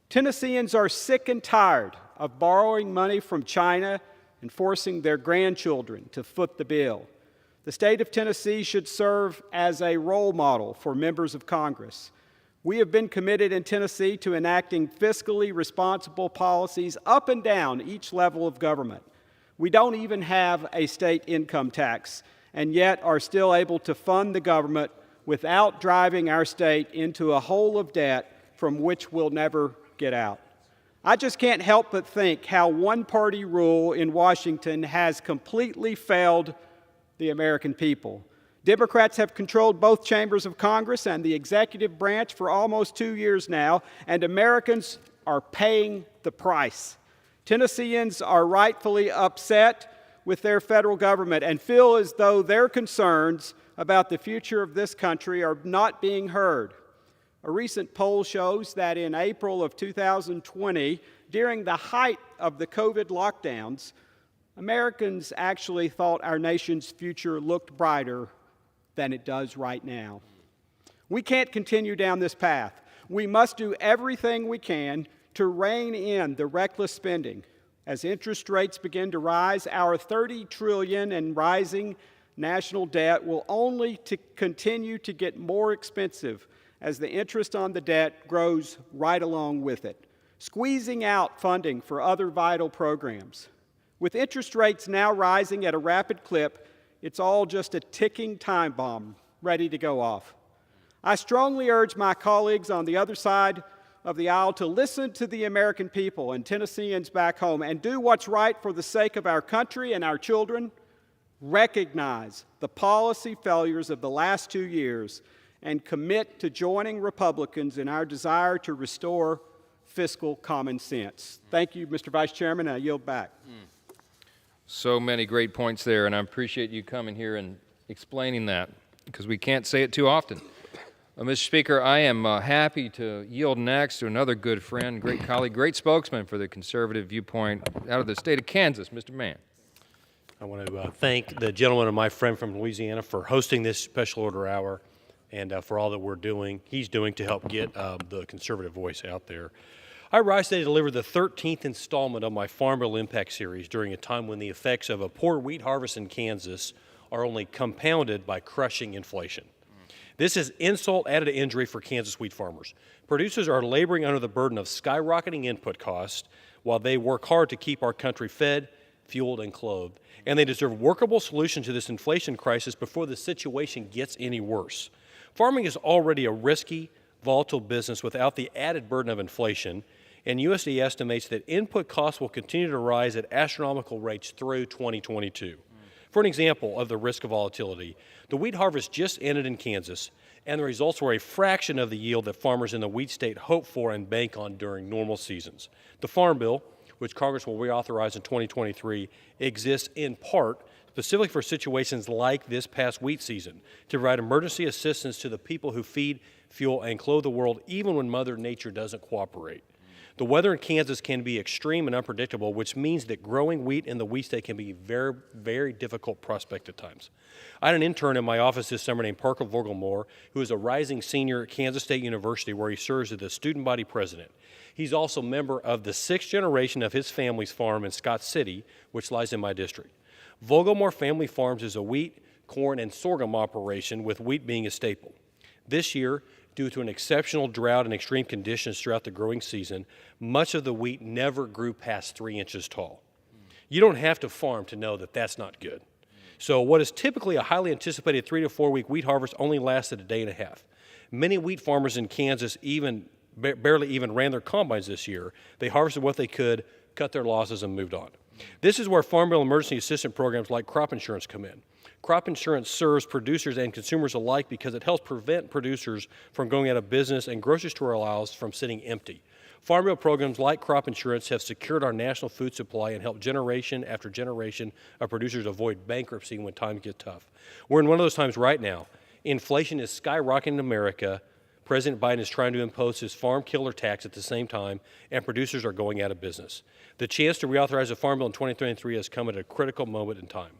Tennesseans are sick and tired of borrowing money from China and forcing their grandchildren to foot the bill. The state of Tennessee should serve as a role model for members of Congress. We have been committed in Tennessee to enacting fiscally responsible policies up and down each level of government. We don't even have a state income tax, and yet are still able to fund the government without driving our state into a hole of debt from which we'll never get out. I just can't help but think how one-party rule in Washington has completely failed the American people. Democrats have controlled both chambers of Congress and the executive branch for almost 2 years now, and Americans are paying the price. Tennesseans are rightfully upset with their federal government and feel as though their concerns about the future of this country are not being heard. A recent poll shows that in April of 2020, during the height of the COVID lockdowns, Americans actually thought our nation's future looked brighter than it does right now. We can't continue down this path. We must do everything we can to rein in the reckless spending. As interest rates begin to rise, our $30 trillion and rising national debt will only continue to get more expensive as the interest on the debt grows right along with it, squeezing out funding for other vital programs. With interest rates now rising at a rapid clip, it's all just a ticking time bomb ready to go off. I strongly urge my colleagues on the other side of the aisle to listen to the American people and Tennesseans back home and do what's right for the sake of our country and our children. Recognize the policy failures of the last 2 years and commit to joining Republicans in our desire to restore fiscal common sense. Thank you, Mr. Vice Chairman, and I yield back. So many great points there, and I appreciate you coming here and explaining that, because we can't say it too often. Mr. Speaker, I am happy to yield next to another good friend, great colleague, great spokesman for the conservative viewpoint out of the state of Kansas, Mr. Mann. I want to thank the gentleman and my friend from Louisiana for hosting this special order hour and for all that he's doing to help get the conservative voice out there. I rise today to deliver the 13th installment of my Farm Bill Impact Series during a time when the effects of a poor wheat harvest in Kansas are only compounded by crushing inflation. This is insult added to injury for Kansas wheat farmers. Producers are laboring under the burden of skyrocketing input costs while they work hard to keep our country fed, fueled, and clothed. And they deserve workable solutions to this inflation crisis before the situation gets any worse. Farming is already a risky, volatile business without the added burden of inflation, and USDA estimates that input costs will continue to rise at astronomical rates through 2022. For an example of the risk of volatility, the wheat harvest just ended in Kansas, and the results were a fraction of the yield that farmers in the wheat state hope for and bank on during normal seasons. The Farm Bill, which Congress will reauthorize in 2023, exists in part specifically for situations like this past wheat season, to provide emergency assistance to the people who feed, fuel, and clothe the world even when Mother Nature doesn't cooperate. The weather in Kansas can be extreme and unpredictable, which means that growing wheat in the wheat state can be a very, very difficult prospect at times. I had an intern in my office this summer named Parker Vogelmohr, who is a rising senior at Kansas State University, where he serves as the student body president. He's also a member of the 6th generation of his family's farm in Scott City, which lies in my district. Vogelmohr Family Farms is a wheat, corn, and sorghum operation, with wheat being a staple. This year, due to an exceptional drought and extreme conditions throughout the growing season, much of the wheat never grew past 3 inches tall. You don't have to farm to know that that's not good. So what is typically a highly anticipated 3 to 4 week wheat harvest only lasted a day and a half. Many wheat farmers in Kansas barely even ran their combines this year. They harvested what they could, cut their losses, and moved on. This is where Farm Bill emergency assistance programs like crop insurance come in. Crop insurance serves producers and consumers alike because it helps prevent producers from going out of business and grocery store aisles from sitting empty. Farm Bill programs like crop insurance have secured our national food supply and helped generation after generation of producers avoid bankruptcy when times get tough. We're in one of those times right now. Inflation is skyrocketing in America. President Biden is trying to impose his farm killer tax at the same time, and producers are going out of business. The chance to reauthorize the Farm Bill in 2023 has come at a critical moment in time.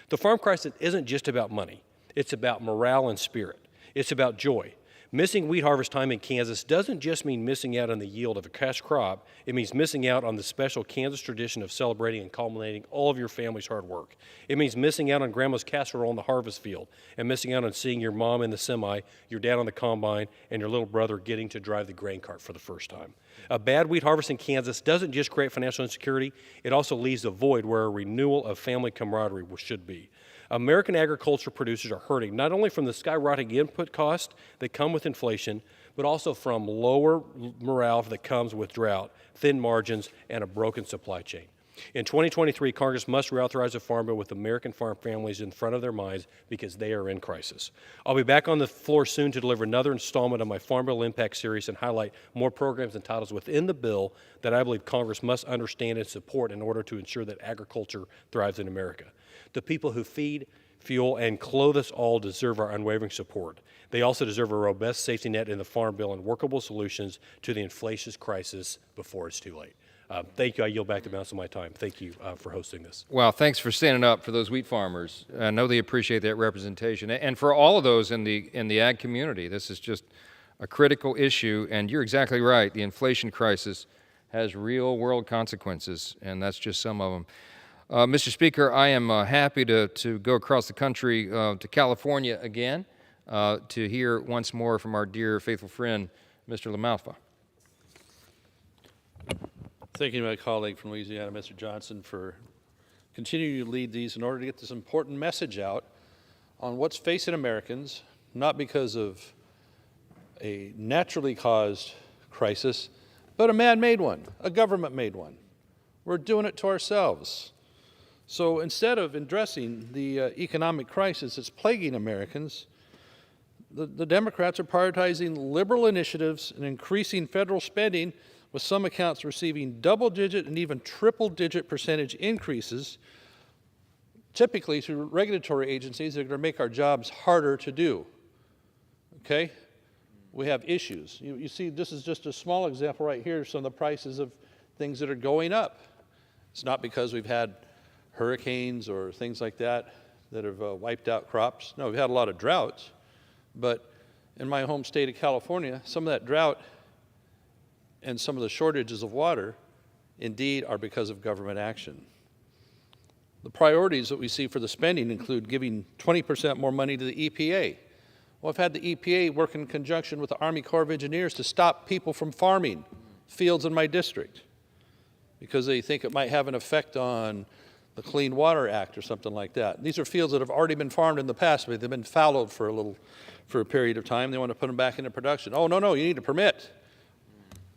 The farm crisis isn't just about money. It's about morale and spirit. It's about joy. Missing wheat harvest time in Kansas doesn't just mean missing out on the yield of a cash crop. It means missing out on the special Kansas tradition of celebrating and culminating all of your family's hard work. It means missing out on grandma's casserole in the harvest field and missing out on seeing your mom in the semi, your dad on the combine, and your little brother getting to drive the grain cart for the first time. A bad wheat harvest in Kansas doesn't just create financial insecurity, it also leaves a void where a renewal of family camaraderie should be. American agriculture producers are hurting not only from the skyrocketing input costs that come with inflation, but also from lower morale that comes with drought, thin margins, and a broken supply chain. In 2023, Congress must reauthorize the Farm Bill with American farm families in front of their minds because they are in crisis. I'll be back on the floor soon to deliver another installment of my Farm Bill Impact Series and highlight more programs and titles within the bill that I believe Congress must understand and support in order to ensure that agriculture thrives in America. The people who feed, fuel, and clothe us all deserve our unwavering support. They also deserve a robust safety net in the Farm Bill and workable solutions to the inflation crisis before it's too late. Thank you. I yield back the balance of my time. Thank you for hosting this. Well, thanks for standing up for those wheat farmers. I know they appreciate that representation. And for all of those in the ag community, this is just a critical issue. And you're exactly right. The inflation crisis has real-world consequences, and that's just some of them. Mr. Speaker, I am happy to go across the country to California again to hear once more from our dear, faithful friend, Mr. LaMalfa. Thank you to my colleague from Louisiana, Mr. Johnson, for continuing to lead these in order to get this important message out on what's facing Americans, not because of a naturally caused crisis, but a man-made one, a government-made one. We're doing it to ourselves. So instead of addressing the economic crisis that's plaguing Americans, the Democrats are prioritizing liberal initiatives and increasing federal spending, with some accounts receiving double-digit and even triple-digit percentage increases, typically through regulatory agencies that are going to make our jobs harder to do. Okay? We have issues. You see, this is just a small example right here, some of the prices of things that are going up. It's not because we've had hurricanes or things like that that have wiped out crops. No, we've had a lot of droughts. But in my home state of California, some of that drought and some of the shortages of water indeed are because of government action. The priorities that we see for the spending include giving 20% more money to the EPA. Well, I've had the EPA work in conjunction with the Army Corps of Engineers to stop people from farming fields in my district because they think it might have an effect on the Clean Water Act or something like that. These are fields that have already been farmed in the past, but they've been fallowed for a period of time. They want to put them back into production. Oh, no, you need a permit.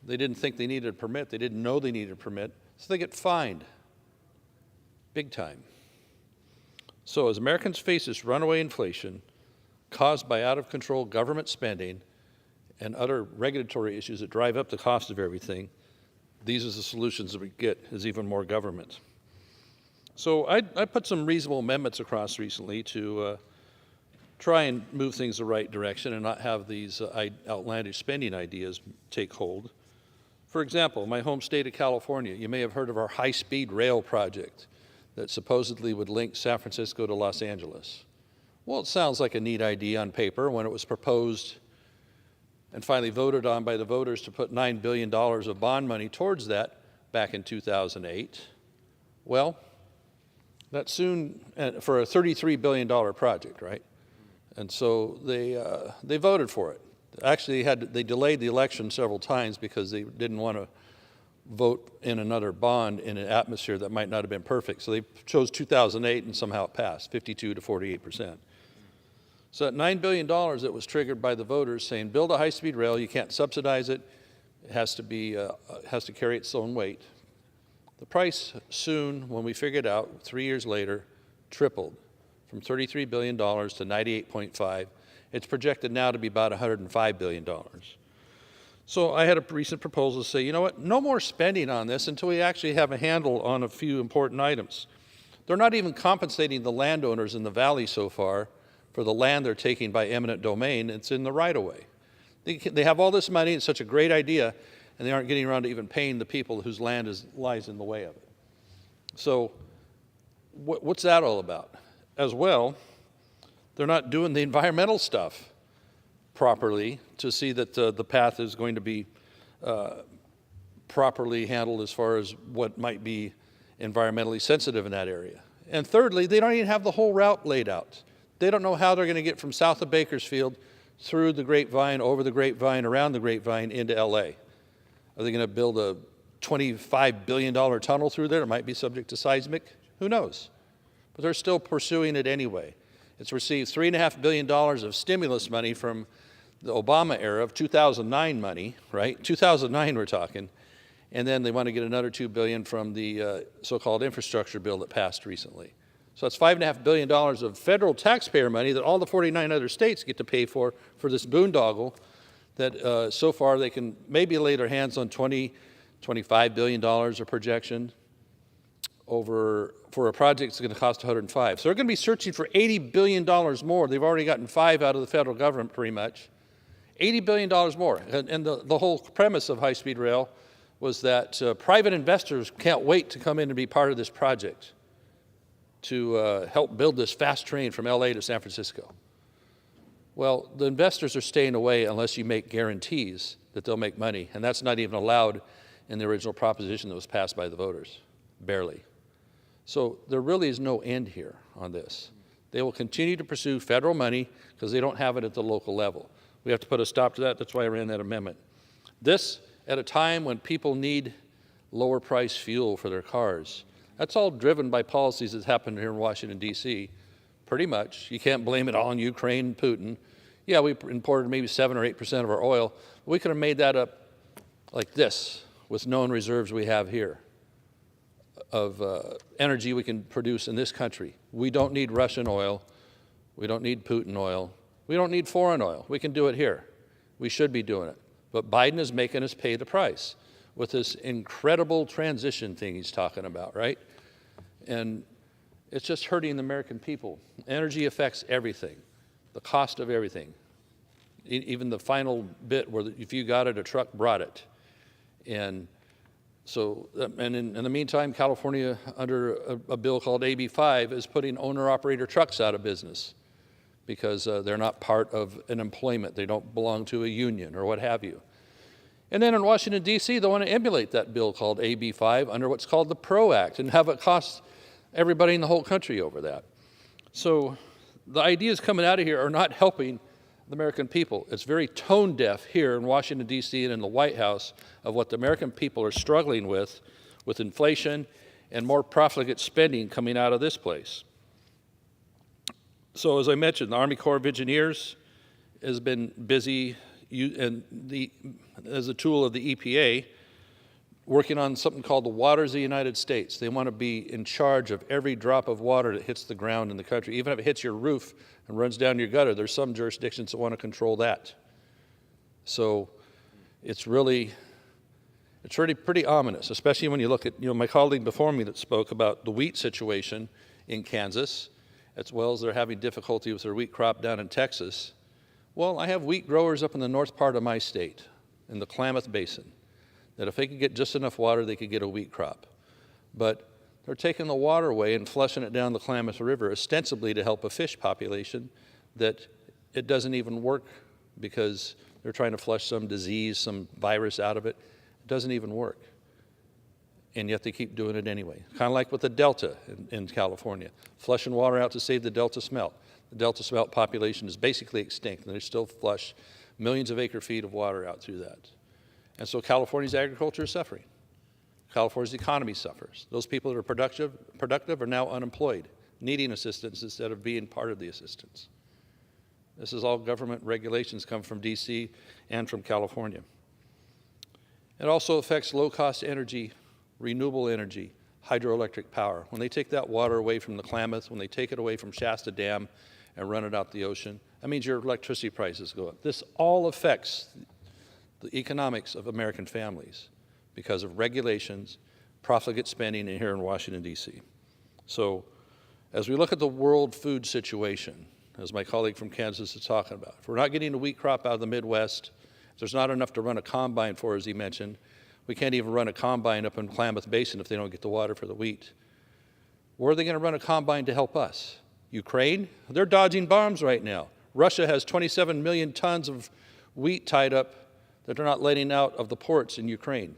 They didn't think they needed a permit. They didn't know they needed a permit, so they get fined big time. So as Americans face this runaway inflation caused by out-of-control government spending and other regulatory issues that drive up the cost of everything, these are the solutions that we get, is even more government. So I put some reasonable amendments across recently to try and move things the right direction and not have these outlandish spending ideas take hold. For example, my home state of California, you may have heard of our high-speed rail project that supposedly would link San Francisco to Los Angeles. Well, it sounds like a neat idea on paper when it was proposed and finally voted on by the voters to put $9 billion of bond money towards that back in 2008. Well, that's soon, for a $33 billion project, right? And so they voted for it. Actually, they delayed the election several times because they didn't want to vote in another bond in an atmosphere that might not have been perfect. So they chose 2008 and somehow it passed, 52 to 48%. So that $9 billion that was triggered by the voters saying, build a high-speed rail, you can't subsidize it, it has to carry its own weight. The price soon, when we figured out 3 years later, tripled from $33 billion to $98.5. It's projected now to be about $105 billion. So I had a recent proposal to say, you know what, no more spending on this until we actually have a handle on a few important items. They're not even compensating the landowners in the valley so far for the land they're taking by eminent domain. It's in the right-of-way. They have all this money, it's such a great idea, and they aren't getting around to even paying the people whose land lies in the way of it. So what's that all about? As well, they're not doing the environmental stuff properly to see that the path is going to be properly handled as far as what might be environmentally sensitive in that area. And thirdly, they don't even have the whole route laid out. They don't know how they're going to get from south of Bakersfield through the Grapevine, over the Grapevine, around the Grapevine into LA. Are they going to build a $25 billion tunnel through there? It might be subject to seismic. Who knows? But they're still pursuing it anyway. It's received $3.5 billion of stimulus money from the Obama era of 2009 money, right? 2009 we're talking. And then they want to get another $2 billion from the so-called infrastructure bill that passed recently. So that's $5.5 billion of federal taxpayer money that all the 49 other states get to pay for this boondoggle that so far they can maybe lay their hands on $25 billion of projection for a project that's going to cost 105. So they're going to be searching for $80 billion more. They've already gotten 5 out of the federal government pretty much. $80 billion more. And the whole premise of high-speed rail was that private investors can't wait to come in and be part of this project to help build this fast train from LA to San Francisco. Well, the investors are staying away unless you make guarantees that they'll make money, and that's not even allowed in the original proposition that was passed by the voters, barely. So there really is no end here on this. They will continue to pursue federal money because they don't have it at the local level. We have to put a stop to that. That's why I ran that amendment. This at a time when people need lower price fuel for their cars. That's all driven by policies that's happened here in Washington, D.C. Pretty much. You can't blame it all on Ukraine and Putin. Yeah, we imported maybe 7 or 8% of our oil. We could have made that up like this with known reserves we have here of energy we can produce in this country. We don't need Russian oil. We don't need Putin oil. We don't need foreign oil. We can do it here. We should be doing it. But Biden is making us pay the price with this incredible transition thing he's talking about, right? And it's just hurting the American people. Energy affects everything, the cost of everything. Even the final bit where if you got it, a truck brought it. And so, and in the meantime, California, under a bill called AB 5, is putting owner-operator trucks out of business because they're not part of an employment. They don't belong to a union or what have you. And then in Washington, D.C., they want to emulate that bill called AB 5 under what's called the PRO Act and have it cost everybody in the whole country over that. So the ideas coming out of here are not helping the American people. It's very tone deaf here in Washington, D.C. and in the White House of what the American people are struggling with inflation and more profligate spending coming out of this place. So as I mentioned, the Army Corps of Engineers has been busy as a tool of the EPA, working on something called the Waters of the United States. They want to be in charge of every drop of water that hits the ground in the country. Even if it hits your roof and runs down your gutter, there's some jurisdictions that want to control that. So it's really pretty ominous, especially when you look at my colleague before me that spoke about the wheat situation in Kansas, as well as they're having difficulty with their wheat crop down in Texas. Well, I have wheat growers up in the north part of my state, in the Klamath Basin, that if they could get just enough water, they could get a wheat crop. But they're taking the water away and flushing it down the Klamath River, ostensibly to help a fish population that it doesn't even work because they're trying to flush some disease, some virus out of it. It doesn't even work. And yet they keep doing it anyway. Kind of like with the Delta in California, flushing water out to save the Delta smelt. The Delta smelt population is basically extinct, and they still flush millions of acre feet of water out through that. And so California's agriculture is suffering. California's economy suffers. Those people that are productive are now unemployed, needing assistance instead of being part of the assistance. This is all government regulations come from DC and from California. It also affects low-cost energy, renewable energy, hydroelectric power. When they take that water away from the Klamath, when they take it away from Shasta Dam and run it out the ocean, that means your electricity prices go up. This all affects the economics of American families because of regulations, profligate spending here in Washington, D.C. So as we look at the world food situation, as my colleague from Kansas is talking about, if we're not getting a wheat crop out of the Midwest, if there's not enough to run a combine for, as he mentioned, we can't even run a combine up in Klamath Basin if they don't get the water for the wheat. Where are they going to run a combine to help us? Ukraine? They're dodging bombs right now. Russia has 27 million tons of wheat tied up that they're not letting out of the ports in Ukraine.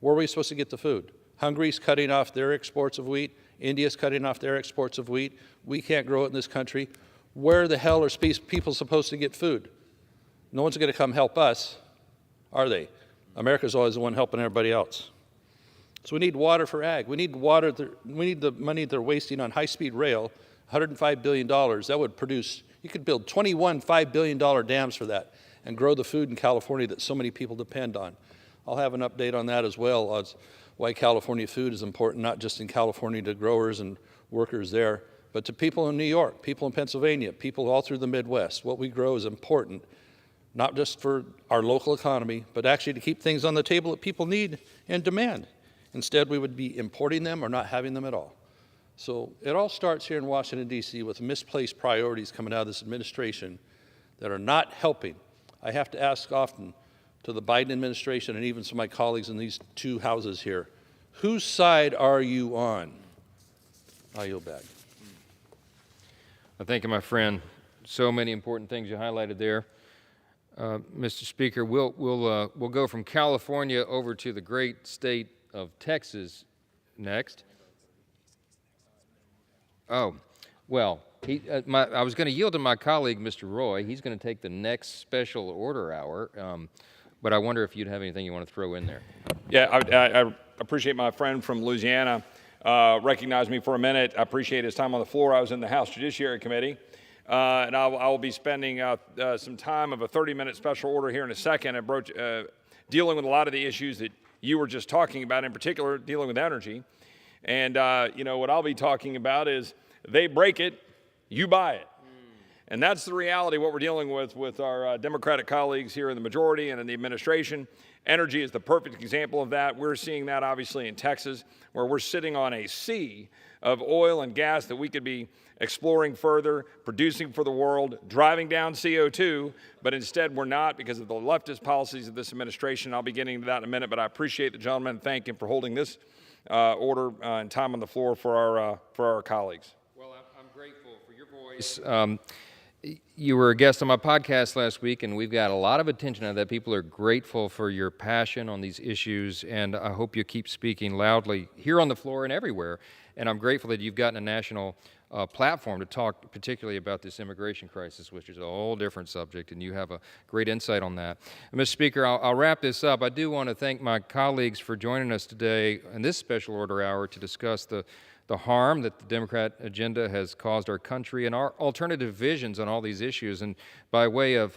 Where are we supposed to get the food? Hungary's cutting off their exports of wheat. India's cutting off their exports of wheat. We can't grow it in this country. Where the hell are people supposed to get food? No one's going to come help us, are they? America's always the one helping everybody else. So we need water for ag. We need water. We need the money they're wasting on high-speed rail, $105 billion. That would produce, you could build 21 $5 billion dams for that and grow the food in California that so many people depend on. I'll have an update on that as well, as why California food is important, not just in California to growers and workers there, but to people in New York, people in Pennsylvania, people all through the Midwest. What we grow is important, not just for our local economy, but actually to keep things on the table that people need and demand. Instead, we would be importing them or not having them at all. So it all starts here in Washington, D.C. with misplaced priorities coming out of this administration that are not helping. I have to ask often to the Biden administration and even some of my colleagues in these two houses here, whose side are you on? I yield back. Well, thank you, my friend. So many important things you highlighted there. Mr. Speaker, we'll go from California over to the great state of Texas next. Oh, well, I was going to yield to my colleague, Mr. Roy. He's going to take the next special order hour, but I wonder if you'd have anything you want to throw in there. Yeah, I appreciate my friend from Louisiana recognized me for a minute. I appreciate his time on the floor. I was in the House Judiciary Committee, and I will be spending some time of a 30-minute special order here in a second, dealing with a lot of the issues that you were just talking about, in particular dealing with energy. And, you know, what I'll be talking about is they break it, you buy it. And that's the reality what we're dealing with our Democratic colleagues here in the majority and in the administration. Energy is the perfect example of that. We're seeing that obviously in Texas, where we're sitting on a sea of oil and gas that we could be exploring further, producing for the world, driving down CO2, but instead we're not because of the leftist policies of this administration. I'll be getting to that in a minute, but I appreciate the gentleman and thank him for holding this order and time on the floor for our colleagues. Well, I'm grateful for your voice. You were a guest on my podcast last week, and we've got a lot of attention on that. People are grateful for your passion on these issues, and I hope you keep speaking loudly here on the floor and everywhere. And I'm grateful that you've gotten a national platform to talk particularly about this immigration crisis, which is a whole different subject, and you have a great insight on that. And Mr. Speaker, I'll wrap this up. I do want to thank my colleagues for joining us today in this special order hour to discuss the harm that the Democrat agenda has caused our country and our alternative visions on all these issues. And by way of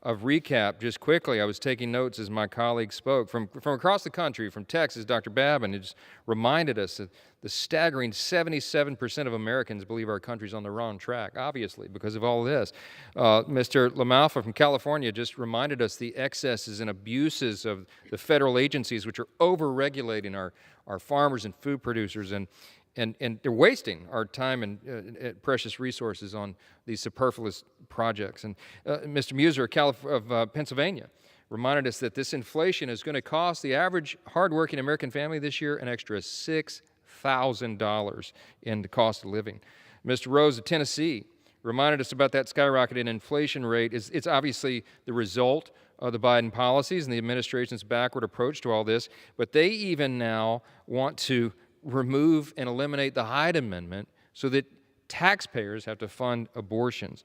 recap, just quickly, I was taking notes as my colleagues spoke. From across the country, from Texas, Dr. Babin has reminded us that the staggering 77% of Americans believe our country's on the wrong track, obviously, because of all this. Mr. LaMalfa from California just reminded us the excesses and abuses of the federal agencies, which are over-regulating our farmers and food producers, and they're wasting our time and precious resources on these superfluous projects. And Mr. Muser of Pennsylvania reminded us that this inflation is going to cost the average hardworking American family this year an extra $6,000 in the cost of living. Mr. Rose of Tennessee reminded us about that skyrocketing inflation rate. It's obviously the result of the Biden policies and the administration's backward approach to all this, but they even now want to remove and eliminate the Hyde Amendment so that taxpayers have to fund abortions.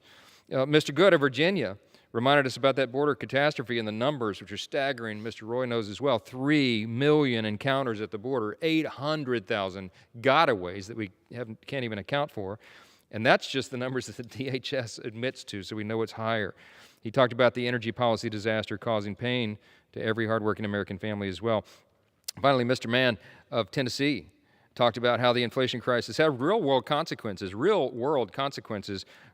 Mr. Good of Virginia reminded us about that border catastrophe and the numbers, which are staggering. Mr. Roy knows as well. 3 million encounters at the border, 800,000 gotaways that we can't even account for. And that's just the numbers that the DHS admits to, so we know it's higher. He talked about the energy policy disaster causing pain to every hardworking American family as well. Finally, Mr. Mann of Tennessee talked about how the inflation crisis had real-world consequences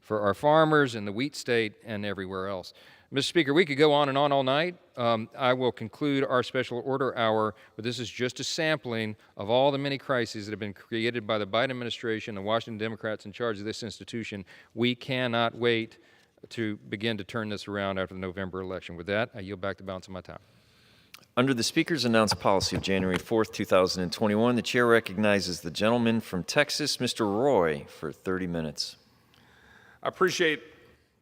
for our farmers in the wheat state and everywhere else. Mr. Speaker, we could go on and on all night. I will conclude our special order hour, but this is just a sampling of all the many crises that have been created by the Biden administration and Washington Democrats in charge of this institution. We cannot wait to begin to turn this around after the November election. With that, I yield back the balance of my time. Under the Speaker's announced policy of January 4th, 2021, the Chair recognizes the gentleman from Texas, Mr. Roy, for 30 minutes. I appreciate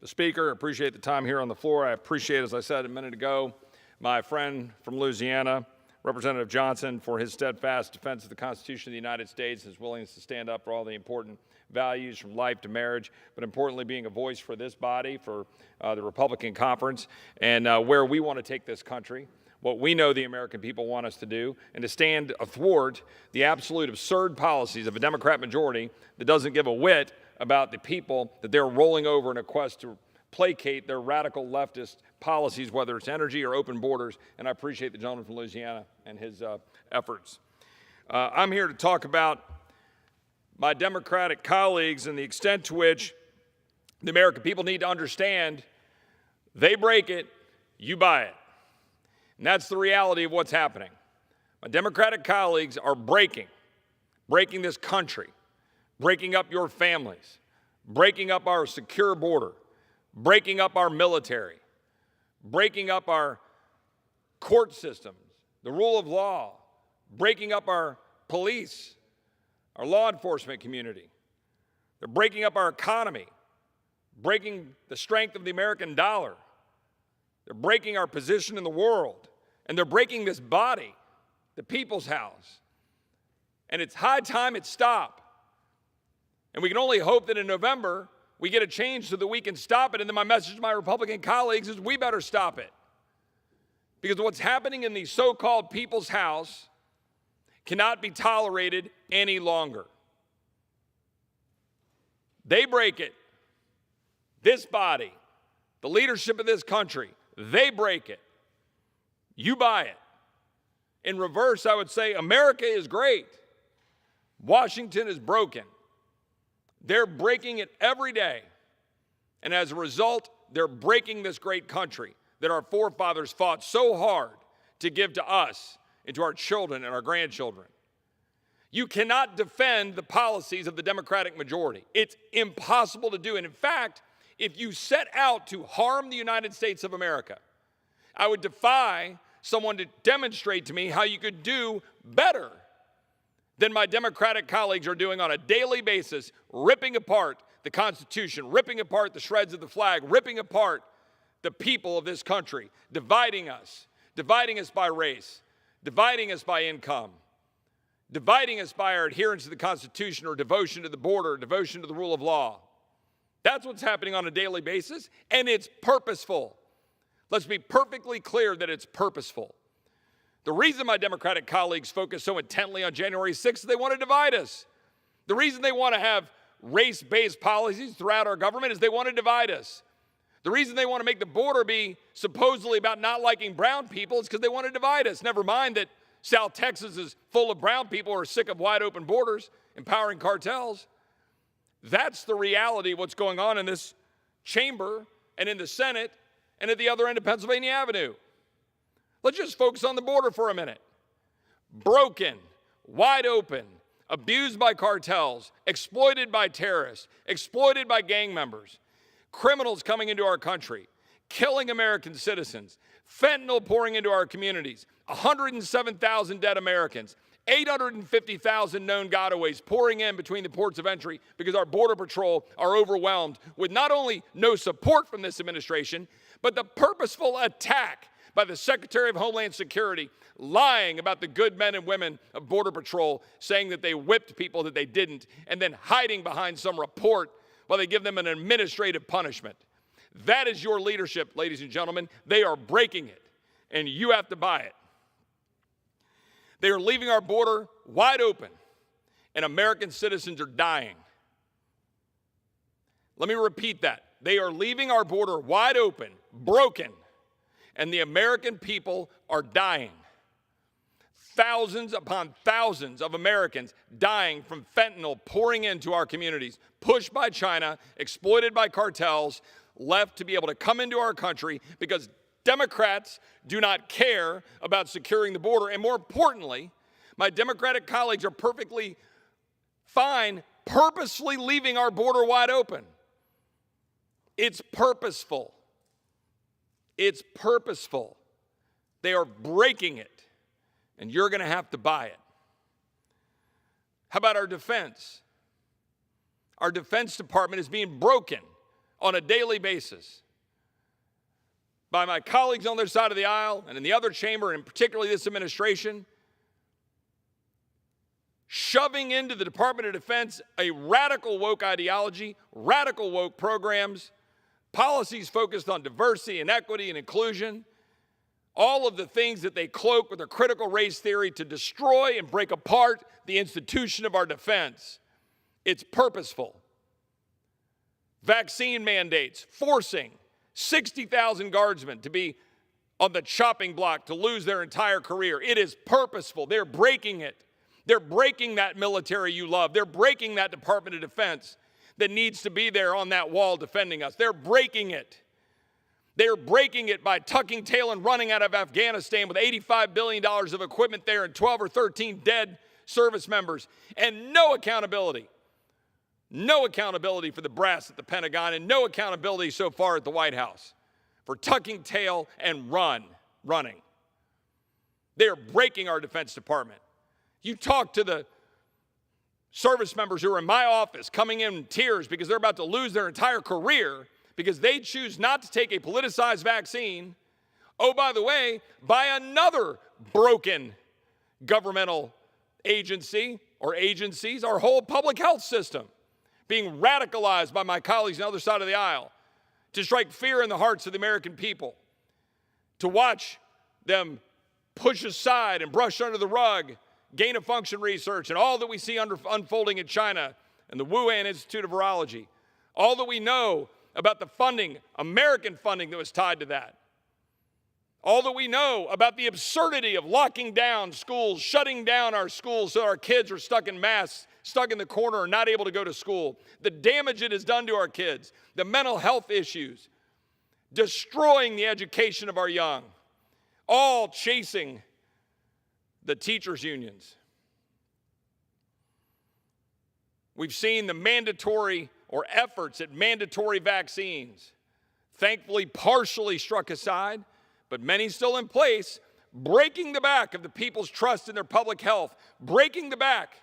the Speaker, I appreciate the time here on the floor. I appreciate, as I said a minute ago, my friend from Louisiana, Representative Johnson, for his steadfast defense of the Constitution of the United States, his willingness to stand up for all the important values from life to marriage, but importantly being a voice for this body, for the Republican Conference, and where we want to take this country, what we know the American people want us to do, and to stand athwart the absolute absurd policies of a Democrat majority that doesn't give a whit about the people that they're rolling over in a quest to placate their radical leftist policies, whether it's energy or open borders, and I appreciate the gentleman from Louisiana and his efforts. I'm here to talk about my Democratic colleagues and the extent to which the American people need to understand they break it, you buy it. And that's the reality of what's happening. My Democratic colleagues are breaking this country, breaking up your families, breaking up our secure border, breaking up our military, breaking up our court systems, the rule of law, breaking up our police, our law enforcement community. They're breaking up our economy, breaking the strength of the American dollar. They're breaking our position in the world. And they're breaking this body, the people's house. And it's high time it stop. And we can only hope that in November we get a change so that we can stop it. And then my message to my Republican colleagues is we better stop it. Because what's happening in the so-called people's house cannot be tolerated any longer. They break it. This body, the leadership of this country, they break it. You buy it. In reverse, I would say America is great. Washington is broken. They're breaking it every day. And as a result, they're breaking this great country that our forefathers fought so hard to give to us and to our children and our grandchildren. You cannot defend the policies of the Democratic majority. It's impossible to do. And in fact, if you set out to harm the United States of America, I would defy someone to demonstrate to me how you could do better than my Democratic colleagues are doing on a daily basis, ripping apart the Constitution, ripping apart the shreds of the flag, ripping apart the people of this country, dividing us by race, dividing us by income, dividing us by our adherence to the Constitution or devotion to the border, or devotion to the rule of law. That's what's happening on a daily basis, and it's purposeful. Let's be perfectly clear that it's purposeful. The reason my Democratic colleagues focus so intently on January 6th is they want to divide us. The reason they want to have race-based policies throughout our government is they want to divide us. The reason they want to make the border be supposedly about not liking brown people is because they want to divide us. Never mind that South Texas is full of brown people who are sick of wide open borders, empowering cartels. That's the reality of what's going on in this chamber and in the Senate and at the other end of Pennsylvania Avenue. Let's just focus on the border for a minute. Broken, wide open, abused by cartels, exploited by terrorists, exploited by gang members, criminals coming into our country, killing American citizens, fentanyl pouring into our communities, 107,000 dead Americans, 850,000 known gotaways pouring in between the ports of entry because our Border Patrol are overwhelmed with not only no support from this administration, but the purposeful attack by the Secretary of Homeland Security lying about the good men and women of Border Patrol, saying that they whipped people that they didn't, and then hiding behind some report while they give them an administrative punishment. That is your leadership, ladies and gentlemen. They are breaking it, and you have to buy it. They are leaving our border wide open, and American citizens are dying. Let me repeat that. They are leaving our border wide open, broken, and the American people are dying. Thousands upon thousands of Americans dying from fentanyl pouring into our communities, pushed by China, exploited by cartels, left to be able to come into our country because Democrats do not care about securing the border. And more importantly, my Democratic colleagues are perfectly fine purposely leaving our border wide open. It's purposeful. It's purposeful. They are breaking it, and you're going to have to buy it. How about our defense? Our Defense Department is being broken on a daily basis by my colleagues on their side of the aisle and in the other chamber, and particularly this administration, shoving into the Department of Defense a radical woke ideology, radical woke programs, policies focused on diversity and equity and inclusion, all of the things that they cloak with a critical race theory to destroy and break apart the institution of our defense. It's purposeful. Vaccine mandates, forcing 60,000 guardsmen to be on the chopping block to lose their entire career. It is purposeful. They're breaking it. They're breaking that military you love. They're breaking that Department of Defense that needs to be there on that wall defending us. They're breaking it. They're breaking it by tucking tail and running out of Afghanistan with $85 billion of equipment there and 12 or 13 dead service members and no accountability. No accountability for the brass at the Pentagon and no accountability so far at the White House for tucking tail and running. They're breaking our Defense Department. You talk to the service members who are in my office coming in tears because they're about to lose their entire career because they choose not to take a politicized vaccine Oh, by the way, by another broken governmental agency or agencies, our whole public health system being radicalized by my colleagues on the other side of the aisle to strike fear in the hearts of the American people, to watch them push aside and brush under the rug gain-of-function research and all that we see unfolding in China and the Wuhan Institute of Virology, all that we know about the funding, American funding that was tied to that, all that we know about the absurdity of locking down schools, shutting down our schools so our kids are stuck in masks, stuck in the corner and not able to go to school, the damage it has done to our kids, the mental health issues, destroying the education of our young, all chasing the teachers' unions. We've seen the mandatory or efforts at mandatory vaccines, thankfully partially struck aside, but many still in place, breaking the back of the people's trust in their public health, breaking the back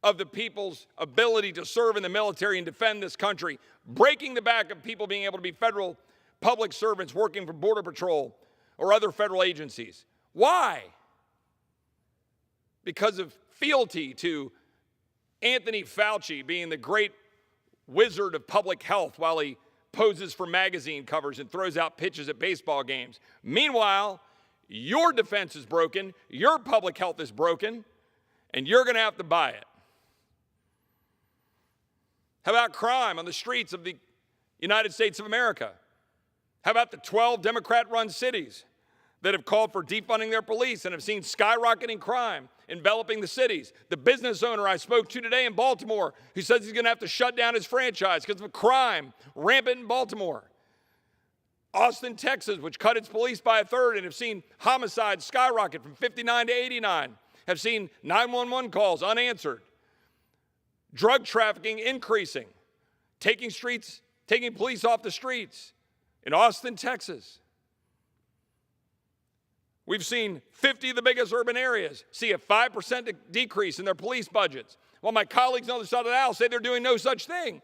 of the people's ability to serve in the military and defend this country, breaking the back of people being able to be federal public servants working for Border Patrol or other federal agencies. Why? Because of fealty to Anthony Fauci being the great wizard of public health while he poses for magazine covers and throws out pitches at baseball games. Meanwhile, your defense is broken, your public health is broken, and you're going to have to buy it. How about crime on the streets of the United States of America? How about the 12 Democrat-run cities that have called for defunding their police and have seen skyrocketing crime enveloping the cities? The business owner I spoke to today in Baltimore who says he's going to have to shut down his franchise because of crime rampant in Baltimore. Austin, Texas, which cut its police by a third and have seen homicides skyrocket from 59 to 89, have seen 911 calls unanswered. Drug trafficking increasing, taking police off the streets in Austin, Texas. We've seen 50 of the biggest urban areas see a 5% decrease in their police budgets, while my colleagues on the other side of the aisle say they're doing no such thing.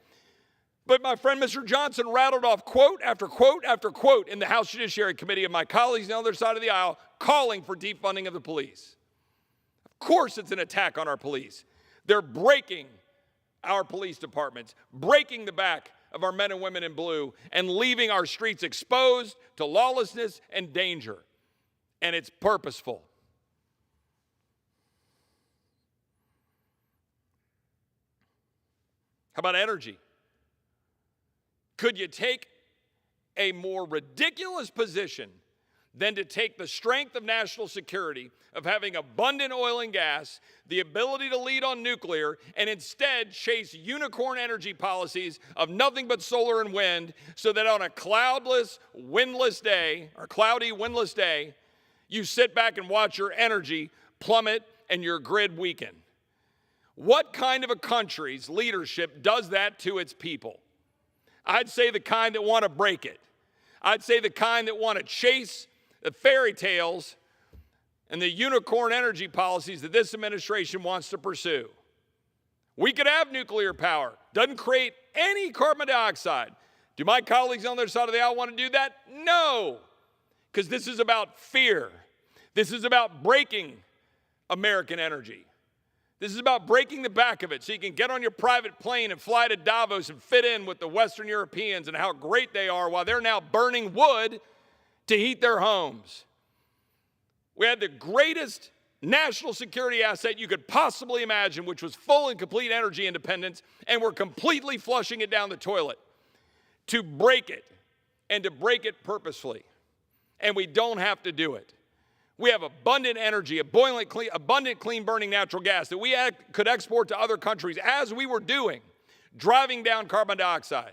But my friend Mr. Johnson rattled off quote after quote after quote in the House Judiciary Committee of my colleagues on the other side of the aisle calling for defunding of the police. Of course it's an attack on our police. They're breaking our police departments, breaking the back of our men and women in blue, and leaving our streets exposed to lawlessness and danger. And it's purposeful. How about energy? Could you take a more ridiculous position than to take the strength of national security, of having abundant oil and gas, the ability to lead on nuclear, and instead chase unicorn energy policies of nothing but solar and wind, so that on a cloudless, windless day, or cloudy, windless day, you sit back and watch your energy plummet and your grid weaken? What kind of a country's leadership does that to its people? I'd say the kind that want to break it. I'd say the kind that want to chase the fairy tales and the unicorn energy policies that this administration wants to pursue. We could have nuclear power. Doesn't create any carbon dioxide. Do my colleagues on the other side of the aisle want to do that? No. Because this is about fear. This is about breaking American energy. This is about breaking the back of it so you can get on your private plane and fly to Davos and fit in with the Western Europeans and how great they are while they're now burning wood to heat their homes. We had the greatest national security asset you could possibly imagine, which was full and complete energy independence, and we're completely flushing it down the toilet to break it, and to break it purposefully. And we don't have to do it. We have abundant energy, abundant clean-burning natural gas that we could export to other countries, as we were doing, driving down carbon dioxide.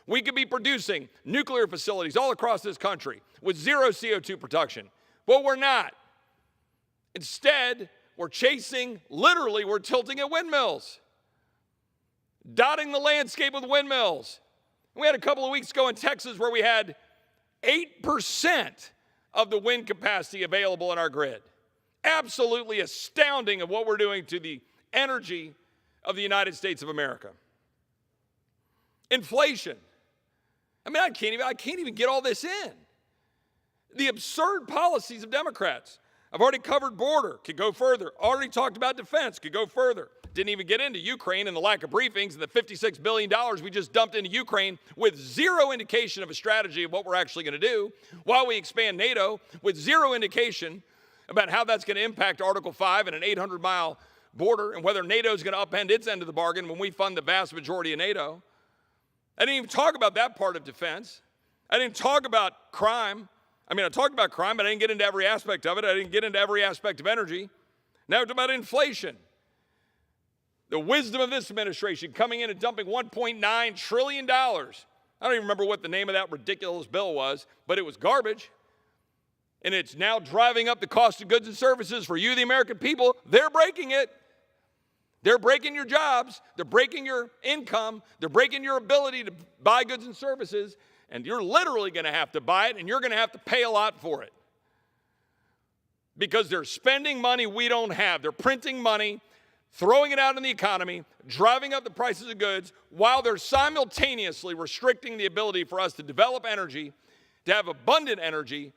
We could be producing nuclear facilities all across this country with zero CO2 production, but we're not. Instead, we're chasing, literally, we're tilting at windmills, dotting the landscape with windmills. We had a couple of weeks ago in Texas where we had 8% of the wind capacity available in our grid. Absolutely astounding of what we're doing to the energy of the United States of America. Inflation. I mean, I can't even get all this in. The absurd policies of Democrats. I've already covered border, could go further. Already talked about defense, could go further. Didn't even get into Ukraine and the lack of briefings and the $56 billion we just dumped into Ukraine with zero indication of a strategy of what we're actually going to do, while we expand NATO with zero indication about how that's going to impact Article 5 and an 800-mile border and whether NATO is going to upend its end of the bargain when we fund the vast majority of NATO. I didn't even talk about that part of defense. I didn't talk about crime. I mean, I talked about crime, but I didn't get into every aspect of it. I didn't get into every aspect of energy. Now it's about inflation. The wisdom of this administration coming in and dumping $1.9 trillion. I don't even remember what the name of that ridiculous bill was, but it was garbage. And it's now driving up the cost of goods and services for you, the American people. They're breaking it. They're breaking your jobs. They're breaking your income. They're breaking your ability to buy goods and services. And you're literally going to have to buy it, and you're going to have to pay a lot for it. Because they're spending money we don't have. They're printing money, throwing it out in the economy, driving up the prices of goods, while they're simultaneously restricting the ability for us to develop energy, to have abundant energy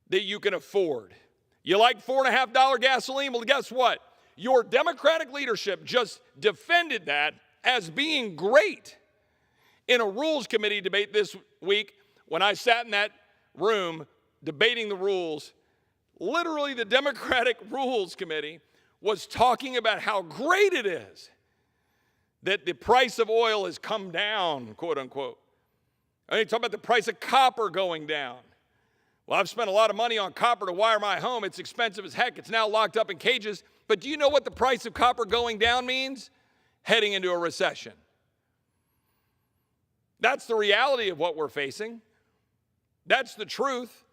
that you can afford. You like $4.50 gasoline? Well, guess what? Your Democratic leadership just defended that as being great. In a Rules Committee debate this week, when I sat in that room debating the rules, literally the Democratic Rules Committee was talking about how great it is that the price of oil has come down, quote unquote. And they talk about the price of copper going down. Well, I've spent a lot of money on copper to wire my home. It's expensive as heck. It's now locked up in cages. But do you know what the price of copper going down means? Heading into a recession. That's the reality of what we're facing. That's the truth.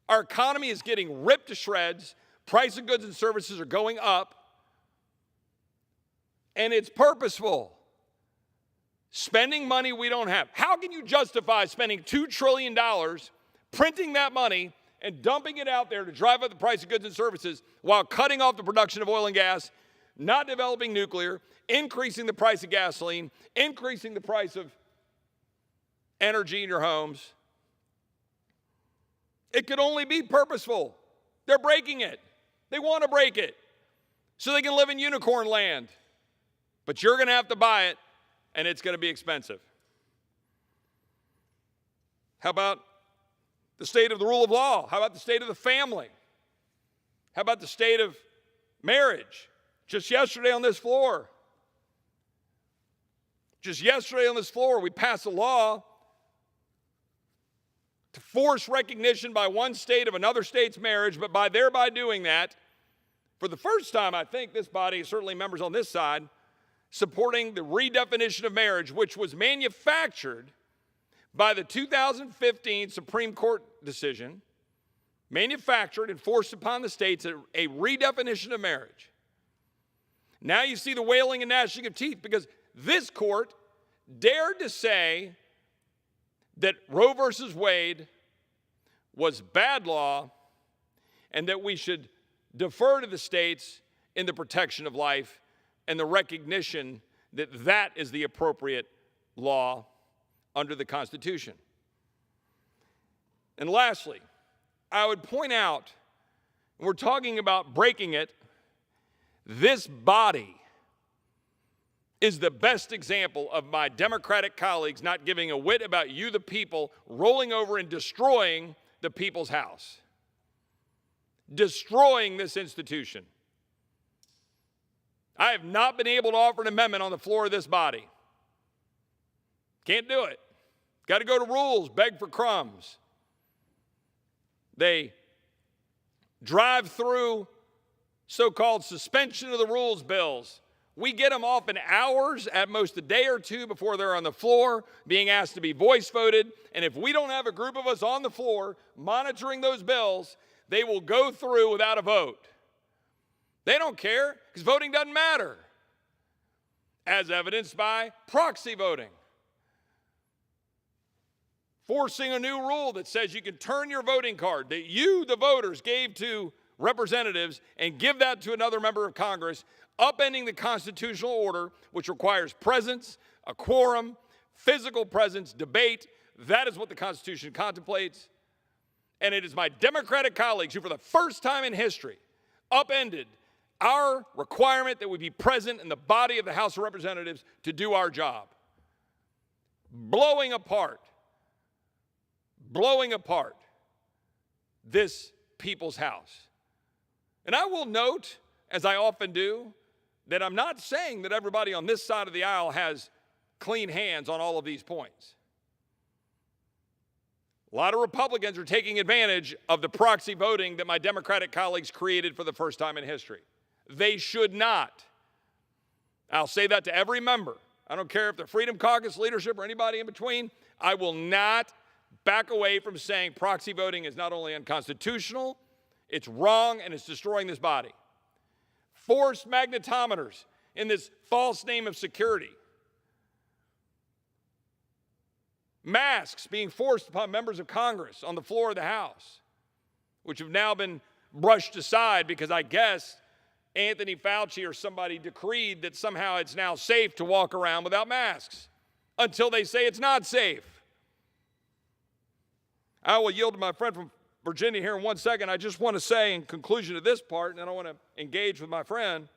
Our economy is getting ripped to shreds. Price of goods and services are going up. And it's purposeful. Spending money we don't have. How can you justify spending $2 trillion, printing that money, and dumping it out there to drive up the price of goods and services while cutting off the production of oil and gas, not developing nuclear, increasing the price of gasoline, increasing the price of energy in your homes? It could only be purposeful. They're breaking it. They want to break it so they can live in unicorn land. But you're going to have to buy it, and it's going to be expensive. How about the state of the rule of law? How about the state of the family? How about the state of marriage? Just yesterday on this floor, we passed a law to force recognition by one state of another state's marriage, but by thereby doing that, for the first time, I think this body, certainly members on this side, supporting the redefinition of marriage, which was manufactured by the 2015 Supreme Court decision, manufactured and forced upon the states a redefinition of marriage. Now you see the wailing and gnashing of teeth because this court dared to say that Roe versus Wade was bad law and that we should defer to the states in the protection of life and the recognition that that is the appropriate law under the Constitution. And lastly, I would point out, we're talking about breaking it, this body is the best example of my Democratic colleagues not giving a whit about you, the people, rolling over and destroying the people's house, destroying this institution. I have not been able to offer an amendment on the floor of this body. Can't do it. Got to go to rules, beg for crumbs. They drive through so-called suspension of the rules bills. We get them off in hours, at most a day or two before they're on the floor, being asked to be voice voted. And if we don't have a group of us on the floor monitoring those bills, they will go through without a vote. They don't care because voting doesn't matter, as evidenced by proxy voting. Forcing a new rule that says you can turn your voting card that you, the voters, gave to representatives and give that to another member of Congress, upending the constitutional order, which requires presence, a quorum, physical presence, debate. That is what the Constitution contemplates. And it is my Democratic colleagues who, for the first time in history, upended our requirement that we be present in the body of the House of Representatives to do our job. Blowing apart this people's house. And I will note, as I often do, that I'm not saying that everybody on this side of the aisle has clean hands on all of these points. A lot of Republicans are taking advantage of the proxy voting that my Democratic colleagues created for the first time in history. They should not. I'll say that to every member. I don't care if they're Freedom Caucus leadership or anybody in between. I will not back away from saying proxy voting is not only unconstitutional, it's wrong, and it's destroying this body. Forced magnetometers in this false name of security. Masks being forced upon members of Congress on the floor of the House, which have now been brushed aside because I guess Anthony Fauci or somebody decreed that somehow it's now safe to walk around without masks until they say it's not safe. I will yield to my friend from Virginia here in 1 second. I just want to say in conclusion to this part, and then I want to engage with my friend,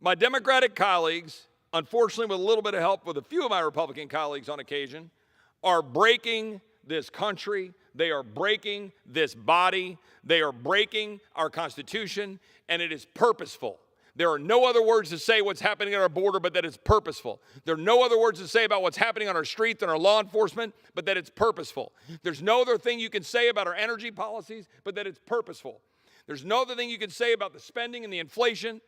my Democratic colleagues, unfortunately with a little bit of help with a few of my Republican colleagues on occasion, are breaking this country. They are breaking this body. They are breaking our Constitution, and it is purposeful. There are no other words to say what's happening at our border but that it's purposeful. There are no other words to say about what's happening on our streets and our law enforcement but that it's purposeful. There's no other thing you can say about our energy policies but that it's purposeful. There's no other thing you can say about the spending and the inflation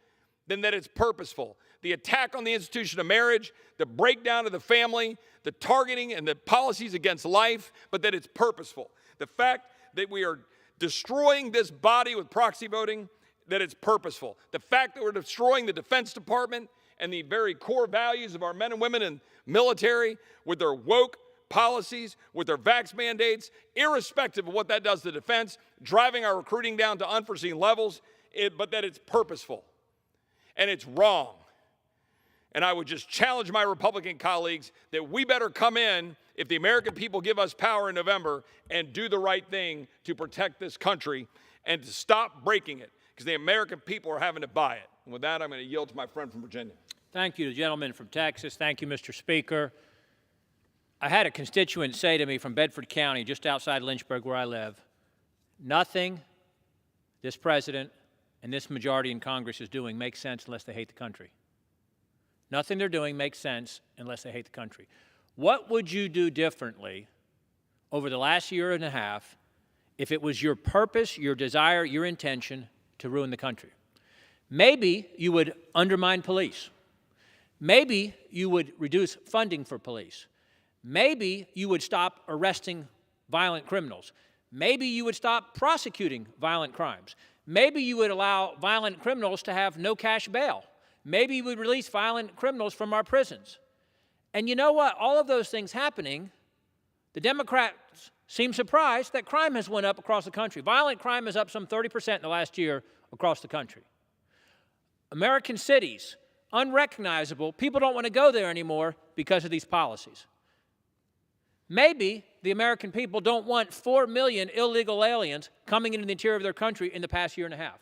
than that it's purposeful. The attack on the institution of marriage, the breakdown of the family, the targeting and the policies against life, but that it's purposeful. The fact that we are destroying this body with proxy voting, that it's purposeful. The fact that we're destroying the Defense Department and the very core values of our men and women in military with their woke policies, with their vax mandates, irrespective of what that does to defense, driving our recruiting down to unforeseen levels, but that it's purposeful. And it's wrong. And I would just challenge my Republican colleagues that we better come in, if the American people give us power in November, and do the right thing to protect this country and to stop breaking it, because the American people are having to buy it. And with that, I'm going to yield to my friend from Virginia. Thank you, the gentleman from Texas. Thank you, Mr. Speaker. I had a constituent say to me from Bedford County, just outside Lynchburg where I live, nothing this president and this majority in Congress is doing makes sense unless they hate the country. Nothing they're doing makes sense unless they hate the country. What would you do differently over the last year and a half if it was your purpose, your desire, your intention to ruin the country? Maybe you would undermine police. Maybe you would reduce funding for police. Maybe you would stop arresting violent criminals. Maybe you would stop prosecuting violent crimes. Maybe you would allow violent criminals to have no cash bail. Maybe you would release violent criminals from our prisons. And you know what? All of those things happening, the Democrats seem surprised that crime has went up across the country. Violent crime is up some 30% in the last year across the country. American cities, unrecognizable. People don't want to go there anymore because of these policies. Maybe the American people don't want 4 million illegal aliens coming into the interior of their country in the past year and a half.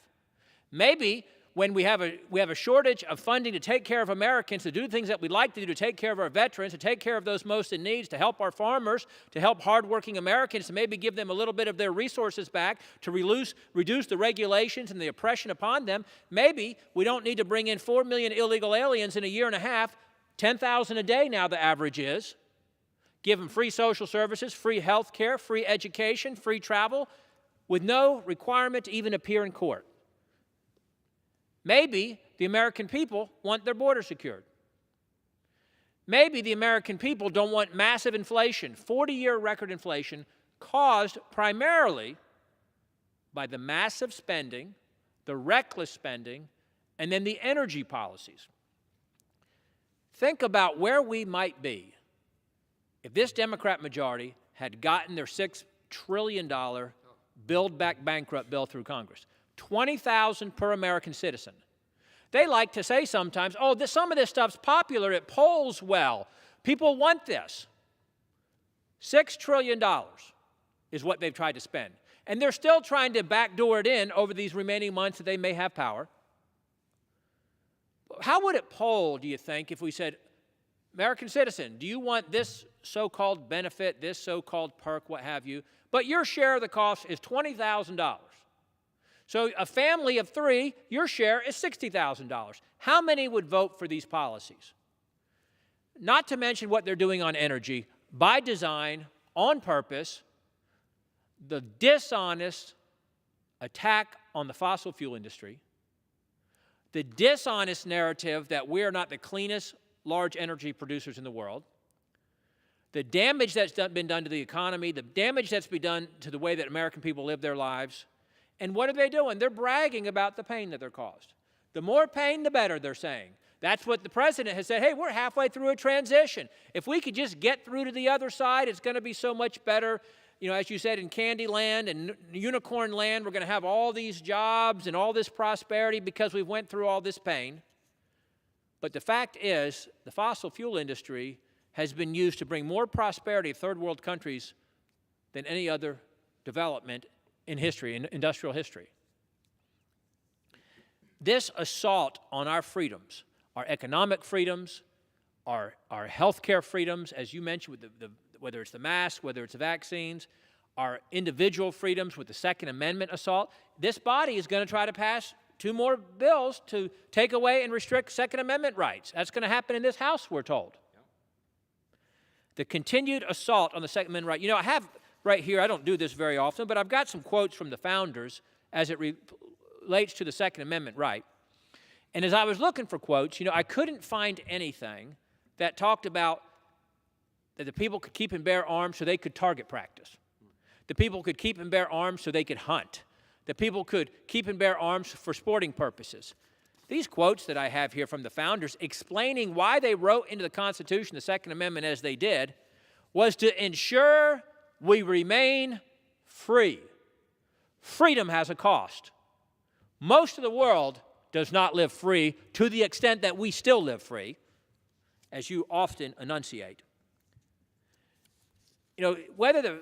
Maybe when we have a shortage of funding to take care of Americans, to do things that we'd like to do, to take care of our veterans, to take care of those most in need, to help our farmers, to help hardworking Americans, to maybe give them a little bit of their resources back, to reduce the regulations and the oppression upon them, maybe we don't need to bring in 4 million illegal aliens in a year and a half, 10,000 a day now the average is. Give them free social services, free health care, free education, free travel, with no requirement to even appear in court. Maybe the American people want their border secured. Maybe the American people don't want massive inflation, 40-year record inflation, caused primarily by the massive spending, the reckless spending, and then the energy policies. Think about where we might be if this Democrat majority had gotten their $6 trillion Build Back Bankrupt bill through Congress. $20,000 per American citizen. They like to say sometimes, oh, some of this stuff's popular, it polls well. People want this. $6 trillion is what they've tried to spend. And they're still trying to backdoor it in over these remaining months that they may have power. How would it poll, do you think, if we said, American citizen, do you want this so-called benefit, this so-called perk, what have you, but your share of the cost is $20,000. So a family of 3, your share is $60,000. How many would vote for these policies? Not to mention what they're doing on energy, by design, on purpose, the dishonest attack on the fossil fuel industry, the dishonest narrative that we're not the cleanest large energy producers in the world, the damage that's been done to the economy, the damage that's been done to the way that American people live their lives. And what are they doing? They're bragging about the pain that they're caused. The more pain, the better, they're saying. That's what the president has said. Hey, we're halfway through a transition. If we could just get through to the other side, it's going to be so much better. You know, as you said, in Candyland and Unicorn Land, we're going to have all these jobs and all this prosperity because we've went through all this pain. But the fact is, the fossil fuel industry has been used to bring more prosperity to third world countries than any other development in history, in industrial history. This assault on our freedoms, our economic freedoms, our healthcare freedoms, as you mentioned, with whether it's the masks, whether it's the vaccines, our individual freedoms with the Second Amendment assault, this body is going to try to pass 2 more bills to take away and restrict Second Amendment rights. That's going to happen in this House, we're told. The continued assault on the Second Amendment right. You know, I have right here, I don't do this very often, but I've got some quotes from the founders as it relates to the Second Amendment right. And as I was looking for quotes, you know, I couldn't find anything that talked about that the people could keep and bear arms so they could target practice. The people could keep and bear arms so they could hunt. The people could keep and bear arms for sporting purposes. These quotes that I have here from the founders explaining why they wrote into the Constitution the Second Amendment as they did was to ensure we remain free. Freedom has a cost. Most of the world does not live free to the extent that we still live free, as you often enunciate. You know, whether the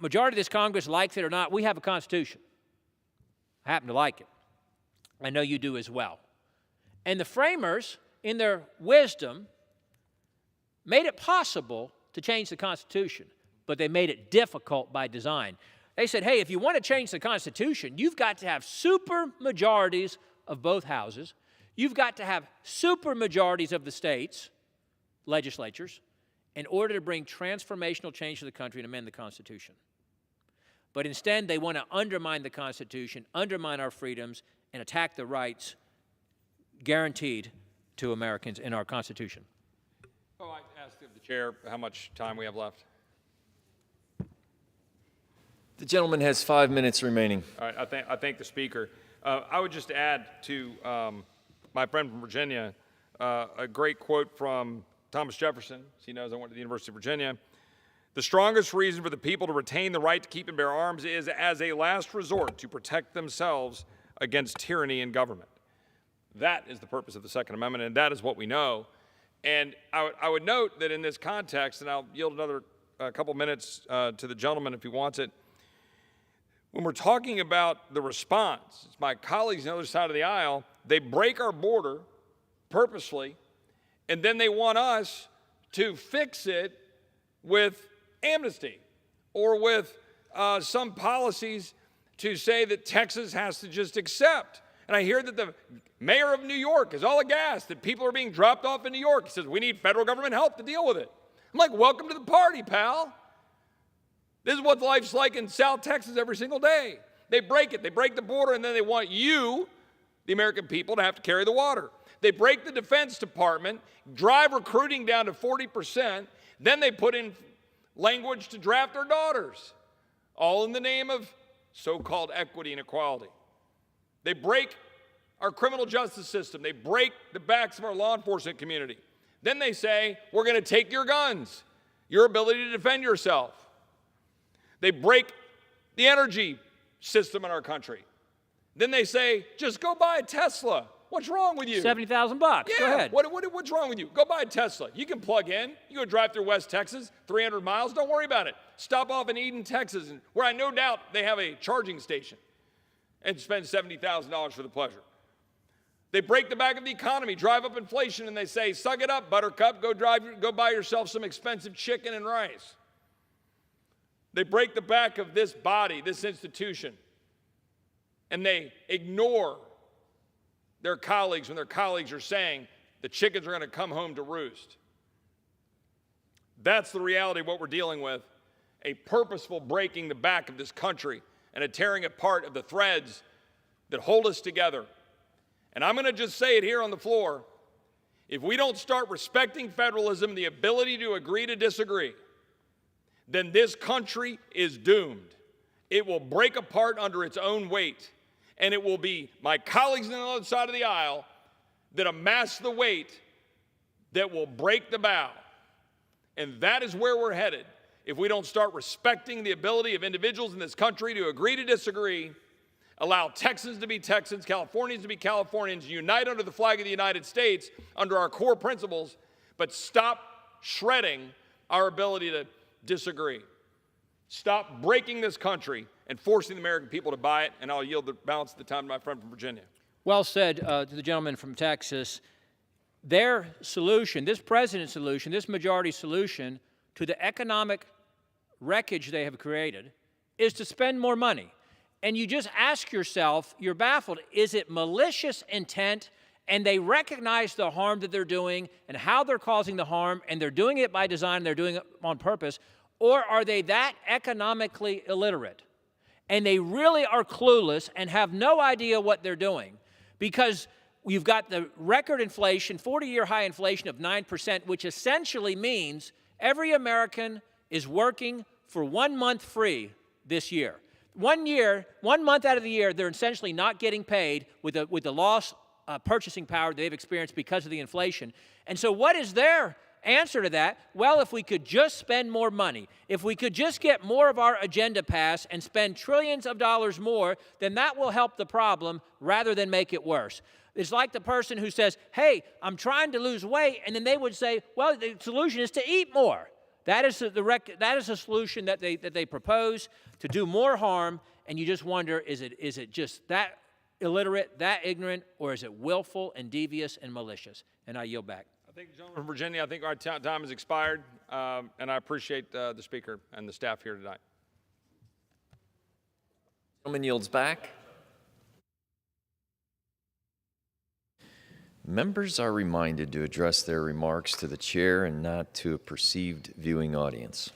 majority of this Congress likes it or not, we have a Constitution. I happen to like it. I know you do as well. And the framers, in their wisdom, made it possible to change the Constitution, but they made it difficult by design. They said, hey, if you want to change the Constitution, you've got to have super majorities of both houses. You've got to have super majorities of the states, legislatures, in order to bring transformational change to the country and amend the Constitution. But instead, they want to undermine the Constitution, undermine our freedoms, and attack the rights guaranteed to Americans in our Constitution. Oh, I asked the chair how much time we have left. The gentleman has 5 minutes remaining. All right, I thank the Speaker. I would just add to my friend from Virginia a great quote from Thomas Jefferson. As he knows, I went to the University of Virginia. The strongest reason for the people to retain the right to keep and bear arms is as a last resort to protect themselves against tyranny and government. That is the purpose of the Second Amendment, and that is what we know. And I would note that in this context, and I'll yield another couple minutes to the gentleman if he wants it, when we're talking about the response, it's my colleagues on the other side of the aisle, they break our border purposely, and then they want us to fix it with amnesty or with some policies to say that Texas has to just accept. And I hear that the mayor of New York is all aghast that people are being dropped off in New York. He says, we need federal government help to deal with it. I'm like, welcome to the party, pal. This is what life's like in South Texas every single day. They break it. They break the border, and then they want you, the American people, to have to carry the water. They break the Defense Department, drive recruiting down to 40%, then they put in language to draft our daughters, all in the name of so-called equity and equality. They break our criminal justice system. They break the backs of our law enforcement community. Then they say, we're going to take your guns, your ability to defend yourself. They break the energy system in our country. Then they say, just go buy a Tesla. What's wrong with you? $70,000 bucks. Yeah. Go ahead. What's wrong with you? Go buy a Tesla. You can plug in. You go drive through West Texas, 300 miles. Don't worry about it. Stop off in Eden, Texas, where I no doubt they have a charging station, and spend $70,000 for the pleasure. They break the back of the economy, drive up inflation, and they say, suck it up, Buttercup. Go buy yourself some expensive chicken and rice. They break the back of this body, this institution, and they ignore their colleagues when their colleagues are saying the chickens are going to come home to roost. That's the reality of what we're dealing with, a purposeful breaking the back of this country and a tearing apart of the threads that hold us together. And I'm going to just say it here on the floor. If we don't start respecting federalism, the ability to agree to disagree, then this country is doomed. It will break apart under its own weight. And it will be my colleagues on the other side of the aisle that amass the weight that will break the bow. And that is where we're headed. If we don't start respecting the ability of individuals in this country to agree to disagree, allow Texans to be Texans, Californians to be Californians, unite under the flag of the United States under our core principles, but stop shredding our ability to disagree. Stop breaking this country and forcing the American people to buy it, and I'll yield the balance of the time to my friend from Virginia. Well said to the gentleman from Texas. Their solution, this president's solution, this majority solution to the economic wreckage they have created is to spend more money. And you just ask yourself, you're baffled, is it malicious intent and they recognize the harm that they're doing and how they're causing the harm and they're doing it by design, they're doing it on purpose, or are they that economically illiterate and they really are clueless and have no idea what they're doing? Because you've got the record inflation, 40-year high inflation of 9%, which essentially means every American is working for 1 month free this year. 1 month out of the year, they're essentially not getting paid with the lost purchasing power they've experienced because of the inflation. And so what is their answer to that? Well, if we could just spend more money, if we could just get more of our agenda passed and spend trillions of dollars more, then that will help the problem rather than make it worse. It's like the person who says, hey, I'm trying to lose weight, and then they would say, well, the solution is to eat more. That is the solution that they propose, to do more harm, and you just wonder, is it just that illiterate, that ignorant, or is it willful and devious and malicious? And I yield back. I think the gentleman from Virginia, I think our time has expired, and I appreciate the Speaker and the staff here tonight. Gentleman yields back. Members are reminded to address their remarks to the chair and not to a perceived viewing audience.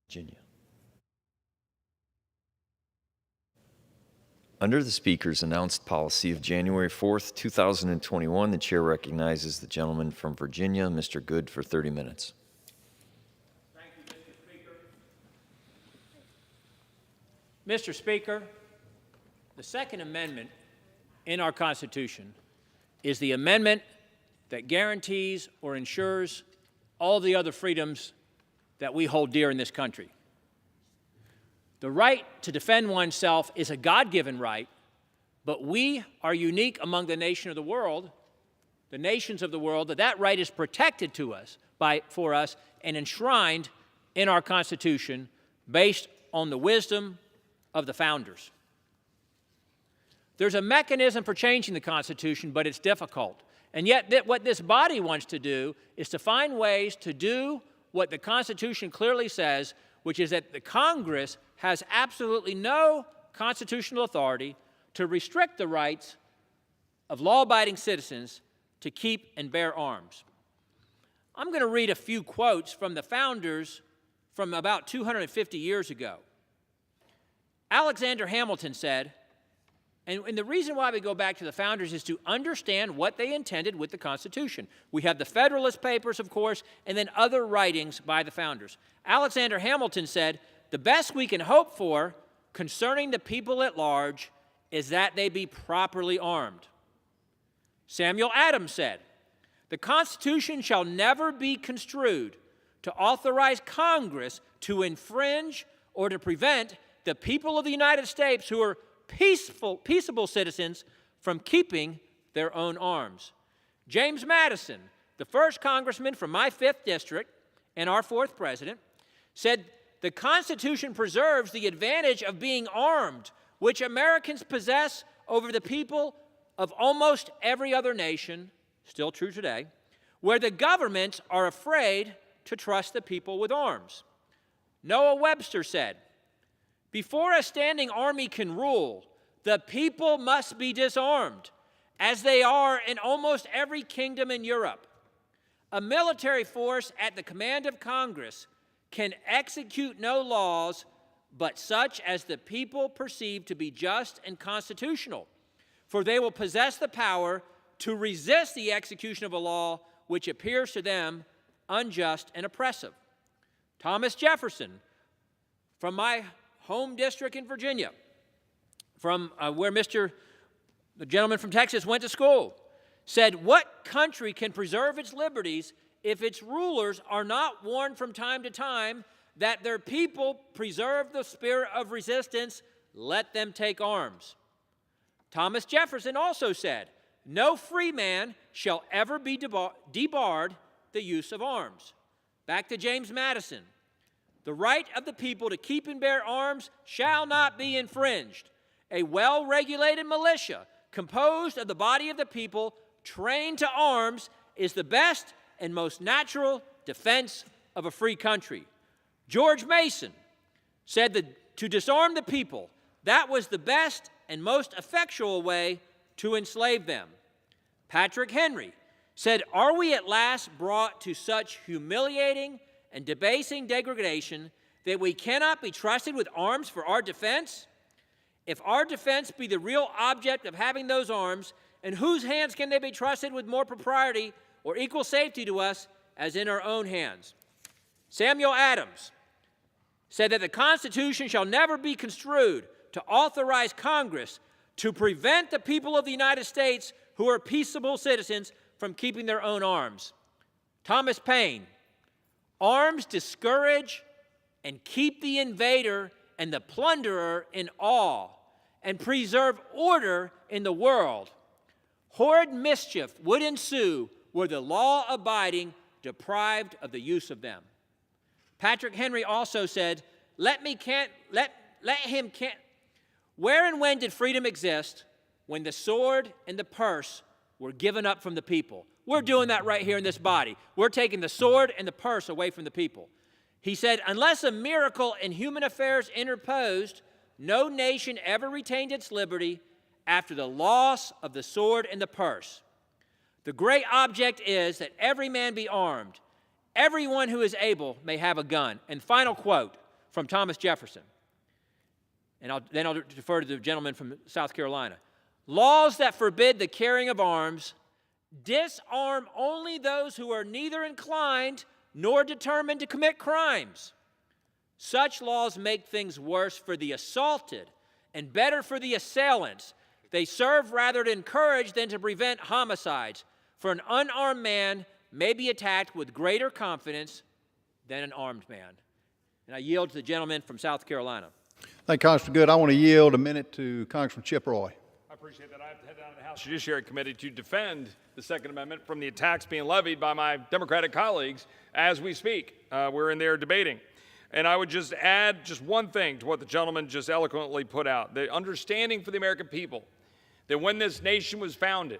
Virginia. Under the Speaker's announced policy of January 4th, 2021, the Chair recognizes the gentleman from Virginia, Mr. Good, for 30 minutes. Thank you, Mr. Speaker. Mr. Speaker, the Second Amendment in our Constitution is the amendment that guarantees or ensures all the other freedoms that we hold dear in this country. The right to defend oneself is a God-given right, but we are unique among the nations of the world, that right is protected to us for us and enshrined in our Constitution based on the wisdom of the founders. There's a mechanism for changing the Constitution, but it's difficult. And yet what this body wants to do is to find ways to do what the Constitution clearly says, which is that the Congress has absolutely no constitutional authority to restrict the rights of law-abiding citizens to keep and bear arms. I'm going to read a few quotes from the founders from about 250 years ago. Alexander Hamilton said, and the reason why we go back to the founders is to understand what they intended with the Constitution. We have the Federalist Papers, of course, and then other writings by the founders. Alexander Hamilton said, the best we can hope for concerning the people at large is that they be properly armed. Samuel Adams said, the Constitution shall never be construed to authorize Congress to infringe or to prevent the people of the United States who are peaceable citizens from keeping their own arms. James Madison, the first congressman from my 5th district and our 4th president, said, the Constitution preserves the advantage of being armed, which Americans possess over the people of almost every other nation, still true today, where the governments are afraid to trust the people with arms. Noah Webster said, before a standing army can rule, the people must be disarmed, as they are in almost every kingdom in Europe. A military force at the command of Congress can execute no laws but such as the people perceive to be just and constitutional, for they will possess the power to resist the execution of a law which appears to them unjust and oppressive. Thomas Jefferson, from my home district in Virginia, from where the gentleman from Texas went to school, said, what country can preserve its liberties if its rulers are not warned from time to time that their people preserve the spirit of resistance, let them take arms. Thomas Jefferson also said, no free man shall ever be debarred the use of arms. Back to James Madison. The right of the people to keep and bear arms shall not be infringed. A well-regulated militia composed of the body of the people trained to arms is the best and most natural defense of a free country. George Mason said that to disarm the people, that was the best and most effectual way to enslave them. Patrick Henry said, are we at last brought to such humiliating and debasing degradation that we cannot be trusted with arms for our defense? If our defense be the real object of having those arms, in whose hands can they be trusted with more propriety or equal safety to us as in our own hands? Samuel Adams said that the Constitution shall never be construed to authorize Congress to prevent the people of the United States who are peaceable citizens from keeping their own arms. Thomas Paine, arms discourage and keep the invader and the plunderer in awe and preserve order in the world. Horrid mischief would ensue were the law-abiding deprived of the use of them. Patrick Henry also said, where and when did freedom exist? When the sword and the purse were given up from the people. We're doing that right here in this body. We're taking the sword and the purse away from the people. He said, unless a miracle in human affairs interposed, no nation ever retained its liberty after the loss of the sword and the purse. The great object is that every man be armed. Everyone who is able may have a gun. And final quote from Thomas Jefferson. And then I'll defer to the gentleman from South Carolina. Laws that forbid the carrying of arms disarm only those who are neither inclined nor determined to commit crimes. Such laws make things worse for the assaulted and better for the assailants. They serve rather to encourage than to prevent homicides, for an unarmed man may be attacked with greater confidence than an armed man. And I yield to the gentleman from South Carolina. Thank you, Congressman Good. I want to yield a minute to Congressman Chip Roy. I appreciate that. I have to head down to the House Judiciary Committee to defend the Second Amendment from the attacks being levied by my Democratic colleagues as we speak. We're in there debating. And I would just add just one thing to what the gentleman just eloquently put out. The understanding for the American people that when this nation was founded,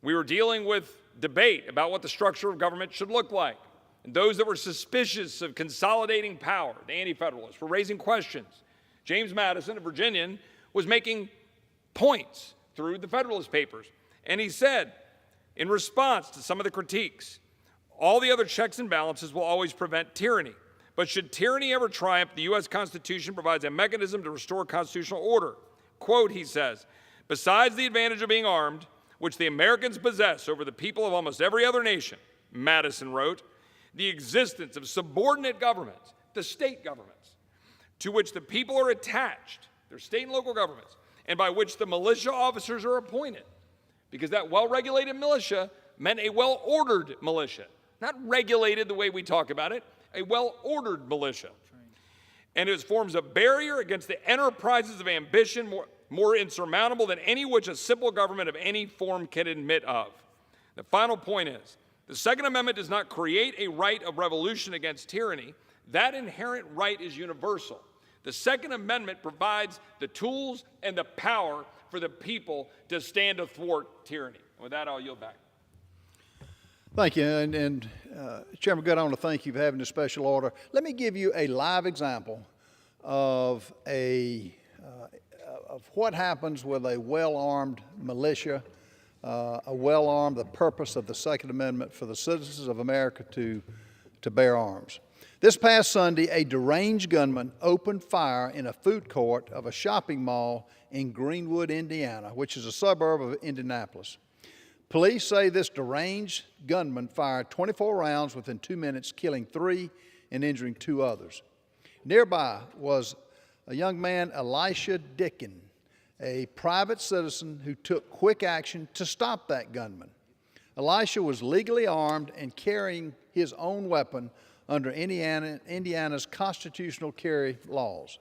we were dealing with debate about what the structure of government should look like. And those that were suspicious of consolidating power, the anti-federalists, were raising questions. James Madison, a Virginian, was making points through the Federalist Papers. And he said, in response to some of the critiques, all the other checks and balances will always prevent tyranny. But should tyranny ever triumph, the U.S. Constitution provides a mechanism to restore constitutional order. Quote, he says, besides the advantage of being armed, which the Americans possess over the people of almost every other nation, Madison wrote, the existence of subordinate governments, the state governments, to which the people are attached, their state and local governments, and by which the militia officers are appointed. Because that well-regulated militia meant a well-ordered militia, not regulated the way we talk about it, a well-ordered militia. And it forms a barrier against the enterprises of ambition more insurmountable than any which a simple government of any form can admit of. The final point is, the Second Amendment does not create a right of revolution against tyranny. That inherent right is universal. The Second Amendment provides the tools and the power for the people to stand athwart tyranny. And with that, I'll yield back. Thank you. And Chairman Good, I want to thank you for having this special order. Let me give you a live example of of what happens with a well-armed militia, the purpose of the Second Amendment for the citizens of America to bear arms. This past Sunday, a deranged gunman opened fire in a food court of a shopping mall in Greenwood, Indiana, which is a suburb of Indianapolis. Police say this deranged gunman fired 24 rounds within 2 minutes, killing 3 and injuring 2 others. Nearby was a young man, Elisha Dickin, a private citizen who took quick action to stop that gunman. Elisha was legally armed and carrying his own weapon under Indiana's constitutional carry laws.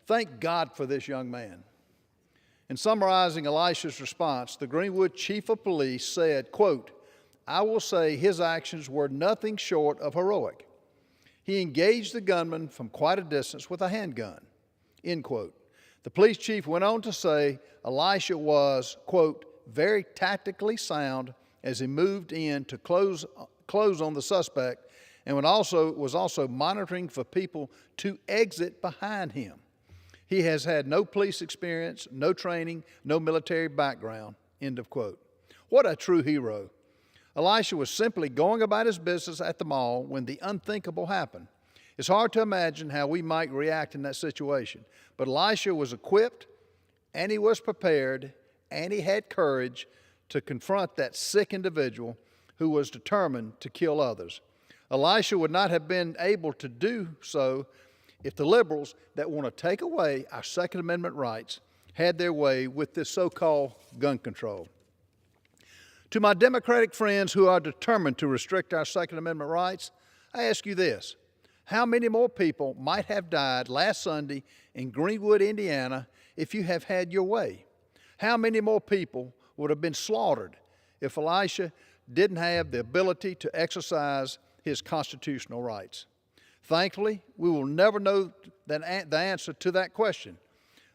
Thank God for this young man. In summarizing Elisha's response, the Greenwood chief of police said, quote, I will say his actions were nothing short of heroic. He engaged the gunman from quite a distance with a handgun, end quote. The police chief went on to say Elisha was, quote, very tactically sound as he moved in to close on the suspect and was also monitoring for people to exit behind him. He has had no police experience, no training, no military background, end of quote. What a true hero. Elisha was simply going about his business at the mall when the unthinkable happened. It's hard to imagine how we might react in that situation, but Elisha was equipped, and he was prepared, and he had courage to confront that sick individual who was determined to kill others. Elisha would not have been able to do so if the liberals that want to take away our Second Amendment rights had their way with this so-called gun control. To my Democratic friends who are determined to restrict our Second Amendment rights, I ask you this. How many more people might have died last Sunday in Greenwood, Indiana, if you have had your way? How many more people would have been slaughtered if Elisha didn't have the ability to exercise his constitutional rights? Thankfully, we will never know the answer to that question.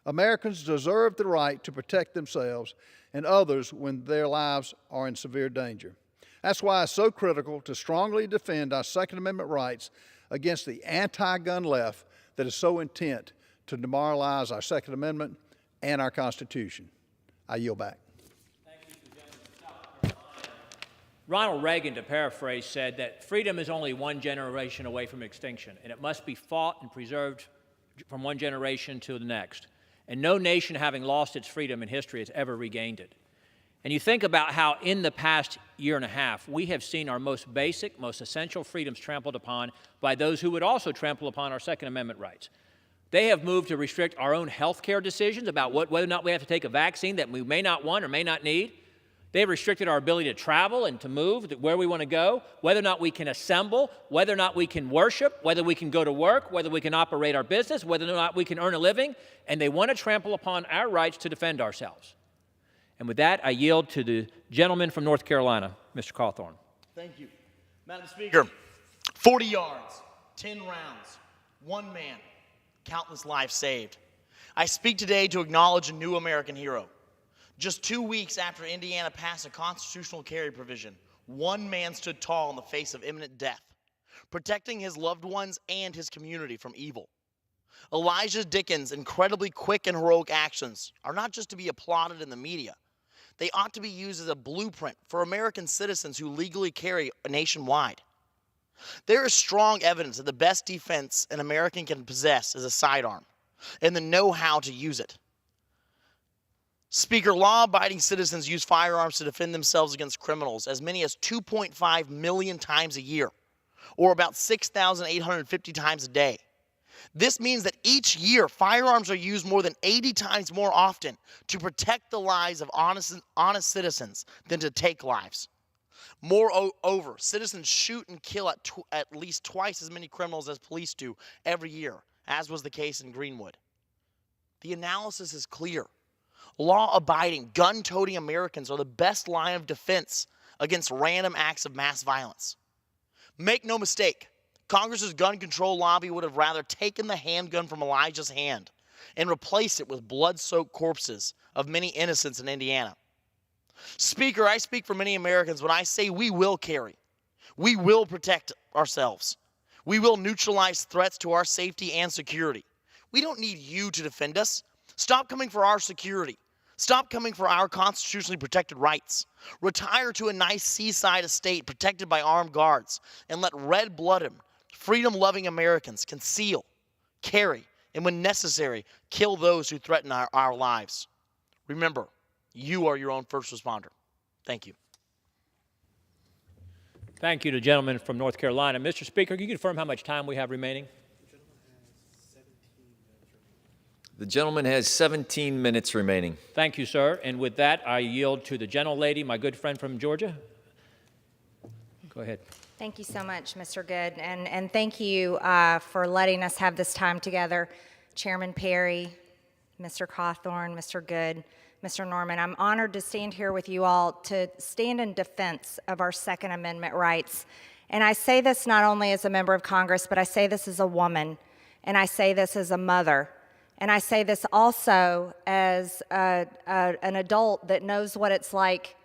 Americans deserve the right to protect themselves and others when their lives are in severe danger. That's why it's so critical to strongly defend our Second Amendment rights against the anti-gun left that is so intent to demoralize our Second Amendment and our Constitution. I yield back. Ronald Reagan, to paraphrase, said that freedom is only one generation away from extinction, and it must be fought and preserved from one generation to the next. And no nation having lost its freedom in history has ever regained it. And you think about how in the past year and a half, we have seen our most basic, most essential freedoms trampled upon by those who would also trample upon our Second Amendment rights. They have moved to restrict our own health care decisions about whether or not we have to take a vaccine that we may not want or may not need. They've restricted our ability to travel and to move where we want to go, whether or not we can assemble, whether or not we can worship, whether we can go to work, whether we can operate our business, whether or not we can earn a living, and they want to trample upon our rights to defend ourselves. And with that, I yield to the gentleman from North Carolina, Mr. Cawthorn. Thank you. Madam Speaker, 40 yards, 10 rounds, one man, countless lives saved. I speak today to acknowledge a new American hero. Just 2 weeks after Indiana passed a constitutional carry provision, one man stood tall in the face of imminent death, protecting his loved ones and his community from evil. Elijah Dickens' incredibly quick and heroic actions are not just to be applauded in the media. They ought to be used as a blueprint for American citizens who legally carry nationwide. There is strong evidence that the best defense an American can possess is a sidearm and the know-how to use it. Speaker, law-abiding citizens use firearms to defend themselves against criminals as many as 2.5 million times a year, or about 6,850 times a day. This means that each year, firearms are used more than 80 times more often to protect the lives of honest citizens than to take lives. Moreover, citizens shoot and kill at least twice as many criminals as police do every year, as was the case in Greenwood. The analysis is clear. Law-abiding, gun-toting Americans are the best line of defense against random acts of mass violence. Make no mistake, Congress's gun control lobby would have rather taken the handgun from Elijah's hand and replaced it with blood-soaked corpses of many innocents in Indiana. Speaker, I speak for many Americans when I say we will carry. We will protect ourselves. We will neutralize threats to our safety and security. We don't need you to defend us. Stop coming for our security. Stop coming for our constitutionally protected rights. Retire to a nice seaside estate protected by armed guards and let red-blooded, freedom-loving Americans conceal, carry, and when necessary, kill those who threaten our lives. Remember, you are your own first responder. Thank you. Thank you to the gentleman from North Carolina. Mr. Speaker, can you confirm how much time we have remaining? The gentleman has 17 minutes remaining. Thank you, sir. And with that, I yield to the gentlelady, my good friend from Georgia. Go ahead. Thank you so much, Mr. Good, and thank you for letting us have this time together. Chairman Perry, Mr. Cawthorn, Mr. Good, Mr. Norman, I'm honored to stand here with you all to stand in defense of our Second Amendment rights. And I say this not only as a member of Congress, but I say this as a woman, and I say this as a mother. And I say this also as an adult that knows what it's like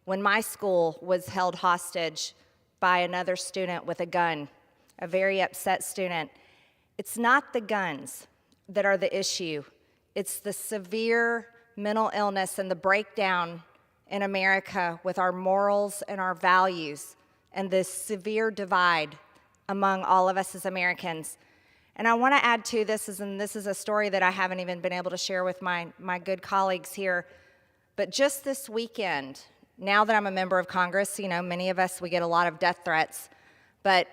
when my school was held hostage by another student with a gun, a very upset student. It's not the guns that are the issue. It's the severe mental illness and the breakdown in America with our morals and our values and this severe divide among all of us as Americans. And I want to add to this, and this is a story that I haven't even been able to share with my good colleagues here, but just this weekend, now that I'm a member of Congress, you know, many of us, we get a lot of death threats, but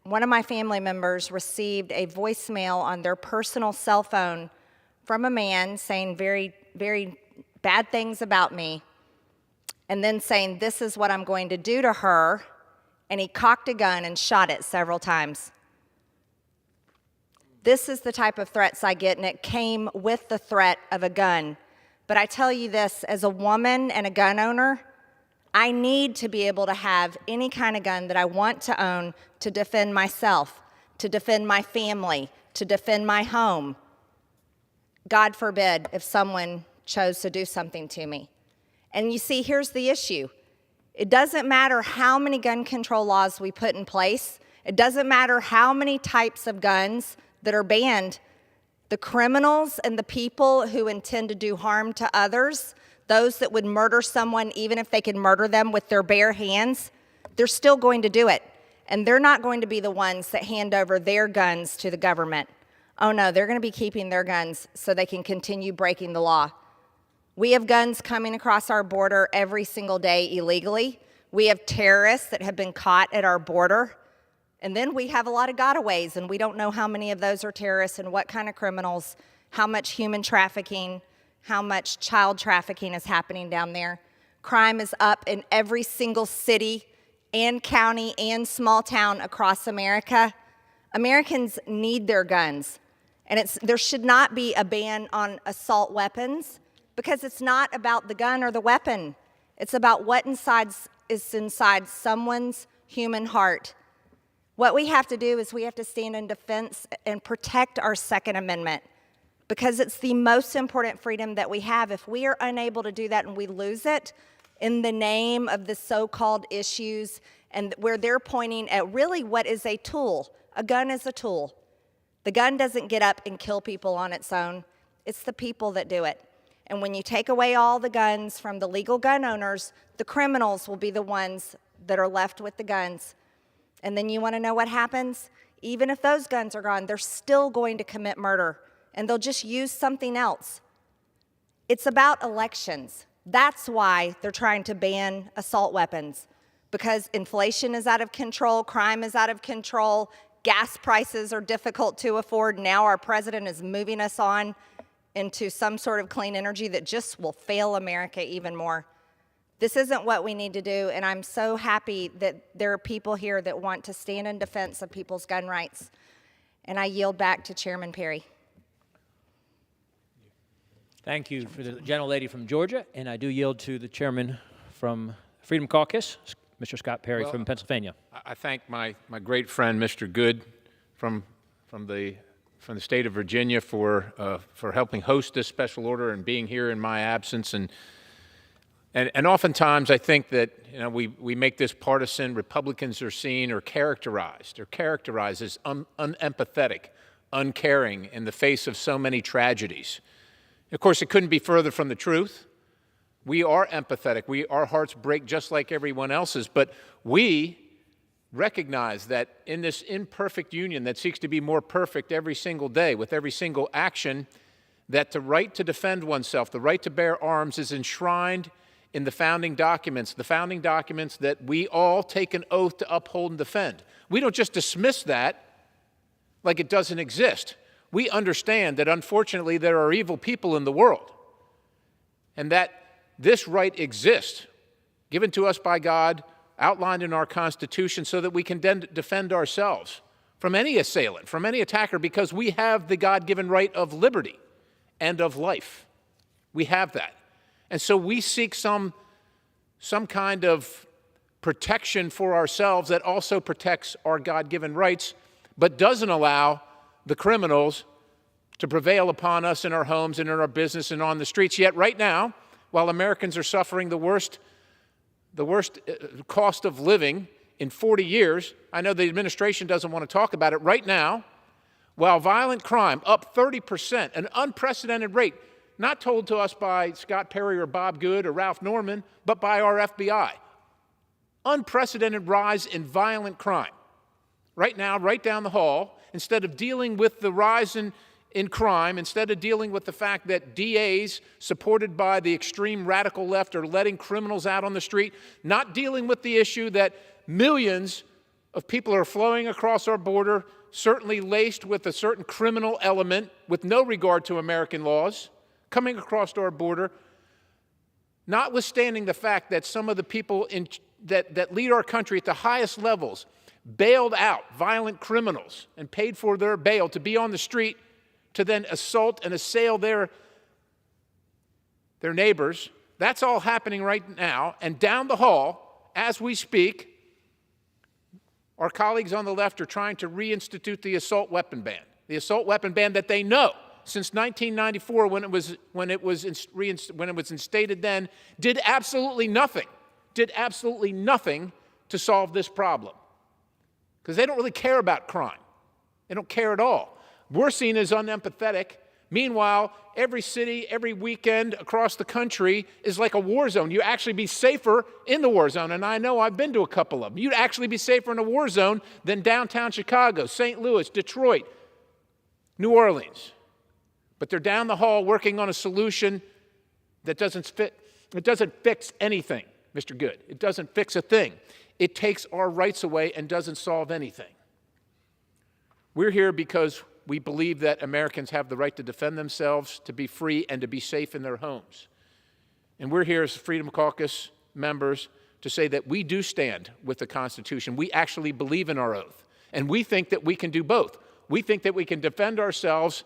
one of my family members received a voicemail on their personal cell phone from a man saying very, very bad things about me, and then saying, this is what I'm going to do to her, and he cocked a gun and shot it several times. This is the type of threats I get, and it came with the threat of a gun. But I tell you this, as a woman and a gun owner, I need to be able to have any kind of gun that I want to own to defend myself, to defend my family, to defend my home. God forbid if someone chose to do something to me. And you see, here's the issue. It doesn't matter how many gun control laws we put in place. It doesn't matter how many types of guns that are banned. The criminals and the people who intend to do harm to others, those that would murder someone even if they could murder them with their bare hands, they're still going to do it. And they're not going to be the ones that hand over their guns to the government. Oh no, they're going to be keeping their guns so they can continue breaking the law. We have guns coming across our border every single day illegally. We have terrorists that have been caught at our border. And then we have a lot of gotaways, and we don't know how many of those are terrorists and what kind of criminals, how much human trafficking, how much child trafficking is happening down there. Crime is up in every single city and county and small town across America. Americans need their guns, and there should not be a ban on assault weapons because it's not about the gun or the weapon. It's about what is inside someone's human heart. What we have to do is we have to stand in defense and protect our Second Amendment because it's the most important freedom that we have. If we are unable to do that and we lose it in the name of the so-called issues and where they're pointing at really what is a tool, a gun is a tool. The gun doesn't get up and kill people on its own. It's the people that do it. And when you take away all the guns from the legal gun owners, the criminals will be the ones that are left with the guns. And then you want to know what happens? Even if those guns are gone, they're still going to commit murder, and they'll just use something else. It's about elections. That's why they're trying to ban assault weapons, because inflation is out of control, crime is out of control, gas prices are difficult to afford. Now our president is moving us on into some sort of clean energy that just will fail America even more. This isn't what we need to do, and I'm so happy that there are people here that want to stand in defense of people's gun rights. And I yield back to Chairman Perry. Thank you for the gentlelady from Georgia, and I do yield to the chairman from Freedom Caucus, Mr. Scott Perry from Pennsylvania. I thank my great friend, Mr. Good, from the state of Virginia for helping host this special order and being here in my absence. And oftentimes I think that we make this partisan. Republicans are seen or characterized as unempathetic, uncaring in the face of so many tragedies. Of course, it couldn't be further from the truth. We are empathetic. Our hearts break just like everyone else's, but we recognize that in this imperfect union that seeks to be more perfect every single day with every single action, that the right to defend oneself, the right to bear arms is enshrined in the founding documents that we all take an oath to uphold and defend. We don't just dismiss that like it doesn't exist. We understand that unfortunately there are evil people in the world and that this right exists, given to us by God, outlined in our Constitution so that we can defend ourselves from any assailant, from any attacker, because we have the God-given right of liberty and of life. We have that. And so we seek some kind of protection for ourselves that also protects our God-given rights, but doesn't allow the criminals to prevail upon us in our homes and in our business and on the streets. Yet right now, while Americans are suffering the worst cost of living in 40 years, I know the administration doesn't want to talk about it right now, while violent crime up 30%, an unprecedented rate, not told to us by Scott Perry or Bob Good or Ralph Norman, but by our FBI. Unprecedented rise in violent crime. Right now, right down the hall, instead of dealing with the rise in crime, instead of dealing with the fact that DAs supported by the extreme radical left are letting criminals out on the street, not dealing with the issue that millions of people are flowing across our border, certainly laced with a certain criminal element with no regard to American laws, coming across our border, notwithstanding the fact that some of the people that lead our country at the highest levels bailed out violent criminals and paid for their bail to be on the street to then assault and assail their neighbors. That's all happening right now. And down the hall, as we speak, our colleagues on the left are trying to reinstitute the assault weapon ban. The assault weapon ban that they know since 1994, when it was instated then, did absolutely nothing to solve this problem. Because they don't really care about crime. They don't care at all. We're seen as unempathetic. Meanwhile, every city, every weekend across the country is like a war zone. You'd actually be safer in the war zone, and I know I've been to a couple of them. You'd actually be safer in a war zone than downtown Chicago, St. Louis, Detroit, New Orleans. But they're down the hall working on a solution that doesn't fix anything, Mr. Good. It doesn't fix a thing. It takes our rights away and doesn't solve anything. We're here because we believe that Americans have the right to defend themselves, to be free, and to be safe in their homes. And we're here as Freedom Caucus members to say that we do stand with the Constitution. We actually believe in our oath. And we think that we can do both. We think that we can defend ourselves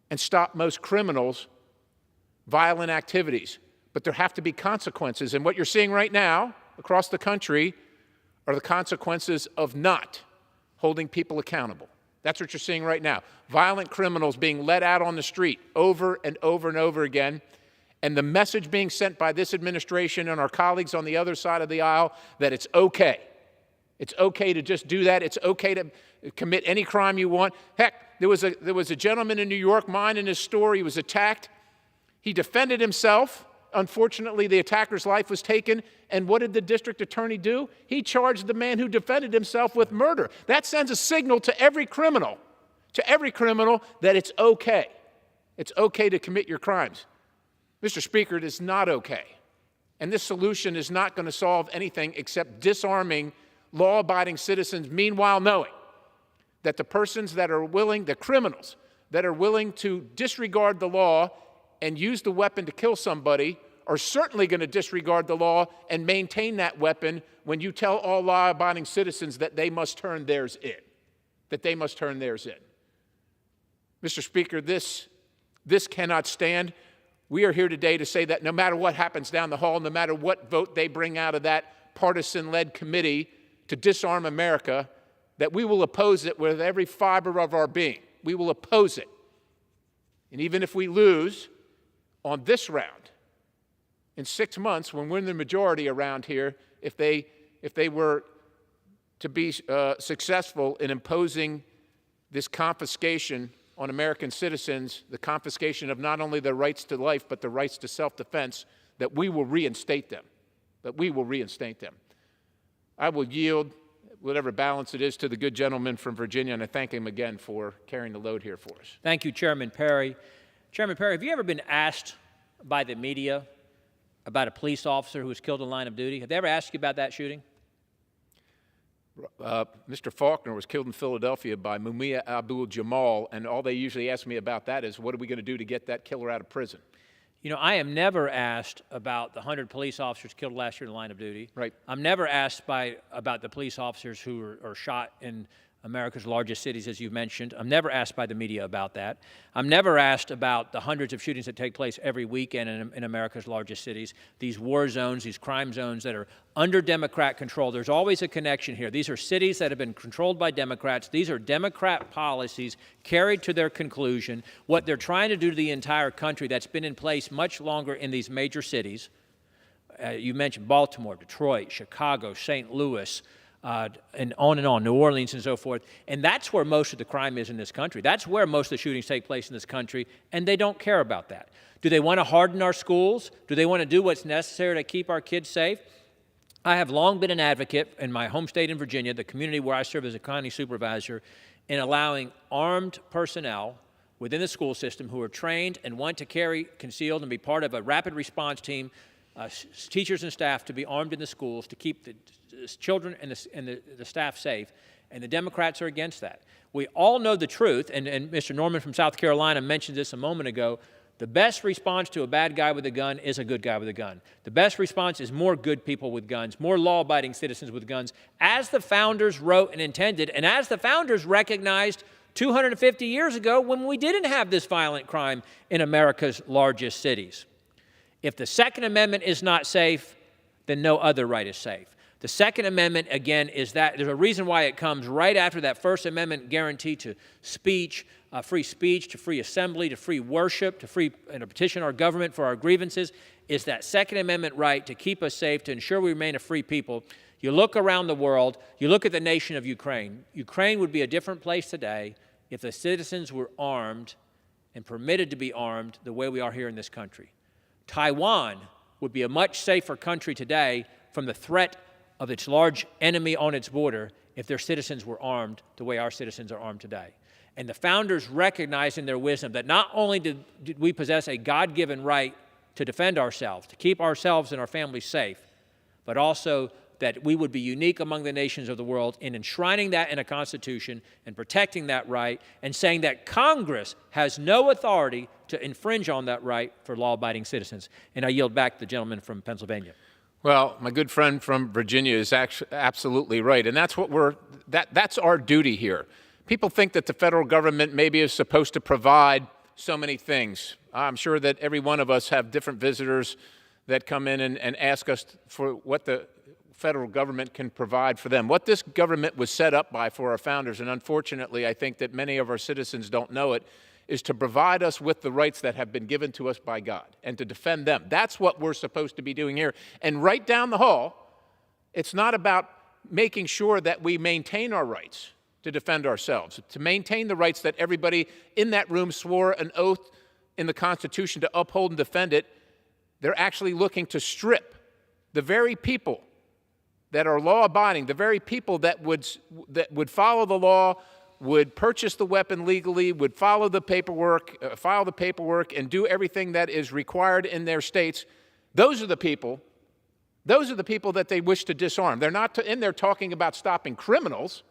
and stop most criminals' violent activities. But there have to be consequences. And what you're seeing right now across the country are the consequences of not holding people accountable. That's what you're seeing right now. Violent criminals being let out on the street over and over and over again. And the message being sent by this administration and our colleagues on the other side of the aisle that it's okay. It's okay to just do that. It's okay to commit any crime you want. Heck, there was a gentleman in New York, minding his store. He was attacked. He defended himself. Unfortunately, the attacker's life was taken, and what did the district attorney do? He charged the man who defended himself with murder. That sends a signal to every criminal that it's okay. It's okay to commit your crimes. Mr. Speaker, it is not okay. And this solution is not going to solve anything except disarming law-abiding citizens, meanwhile knowing that the persons that are willing, the criminals that are willing to disregard the law and use the weapon to kill somebody are certainly going to disregard the law and maintain that weapon when you tell all law-abiding citizens that they must turn theirs in, Mr. Speaker, this cannot stand. We are here today to say that no matter what happens down the hall, no matter what vote they bring out of that partisan-led committee to disarm America, that we will oppose it with every fiber of our being. We will oppose it. And even if we lose on this round, in 6 months, when we're in the majority around here, if they were to be successful in imposing this confiscation on American citizens, the confiscation of not only their rights to life, but the rights to self-defense, that we will reinstate them, I will yield whatever balance it is to the good gentleman from Virginia, and I thank him again for carrying the load here for us. Thank you, Chairman Perry. Chairman Perry, have you ever been asked by the media about a police officer who was killed in the line of duty? Have they ever asked you about that shooting? Mr. Faulkner was killed in Philadelphia by Mumia Abu-Jamal, and all they usually ask me about that is, what are we going to do to get that killer out of prison? You know, I am never asked about the 100 police officers killed last year in the line of duty. Right. I'm never asked about the police officers who are shot in America's largest cities, as you mentioned. I'm never asked by the media about that. I'm never asked about the hundreds of shootings that take place every weekend in America's largest cities, these war zones, these crime zones that are under Democrat control. There's always a connection here. These are cities that have been controlled by Democrats. These are Democrat policies carried to their conclusion. What they're trying to do to the entire country that's been in place much longer in these major cities. You mentioned Baltimore, Detroit, Chicago, St. Louis, and on, New Orleans and so forth. And that's where most of the crime is in this country. That's where most of the shootings take place in this country, and they don't care about that. Do they want to harden our schools? Do they want to do what's necessary to keep our kids safe? I have long been an advocate in my home state in Virginia, the community where I serve as a county supervisor, in allowing armed personnel within the school system who are trained and want to carry concealed and be part of a rapid response team, teachers and staff to be armed in the schools to keep the children and the staff safe, and the Democrats are against that. We all know the truth, and Mr. Norman from South Carolina mentioned this a moment ago. The best response to a bad guy with a gun is a good guy with a gun. The best response is more good people with guns, more law-abiding citizens with guns, as the founders wrote and intended, and as the founders recognized 250 years ago when we didn't have this violent crime in America's largest cities. If the Second Amendment is not safe, then no other right is safe. The Second Amendment, again, is that there's a reason why it comes right after that First Amendment guarantee to speech, to free assembly, to free worship, to free and to petition our government for our grievances, is that Second Amendment right to keep us safe, to ensure we remain a free people. You look around the world, you look at the nation of Ukraine. Ukraine would be a different place today if the citizens were armed and permitted to be armed the way we are here in this country. Taiwan would be a much safer country today from the threat of its large enemy on its border if their citizens were armed the way our citizens are armed today. And the founders recognized in their wisdom that not only did we possess a God-given right to defend ourselves, to keep ourselves and our families safe, but also that we would be unique among the nations of the world in enshrining that in a Constitution and protecting that right and saying that Congress has no authority to infringe on that right for law-abiding citizens. And I yield back to the gentleman from Pennsylvania. Well, my good friend from Virginia is absolutely right, and that's what that's our duty here. People think that the federal government maybe is supposed to provide so many things. I'm sure that every one of us have different visitors that come in and ask us for what the federal government can provide for them. What this government was set up by for our founders, and unfortunately I think that many of our citizens don't know it, is to provide us with the rights that have been given to us by God and to defend them. That's what we're supposed to be doing here. And right down the hall, it's not about making sure that we maintain our rights to defend ourselves, to maintain the rights that everybody in that room swore an oath in the Constitution to uphold and defend it. They're actually looking to strip the very people that are law-abiding, the very people that would follow the law, would purchase the weapon legally, would follow the paperwork, file the paperwork, and do everything that is required in their states. Those are the people that they wish to disarm. They're not in there talking about stopping criminals.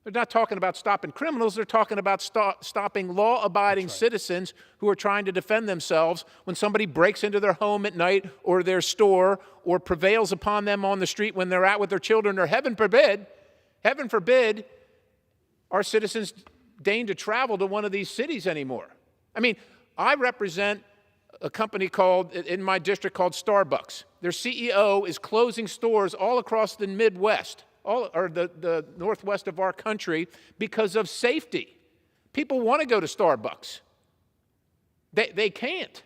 They're not talking about stopping criminals. They're talking about stopping law-abiding citizens who are trying to defend themselves when somebody breaks into their home at night or their store or prevails upon them on the street when they're out with their children, or heaven forbid, our citizens deign to travel to one of these cities anymore. I mean, I represent a company in my district called Starbucks. Their CEO is closing stores all across the Midwest, the northwest of our country, because of safety. People want to go to Starbucks. They can't,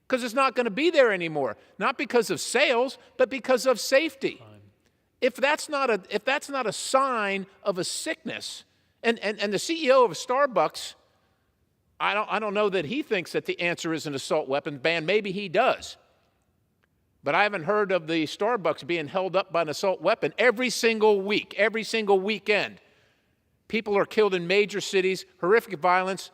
because it's not going to be there anymore. Not because of sales, but because of safety. If that's not a sign of a sickness, and the CEO of Starbucks, I don't know that he thinks that the answer is an assault weapon ban. Maybe he does. But I haven't heard of the Starbucks being held up by an assault weapon every single week, every single weekend. People are killed in major cities, horrific violence,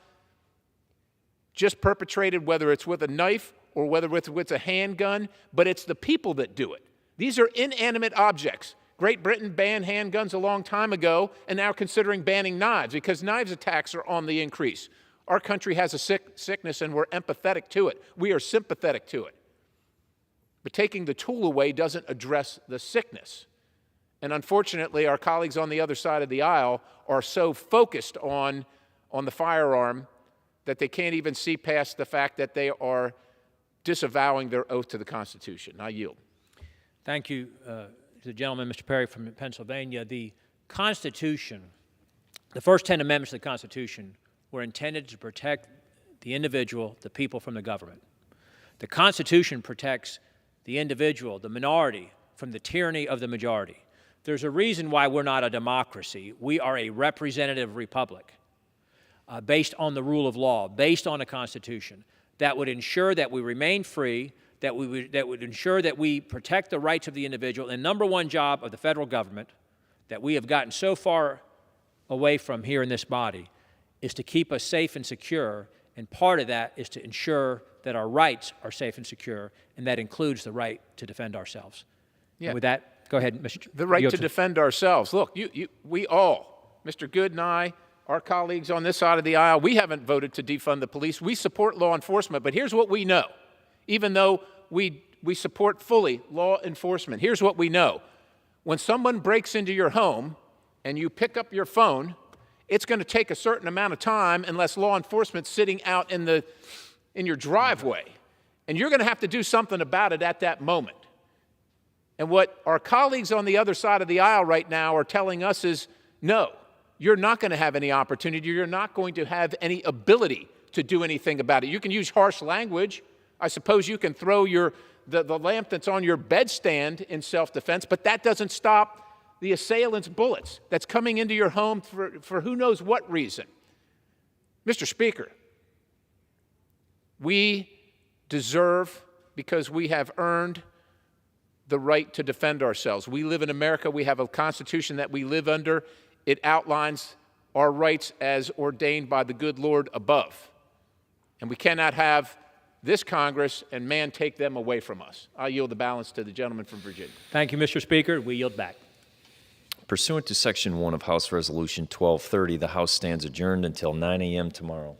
just perpetrated, whether it's with a knife or whether it's with a handgun, but it's the people that do it. These are inanimate objects. Great Britain banned handguns a long time ago and now considering banning knives because knives attacks are on the increase. Our country has a sickness and we're empathetic to it. We are sympathetic to it. But taking the tool away doesn't address the sickness. And unfortunately, our colleagues on the other side of the aisle are so focused on the firearm that they can't even see past the fact that they are disavowing their oath to the Constitution. I yield. Thank you to the gentleman, Mr. Perry from Pennsylvania. The Constitution, the first 10 amendments of the Constitution were intended to protect the individual, the people from the government. The Constitution protects the individual, the minority, from the tyranny of the majority. There's a reason why we're not a democracy. We are a representative republic based on the rule of law, based on a Constitution that would ensure that we remain free, that would ensure that we protect the rights of the individual. And number one job of the federal government that we have gotten so far away from here in this body is to keep us safe and secure, and part of that is to ensure that our rights are safe and secure, and that includes the right to defend ourselves. Yeah. And with that, go ahead, Mr. The right to defend ourselves. Look, we all, Mr. Good and I, our colleagues on this side of the aisle, we haven't voted to defund the police. We support law enforcement, but here's what we know. Even though we support fully law enforcement, here's what we know. When someone breaks into your home and you pick up your phone, it's going to take a certain amount of time unless law enforcement's sitting out in your driveway. And you're going to have to do something about it at that moment. And what our colleagues on the other side of the aisle right now are telling us is, no, you're not going to have any opportunity. You're not going to have any ability to do anything about it. You can use harsh language. I suppose you can throw the lamp that's on your bedstand in self-defense, but that doesn't stop the assailant's bullets that's coming into your home for who knows what reason. Mr. Speaker, we deserve, because we have earned the right to defend ourselves. We live in America. We have a Constitution that we live under. It outlines our rights as ordained by the good Lord above. And we cannot have this Congress and man take them away from us. I yield the balance to the gentleman from Virginia. Thank you, Mr. Speaker. We yield back. Pursuant to Section 1 of House Resolution 1230, the House stands adjourned until 9 a.m. tomorrow.